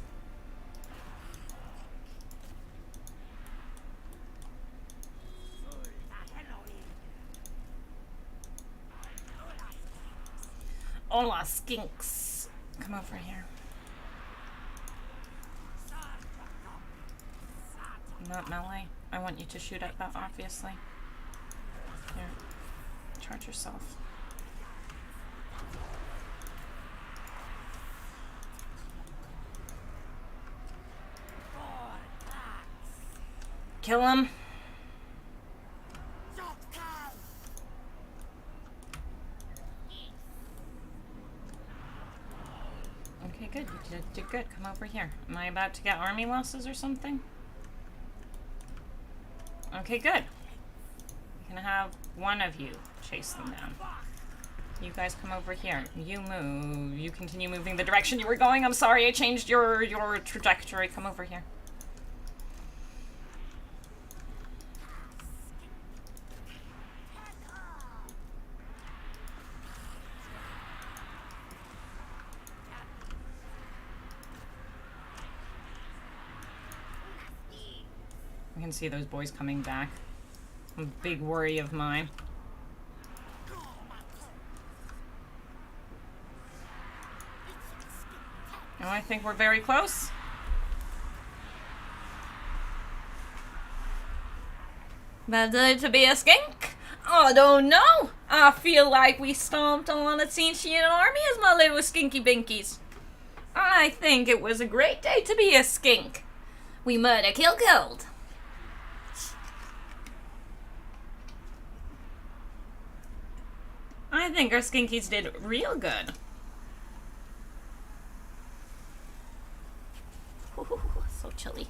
Hola, skinks. Come over here. Not melee. I want you to shoot at that, obviously. Here. Charge yourself. Kill him. Okay, good. You did good. Come over here. Am I about to get army losses or something? Okay, good. You can have one of you chase them down. You guys come over here. You move. You continue moving the direction you were going. I'm sorry, I changed your trajectory. Come over here. I can see those boys coming back. A big worry of mine. Oh, I think we're very close. Better to be a skink? I don't know. I feel like we stomped on a Tzeentchian army as my little skinky binkies. I think it was a great day to be a skink. We murder, kill, killed. I think our skinkies did real good. Ooh, so chilly.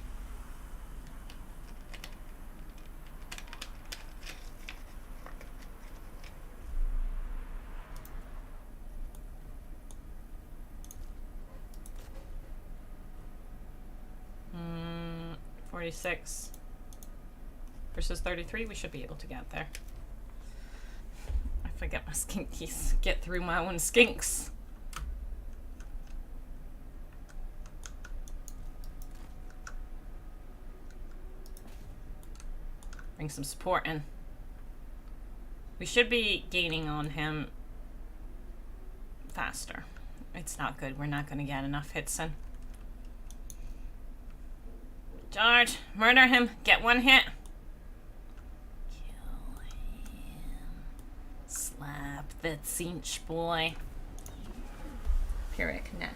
46 versus 33. We should be able to get there. I forget my skinkies. Get through my own skinks. Bring some support in. We should be gaining on him faster. It's not good. We're not going to get enough hits in. Charge. Murder him. Get one hit. Kill him. Slap that cinch boy. Pyrrhic, nah.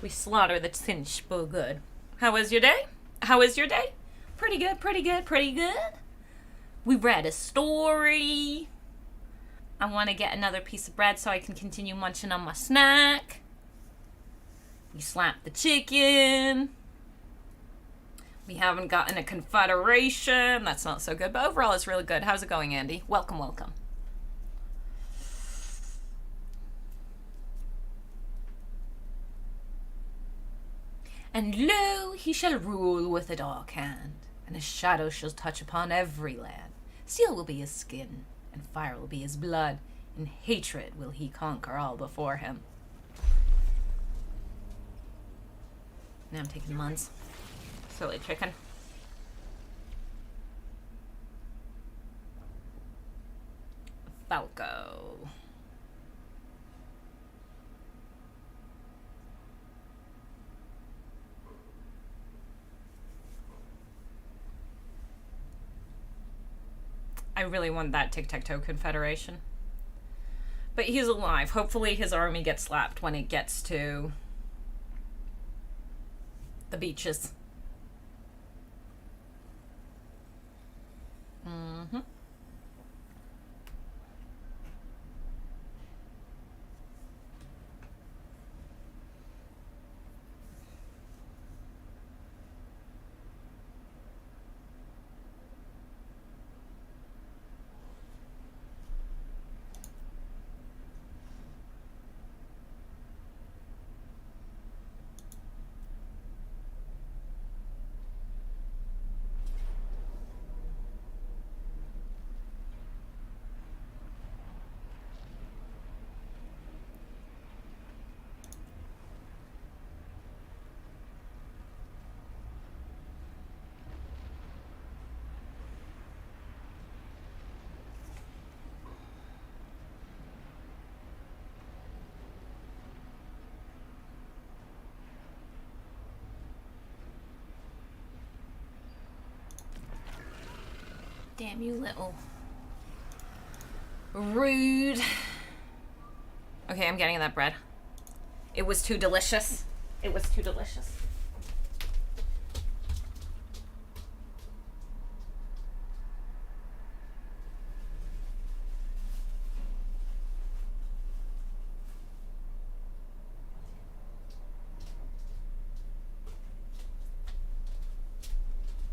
We slaughter the cinch boy good. How was your day? How was your day? Pretty good, pretty good, pretty good. We read a story. I want to get another piece of bread so I can continue munching on my snack. We slapped the chicken. We haven't gotten a confederation. That's not so good, but overall it's really good. How's it going, Andy? Welcome, welcome. And lo, he shall rule with a dark hand, and his shadow shall touch upon every land. Steel will be his skin, and fire will be his blood. In hatred will he conquer all before him. Now I'm taking muns. Silly chicken. Falco. I really want that tic-tac-toe confederation. But he's alive. Hopefully his army gets slapped when it gets to the beaches. Mm-hmm. Damn you, little rude. Okay, I'm getting that bread. It was too delicious. It was too delicious.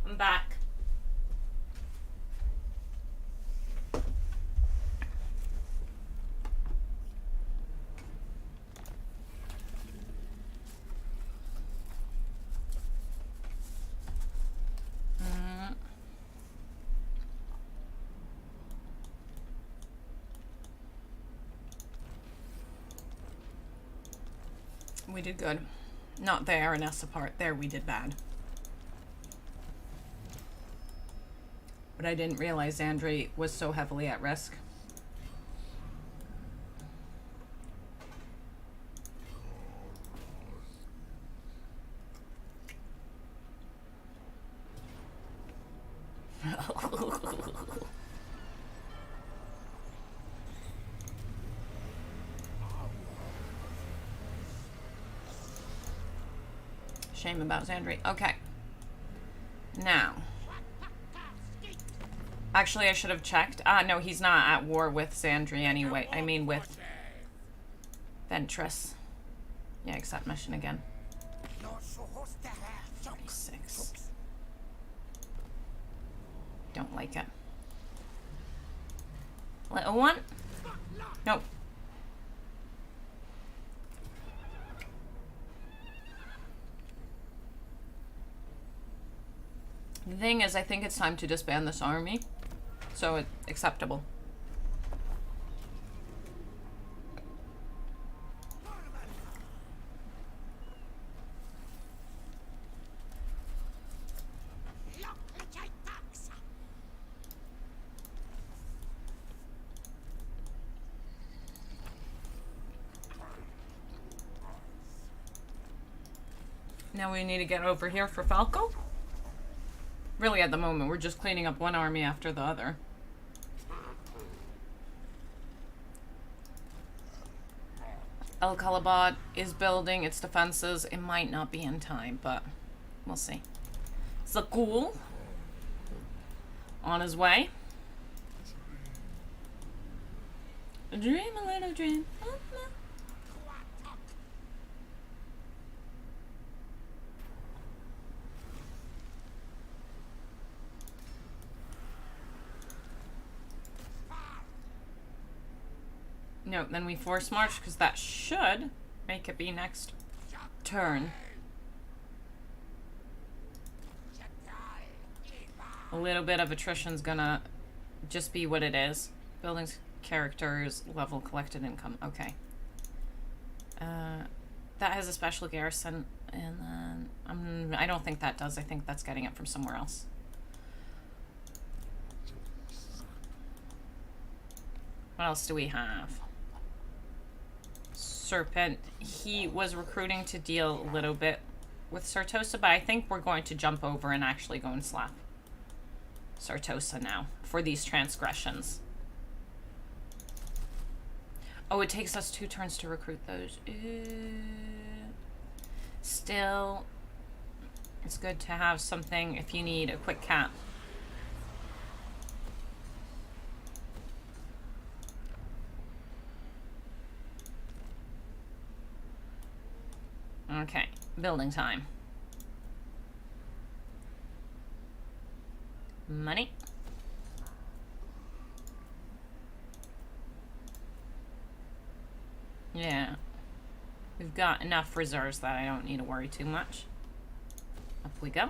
I'm back. We did good. Not there and us apart. There we did bad. But I didn't realize Andre was so heavily at risk. Shame about Zandri. Okay. Now. Actually, I should have checked. No, he's not at war with Zandri anyway. I mean with Ventress. Yeah, accept mission again. 36. Don't like it. Little one? Nope. The thing is, I think it's time to disband this army. So it's acceptable. Now we need to get over here for Falco. Really, at the moment, we're just cleaning up one army after the other. El Kalabad is building its defenses. It might not be in time, but we'll see. Zakul on his way. Dream a little dream. No, then we force march because that should make it be next turn. A little bit of attrition's gonna just be what it is. Buildings, characters, level, collected income. Okay. That has a special garrison, and then I don't think that does. I think that's getting it from somewhere else. What else do we have? Serpent. He was recruiting to deal a little bit with Sartosa, but I think we're going to jump over and actually go and slap Sartosa now for these transgressions. Oh, it takes us 2 turns to recruit those. Still, it's good to have something if you need a quick cap. Okay, building time. Money. Yeah. We've got enough reserves that I don't need to worry too much. Up we go.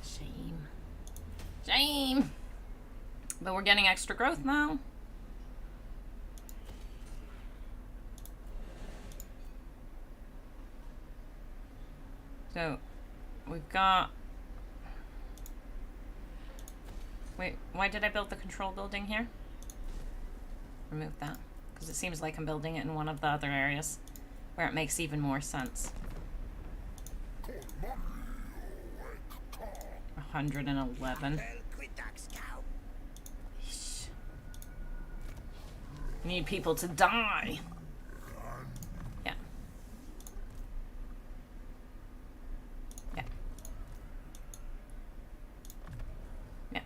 Shame. Shame! But we're getting extra growth now. So, we've got... Wait, why did I build the control building here? Remove that. Because it seems like I'm building it in one of the other areas where it makes even more sense. 111. Need people to die. Yeah. Yeah. Yeah.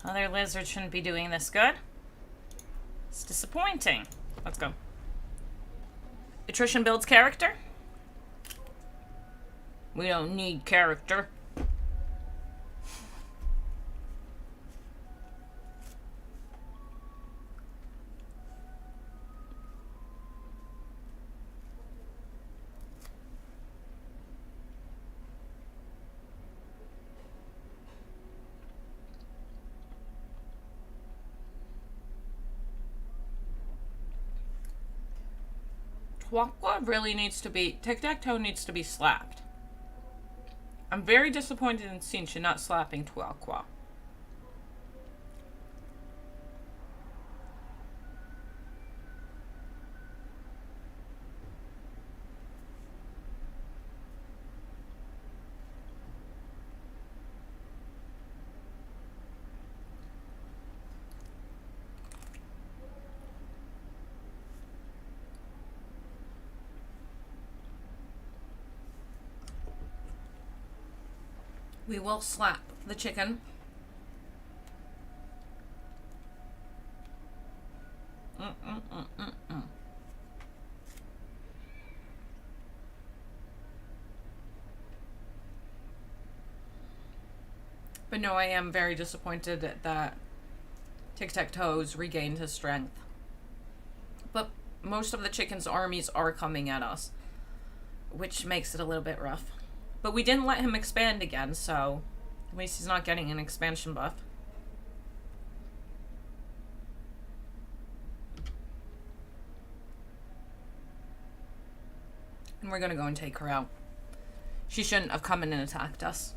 Other lizards shouldn't be doing this good. It's disappointing. Let's go. Attrition builds character. We don't need character. Kroq-Bok really needs to be... Tic-Tac-Toe needs to be slapped. I'm very disappointed in Sincha not slapping Kroq-Bok. We will slap the chicken. But no, I am very disappointed that Tic-Tac-Toe's regained his strength. But most of the chicken's armies are coming at us, which makes it a little bit rough. But we didn't let him expand again, so at least he's not getting an expansion buff. And we're gonna go and take her out. She shouldn't have come in and attacked us.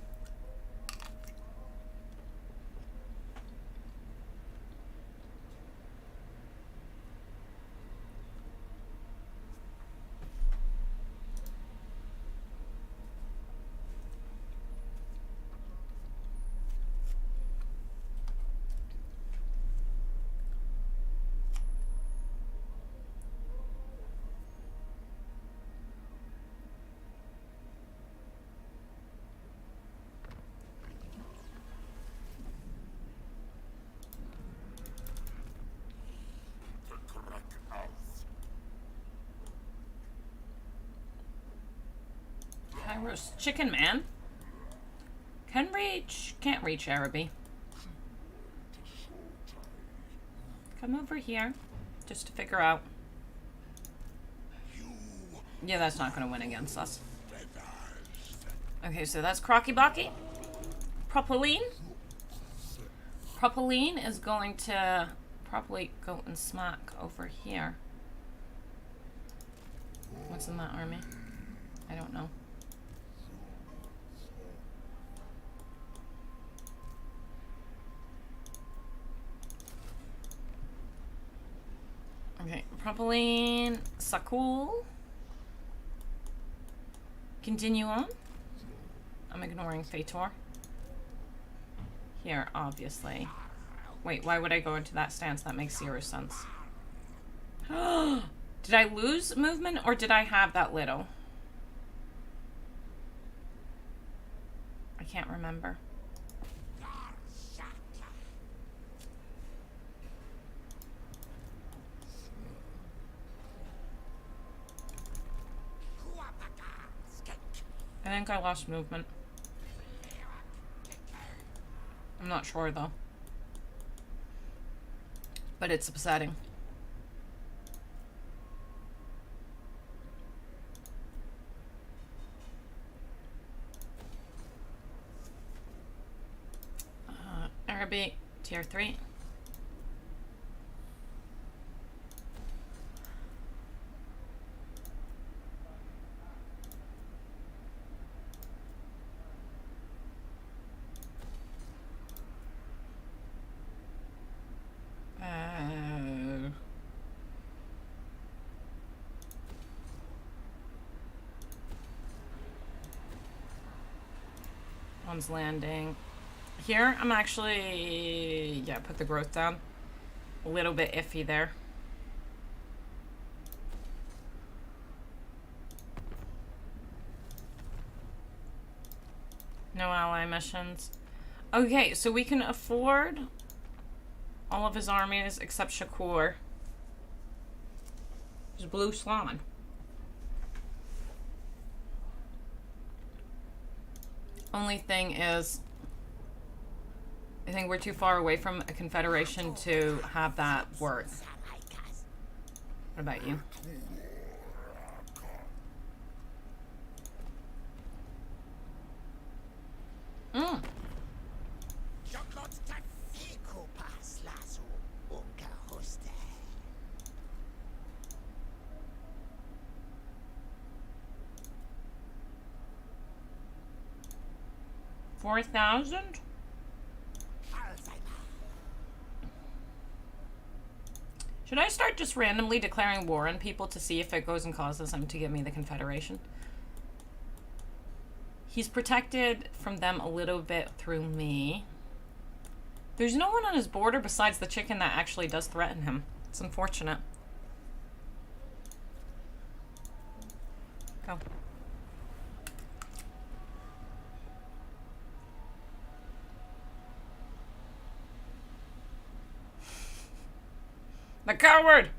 Kairos Chicken Man can't reach Araby. Come over here just to figure out. Yeah, that's not going to win against us. Okay, so that's Kroq-Bok. Propoline. Propoline is going to probably go and smack over here. What's in that army? I don't know. Okay, Propoline, Sakul. Continue on. I'm ignoring Meteor. Here, obviously. Wait, why would I go into that stance? That makes zero sense. Did I lose movement or did I have that little? I can't remember. I think I lost movement. I'm not sure though. But it's upsetting. Araby, tier 3. One's landing. Here, I'm actually, yeah, put the growth down. A little bit iffy there. No ally missions. Okay, so we can afford all of his armies except Shakur. There's Blue Swan. Only thing is, I think we're too far away from a confederation to have that work. What about you? Mm. 4,000? Should I start just randomly declaring war on people to see if it goes and causes them to give me the Confederation? He's protected from them a little bit through me. There's no one on his border besides the chicken that actually does threaten him. It's unfortunate. Go. The coward!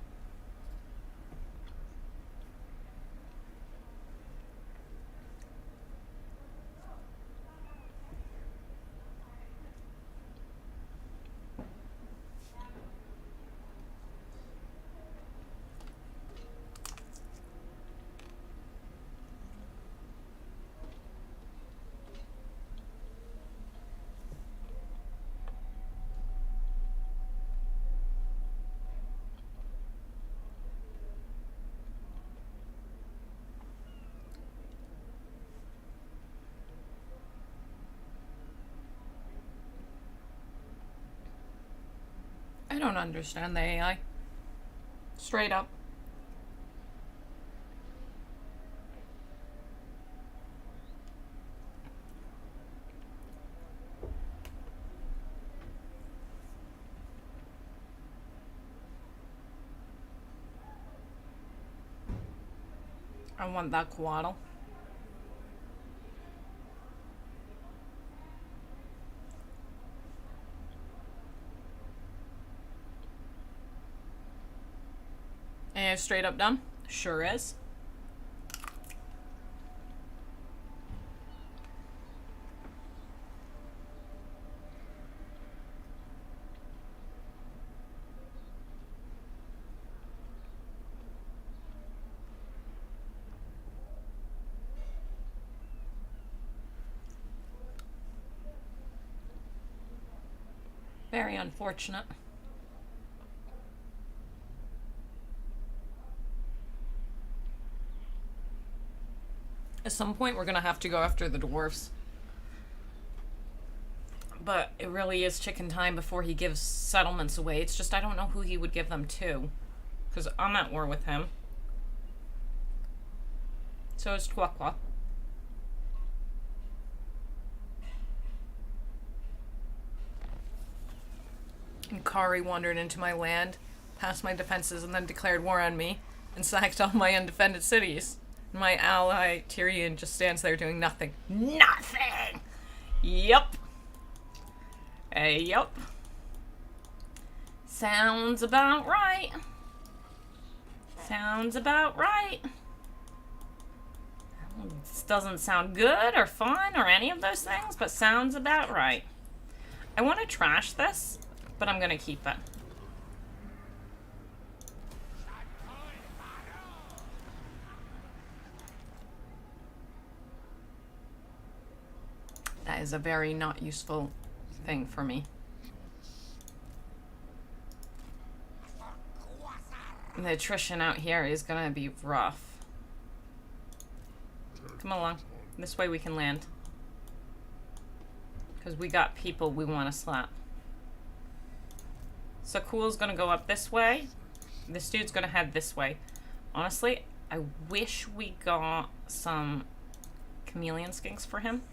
don't understand the AI. Straight up. I want that quaddle. And straight up done? Sure is. Very unfortunate. At some point, we're gonna have to go after the dwarves. But it really is chicken time before he gives settlements away. It's just I don't know who he would give them to. Because I'm at war with him. So is Kroq-Bok. And Kari wandered into my land, passed my defenses, and then declared war on me, and sacked all my undefended cities. My ally, Tyrion, just stands there doing nothing. Nothing! Yup. Yup. Sounds about right. Sounds about right. This doesn't sound good or fun or any of those things, but sounds about right. I want to trash this, but I'm going to keep it. That is a very not useful thing for me. The attrition out here is gonna be rough. Come along. This way we can land. Because we got people we want to slap. So Cool's gonna go up this way. This dude's gonna head this way. Honestly, I wish we got some chameleon skinks for him.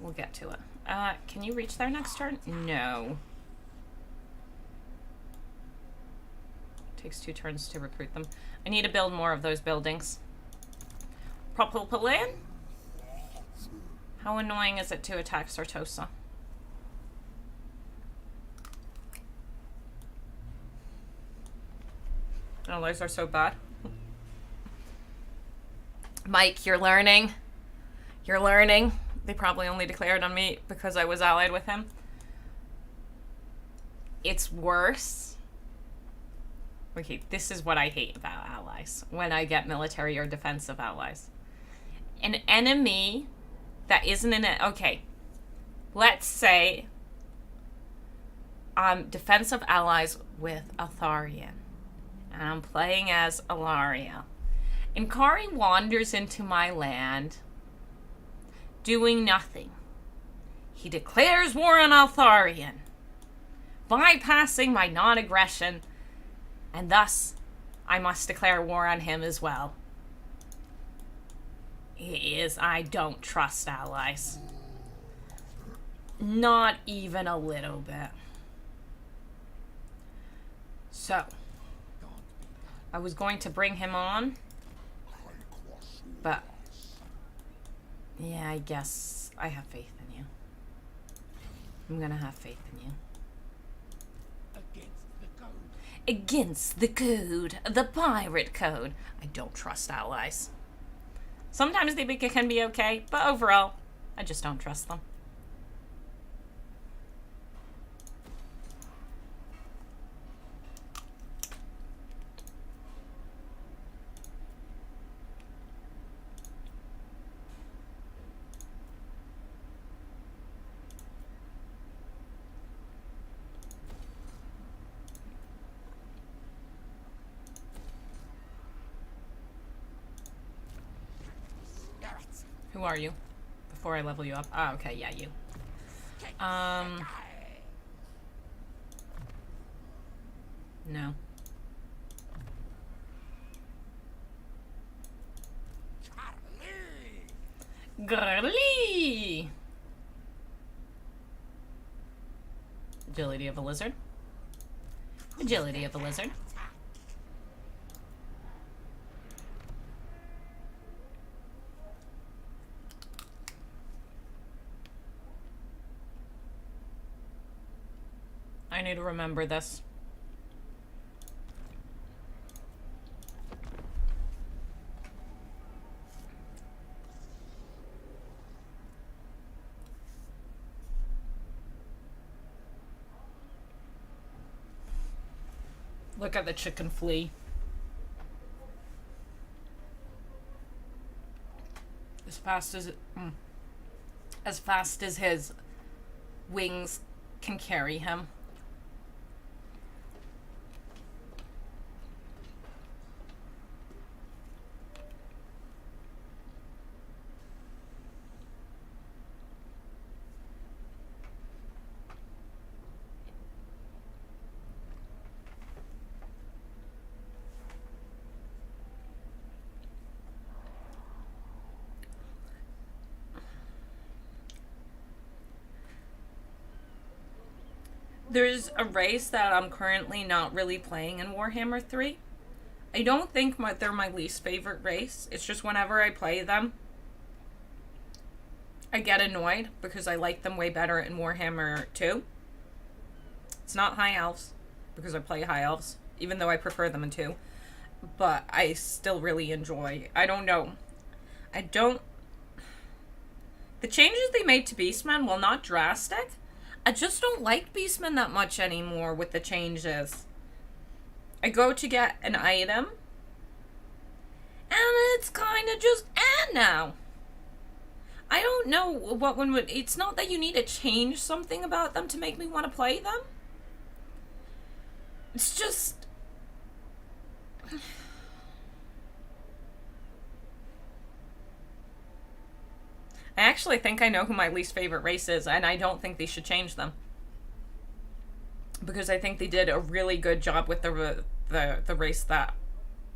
We'll get to it. Can you reach there next turn? No. Takes 2 turns to recruit them. I need to build more of those buildings. Propylplan? How annoying is it to attack Sartosa? Allies are so bad. Mike, you're learning. You're learning. They probably only declared on me because I was allied with him. It's worse. Okay, this is what I hate about allies. When I get military or defensive allies. An enemy that isn't an... Okay. Let's say I'm defensive allies with Atharian. And I'm playing as Alaria. And Kari wanders into my land... doing nothing. He declares war on Altharian, bypassing my non-aggression, and thus I must declare war on him as well. I don't trust allies. Not even a little bit. So, I was going to bring him on, but yeah, I guess I have faith in you. I'm gonna have faith in you. Against the code. The pirate code. I don't trust allies. Sometimes they can be okay, but overall, I just don't trust them. Who are you? Before I level you up. Ah, okay, yeah, you. No. Girly! Agility of a lizard. Agility of a lizard. I need to remember this. Look at the chicken flea. As fast as his wings can carry him. There's a race that I'm currently not really playing in Warhammer 3. I don't think they're my least favorite race. It's just whenever I play them, I get annoyed because I like them way better in Warhammer 2. It's not High Elves, because I play High Elves, even though I prefer them in 2. But I still really enjoy. I don't know. The changes they made to Beastmen, while not drastic, I just don't like Beastmen that much anymore with the changes. I go to get an item, and it's kind of just now. I don't know what one would... It's not that you need to change something about them to make me want to play them. It's just... I actually think I know who my least favorite race is, and I don't think they should change them. Because I think they did a really good job with the race that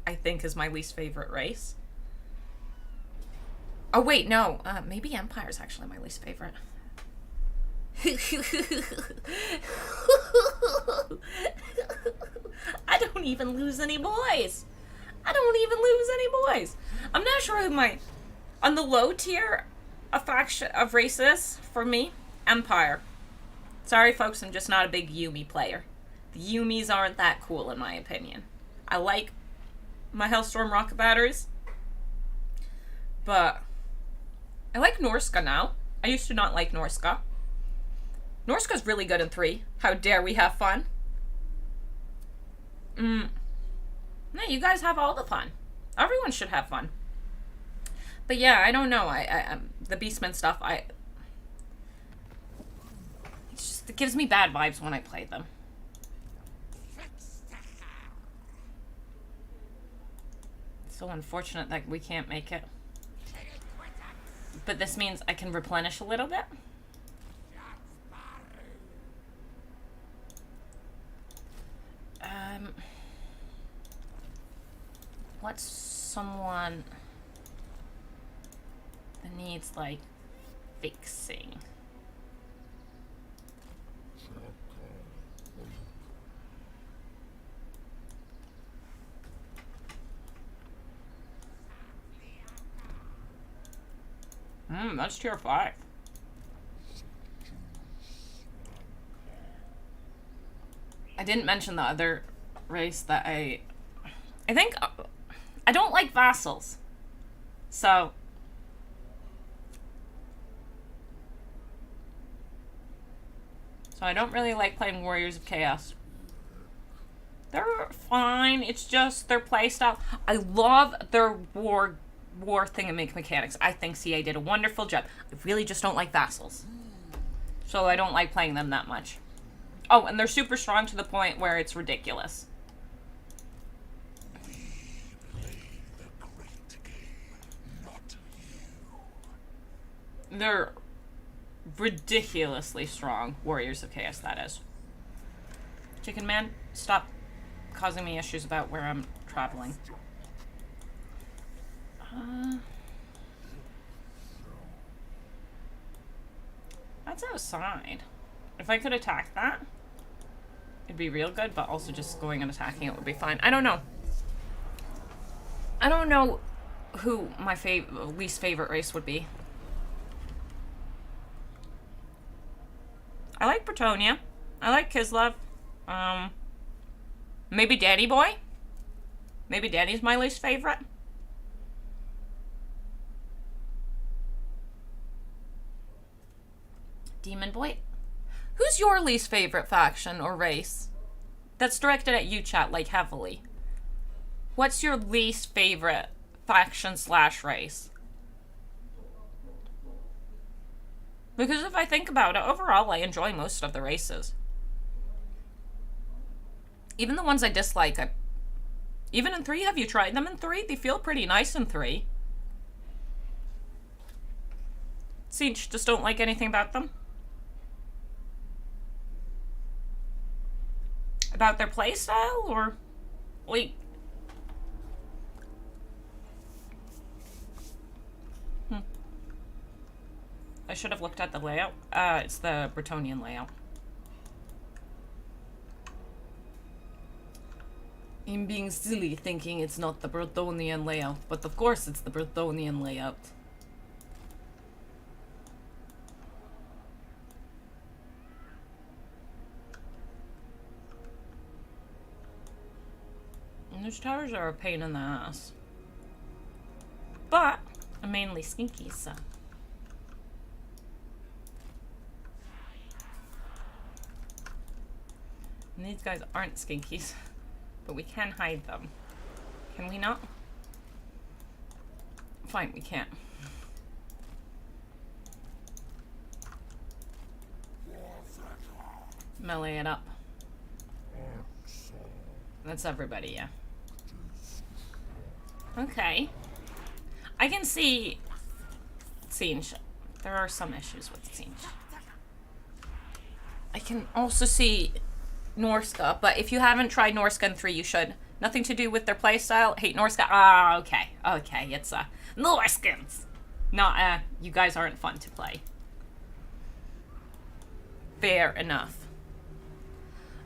I think is my least favorite race. Oh, wait, no. Maybe Empire's actually my least favorite. I don't even lose any boys. I'm not sure who my... On the low tier... A faction of races for me, Empire. Sorry, folks, I'm just not a big Yumi player. The Yumis aren't that cool, in my opinion. I like my Hellstorm rocket batteries, but I like Norska now. I used to not like Norska. Norska's really good in 3. How dare we have fun? No, you guys have all the fun. Everyone should have fun. But yeah, I don't know. The Beastmen stuff, it gives me bad vibes when I play them. It's so unfortunate that we can't make it. But this means I can replenish a little bit. What's someone... that needs, like, fixing? That's tier 5. I didn't mention the other race that I think... I don't like vassals. So... So I don't really like playing Warriors of Chaos. They're fine. It's just their playstyle. I love their war thingamake mechanics. I think CA did a wonderful job. I really just don't like vassals. So I don't like playing them that much. Oh, and they're super strong to the point where it's ridiculous. They're ridiculously strong Warriors of Chaos, that is. Chicken Man, stop. causing me issues about where I'm traveling. That's outside. If I could attack that, it'd be real good, but also just going and attacking it would be fine. I don't know. I don't know who my least favorite race would be. I like Bretonia. I like Kislev. Maybe Danny Boy? Maybe Danny's my least favorite. Demon Boy? Who's your least favorite faction or race? That's directed at you, chat, like, heavily. What's your least favorite faction / race? Because if I think about it, overall, I enjoy most of the races. Even the ones I dislike, even in 3, have you tried them in 3? They feel pretty nice in 3. Siege, just don't like anything about them? About their playstyle, or... Wait. I should have looked at the layout. It's the Bretonian layout. I'm being silly thinking it's not the Bretonian layout, but of course it's the Bretonian layout. And those towers are a pain in the ass. But I'm mainly sneaky, so. And these guys aren't skinkies, but we can hide them. Can we not? Fine, we can't. Melee it up. That's everybody, yeah. Okay. I can see Siege. There are some issues with Siege. I can also see Norska, but if you haven't tried Norska in 3, you should. Nothing to do with their playstyle. Hate Norska. Ah, okay. Okay, it's Norskans. Not you guys aren't fun to play. Fair enough.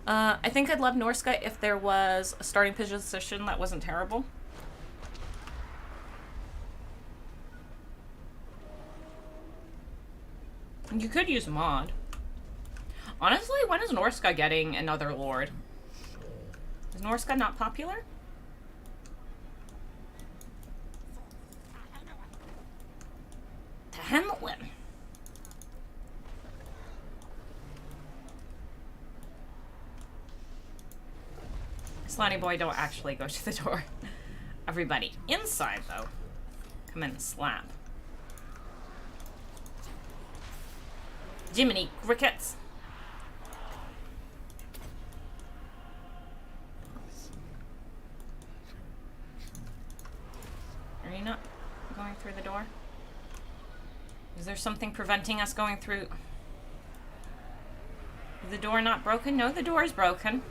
I think I'd love Norska if there was a starting position that wasn't terrible. You could use mod. Honestly, when is Norska getting another lord? Is Norska not popular? To Hamlin. Slotty boy, don't actually go to the door. Everybody inside, though. Come in and slap. Jiminy crickets. Are you not going through the door? Is there something preventing us going through? Is the door not broken? No, the door is broken.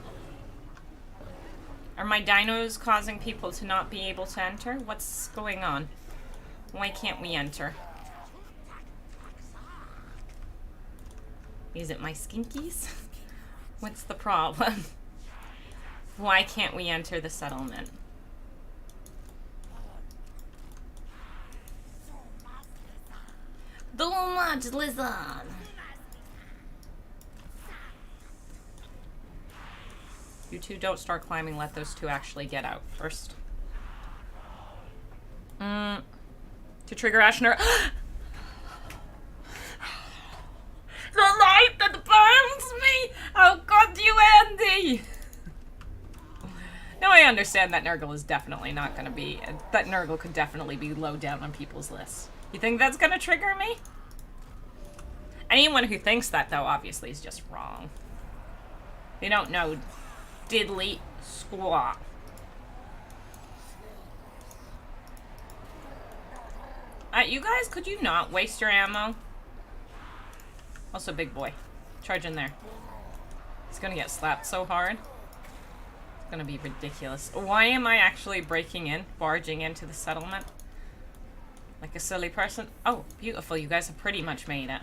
Are my dinos causing people to not be able to enter? What's going on? Why can't we enter? Is it my skinkies? What's the problem? Why can't we enter the settlement? Too much, listen. You two don't start climbing, let those two actually get out first. To trigger Ashner. The light that burns me! How could you, Andy? Now I understand that Nurgle is definitely not gonna be, that Nurgle could definitely be low down on people's lists. You think that's gonna trigger me? Anyone who thinks that, though, obviously is just wrong. They don't know diddly squat. You guys, could you not waste your ammo? Also, big boy. Charge in there. He's gonna get slapped so hard. Gonna be ridiculous. Why am I actually barging into the settlement? Like a silly person? Oh, beautiful. You guys have pretty much made it.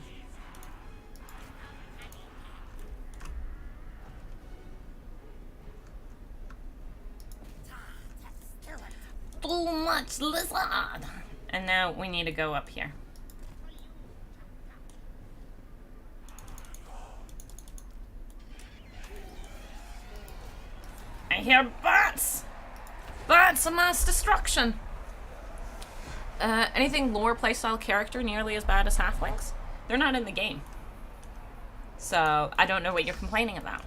Too much lizard. And now we need to go up here. I hear bats! Bats of mass destruction. Anything lower playstyle character nearly as bad as halflings? They're not in the game. So, I don't know what you're complaining about.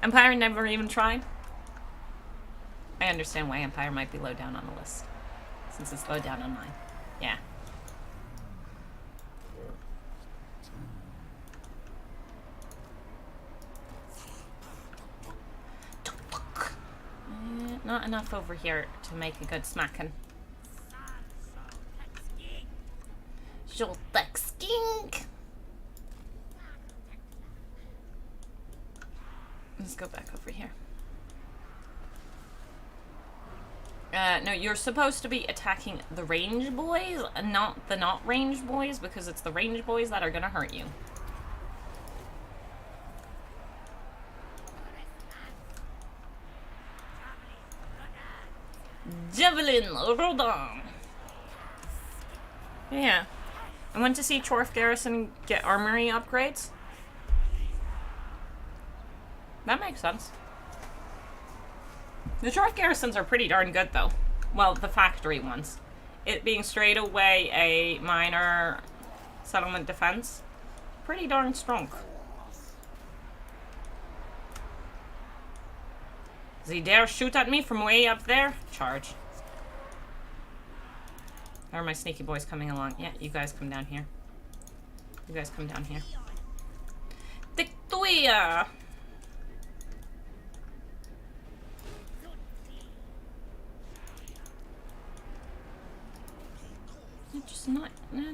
Empire never even tried? I understand why Empire might be low down on the list. Since it's low down on mine. Yeah. Not enough over here to make a good smacking. Joltek skink. Let's go back over here. No, you're supposed to be attacking the range boys, and not the not range boys, because it's the range boys that are gonna hurt you. Javelin, Rodon. Yeah. I went to see Chorf Garrison get armory upgrades. That makes sense. The Chorf Garrisons are pretty darn good, though. Well, the factory ones. It being straight away a minor settlement defense. Pretty darn strong. Does he dare shoot at me from way up there? Charge. How are my sneaky boys coming along? Yeah, you guys come down here. You guys come down here. Victoria. Just not...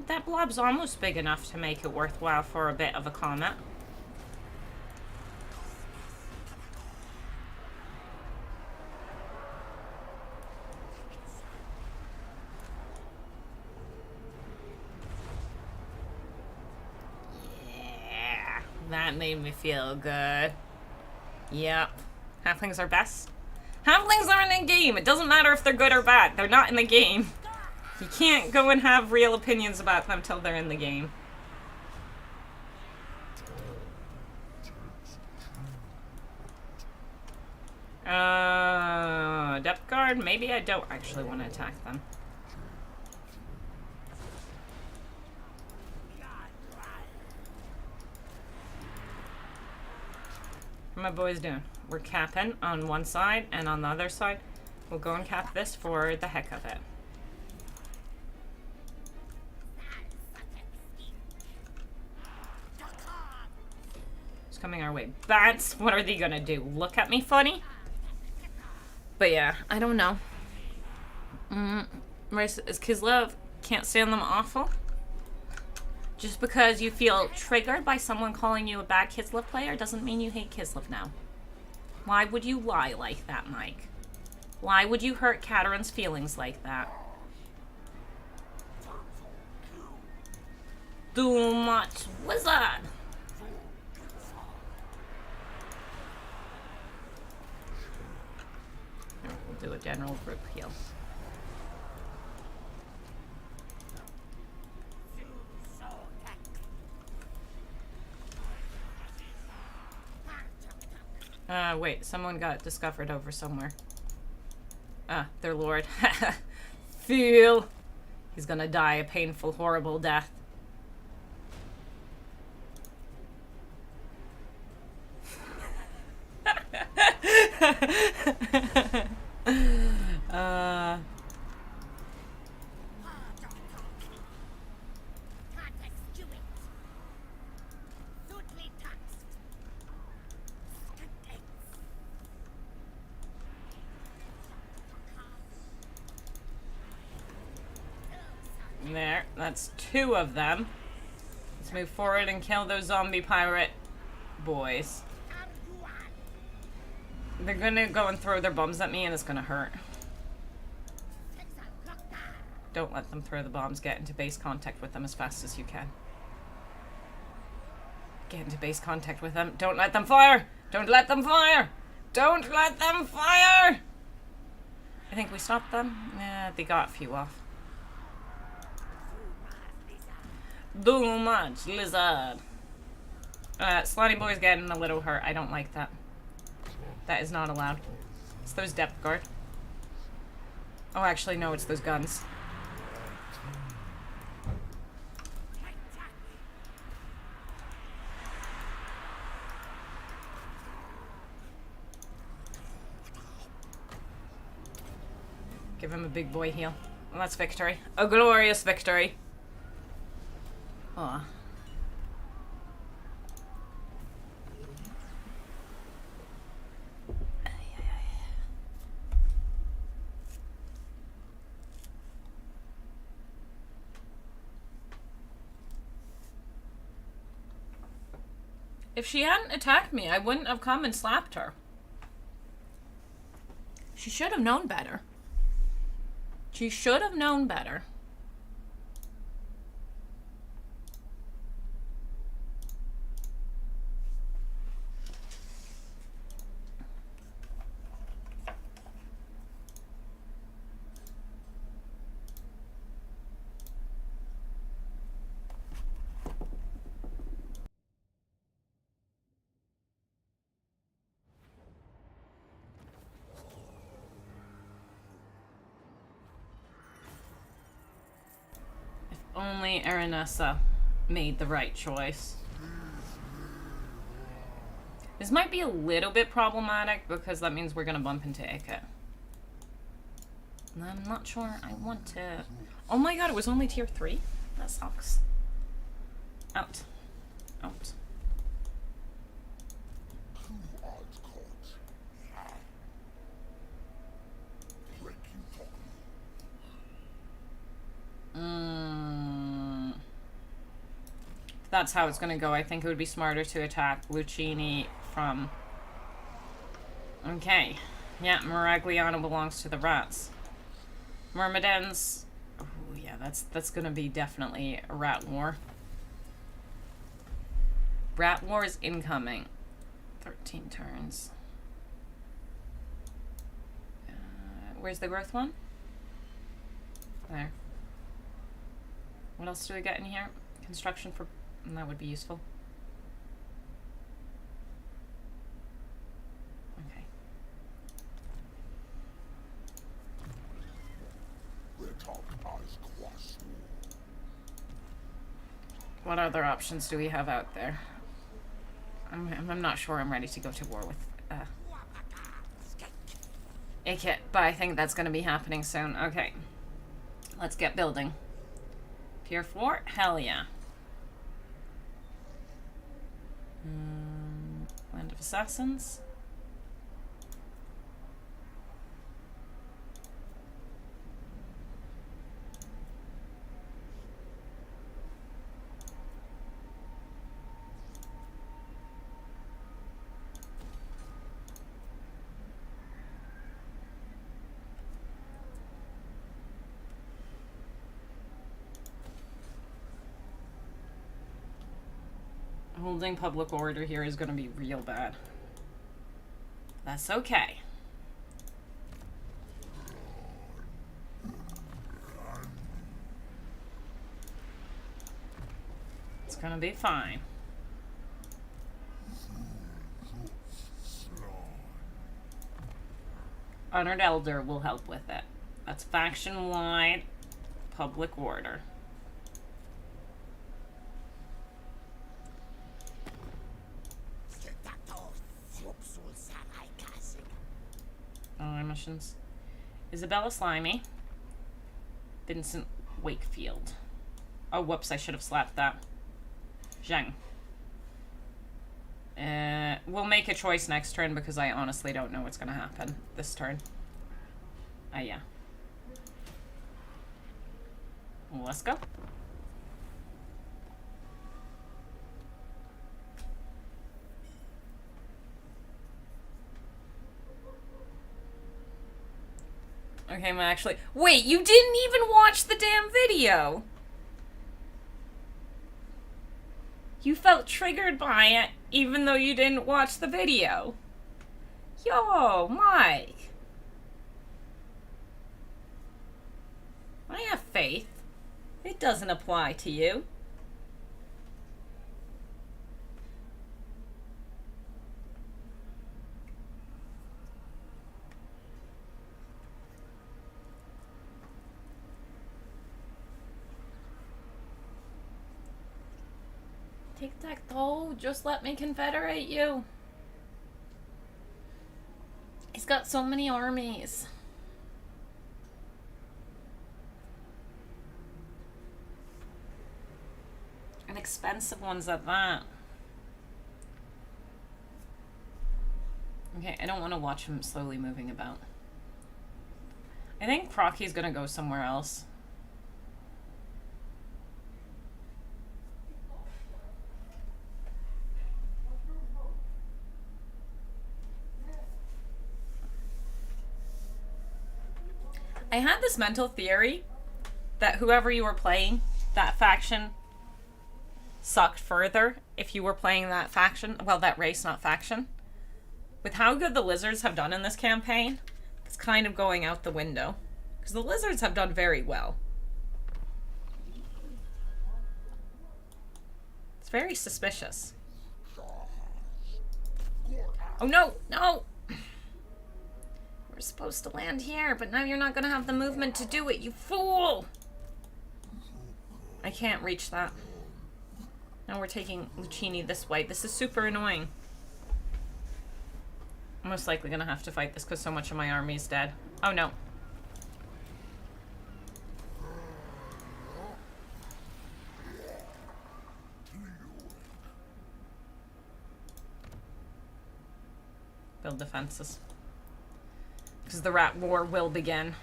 that blob's almost big enough to make it worthwhile for a bit of a comment. Yeah, that made me feel good. Yep. Halflings are best. Halflings aren't in the game. It doesn't matter if they're good or bad. They're not in the game. You can't go and have real opinions about them till they're in the game. Depth guard? Maybe I don't actually want to attack them. What are my boys doing? We're capping on one side, and on the other side, we'll go and cap this for the heck of it. Coming our way. Bats, what are they gonna do? Look at me funny? But yeah, I don't know. Is Kislev can't stand them awful? Just because you feel triggered by someone calling you a bad Kislev player doesn't mean you hate Kislev now. Why would you lie like that, Mike? Why would you hurt Katarin's feelings like that? Too much wizard. Do a general group heal. Wait, someone got discovered over somewhere. Ah, their lord. Feel. He's gonna die a painful, horrible death. There, that's 2 of them. Let's move forward and kill those zombie pirate boys. They're gonna go and throw their bombs at me and it's gonna hurt. Don't let them throw the bombs. Get into base contact with them as fast as you can. Get into base contact with them. Don't let them fire! Don't let them fire! Don't let them fire! I think we stopped them. Yeah, they got a few off. Too much, lizard. Slotty boy's getting a little hurt. I don't like that. That is not allowed. It's those depth guard. Oh, actually, no, it's those guns. Give him a big boy heal. Well, that's victory. A glorious victory. Aw. If she hadn't attacked me, I wouldn't have come and slapped her. She should have known better. She should have known better. Only Aranessa made the right choice. This might be a little bit problematic because that means we're gonna bump into Iket. And I'm not sure I want to... Oh my god, it was only tier 3? That sucks. Out. Out. That's how it's gonna go. I think it would be smarter to attack Lucchini from... Okay. Yeah, Miragliano belongs to the rats. Myrmidons... Oh, yeah, that's gonna be definitely a rat war. Rat war is incoming. 13 turns. Where's the growth one? There. What else do we get in here? Construction for... That would be useful. Okay. What other options do we have out there? I'm not sure I'm ready to go to war with Iket, but I think that's going to be happening soon. Okay. Let's get building. Tier 4? Hell yeah. Land of Assassins. Holding public order here is going to be real bad. That's okay. It's going to be fine. Honored Elder will help with it. That's faction-wide public order. Missions. Isabella Slimy. Vincent Wakefield. Oh, whoops, I should have slapped that. Zheng. We'll make a choice next turn because I honestly don't know what's going to happen this turn. Yeah. Well, let's go. Okay, I'm actually... Wait, you didn't even watch the damn video! You felt triggered by it, even though you didn't watch the video. Yo, Mike. I have faith. It doesn't apply to you. Tic-tac-toe, just let me confederate you. He's got so many armies. And expensive ones at that. Okay, I don't want to watch him slowly moving about. I think Kroq-Gar's gonna go somewhere else. I had this mental theory that whoever you were playing, that faction sucked further if you were playing that faction. Well, that race, not faction. With how good the lizards have done in this campaign, it's kind of going out the window. Because the lizards have done very well. It's very suspicious. Oh no, no! We're supposed to land here, but now you're not gonna have the movement to do it, you fool! I can't reach that. Now we're taking Lucchini this way. This is super annoying. I'm most likely gonna have to fight this because so much of my army is dead. Oh no. Build defenses. Because the rat war will begin.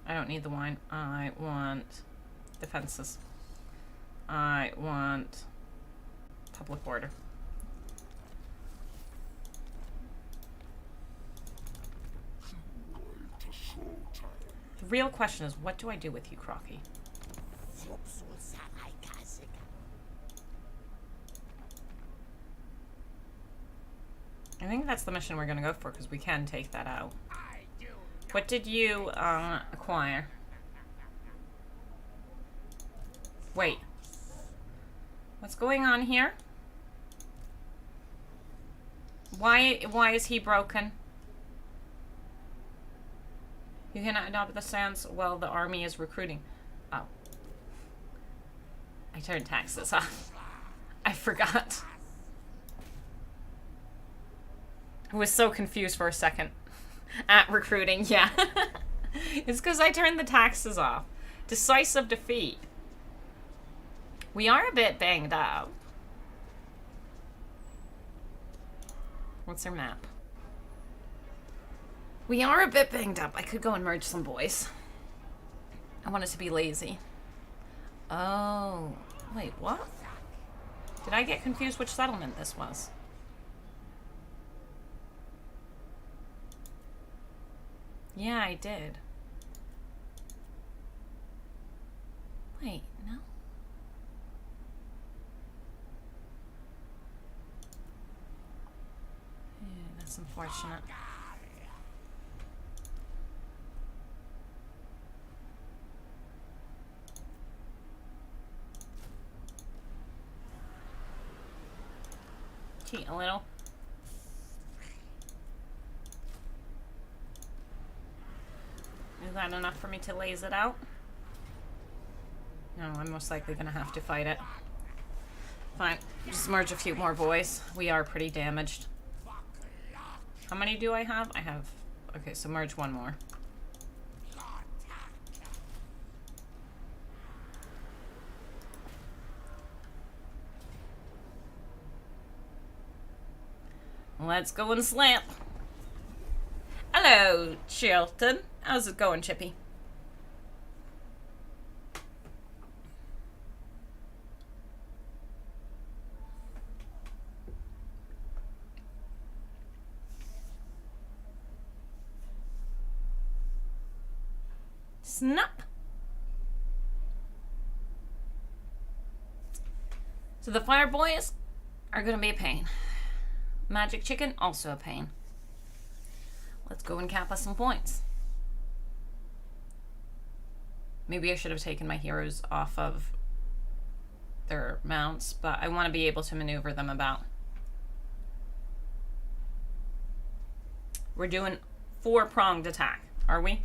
I don't need the wine. I want defenses. I want public order. The real question is, what do I do with you, Kroq-Gar? I think that's the mission we're going to go for, because we can take that out. What did you acquire? Wait. What's going on here? Why is he broken? You cannot adopt the stance while the army is recruiting. Oh. I turned taxes off. I forgot. I was so confused for a second. At recruiting, yeah. It's because I turned the taxes off. Decisive defeat. We are a bit banged up. What's our map? We are a bit banged up. I could go and merge some boys. I want it to be lazy. Oh. Wait, what? Did I get confused which settlement this was? Yeah, I did. Wait, no? Yeah, that's unfortunate. Cheat a little. Is that enough for me to laze it out? No, I'm most likely gonna have to fight it. Fine. Just merge a few more boys. We are pretty damaged. How many do I have? I have... Okay, so merge one more. Let's go and slamp. Hello, Chilton. How's it going, Chippy? Snap. So the fire boys are gonna be a pain. Magic chicken, also a pain. Let's go and cap us some points. Maybe I should have taken my heroes off of their mounts, but I want to be able to maneuver them about. We're doing 4-pronged attack, are we?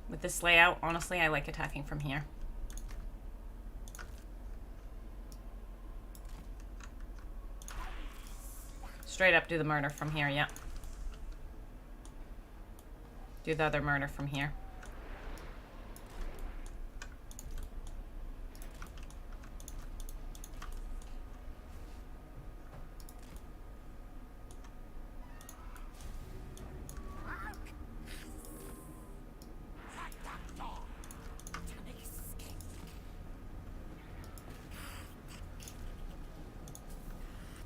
With this layout, honestly, I like attacking from here. Straight up do the murder from here, yep. Do the other murder from here.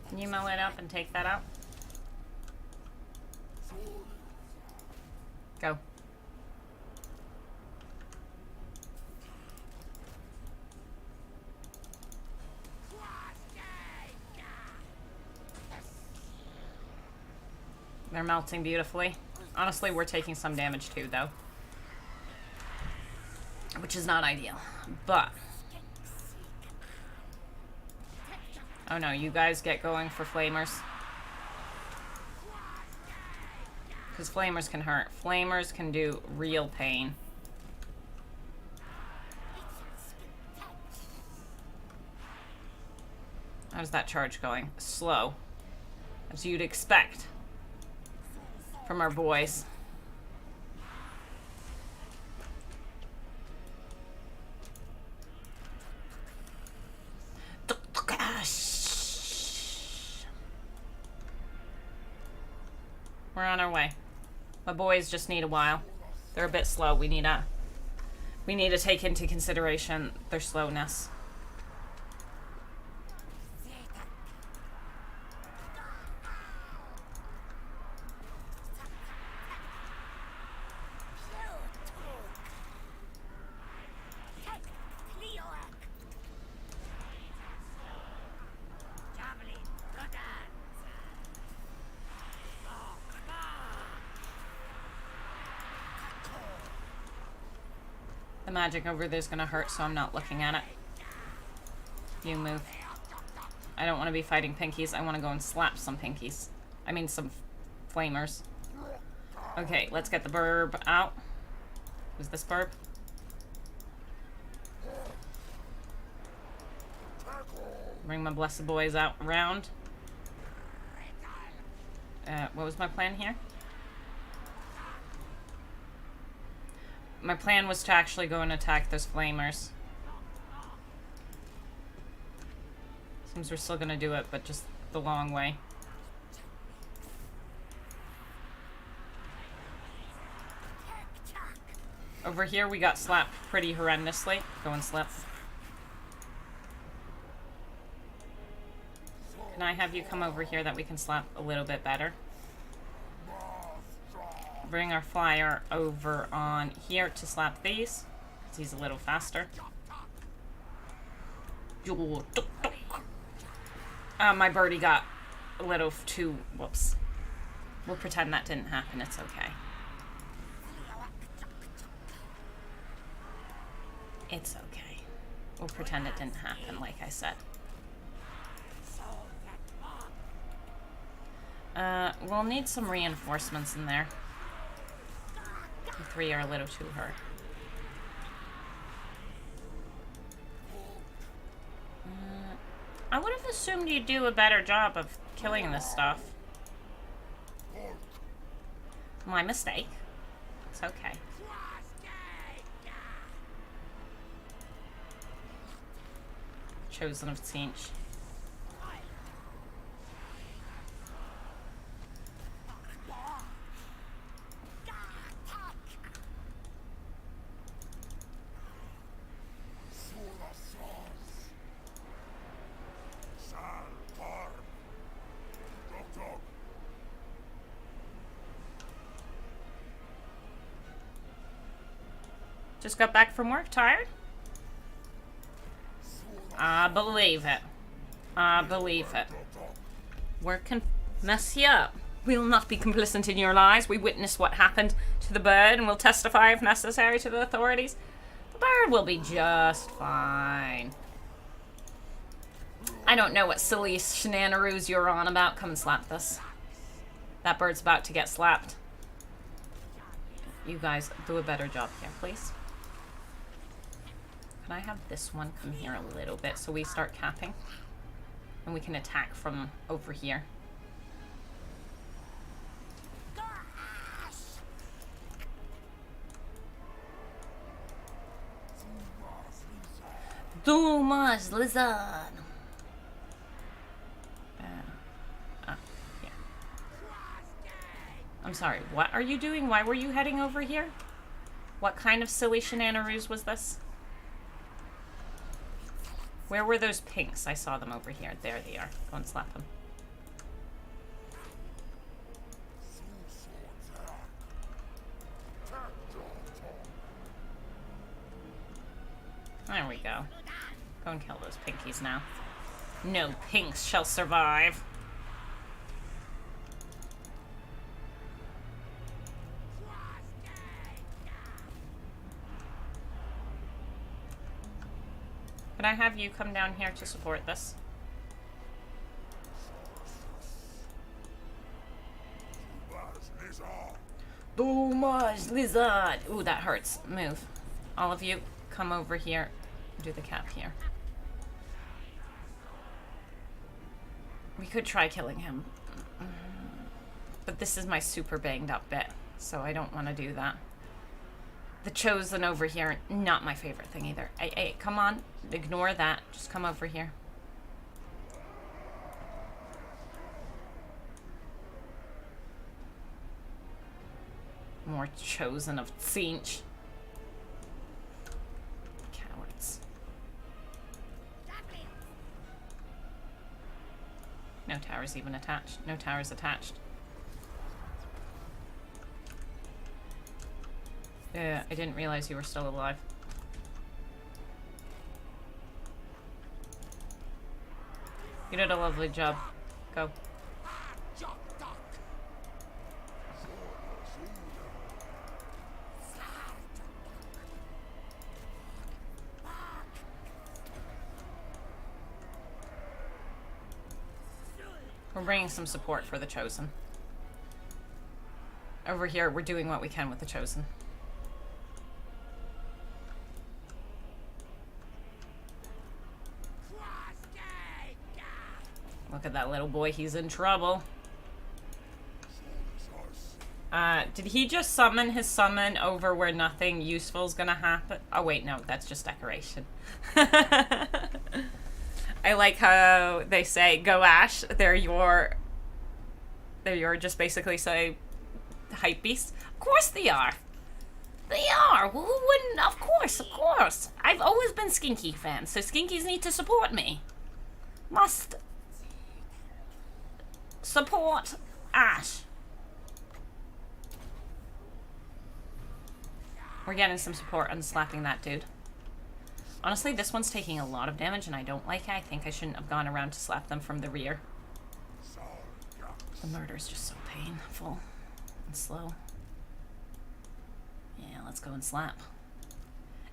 Can you mow it up and take that out? Go. They're melting beautifully. Honestly, we're taking some damage too, though. Which is not ideal. But... oh no, you guys get going for flamers. Because flamers can hurt. Flamers can do real pain. How's that charge going? Slow. As you'd expect from our boys. We're on our way. My boys just need a while. They're a bit slow. We need to take into consideration their slowness. The magic over there's gonna hurt, so I'm not looking at it. You move. I don't want to be fighting pinkies. I want to go and slap some pinkies. I mean, some flamers. Okay, let's get the burb out. Who's this burb? Bring my blessed boys out around. What was my plan here? My plan was to actually go and attack those flamers. Seems we're still gonna do it, but just the long way. Over here we got slapped pretty horrendously. Go and slip. Can I have you come over here that we can slap a little bit better? Bring our flyer over on here to slap these, because he's a little faster. My birdie got a little too... whoops. We'll pretend that didn't happen. It's okay. It's okay. We'll pretend it didn't happen, like I said. We'll need some reinforcements in there. The 3 are a little too hurt. I would have assumed you'd do a better job of killing this stuff. My mistake. It's okay. Chosen of Tsinch. Just got back from work, tired? I believe it. I believe it. Work can mess you up. We'll not be complicit in your lies. We witnessed what happened to the bird and will testify if necessary to the authorities. The bird will be just fine. I don't know what silly shenanigans you're on about. Come and slap this. That bird's about to get slapped. You guys do a better job here, please. Can I have this one come here a little bit so we start capping? And we can attack from over here. Too much lizard. Yeah. I'm sorry, what are you doing? Why were you heading over here? What kind of silly shenanigans was this? Where were those pinks? I saw them over here. There they are. Go and slap them. There we go. Go and kill those pinkies now. No pinks shall survive. Could I have you come down here to support this? Too much lizard. Ooh, that hurts. Move. All of you, come over here. Do the cap here. We could try killing him. But this is my super banged up bit, so I don't want to do that. The Chosen over here, not my favorite thing either. Hey, come on. Ignore that. Just come over here. More Chosen of Tzeentch. Cowards. No towers even attached. No towers attached. I didn't realize you were still alive. You did a lovely job. Go. We're bringing some support for the Chosen. Over here, we're doing what we can with the Chosen. Look at that little boy, he's in trouble. Did he just summon his summon over where nothing useful is gonna happen? Oh wait, no, that's just decoration. I like how they say, go Ash, they're your just basically say hype beasts. Of course they are. They are. Well, who wouldn't? Of course, of course. I've always been Skinky fan, so Skinkies need to support me. Must support Ash. We're getting some support on slapping that dude. Honestly, this one's taking a lot of damage and I don't like it. I think I shouldn't have gone around to slap them from the rear. The murder is just so painful and slow. Yeah, let's go and slap.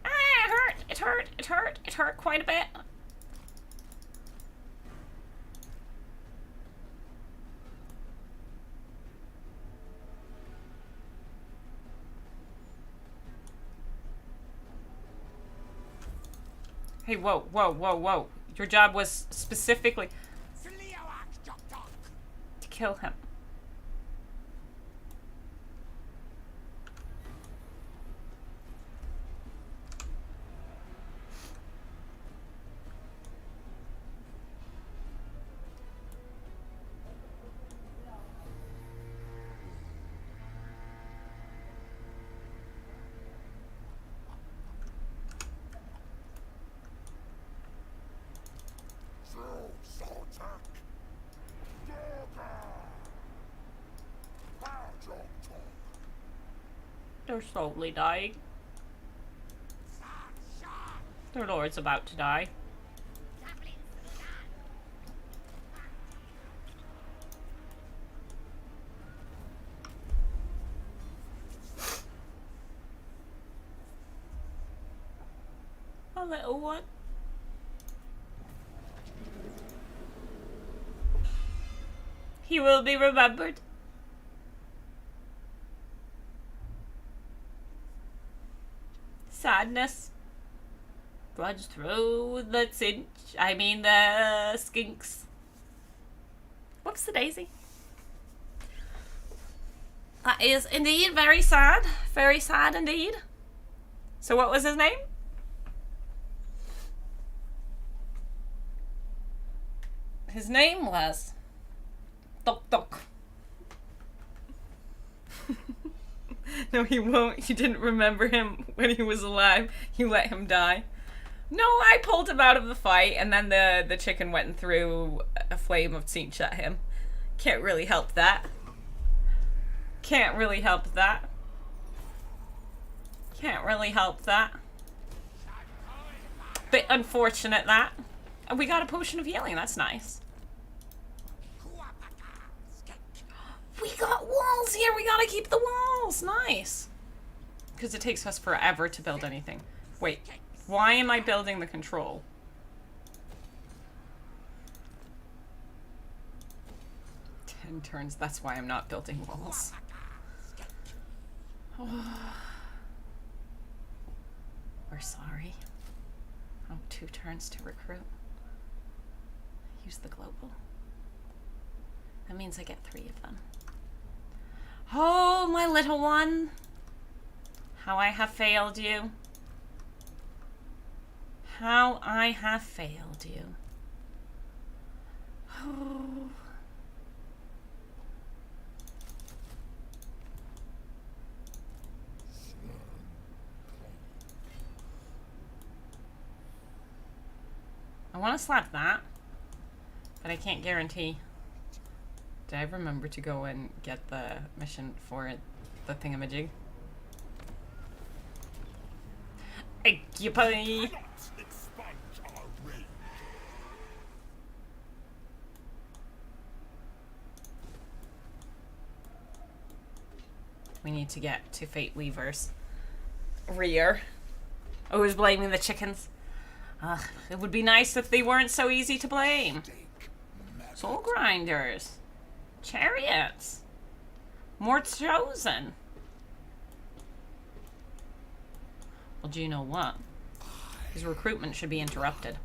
Ah, it hurt! It hurt! It hurt! It hurt quite a bit. Hey, whoa, whoa, whoa, whoa. Your job was specifically to kill him. They're slowly dying. Their lord's about to die. A little one. He will be remembered. Sadness runs through the the skinks. Whoops the daisy. That is indeed very sad. Very sad indeed. So what was his name? His name was Bok-Bok. No, he won't. He didn't remember him when he was alive. You let him die. No, I pulled him out of the fight, and then the chicken went and threw a flame of tzeentch at him. Can't really help that. Can't really help that. Can't really help that. Bit unfortunate that. And we got a potion of healing. That's nice. We got walls here. We gotta keep the walls. Nice. Because it takes us forever to build anything. Wait, why am I building the control? Ten turns. That's why I'm not building walls. Oh. We're sorry. Oh, 2 turns to recruit. Use the global. That means I get 3 of them. Oh, my little one. How I have failed you. How I have failed you. Oh. I want to slap that, but I can't guarantee. Did I remember to go and get the mission for the thingamajig? Occupy! We need to get to Fate Weaver's rear. Oh, who's blaming the chickens? Ugh, it would be nice if they weren't so easy to blame. Soul grinders. Chariots. More chosen. Well, do you know what? His recruitment should be interrupted.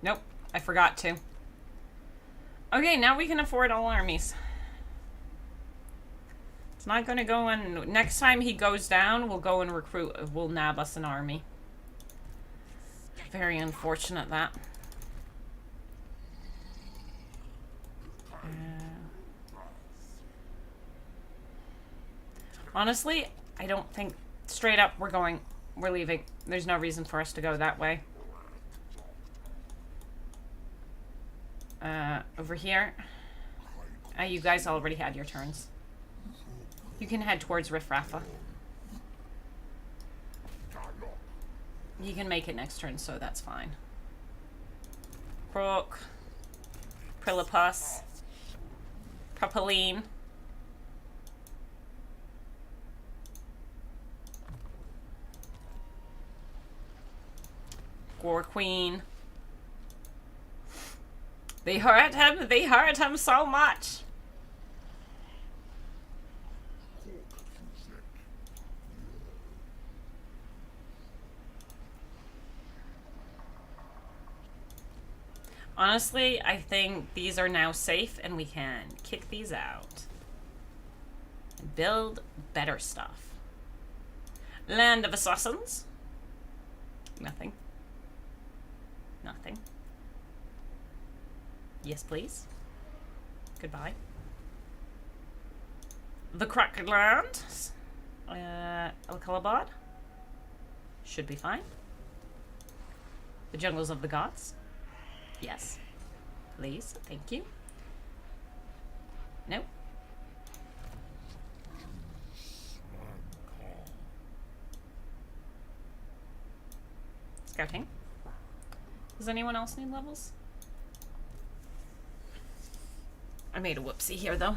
Nope, I forgot to. Okay, now we can afford all armies. It's not gonna go and next time he goes down, we'll go and recruit. We'll nab us an army. Very unfortunate that. Honestly, I don't think straight up we're leaving. There's no reason for us to go that way. Over here. You guys already had your turns. You can head towards Riff Rafa. You can make it next turn, so that's fine. Kroq. Prilipus. Propiline. Gore Queen. They hurt him so much. Honestly, I think these are now safe and we can kick these out. And build better stuff. Land of Assassins. Nothing. Nothing. Yes, please. Goodbye. The Kroq-Land. Alcalabad. Should be fine. The Jungles of the Gods. Yes. Please. Thank you. Nope. Scouting. Does anyone else need levels? I made a whoopsie here, though.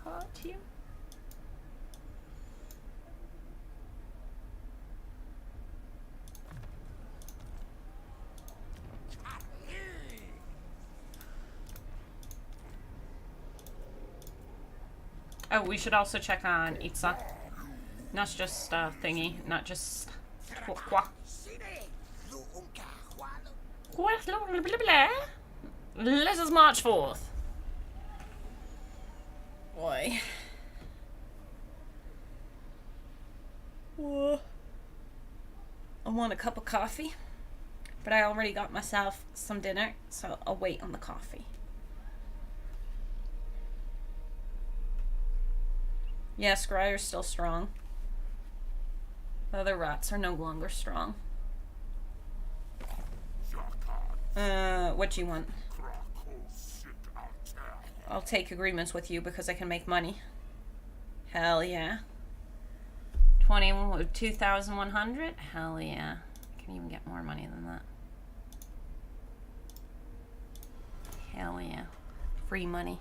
Hot here. Oh, we should also check on Itza. Not just thingy, not just Let us march forth. Boy. I want a cup of coffee, but I already got myself some dinner, so I'll wait on the coffee. Yeah, Scryer's still strong. The other rats are no longer strong. What do you want? I'll take agreements with you because I can make money. Hell yeah. 2,100? Hell yeah. I can even get more money than that. Hell yeah. Free money.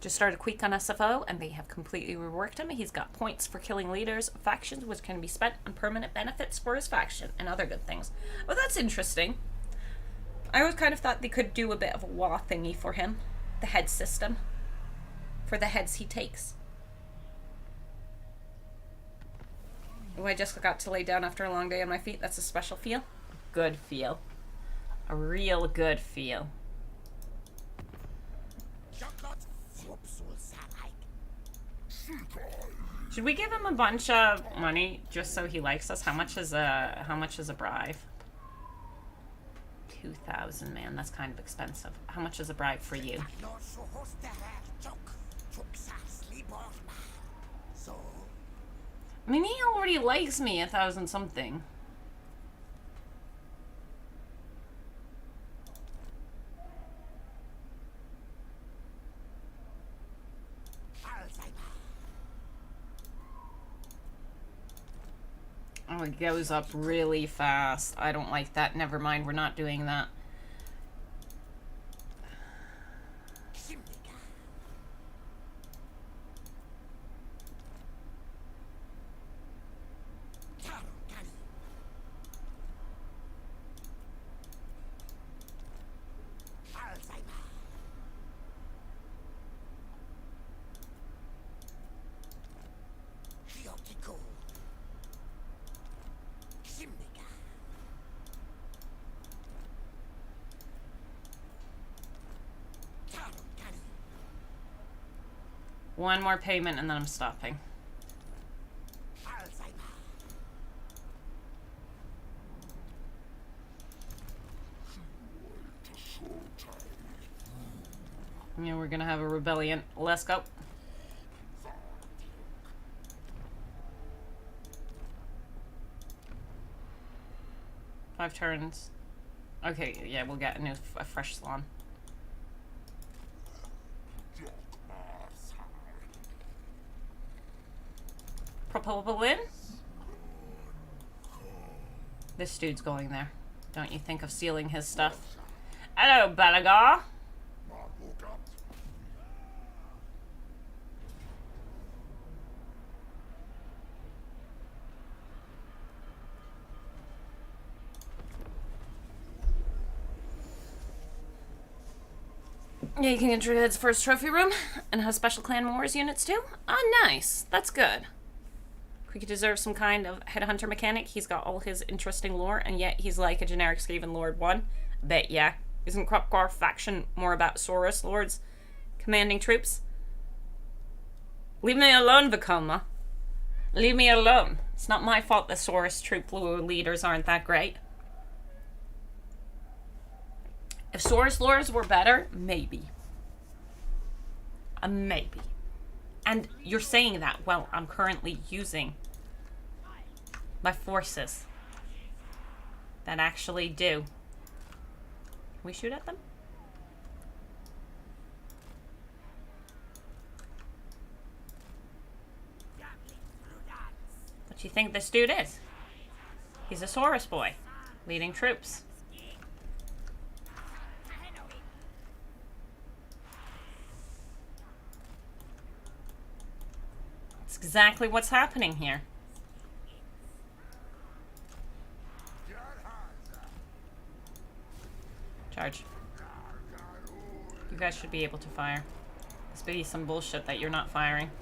Just started Queek on SFO, and they have completely reworked him. He's got points for killing leaders of factions, which can be spent on permanent benefits for his faction, and other good things. Oh, that's interesting. I always kind of thought they could do a bit of a WA thingy for him. The head system. For the heads he takes. Oh, I just got to lay down after a long day on my feet. That's a special feel. Good feel. A real good feel. Should we give him a bunch of money just so he likes us? How much is a bribe? 2,000, man. That's kind of expensive. How much is a bribe for you? I mean, he already likes me 1,000 something. Oh, it goes up really fast. I don't like that. Never mind, we're not doing that. One more payment and then I'm stopping. Yeah, we're gonna have a rebellion. Let's go. Five turns. Okay, yeah, we'll get a fresh salon. Propulin? This dude's going there. Don't you think of stealing his stuff? Hello, Balagar. Yeah, you can enter his first trophy room and have special clan wars units too. Oh, nice. That's good. He deserves some kind of headhunter mechanic. He's got all his interesting lore, and yet he's like a generic Skaven Lord 1. Bet yeah. Isn't Kroq-Gar faction more about Saurus Lords commanding troops? Leave me alone, Vekoma. Leave me alone. It's not my fault the Saurus troop leaders aren't that great. If Saurus Lords were better, maybe. Maybe. And you're saying that, well, I'm currently using my forces that actually do. Can we shoot at them? do you think this dude is? He's a Saurus boy, leading troops. That's exactly what's happening here. Charge. You guys should be able to fire. This be some bullshit that you're not firing.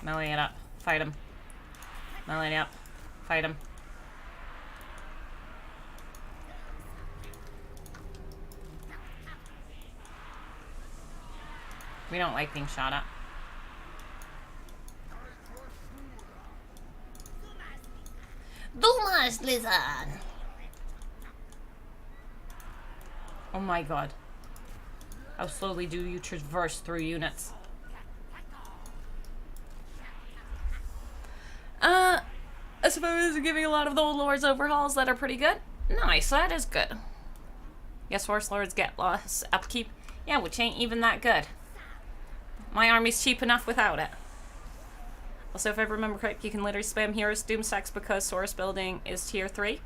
Melee it up. Fight him. Melee it up. Fight him. We don't like being shot at. Dumas lizard. Oh my god. How slowly do you traverse through units? I suppose giving a lot of the old lords overhauls that are pretty good. Nice, that is good. Yes, horse lords get loss upkeep. Yeah, which ain't even that good. My army's cheap enough without it. Also, if I remember correct, you can literally spam Heroes Doom stacks because Saurus building is tier 3.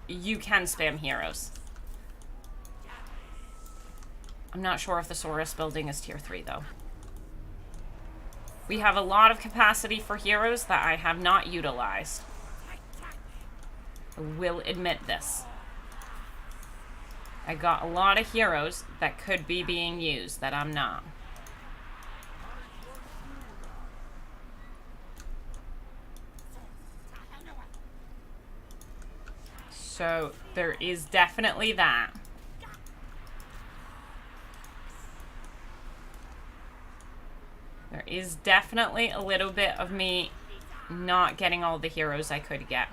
You can spam heroes. I'm not sure if the Saurus building is tier 3 though. We have a lot of capacity for heroes that I have not utilized. I will admit this. I got a lot of heroes that could be being used that I'm not. So there is definitely that. There is definitely a little bit of me not getting all the heroes I could get.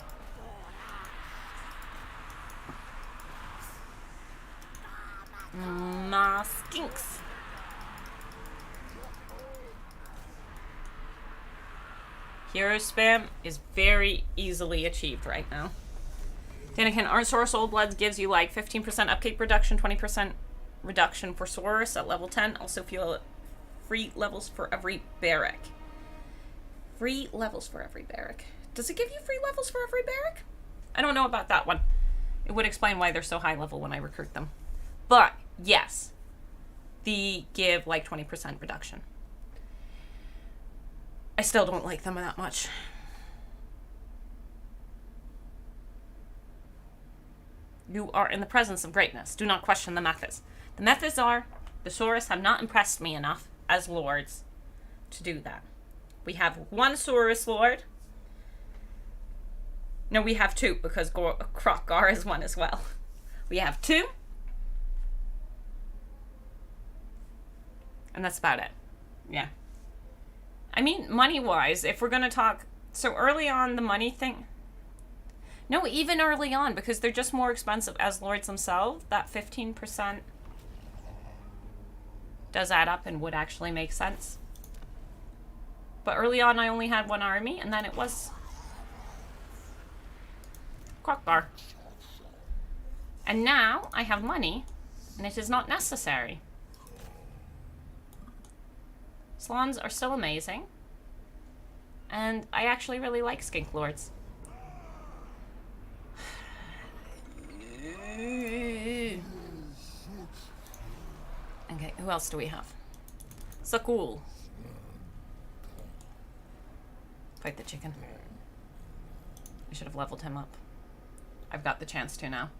Ma skinks. Hero spam is very easily achieved right now. Then again, our Saurus Old Bloods gives you like 15% upkeep reduction, 20% reduction for Saurus at level 10. Also feel free levels for every barrack. Free levels for every barrack. Does it give you free levels for every barrack? I don't know about that one. It would explain why they're so high level when I recruit them. But, yes. They give like 20% reduction. I still don't like them that much. You are in the presence of greatness. Do not question the methods. The methods are, the Saurus have not impressed me enough as lords to do that. We have one Saurus lord. No, we have two because Kroq-Gar is one as well. We have two. And that's about it. Yeah. I mean, money-wise, if we're going to talk... So early on, the money thing... No, even early on, because they're just more expensive as lords themselves. That 15% does add up and would actually make sense. But early on, I only had one army, and then it was Kroq-Gar. And now, I have money, and it is not necessary. Salons are still amazing. And I actually really like skink lords. Okay, who else do we have? So cool. Fight the chicken. I should have leveled him up. I've got the chance to now.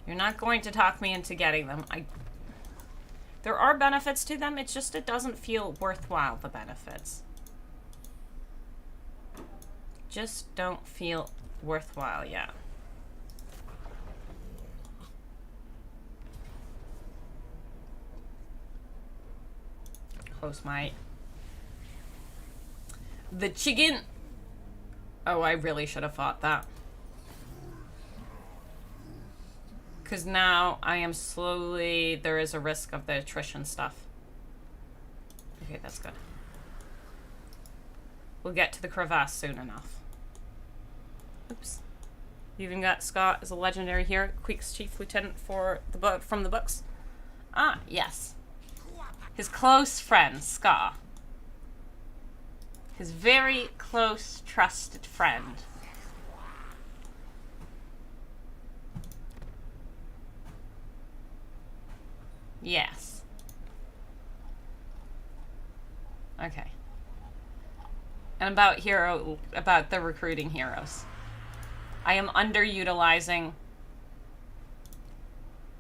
You're not going to talk me into getting them. There are benefits to them, it's just it doesn't feel worthwhile, the benefits. Just don't feel worthwhile yet. Close my... The chicken! Oh, I really should have fought that. Because now I am slowly... There is a risk of the attrition stuff. Okay, that's good. we'll get to the crevasse soon enough. Oops. You even got Scott as a legendary hero, Queek's chief lieutenant for the book from the books. Ah, yes. His close friend, Scott. His very close, trusted friend. Yes. Okay. And about the recruiting heroes. I am underutilizing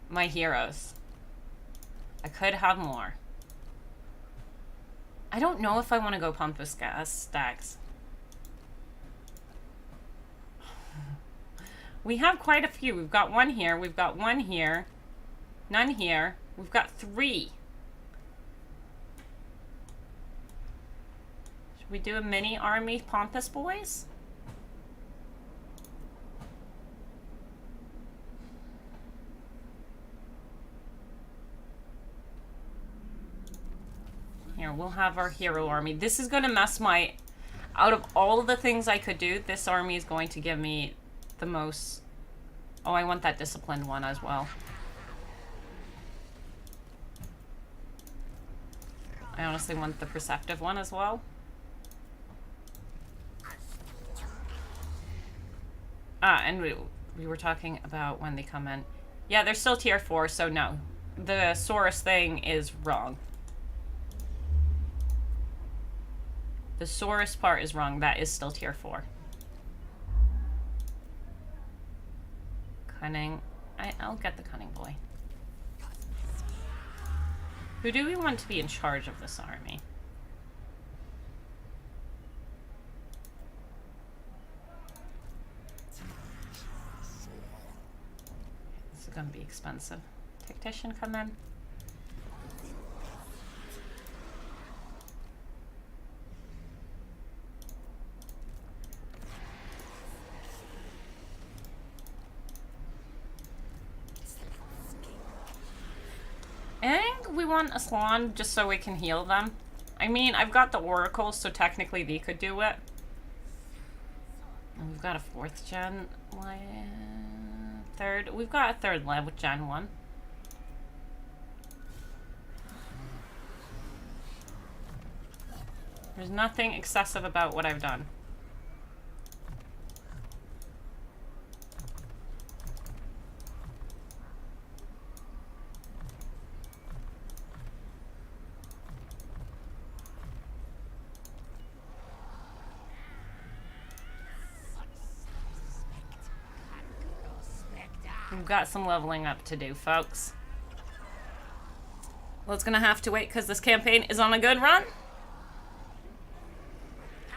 my heroes. I could have more. I don't know if I want to go Pumpus gas stacks. We have quite a few. We've got one here. We've got one here. None here. We've got 3. Should we do a mini army Pompous boys? Here, we'll have our hero army. This is going to mess my... Out of all of the things I could do, this army is going to give me the most... Oh, I want that disciplined one as well. I honestly want the perceptive one as well. Ah, and we were talking about when they come in. Yeah, they're still tier 4, so no. The Saurus thing is wrong. The Saurus part is wrong. That is still tier 4. Cunning. I'll get the cunning boy. Who do we want to be in charge of this army? This is going to be expensive. Tactician, come in. I think we want a Salon just so we can heal them. I mean, I've got the Oracles, so technically they could do it. And we've got a 4th gen, third. We've got a 3rd level with gen 1. There's nothing excessive about what I've done. We've got some leveling up to do, folks. Well, it's gonna have to wait because this campaign is on a good run.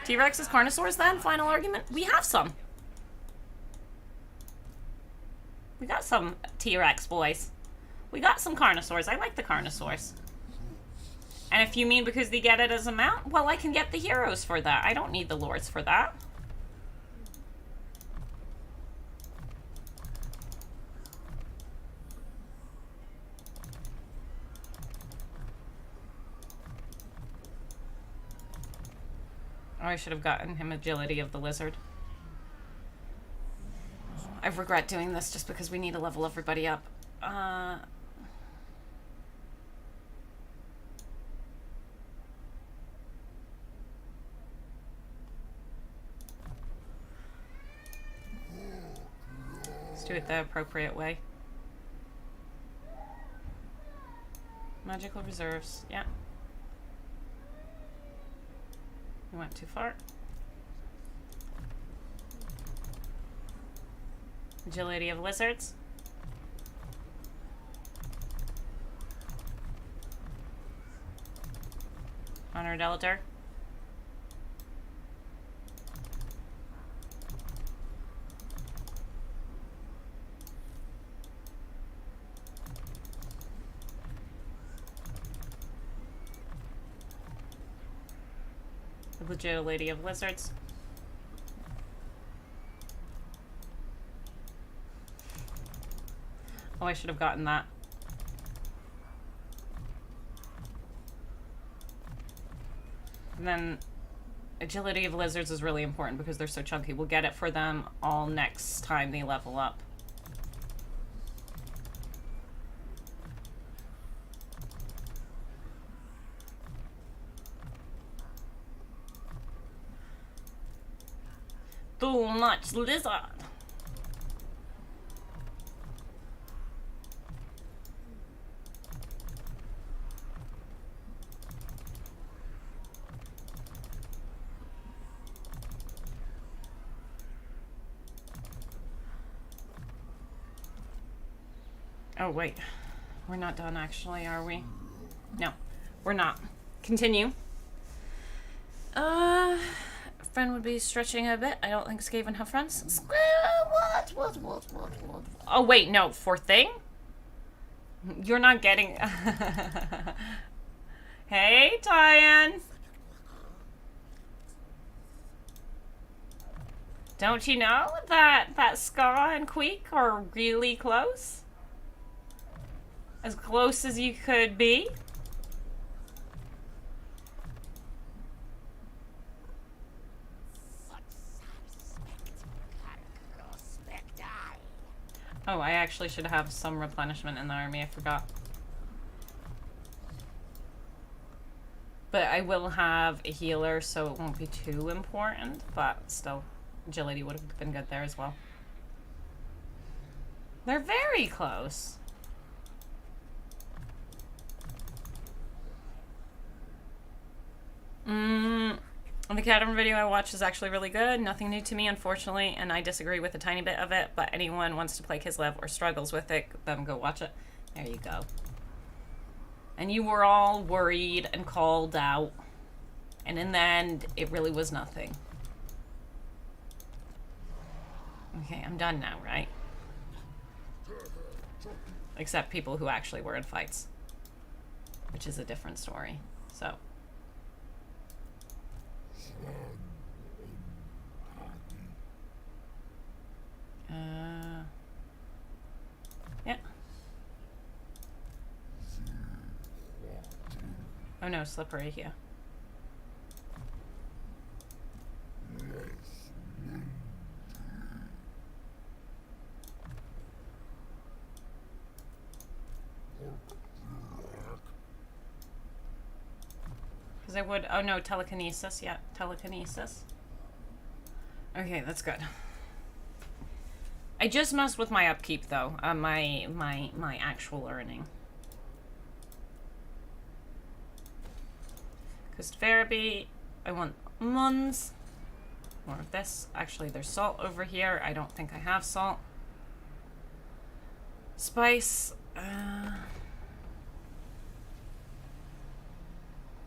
T-Rexes, Carnosaurs then? Final argument? We have some. We got some T-Rex boys. We got some Carnosaurs. I like the Carnosaurs. And if you mean because they get it as a mount, well, I can get the heroes for that. I don't need the lords for that. Oh, I should have gotten him agility of the lizard. I regret doing this just because we need to level everybody up. Let's do it the appropriate way. Magical reserves, yeah. We went too far. Agility of lizards. Honored Elder. The Agility of lizards. Oh, I should have gotten that. And then Agility of lizards is really important because they're so chunky. We'll get it for them all next time they level up. Too much lizard. Oh, wait. We're not done, actually, are we? No, we're not. Continue. Friend would be stretching a bit. I don't think Skaven have friends. What? Oh, wait, no. For thing? You're not getting... Hey, Tyan. Don't you know that Ska and Queek are really close? As close as you could be? Oh, I actually should have some replenishment in the army. I forgot. But I will have a healer, so it won't be too important. But still, agility would have been good there as well. They're very close. The Cadam video I watched is actually really good. Nothing new to me, unfortunately, and I disagree with a tiny bit of it, but anyone wants to play Kislev or struggles with it, then go watch it. There you go. And you were all worried and called out, and in the end, it really was nothing. Okay, I'm done now, right? Except people who actually were in fights, which is a different story, so... Yeah. Oh no, slippery here. Because I would, oh no, telekinesis, yeah, telekinesis. Okay, that's good. I just messed with my upkeep though, my actual earning. Because Faraby, I want Muns. More of this. Actually, there's salt over here. I don't think I have salt. Spice.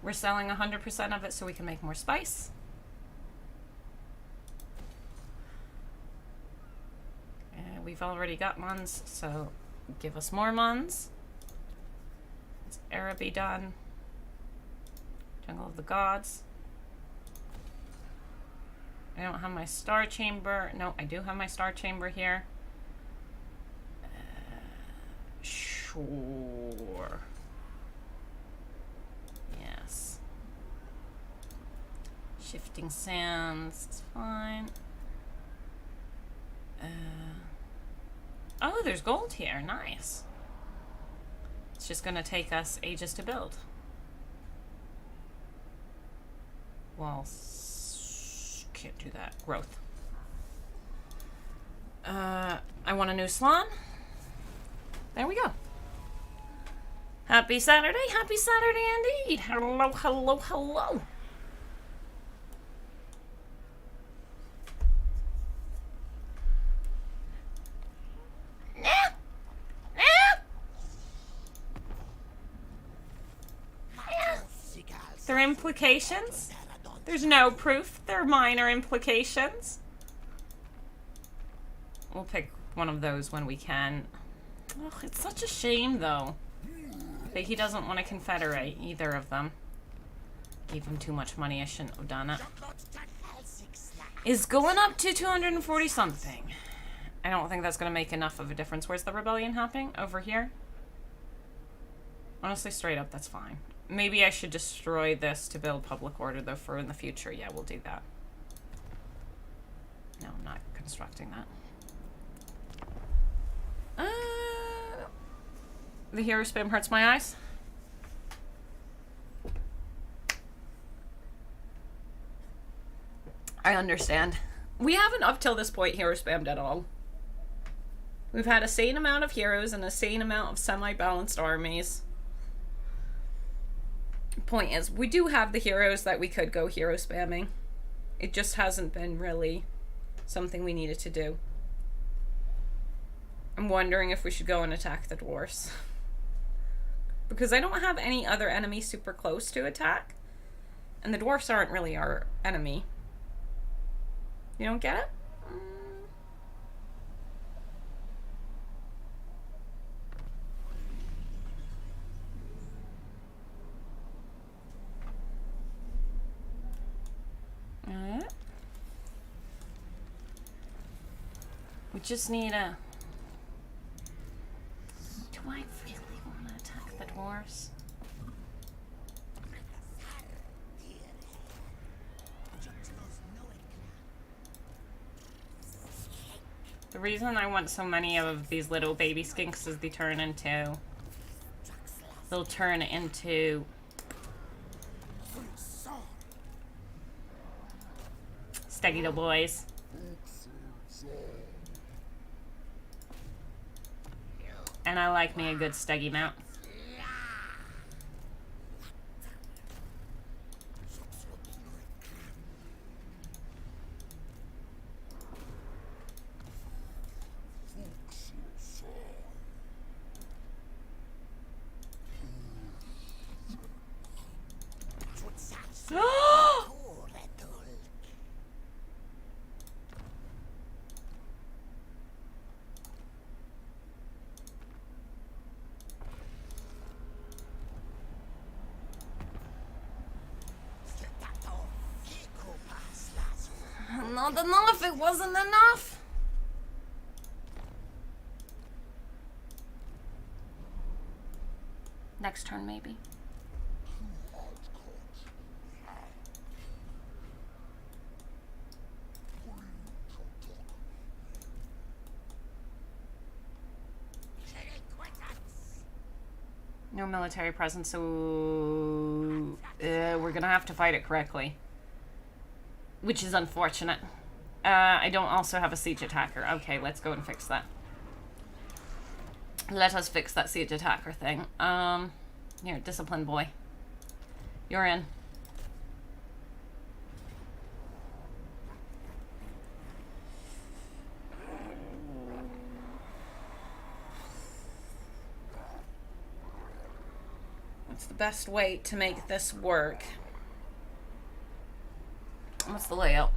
We're selling 100% of it so we can make more spice. We've already got Muns, so give us more Muns. It's Araby done. Jungle of the Gods. I don't have my star chamber. No, I do have my star chamber here. Sure. Yes. Shifting sands. It's fine. Oh, there's gold here. Nice. It's just gonna take us ages to build. Well, can't do that. Growth. I want a new salon. There we go. Happy Saturday. Happy Saturday indeed. Hello, hello, hello. There are implications? There's no proof. There are minor implications. We'll pick one of those when we can. Oh, it's such a shame, though, that he doesn't want to confederate either of them. Gave him too much money. I shouldn't have done it. Is going up to 240 something. I don't think that's going to make enough of a difference. Where's the rebellion happening? Over here? Honestly, straight up, that's fine. Maybe I should destroy this to build public order, though, for in the future. Yeah, we'll do that. No, I'm not constructing that. The hero spam hurts my eyes. I understand. We haven't, up till this point, hero spammed at all. We've had a sane amount of heroes and a sane amount of semi-balanced armies. Point is, we do have the heroes that we could go hero spamming. It just hasn't been really something we needed to do. I'm wondering if we should go and attack the dwarfs. Because I don't have any other enemies super close to attack. And the dwarfs aren't really our enemy. You don't get it? Alright. We just need a... Do I really want to attack the dwarves? The reason I want so many of these little baby skinks is they'll turn into Steggy the boys. And I like me a good Steggy mount. Not enough, it wasn't enough. Next turn, maybe. No military presence, so we're gonna have to fight it correctly. Which is unfortunate. I don't also have a siege attacker. Okay, let's go and fix that. Let us fix that siege attacker thing. Here, discipline boy. You're in. What's the best way to make this work? What's the layout?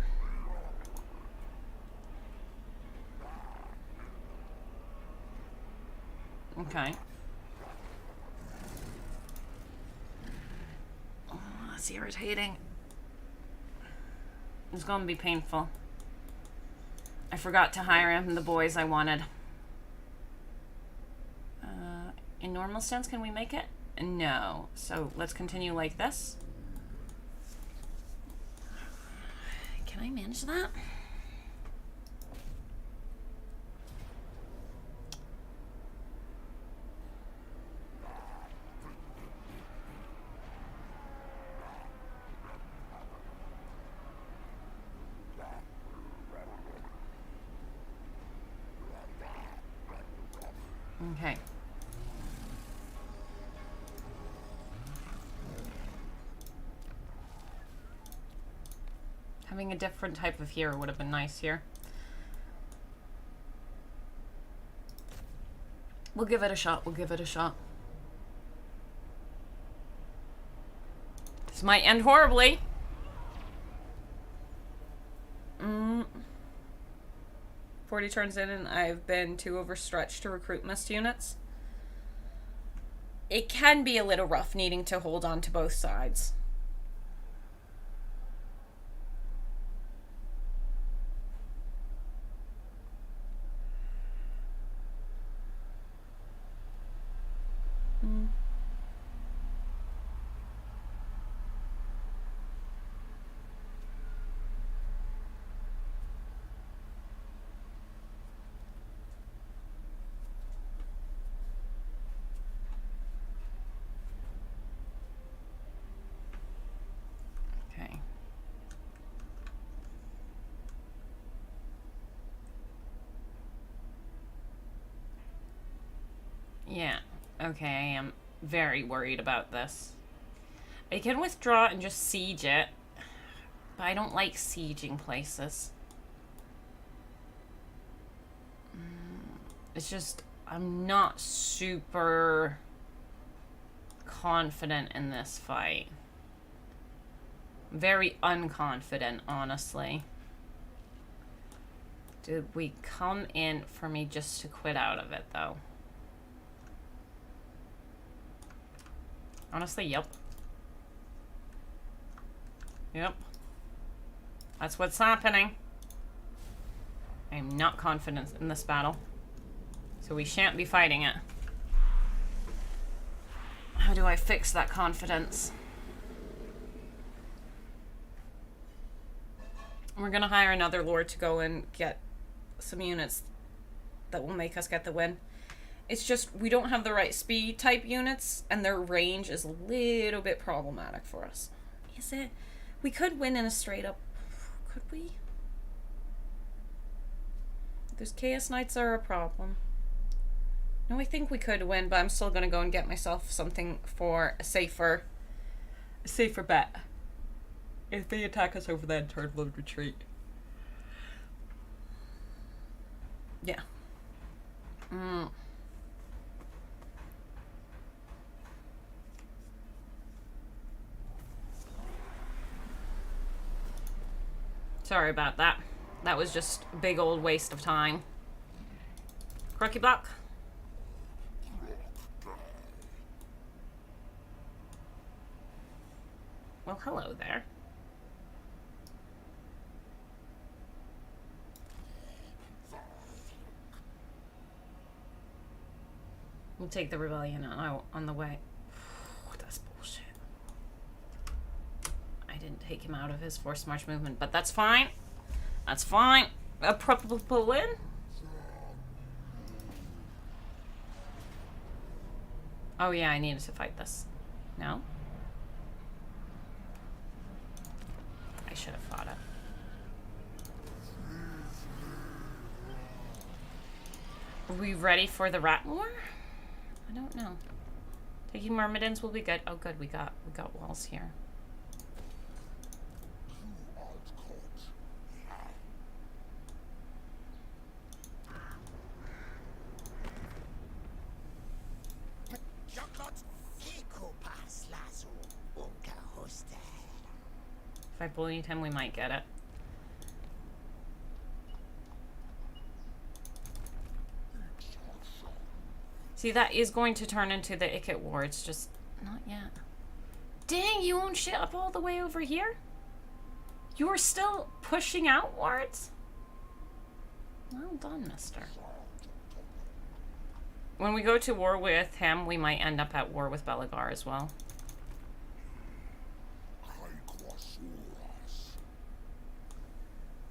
Okay. Oh, that's irritating. It's gonna be painful. I forgot to hire him the boys I wanted. In normal stance, can we make it? No. So let's continue like this. Can I manage that? Okay. Having a different type of hero would have been nice here. We'll give it a shot. We'll give it a shot. This might end horribly. 40 turns in and I've been too overstretched to recruit missed units. It can be a little rough needing to hold on to both sides. Yeah. Okay, I am very worried about this. I can withdraw and just siege it, but I don't like sieging places. It's just, I'm not super confident in this fight. Very unconfident, honestly. Did we come in for me just to quit out of it, though? Honestly, yep. Yep. That's what's happening. I am not confident in this battle. So we shan't be fighting it. How do I fix that confidence? We're gonna hire another lord to go and get some units that will make us get the win. It's just we don't have the right speed type units, and their range is a little bit problematic for us. Is it? We could win in a straight up. Could we? Those Chaos Knights are a problem. No, I think we could win, but I'm still gonna go and get myself something for a safer bet. If they attack us over there, turn, we'll retreat. Yeah. Sorry about that. That was just a big old waste of time. Kroq-Bok. Well, hello there. We'll take the rebellion on the way. That's bullshit. I didn't take him out of his forced march movement, but that's fine. That's fine. A probable win. Oh yeah, I needed to fight this. No? I should have fought it. Are we ready for the rat war? I don't know. Taking myrmidons will be good. Oh good, we got walls here. If I bullied him, we might get it. See, that is going to turn into the Ikit War. It's just not yet. Dang, you own shit up all the way over here? You are still pushing outwards? Well done, mister. When we go to war with him, we might end up at war with Bok-Gar as well.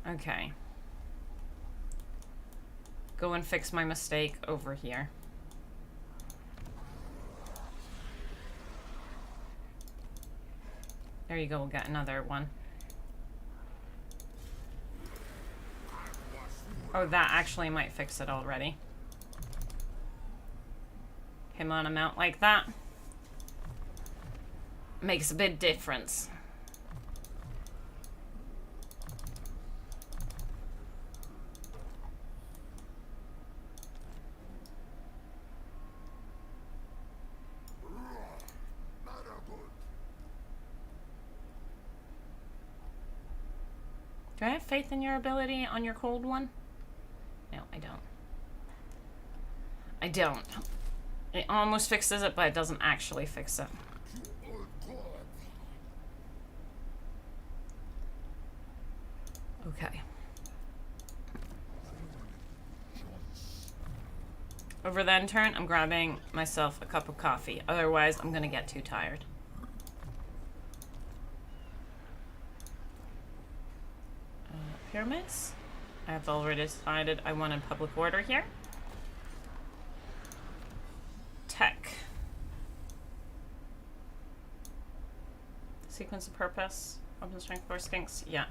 Okay. Go and fix my mistake over here. There you go, we'll get another one. Oh, that actually might fix it already. Him on a mount like that makes a big difference. Do I have faith in your ability on your cold one? No, I don't. I don't. It almost fixes it, but it doesn't actually fix it. Okay. Over the end turn, I'm grabbing myself a cup of coffee. Otherwise, I'm gonna get too tired. Pyramids. I have already decided I wanted public order here. Tech. Sequence of purpose. Open strength for skinks. Yeah.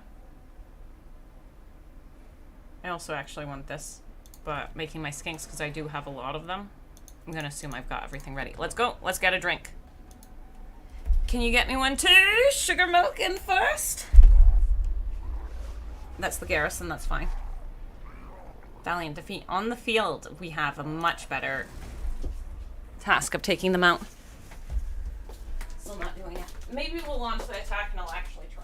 I also actually want this, but making my skinks because I do have a lot of them. I'm gonna assume I've got everything ready. Let's go. Let's get a drink. Can you get me one too? Sugar milk in first. That's the garrison, that's fine. Valiant defeat. On the field, we have a much better task of taking them out. Still not doing it. Maybe we'll launch the attack and I'll actually try.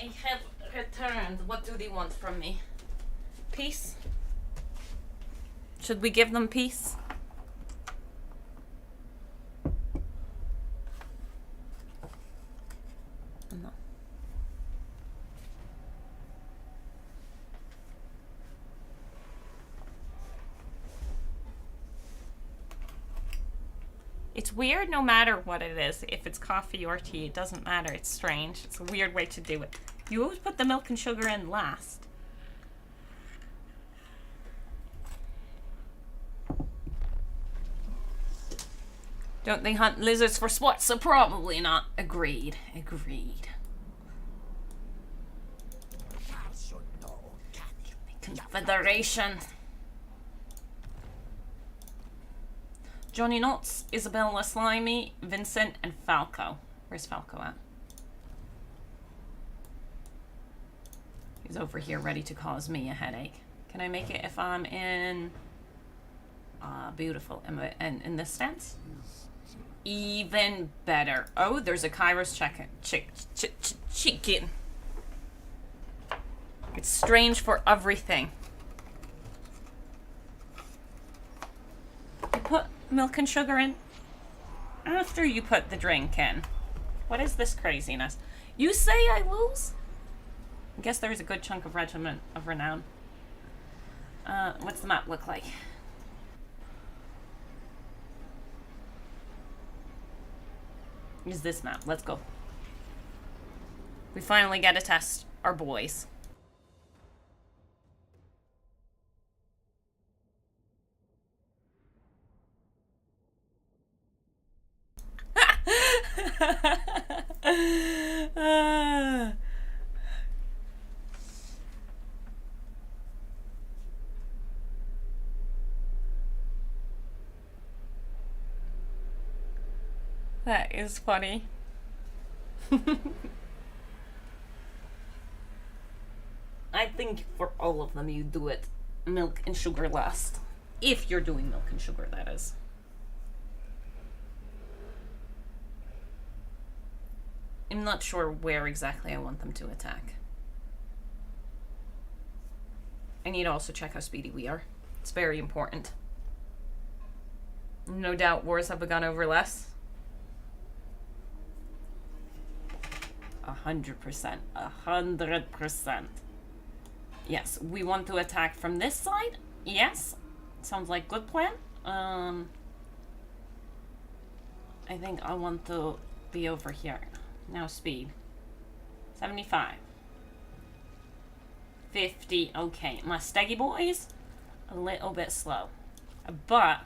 I have returned. What do they want from me? Peace? Should we give them peace? No. It's weird no matter what it is. If it's coffee or tea, it doesn't matter. It's strange. It's a weird way to do it. You always put the milk and sugar in last. Don't they hunt lizards for sport? So probably not. Agreed. Agreed. Confederation. Johnny Knots, Isabella Slimy, Vincent, and Falco. Where's Falco at? He's over here ready to cause me a headache. Can I make it if I'm in... beautiful. Am I in this stance? Even better. Oh, there's a Kairos chicken. It's strange for everything. You put milk and sugar in after you put the drink in. What is this craziness? You say I lose? I guess there's a good chunk of regiment of renown. What's the map look like? Is this map? Let's go. We finally get to test our boys. That is funny. I think for all of them you do it milk and sugar last. If you're doing milk and sugar, that is. I'm not sure where exactly I want them to attack. I need to also check how speedy we are. It's very important. No doubt wars have begun over less. 100%. 100%. Yes, we want to attack from this side. Yes. Sounds like good plan. I think I want to be over here. Now speed. 75. 50. Okay, my steggy boys, a little bit slow. But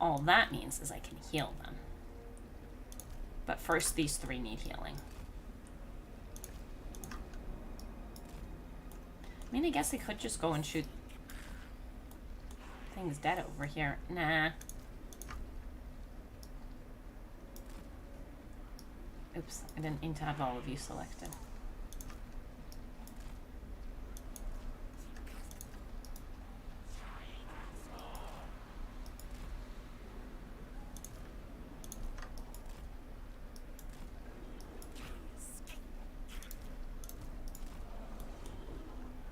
all that means is I can heal them. But first, these three need healing. I mean, I guess I could just go and shoot things dead over here. Nah. Oops, I didn't mean to have all of you selected.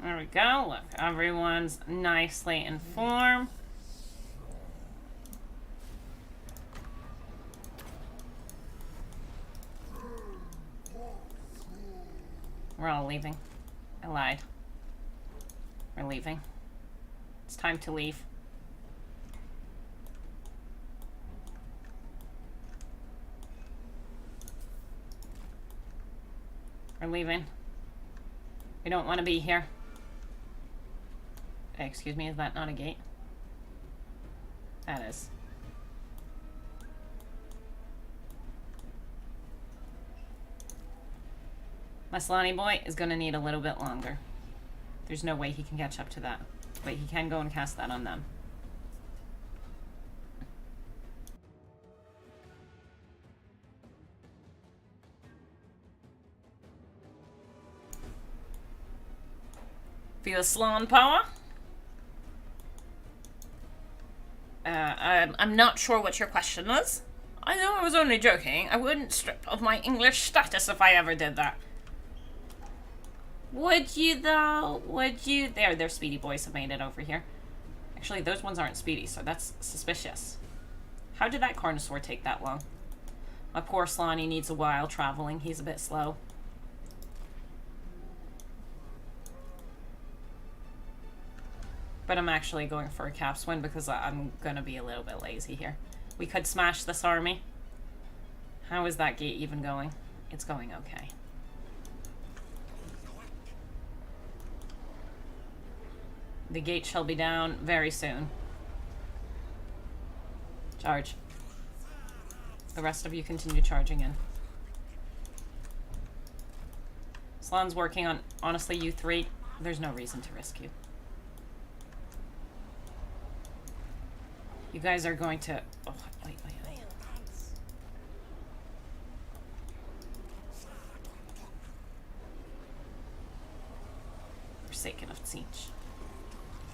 There we go. Look, everyone's nicely in form. We're all leaving. I lied. We're leaving. It's time to leave. We're leaving. We don't want to be here. Excuse me, is that not a gate? That is. My Slani boy is gonna need a little bit longer. There's no way he can catch up to that. But he can go and cast that on them. Feel Slan power? I'm not sure what your question is. I know I was only joking. I wouldn't strip of my English status if I ever did that. Would you, though? Would you? There, their speedy boys have made it over here. Actually, those ones aren't speedy, so that's suspicious. How did that Carnosaur take that long? My poor Slani needs a while traveling. He's a bit slow. But I'm actually going for a cap swing because I'm going to be a little bit lazy here. We could smash this army. How is that gate even going? It's going okay. The gate shall be down very soon. Charge. The rest of you continue charging in. Slan's working on, honestly, you three, there's no reason to risk you. You guys are going to... Oh, wait. Forsaken of Siege.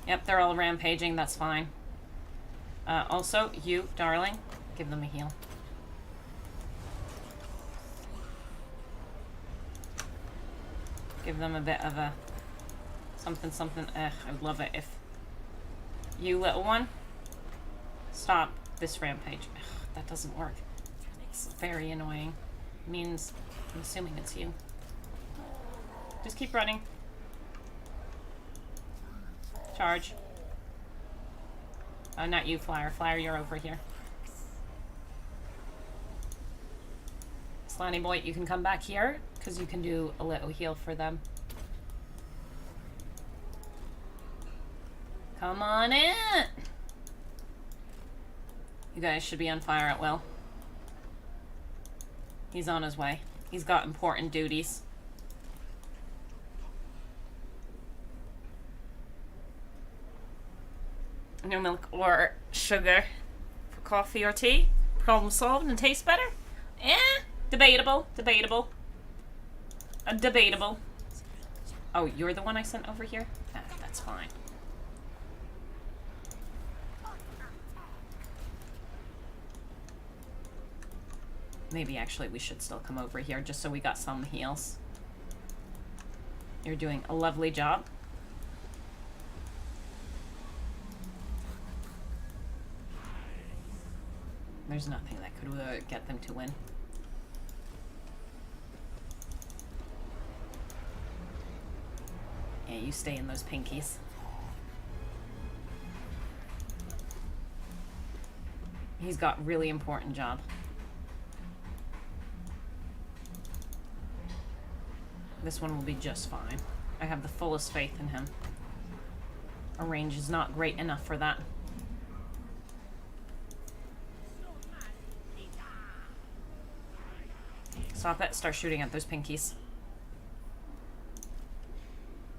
Yep, they're all rampaging, that's fine. Also, you, darling, give them a heal. Give them a bit of a... something. I would love it if... You, little one... Stop this rampage. Ugh, that doesn't work. It's very annoying. It means I'm assuming it's you. Just keep running. Charge. Not you, Flyer. Flyer, you're over here. Slani boy, you can come back here because you can do a little heal for them. Come on in! You guys should be on fire at will. He's on his way. He's got important duties. No milk or sugar for coffee or tea. Problem solved and tastes better? Debatable. Debatable. Oh, you're the one I sent over here? Ah, that's fine. Maybe actually we should still come over here just so we got some heals. You're doing a lovely job. There's nothing that could get them to win. Yeah, you stay in those pinkies. He's got really important job. This one will be just fine. I have the fullest faith in him. Our range is not great enough for that. Stop it. Start shooting at those pinkies.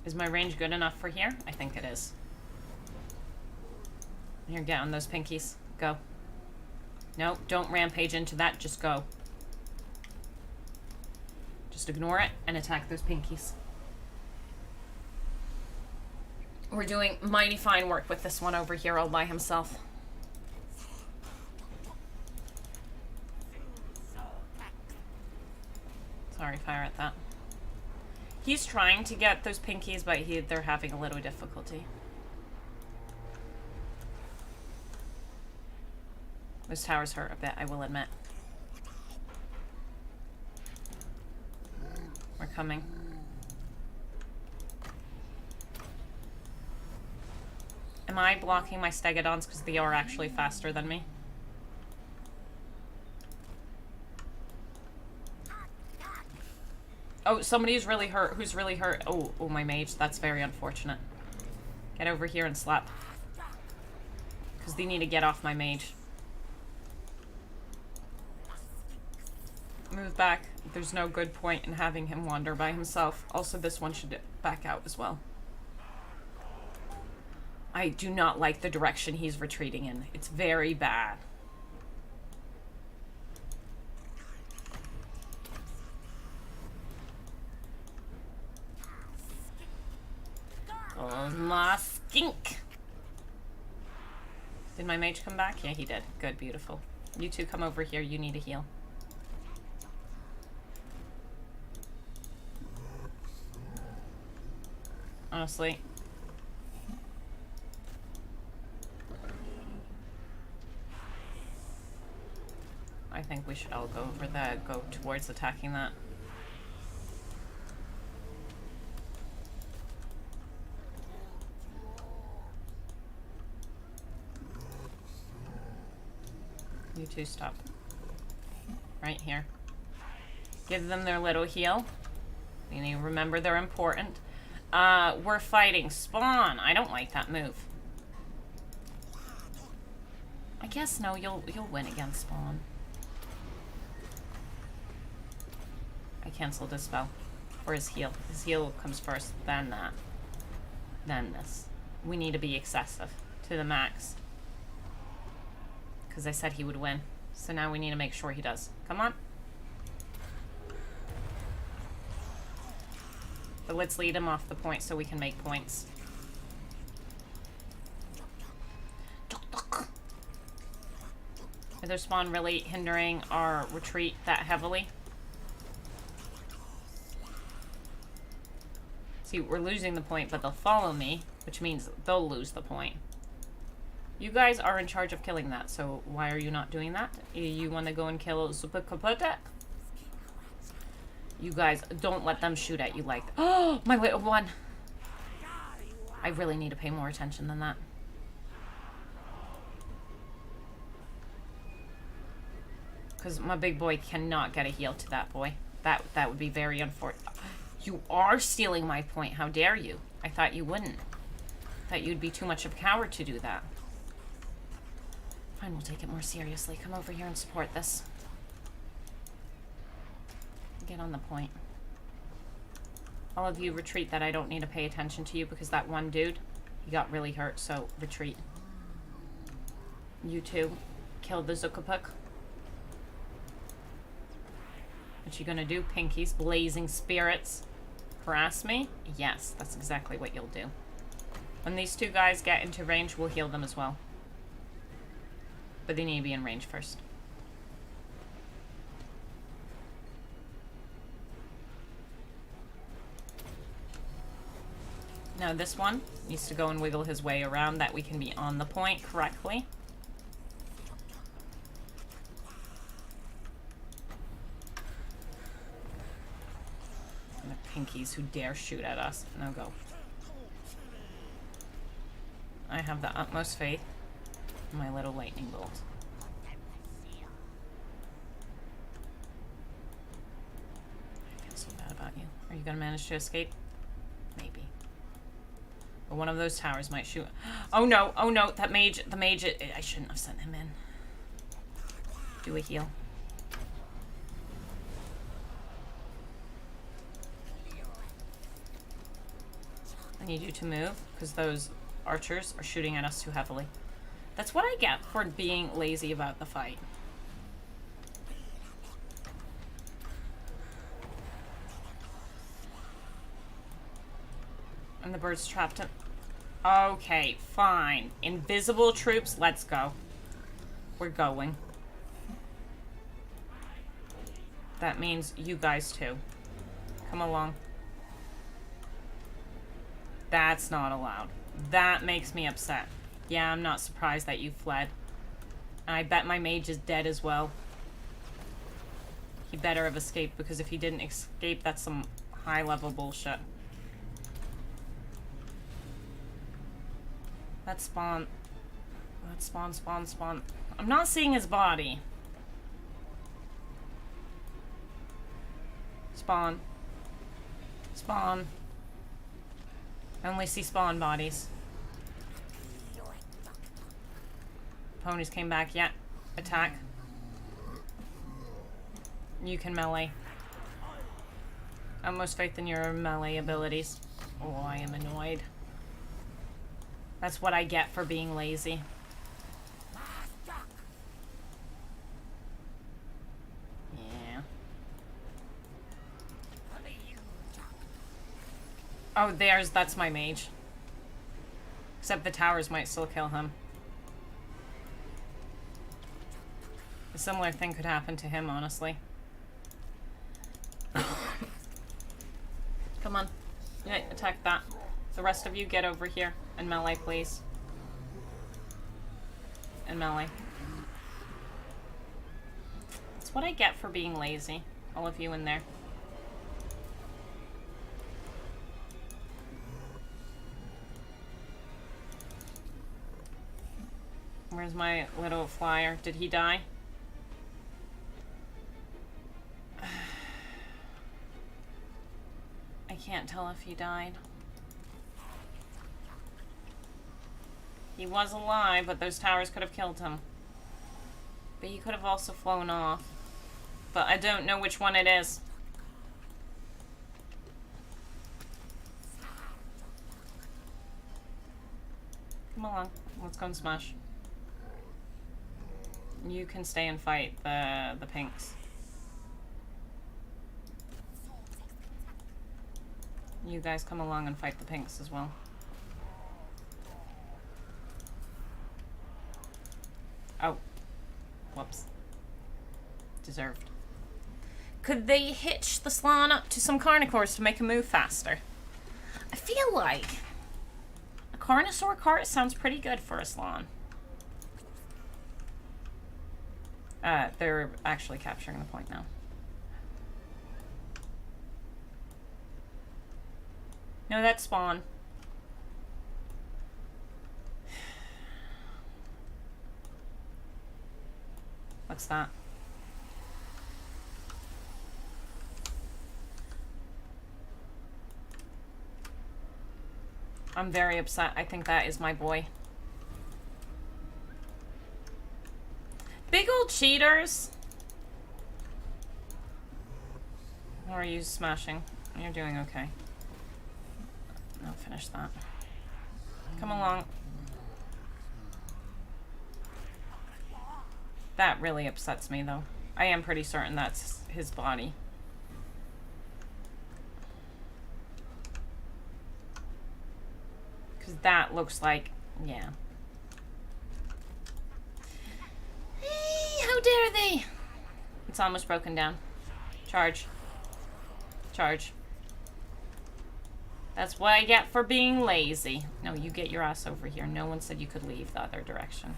Is my range good enough for here? I think it is. Here, get on those pinkies. Go. No, don't rampage into that. Just go. Just ignore it and attack those pinkies. We're doing mighty fine work with this one over here all by himself. Sorry, fire at that. He's trying to get those pinkies, but they're having a little difficulty. Those towers hurt a bit, I will admit. We're coming. Am I blocking my stegodons because they are actually faster than me? Oh, somebody who's really hurt. Who's really hurt? Oh, my mage. That's very unfortunate. Get over here and slap. Because they need to get off my mage. Move back. There's no good point in having him wander by himself. Also, this one should back out as well. I do not like the direction he's retreating in. It's very bad. Oh, my skink. Did my mage come back? Yeah, he did. Good, beautiful. You two come over here. You need a heal. Honestly. I think we should all go over that, go towards attacking that. You two stop. Right here. Give them their little heal. You need to remember they're important. We're fighting Spawn. I don't like that move. I guess no, you'll win against Spawn. I canceled his spell. Or his heal. His heal comes first, then that. Then this. We need to be excessive. To the max. Because I said he would win. So now we need to make sure he does. Come on. But let's lead him off the point so we can make points. Is their spawn really hindering our retreat that heavily? See, we're losing the point, but they'll follow me, which means they'll lose the point. You guys are in charge of killing that, so why are you not doing that? You want to go and kill Super Kapota? You guys, don't let them shoot at you like that. Oh, my little one. I really need to pay more attention than that. Because my big boy cannot get a heal to that boy. That would be very unfortunate. You are stealing my point. How dare you? I thought you wouldn't. I thought you'd be too much of a coward to do that. Fine, we'll take it more seriously. Come over here and support this. Get on the point. All of you retreat that I don't need to pay attention to you because that one dude, he got really hurt, so retreat. You two, kill the Kroq-Bok. What you gonna do? Pinkies, blazing spirits. Harass me? Yes, that's exactly what you'll do. When these two guys get into range, we'll heal them as well. But they need to be in range first. Now this one needs to go and wiggle his way around that we can be on the point correctly. And the pinkies who dare shoot at us. No go. I have the utmost faith in my little lightning bolt. I feel so bad about you. Are you gonna manage to escape? Maybe. But one of those towers might shoot. Oh no, that mage, the mage, I shouldn't have sent him in. Do a heal. I need you to move, because those archers are shooting at us too heavily. That's what I get for being lazy about the fight. And the bird's trapped in... Okay, fine. Invisible troops, let's go. We're going. That means you guys too. Come along. That's not allowed. That makes me upset. Yeah, I'm not surprised that you fled. And I bet my mage is dead as well. He better have escaped, because if he didn't escape, that's some high-level bullshit. That spawn. That spawn. I'm not seeing his body. Spawn. I only see spawn bodies. Ponies came back. Yeah. Attack. You can melee. Utmost faith in your melee abilities. Oh, I am annoyed. That's what I get for being lazy. Yeah. Oh, that's my mage. Except the towers might still kill him. A similar thing could happen to him, honestly. Come on. Yeah, attack that. The rest of you get over here and melee, please. And melee. That's what I get for being lazy. All of you in there. Where's my little flyer? Did he die? I can't tell if he died. He was alive, but those towers could have killed him. But he could have also flown off. But I don't know which one it is. Come along. Let's go and smash. You can stay and fight the pinks. You guys come along and fight the pinks as well. Oh. Whoops. Deserved. Could they hitch the Slan up to some Carnicores to make him move faster? I feel like a Carnosaur cart sounds pretty good for a Slan. They're actually capturing the point now. No, that's spawn. What's that? I'm very upset. I think that is my boy. Big old cheaters. How are you smashing? You're doing okay. I'll finish that. Come along. That really upsets me, though. I am pretty certain that's his body. Because that looks like... yeah. Hey, how dare they? It's almost broken down. Charge. Charge. That's what I get for being lazy. No, you get your ass over here. No one said you could leave the other direction.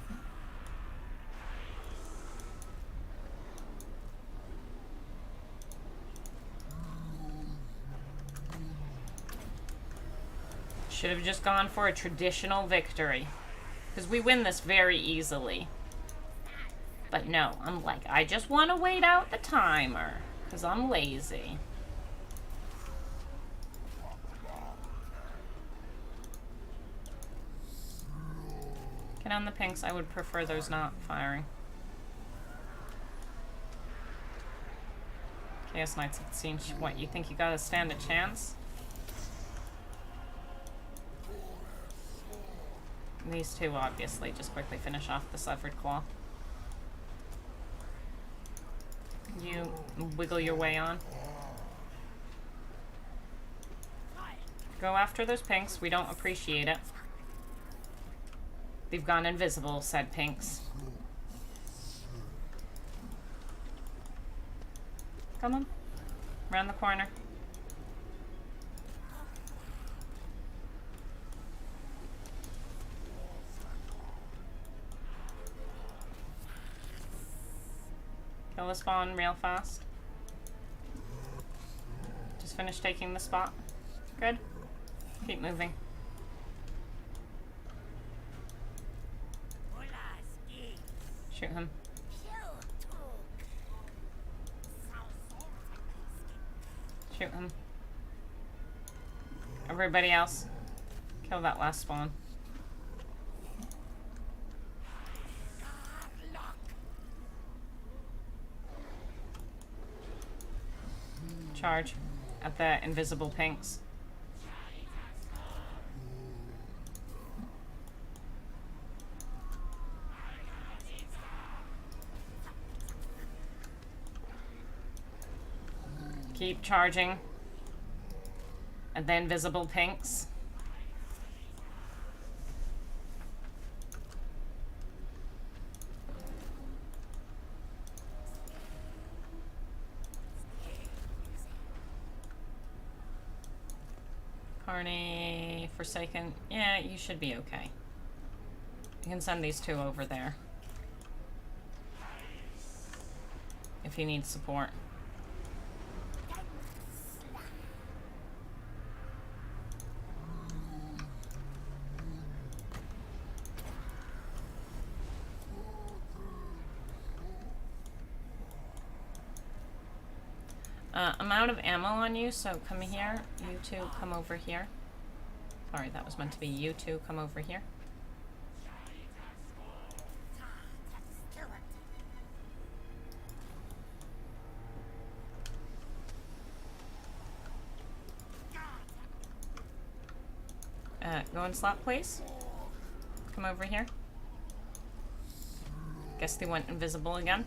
Should have just gone for a traditional victory. Because we win this very easily. But no, I'm like, I just want to wait out the timer. Because I'm lazy. Get on the pinks. I would prefer those not firing. Chaos Knights have seen what, you think you gotta stand a chance? These two, obviously, just quickly finish off the Severed Claw. You wiggle your way on. Go after those pinks. We don't appreciate it. They've gone invisible, said pinks. Come on. Around the corner. Kill the spawn real fast. Just finish taking the spot. Good. Keep moving. Shoot him. Shoot him. Everybody else, kill that last spawn. Charge at the invisible pinks. Keep charging at the invisible pinks. Carney, Forsaken. Yeah, you should be okay. You can send these two over there if you need support. I'm out of ammo on you, so come here. You two come over here. Sorry, that was meant to be you two come over here. Go and slap, please. Come over here. Guess they went invisible again.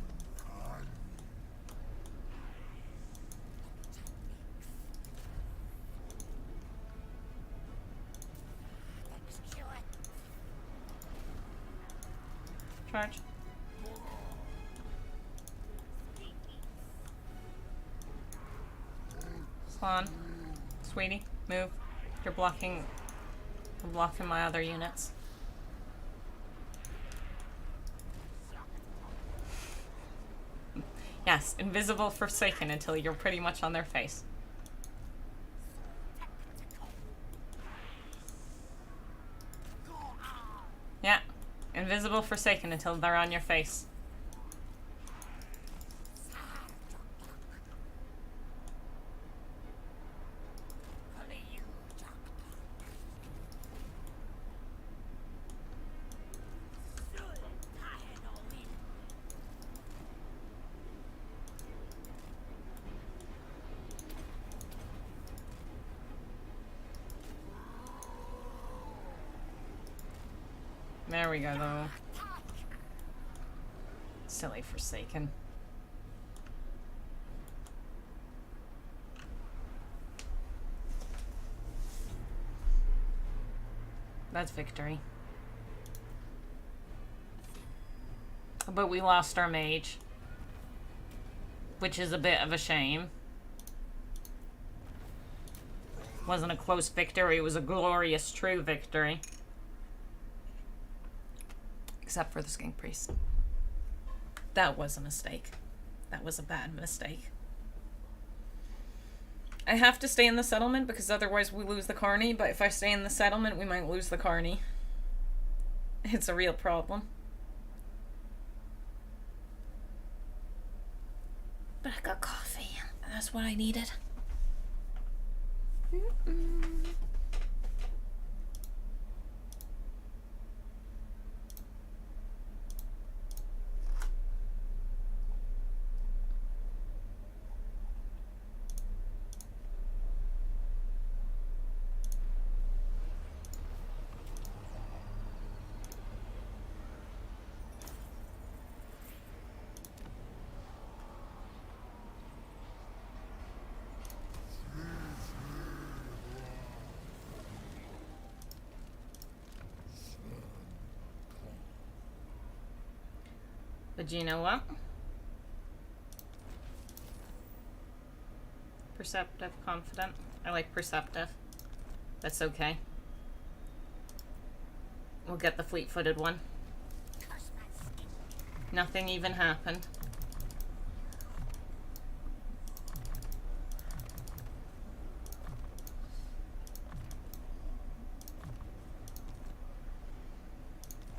Charge. Slan. Sweetie, move. You're blocking my other units. Yes, invisible Forsaken until you're pretty much on their face. Yeah. Invisible Forsaken until they're on your face. There we go, though. Silly Forsaken. That's victory. But we lost our mage, which is a bit of a shame. Wasn't a close victory, it was a glorious, true victory. Except for the skink priest. That was a mistake. That was a bad mistake. I have to stay in the settlement because otherwise we lose the carney, but if I stay in the settlement, we might lose the carney. It's a real problem. But I got coffee. That's what I needed. But you know what? Perceptive, confident. I like perceptive. That's okay. We'll get the fleet-footed one. Nothing even happened.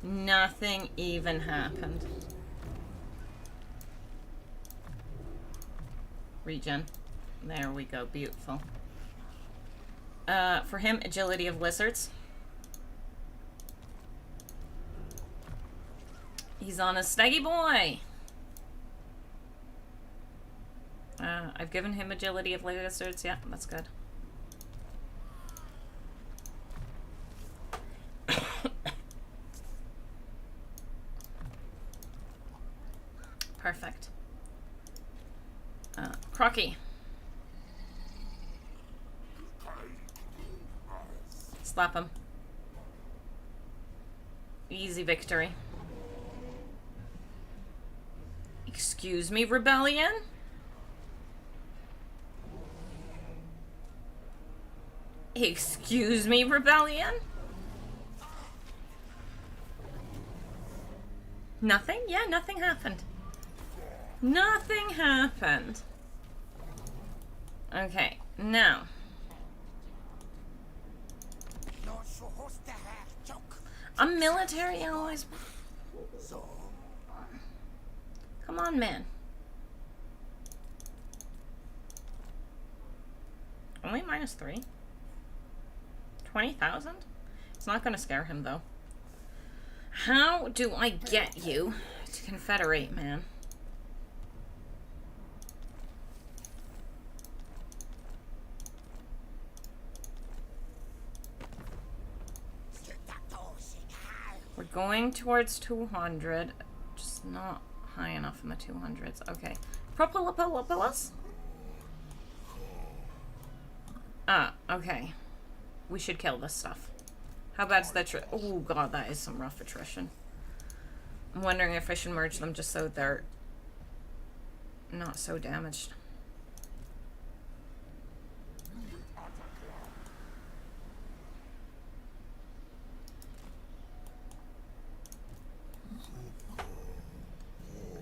Nothing even happened. Regen. There we go. Beautiful. For him, agility of lizards. He's on a snaggy boy. I've given him agility of lizards. Yeah, that's good. Perfect. Crocky. Slap him. Easy victory. Excuse me, rebellion? Excuse me, rebellion? Nothing? Yeah, nothing happened. Nothing happened. Okay, now. A military allies. Come on, man. Only -3? 20,000? It's not gonna scare him, though. How do I get you to confederate, man? We're going towards 200, just not high enough in the 200s. Okay. Propelopelopelus? Okay. We should kill this stuff. How bad's that? Oh god, that is some rough attrition. I'm wondering if I should merge them just so they're not so damaged.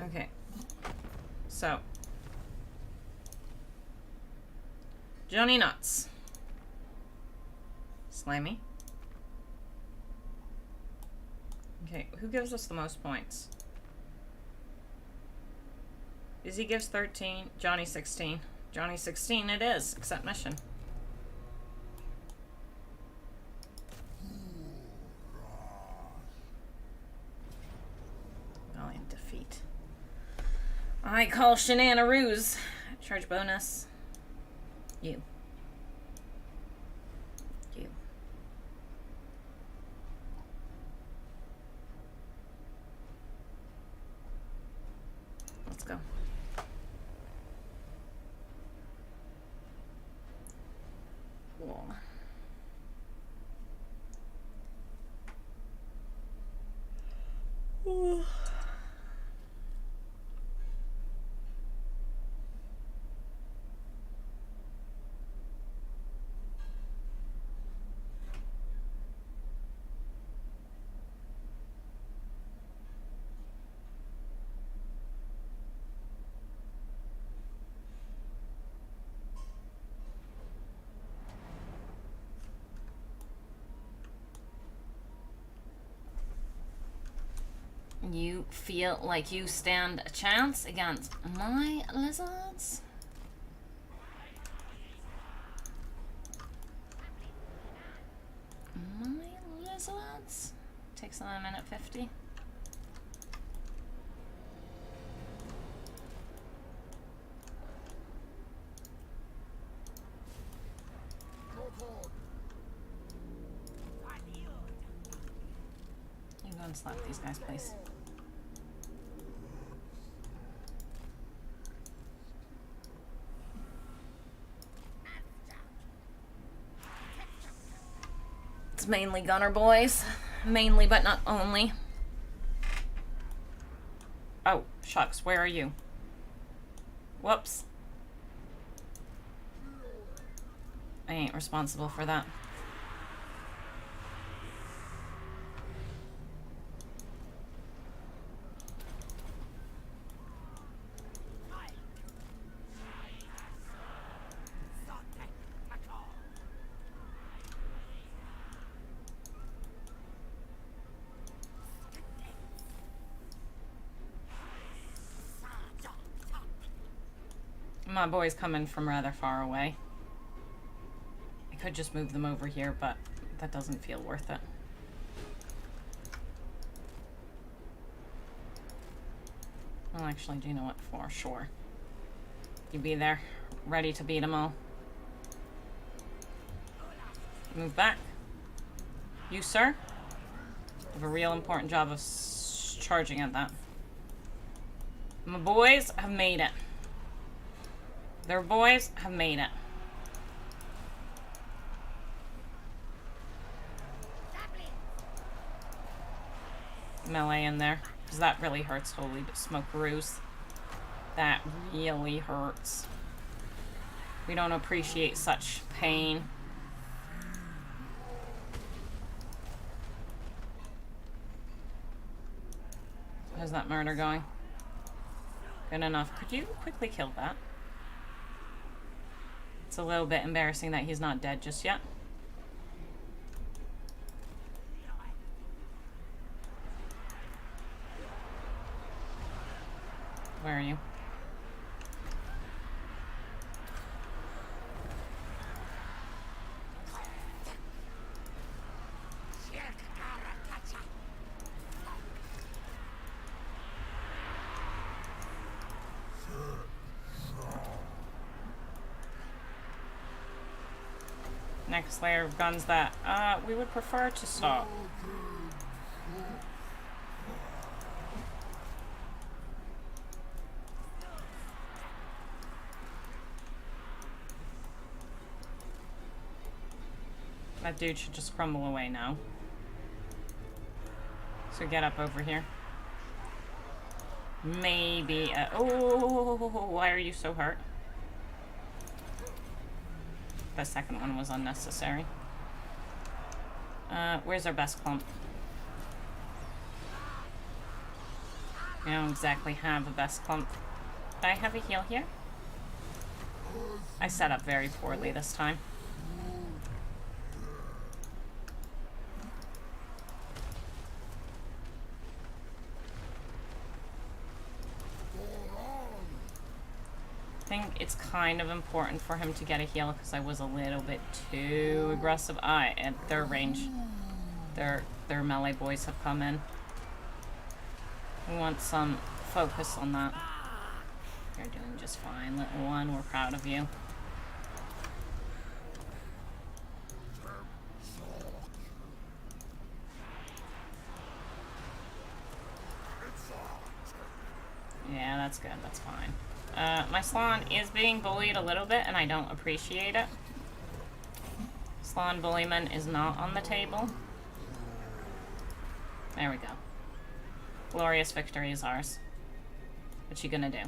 Okay. So. Johnny Nuts. Slimy. Okay, who gives us the most points? Izzy gives 13, Johnny 16. Johnny 16 it is, accept mission. Valiant defeat. I call shenanaroos. Charge bonus. You. You. Let's go. Cool. Ooh. You feel like you stand a chance against my lizards? My lizards? Takes them a minute 50. You go and slap these guys, please. It's mainly gunner boys. Mainly, but not only. Oh, shucks, where are you? Whoops. I ain't responsible for that. My boy's coming from rather far away. I could just move them over here, but that doesn't feel worth it. Well, actually, do you know what for? Sure. You be there, ready to beat them all. Move back. You, sir, have a real important job of charging at that. My boys have made it. Their boys have made it. Melee in there, because that really hurts. Holy smokeroos. That really hurts. We don't appreciate such pain. How's that murder going? Good enough. Could you quickly kill that? It's a little bit embarrassing that he's not dead just yet. Where are you? Next layer of guns that we would prefer to stop. That dude should just crumble away now. So get up over here. Maybe. Oh, why are you so hurt? The second one was unnecessary. Where's our best clump? I don't exactly have a best clump. Do I have a heal here? I set up very poorly this time. I think it's kind of important for him to get a heal because I was a little bit too aggressive. At their range, their melee boys have come in. We want some focus on that. You're doing just fine, little one. We're proud of you. Yeah, that's good. That's fine. My Slan is being bullied a little bit, and I don't appreciate it. Slan bullyman is not on the table. There we go. Glorious victory is ours. What you gonna do?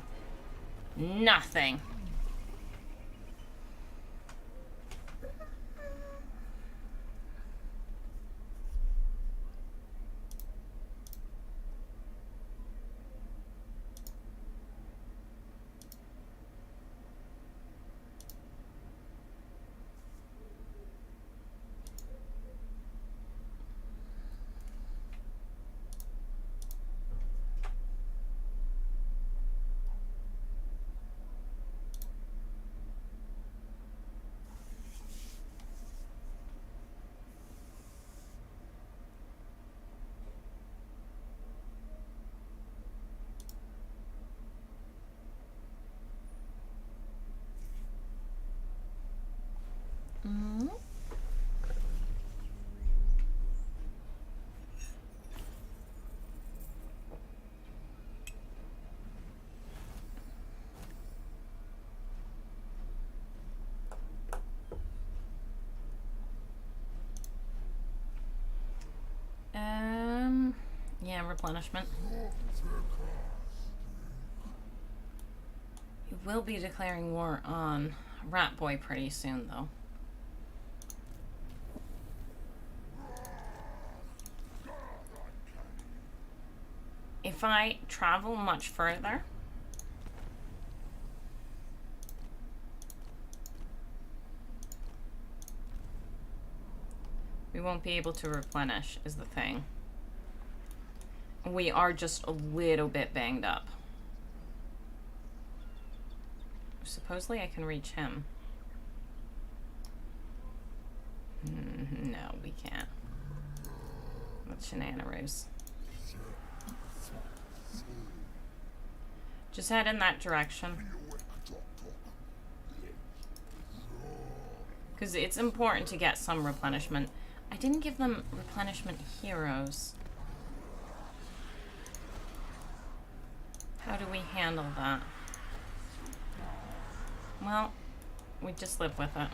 Nothing. replenishment. You will be declaring war on Rat Boy pretty soon, though. If I travel much further, we won't be able to replenish, is the thing. We are just a little bit banged up. Supposedly I can reach him. No, we can't. That's shenanigans. Just head in that direction. Because it's important to get some replenishment. I didn't give them replenishment heroes. How do we handle that? Well, we just live with it.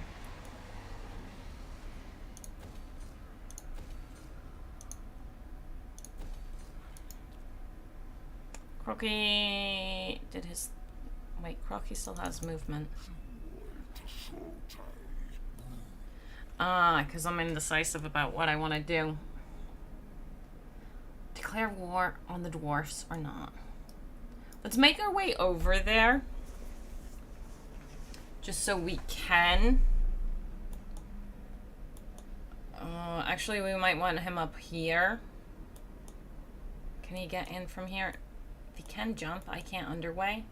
Kroq did his... Wait, Kroq still has movement. Ah, because I'm indecisive about what I want to do. Declare war on the dwarfs or not. Let's make our way over there. Just so we can. Actually, we might want him up here. Can he get in from here? If he can jump, I can't underway.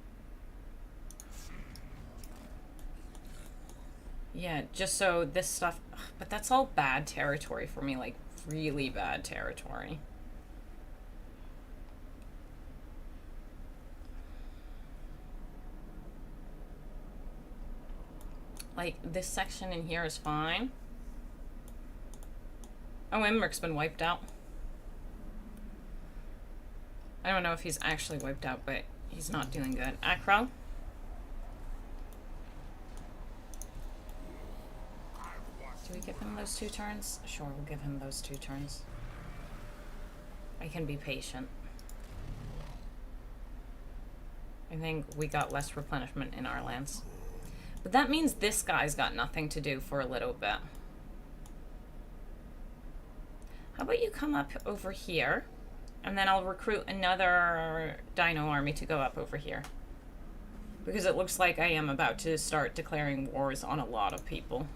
Yeah, just so this stuff... But that's all bad territory for me, like, really bad territory. Like, this section in here is fine. Oh, Imric's been wiped out. I don't know if he's actually wiped out, but he's not doing good. Acro? Do we give him those 2 turns? Sure, we'll give him those 2 turns. I can be patient. I think we got less replenishment in our lands. But that means this guy's got nothing to do for a little bit. How about you come up over here, and then I'll recruit another dino army to go up over here. Because it looks like I am about to start declaring wars on a lot of people.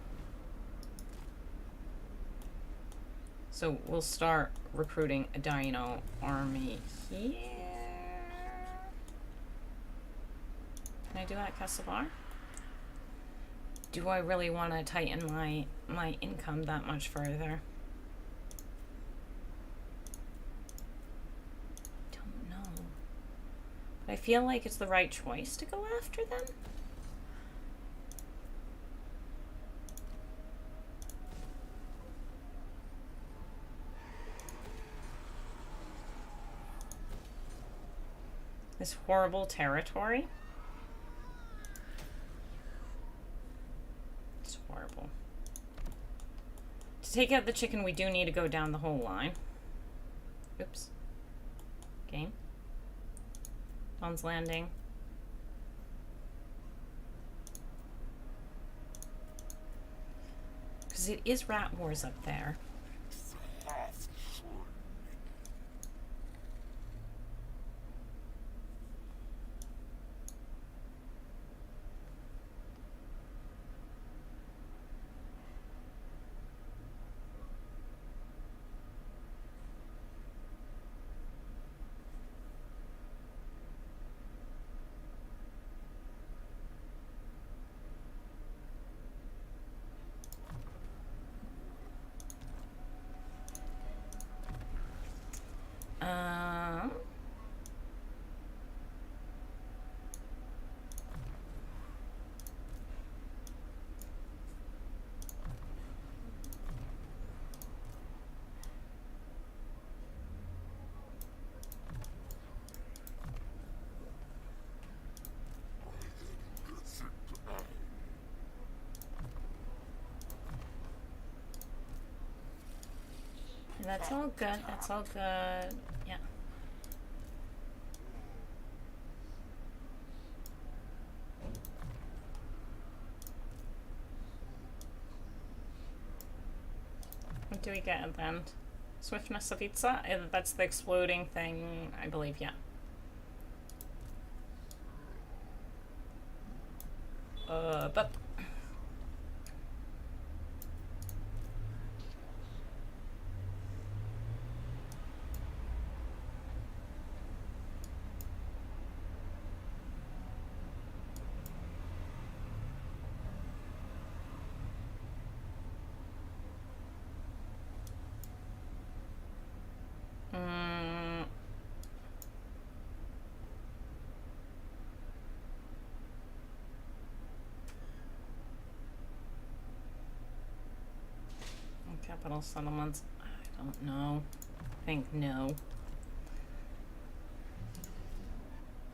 So we'll start recruiting a dino army here. Can I do that, Casavar? Do I really want to tighten my income that much further? Don't know. But I feel like it's the right choice to go after them. This horrible territory. It's horrible. To take out the chicken, we do need to go down the whole line. Oops. Game. Dawn's Landing. Because it is rat wars up there. That's all good. That's all good. Yeah. do we get at the end? Swiftness of Itza? That's the exploding thing, I believe, yeah. But... Capital settlements, I don't know. I think no.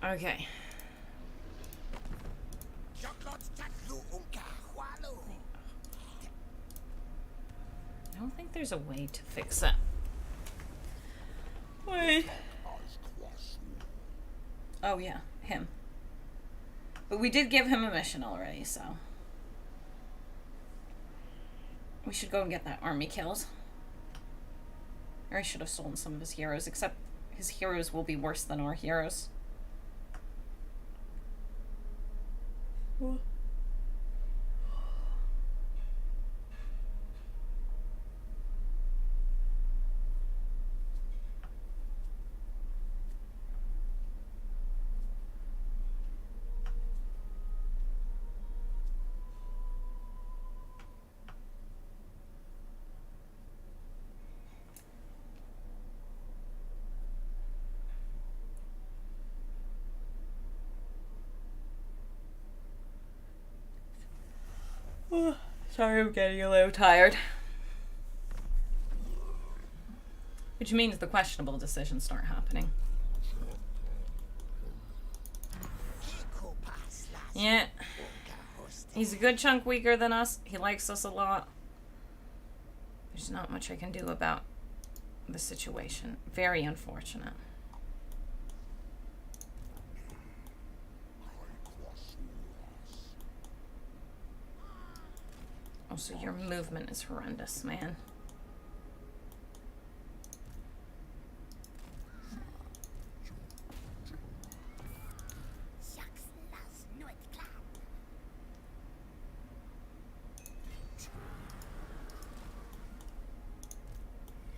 Okay. I don't think there's a way to fix it. Wait. Oh yeah, him. But we did give him a mission already, so... we should go and get that army killed. Or I should have stolen some of his heroes, except his heroes will be worse than our heroes. Sorry, I'm getting a little tired. Which means the questionable decisions start happening. Yeah. He's a good chunk weaker than us. He likes us a lot. There's not much I can do about the situation. Very unfortunate. Also, your movement is horrendous, man.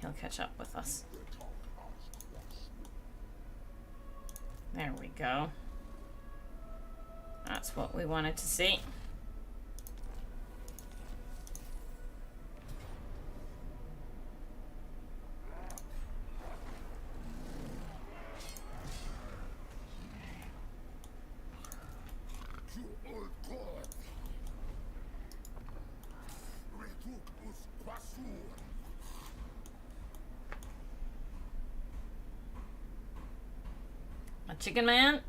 He'll catch up with us. There we go. That's what we wanted to see. Chicken man.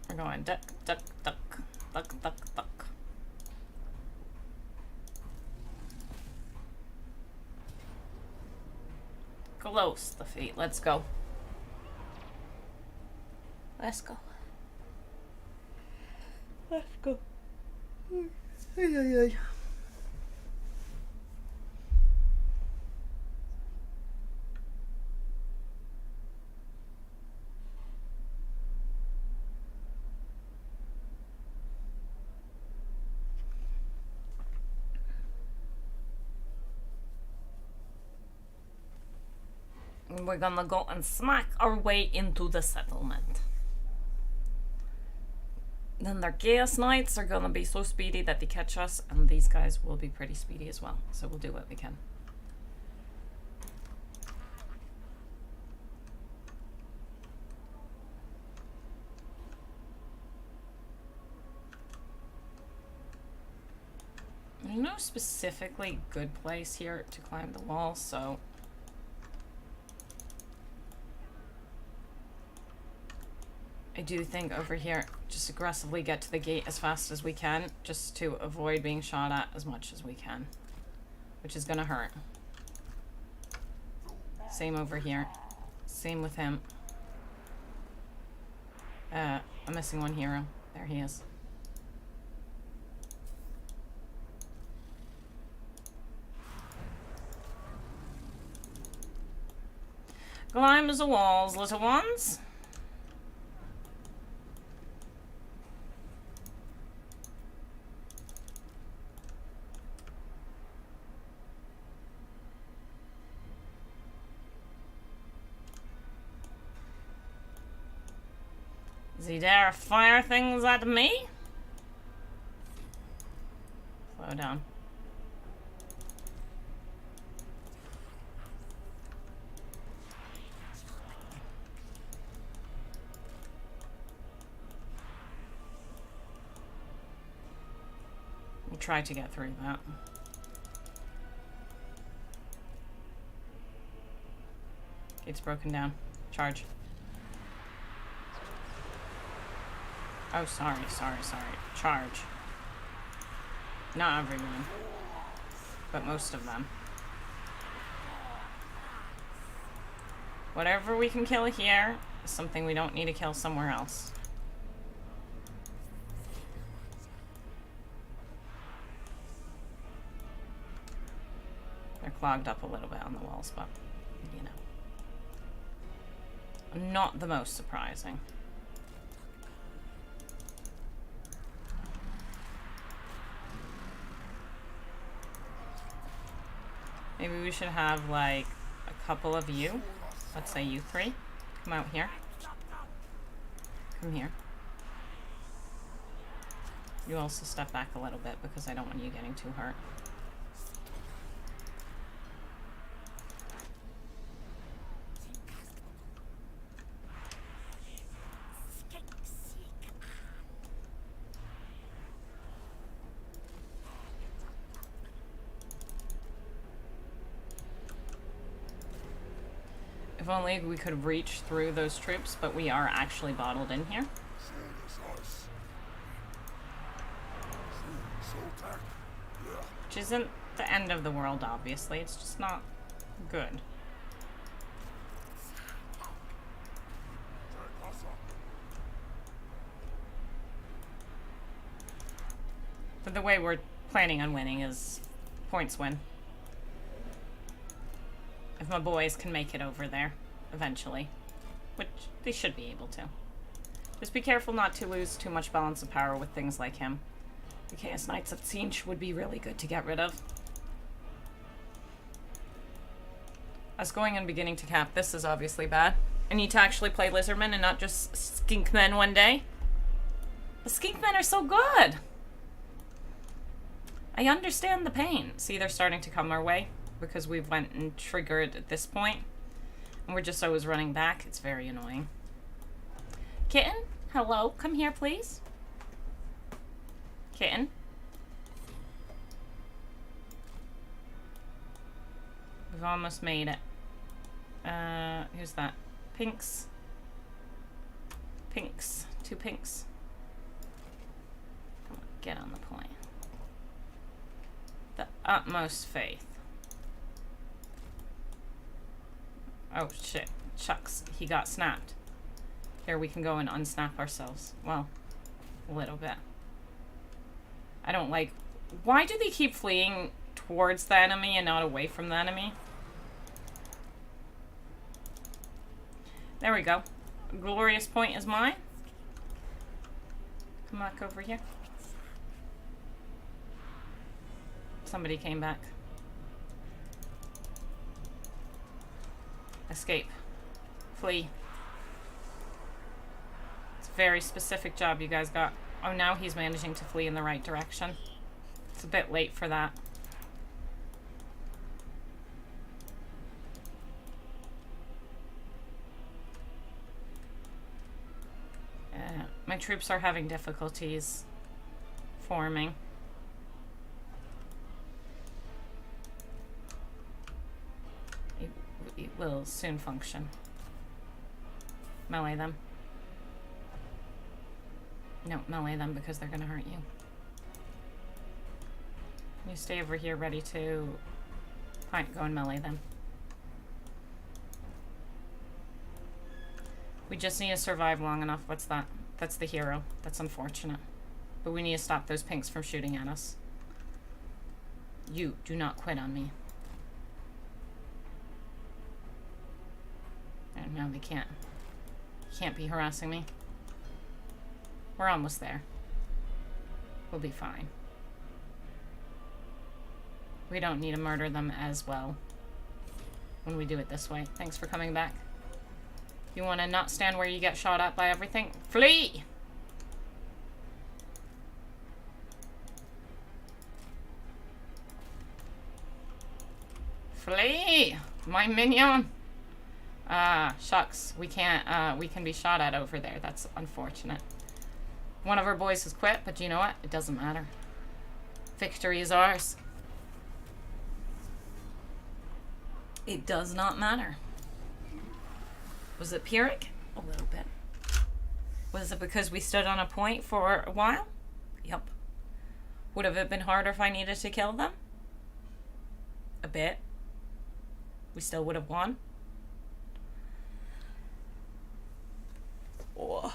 We're going duck, duck, duck, duck, duck, duck. Close the feet. Let's go. Let's go. Let's go. Ay, ay, ay. We're gonna go and smack our way into the settlement. Then their Chaos Knights are gonna be so speedy that they catch us, and these guys will be pretty speedy as well. So we'll do what we can. There's no specifically good place here to climb the wall, so... I do think over here, just aggressively get to the gate as fast as we can, just to avoid being shot at as much as we can. Which is gonna hurt. Same over here. Same with him. I'm missing one hero. There he is. Climb the walls, little ones. Does he dare fire things at me? Slow down. We'll try to get through that. Gate's broken down. Charge. Oh, sorry. Charge. Not everyone, but most of them. Whatever we can kill here is something we don't need to kill somewhere else. They're clogged up a little bit on the walls, but, you know. Not the most surprising. Maybe we should have, like, a couple of you. Let's say you three. Come out here. Come here. You also step back a little bit because I don't want you getting too hurt. If only we could reach through those troops, but we are actually bottled in here. Which isn't the end of the world, obviously. It's just not good. But the way we're planning on winning is points win. If my boys can make it over there, eventually. Which they should be able to. Just be careful not to lose too much balance of power with things like him. The Chaos Knights at Siege would be really good to get rid of. Us going and beginning to cap, this is obviously bad. I need to actually play Lizardmen and not just Skinkmen one day. The Skinkmen are so good! I understand the pain. See, they're starting to come our way. Because we've went and triggered at this point. And we're just always running back. It's very annoying. Kitten, hello. Come here, please. Kitten. We've almost made it. Who's that? Pinks. Pinks. 2 pinks. Come on, get on the point. The utmost faith. Oh, shit. Shucks. He got snapped. Here, we can go and unsnap ourselves. Well, a little bit. I don't like... Why do they keep fleeing towards the enemy and not away from the enemy? There we go. A glorious point is mine. Come back over here. Somebody came back. Escape. Flee. It's a very specific job you guys got. Oh, now he's managing to flee in the right direction. It's a bit late for that. My troops are having difficulties forming. It will soon function. Melee them. No, melee them because they're gonna hurt you. You stay over here ready to... Fine, go and melee them. We just need to survive long enough. What's that? That's the hero. That's unfortunate. But we need to stop those pinks from shooting at us. You do not quit on me. No, they can't. Can't be harassing me. We're almost there. We'll be fine. We don't need to murder them as well when we do it this way. Thanks for coming back. You want to not stand where you get shot at by everything? Flee! Flee! My minion! Shucks. We can't, we can be shot at over there. That's unfortunate. One of our boys has quit, but you know what? It doesn't matter. Victory is ours. It does not matter. Was it Pyrrhic? A little bit. Was it because we stood on a point for a while? Yep. Would have it been harder if I needed to kill them? A bit. We still would have won? Oh.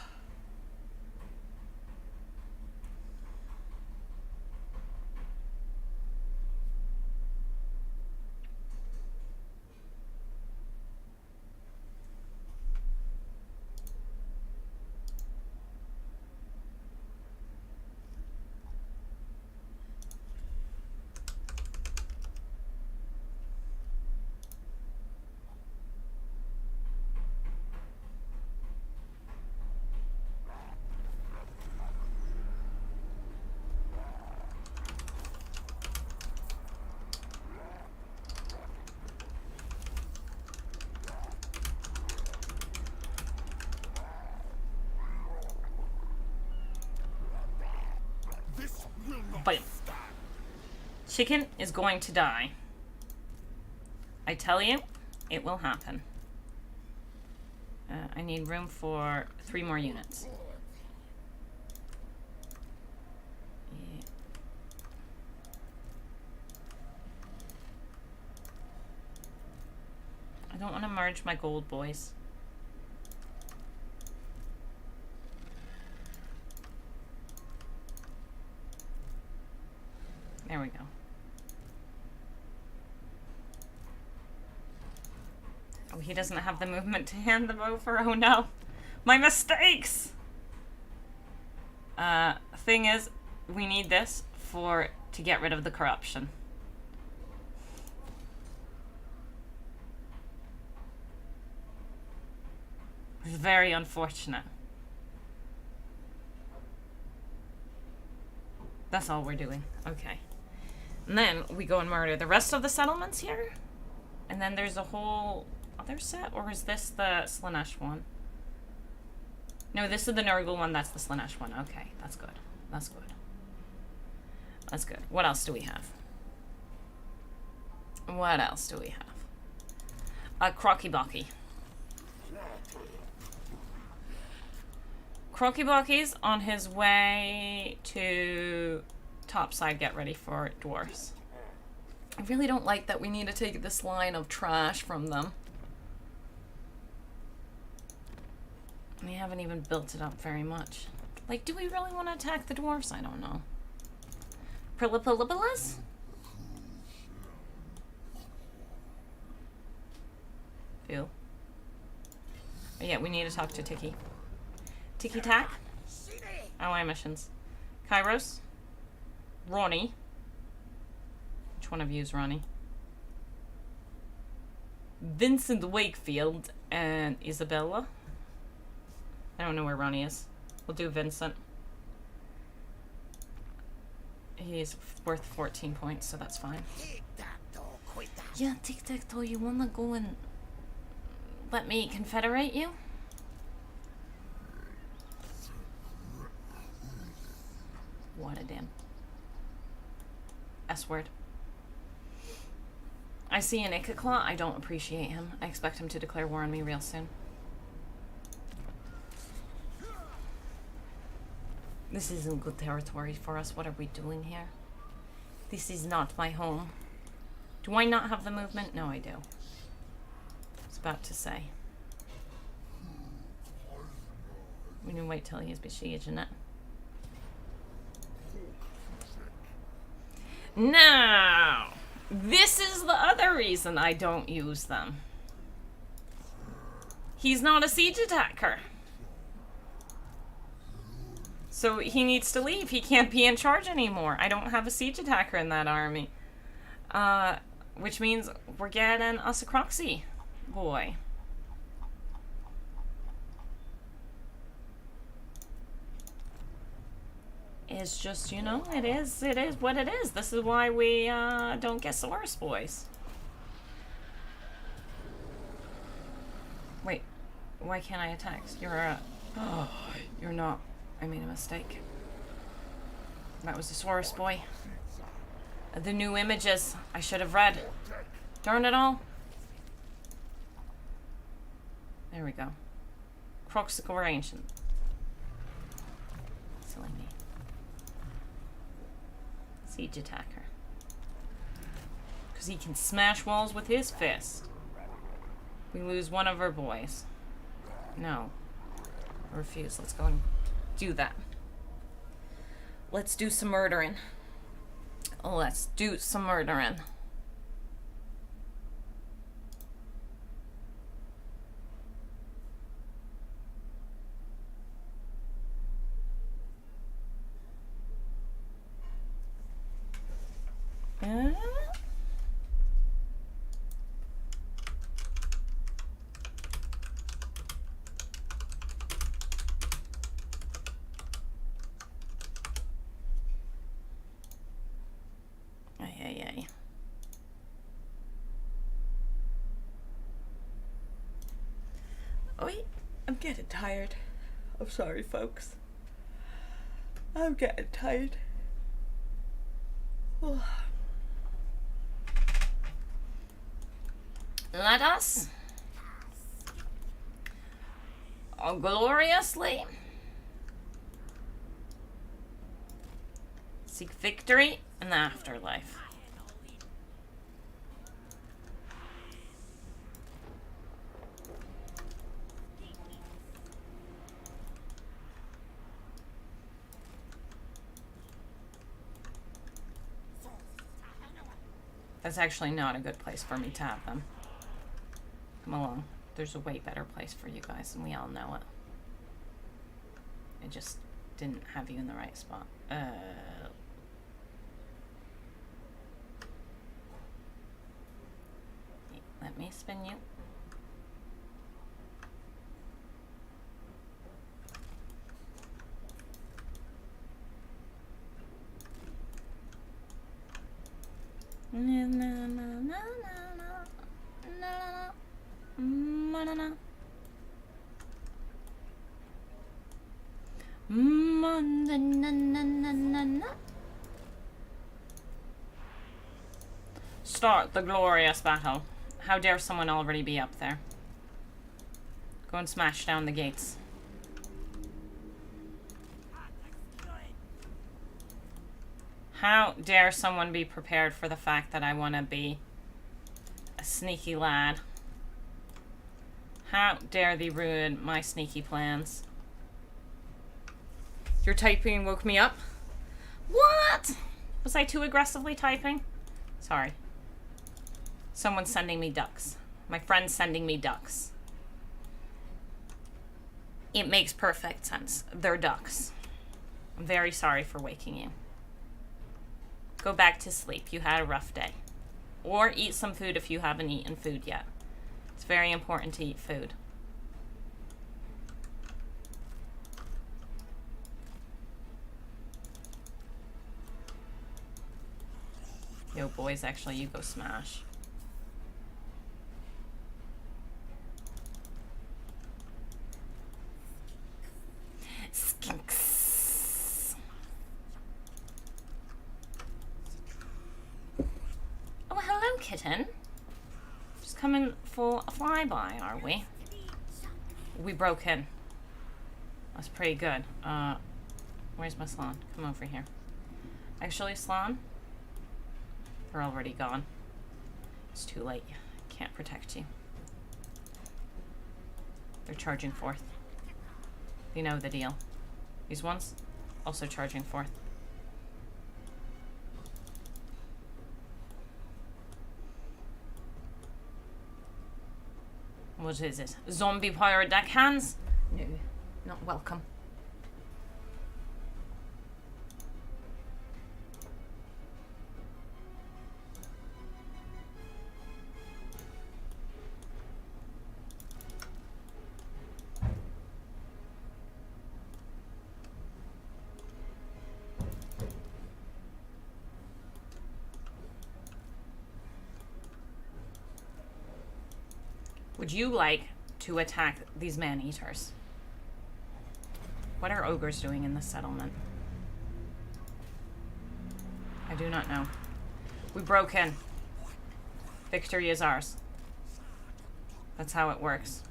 Bam. Chicken is going to die. I tell you, it will happen. I need room for 3 more units. Yeah. I don't want to merge my gold boys. There we go. Oh, he doesn't have the movement to hand them over. Oh no. My mistakes! Thing is, we need this to get rid of the corruption. It's very unfortunate. That's all we're doing. Okay. And then we go and murder the rest of the settlements here. And then there's a whole other set, or is this the Slanesh one? No, this is the Nurgle one, that's the Slanesh one. Okay, that's good. That's good. That's good. What else do we have? What else do we have? Kroq-Bok. Kroq-Bok's on his way to topside, get ready for dwarves. I really don't like that we need to take this line of trash from them. We haven't even built it up very much. Like, do we really want to attack the dwarves? I don't know. Prillipillipilas? Ew. Oh, yeah, we need to talk to Tiki. Tiki-tack? Ally missions. Kairos? Ronnie. Which one of you is Ronnie? Vincent Wakefield and Isabella. I don't know where Ronnie is. We'll do Vincent. He's worth 14 points, so that's fine. Yeah, tic-tac-toe, you wanna go and let me confederate you? What a damn S-word. I see an Ikaclaw. I don't appreciate him. I expect him to declare war on me real soon. This isn't good territory for us. What are we doing here? This is not my home. Do I not have the movement? No, I do. I was about to say. We can wait till he's besieging it. Now, this is the other reason I don't use them. He's not a siege attacker. So he needs to leave. He can't be in charge anymore. I don't have a siege attacker in that army. Which means we're getting us a Kroxy boy. It's just, you know, it is what it is. This is why we don't get Saurus boys. Wait, why can't I attack? You're not. I made a mistake. That was the Saurus boy. The new images I should have read. Darn it all. There we go. Kroq-Bok ancient. Silly me. Siege attacker. Because he can smash walls with his fist. We lose one of our boys. No. I refuse. Let's go and do that. Let's do some murdering. Let's do some murdering. I'm getting tired. I'm sorry, folks. I'm getting tired. Let us gloriously seek victory in the afterlife. That's actually not a good place for me to have them. Come along. There's a way better place for you guys, and we all know it. I just didn't have you in the right spot. Let me spin you. Start the glorious battle. How dare someone already be up there? Go and smash down the gates. How dare someone be prepared for the fact that I want to be a sneaky lad? How dare they ruin my sneaky plans? Your typing woke me up? What? Was I too aggressively typing? Sorry. Someone's sending me ducks. My friend's sending me ducks. It makes perfect sense. They're ducks. I'm very sorry for waking you. Go back to sleep. You had a rough day. Or eat some food if you haven't eaten food yet. It's very important to eat food. Yo, boys, actually, you go smash. Skinks. Oh, hello, kitten. Just coming for a flyby, are we? We broke in. That's pretty good. Where's my Slan? Come over here. Actually, Slan, they're already gone. It's too late. Can't protect you. They're charging forth. You know the deal. These ones, also charging forth. What is it? Zombie pirate deckhands? No, not welcome. Would you like to attack these man-eaters? What are ogres doing in this settlement? I do not know. We broke in. Victory is ours. That's how it works.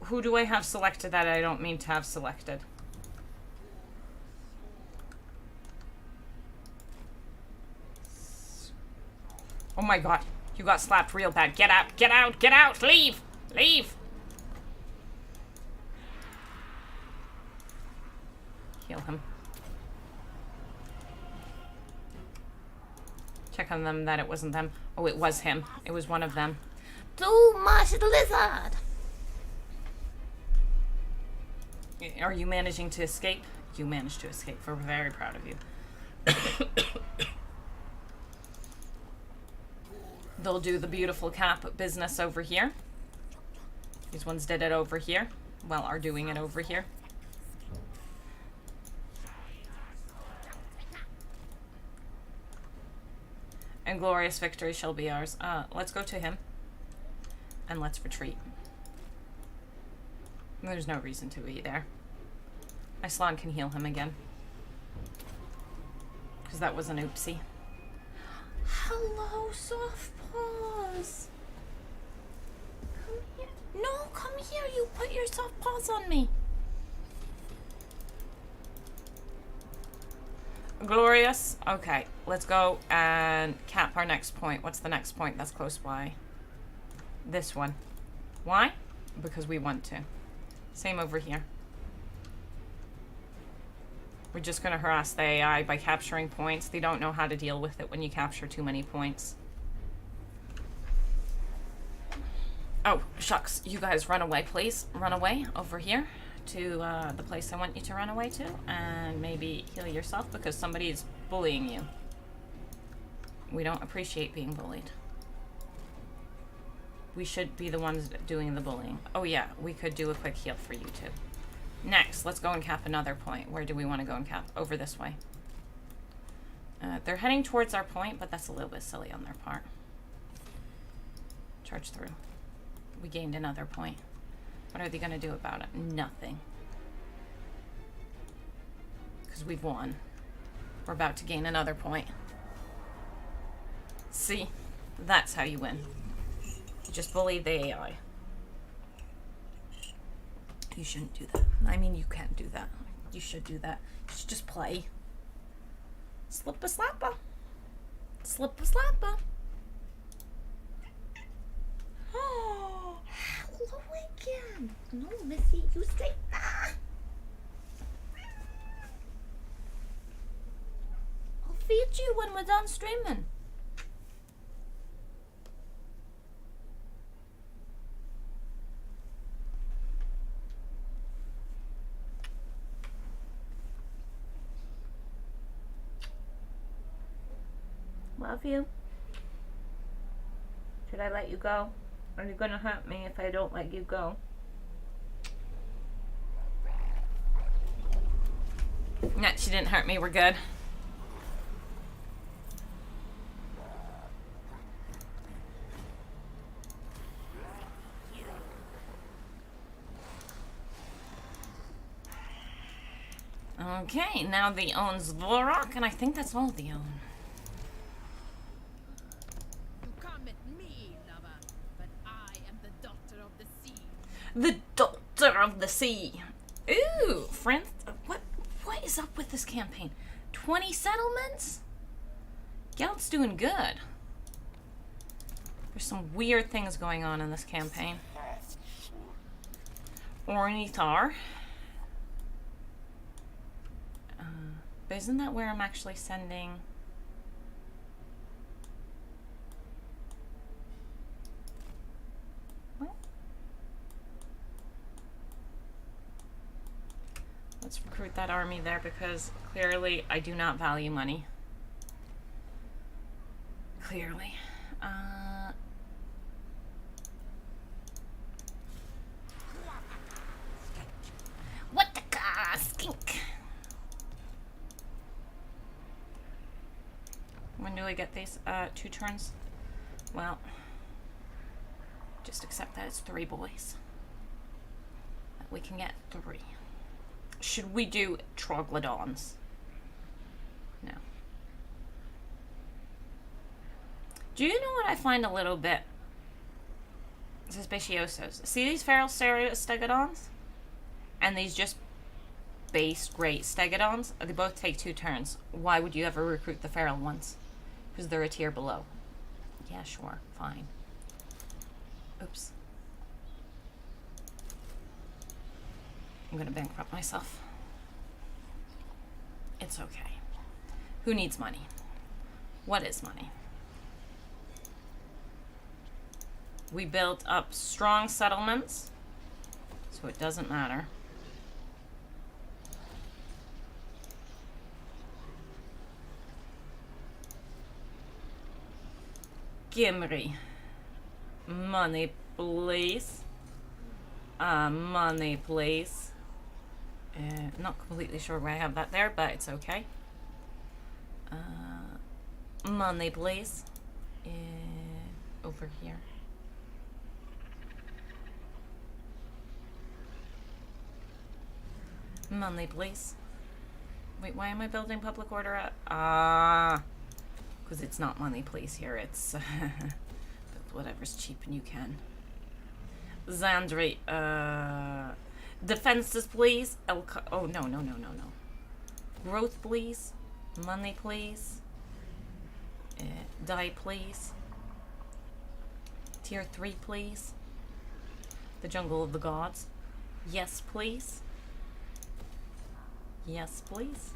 Who do I have selected that I don't mean to have selected? Oh my god. You got slapped real bad. Get out, get out, get out! Leave! Leave! Heal him. Check on them that it wasn't them. Oh, it was him. It was one of them. Too much lizard. Are you managing to escape? You managed to escape. We're very proud of you. They'll do the beautiful cap business over here. These ones did it over here. Well, are doing it over here. And glorious victory shall be ours. Let's go to him. And let's retreat. There's no reason to be there. Islan can heal him again. Because that was an oopsie. Hello, soft paws. Come here. No, come here. You put your soft paws on me. Glorious. Okay, let's go and cap our next point. What's the next point that's close by? This one. Why? Because we want to. Same over here. We're just going to harass the AI by capturing points. They don't know how to deal with it when you capture too many points. Oh, shucks. You guys run away, please. Run away over here to the place I want you to run away to. And maybe heal yourself because somebody is bullying you. We don't appreciate being bullied. We should be the ones doing the bullying. Oh yeah, we could do a quick heal for you too. Next, let's go and cap another point. Where do we want to go and cap? Over this way. They're heading towards our point, but that's a little bit silly on their part. Charge through. We gained another point. What are they going to do about it? Nothing. Because we've won. We're about to gain another point. See? That's how you win. You just bully the AI. You shouldn't do that. I mean, you can't do that. You should do that. You should just play. Slip-a-slappa. Slip-a-slappa. Oh, hello again. No, Missy, you stay. Ah. I'll feed you when we're done streaming. Love you. Should I let you go? Are you gonna hurt me if I don't let you go? No, she didn't hurt me. We're good. Okay, now the owns Vorok, and I think that's all the own. The Daughter of the Sea. Ooh, friends, what is up with this campaign? 20 settlements? Geld's doing good. There's some weird things going on in this campaign. Ornithar. But isn't that where I'm actually sending? recruit that army there because clearly I do not value money. Clearly. What the skink? When do we get these? 2 turns? Well, just accept that it's 3 boys. We can get 3. Should we do troglodons? No. Do you know what I find a little bit suspiciosos? See these feral stegodons? And these just base great stegodons? They both take 2 turns. Why would you ever recruit the feral ones? Because they're a tier below. Yeah, sure, fine. Oops. I'm gonna bankrupt myself. It's okay. Who needs money? What is money? We built up strong settlements, so it doesn't matter. Gimri. Money, please. Money, please. Not completely sure why I have that there, but it's okay. Money, please. Over here. Money, please. Wait, why am I building public order at? Because it's not money, please. Here, it's whatever's cheap and you can. Zandri, defenses, please. Oh, no. Growth, please. Money, please. Die, please. Tier 3, please. The Jungle of the Gods. Yes, please. Yes, please.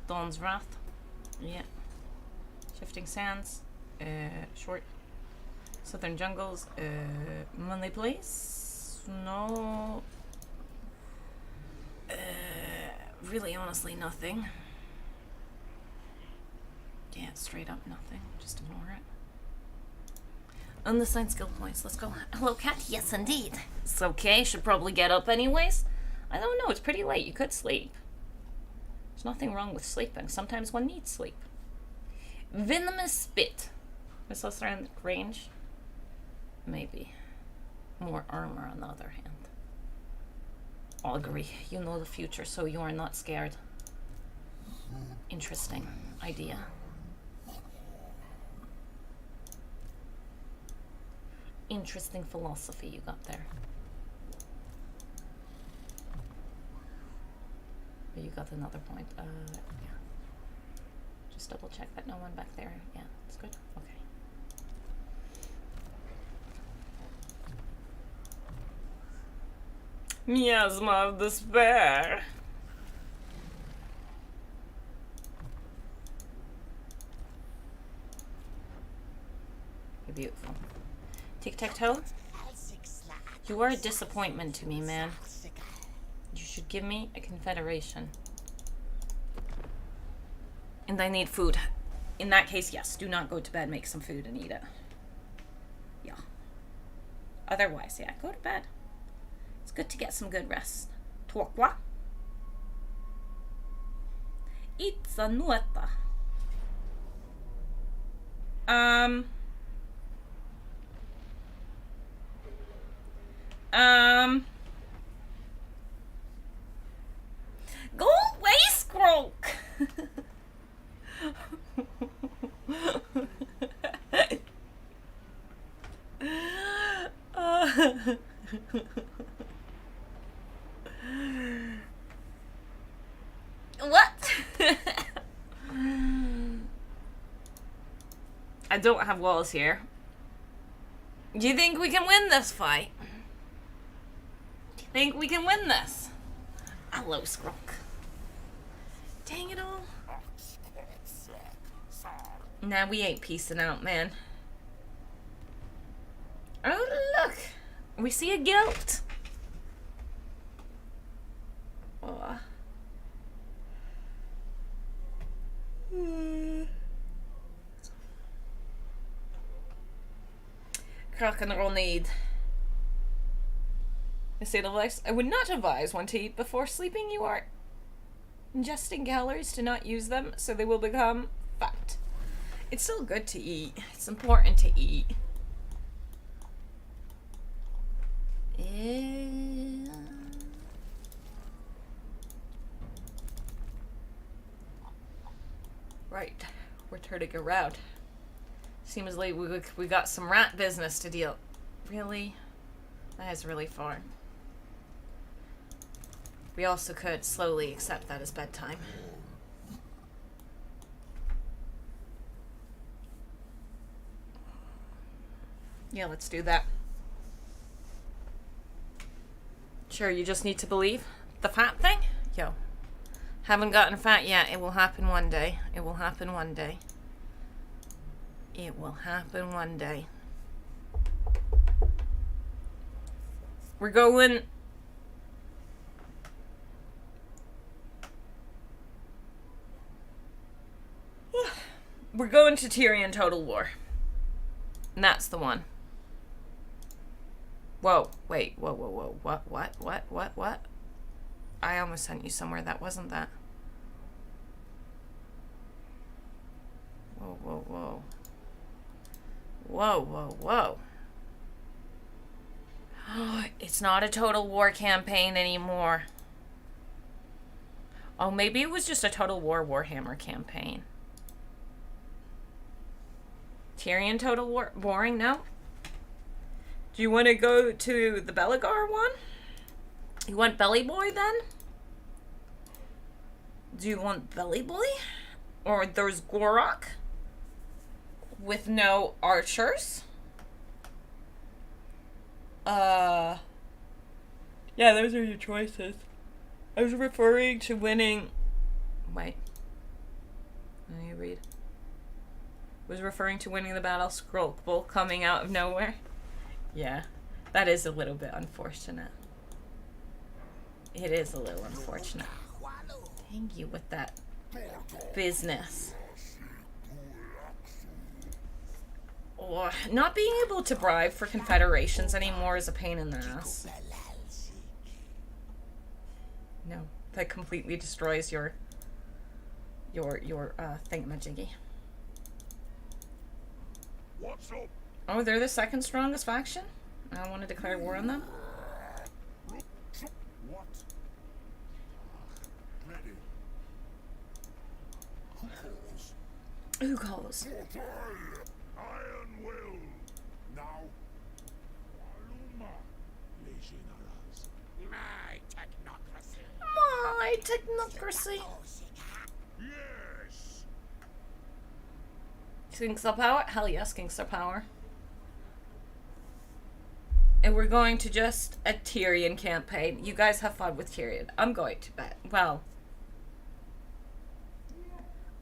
Dawn's Wrath. Yeah. Shifting Sands. Short. Southern Jungles. Money, please. No. Really, honestly, nothing. Yeah, straight up nothing. Just ignore it. Unassigned skill points. Let's go. Hello, cat. Yes, indeed. It's okay. Should probably get up anyways. I don't know. It's pretty late. You could sleep. There's nothing wrong with sleeping. Sometimes one needs sleep. Venomous Spit. Missile strength range? Maybe. More armor on the other hand. Augury. You know the future, so you are not scared. Interesting idea. Interesting philosophy you got there. You got another point. Yeah. Just double check that no one back there. Yeah, it's good. Okay. Miasma of despair. You're beautiful. Tic-tac-toe? You are a disappointment to me, man. You should give me a confederation. And I need food. In that case, yes. Do not go to bed. Make some food and eat it. Yeah. Otherwise, yeah. Go to bed. It's good to get some good rest. Kroq-Bok. It's a nota. Go away, Skroq! What? I don't have walls here. Do you think we can win this fight? Do you think we can win this? Hello, Skroq. Dang it all. Nah, we ain't peacing out, man. Oh, look. We see a guild. Oh. Rock and roll need. A state of life. I would not advise one to eat before sleeping. You are ingesting calories to not use them, so they will become fat. It's still good to eat. It's important to eat. Right. We're turning around. Seems like we got some rat business to deal. Really? That is really far. We also could slowly accept that as bedtime. Yeah, let's do that. Sure, you just need to believe the fat thing? Yo. Haven't gotten fat yet. It will happen one day. It will happen one day. It will happen one day. We're going... We're going to Tyrion Total War. And that's the one. Whoa, wait, whoa. What? I almost sent you somewhere. That wasn't that. Whoa. It's not a Total War campaign anymore. Oh, maybe it was just a Total War Warhammer campaign. Tyrion Total War? Boring? No? Do you want to go to the Belagar one? You want Belly Boy then? Do you want Belly Boy? Or there's Gorok with no archers? Yeah, those are your choices. I was referring to winning... Wait. Let me read. Was referring to winning the battle Kroq-Bok coming out of nowhere. Yeah, that is a little bit unfortunate. It is a little unfortunate. Thank you with that business. Or not being able to bribe for confederations anymore is a pain in the ass. No, that completely destroys your thingamajiggy. What's up? Oh, they're the second strongest faction? I want to declare war on them? What? Ready. Who calls? Who calls? Iron will. Now. Waluma. Les généraux. My technocracy. My technocracy. Yes. Gangsta power? Hell yes, gangsta power. And we're going to just a Tyrion campaign. You guys have fun with Tyrion. I'm going to bed. Well,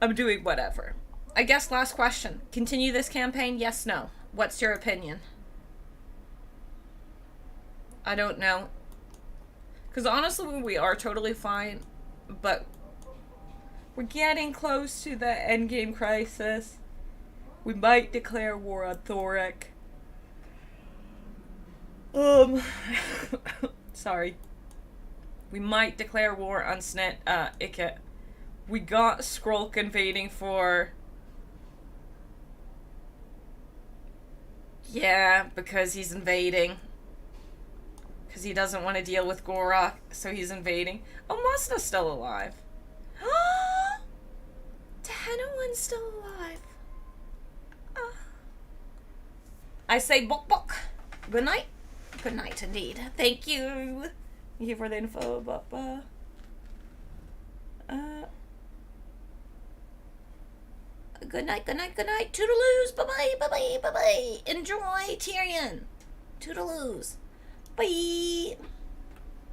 I'm doing whatever. I guess last question. Continue this campaign? Yes, no. What's your opinion? I don't know. Because honestly, we are totally fine. But we're getting close to the endgame crisis. We might declare war on Thoric. Sorry. We might declare war on Ikit. We got Skrulk invading for... Yeah, because he's invading. Because he doesn't want to deal with Gorok, so he's invading. Oh, Masna's still alive. Tehenowin's still alive. I say Bok-Bok. Good night. Good night indeed. Thank you. Thank you for the info, Baba. Good night. Toodaloos. Bye-bye. Enjoy Tyrion. Toodaloos. Bye.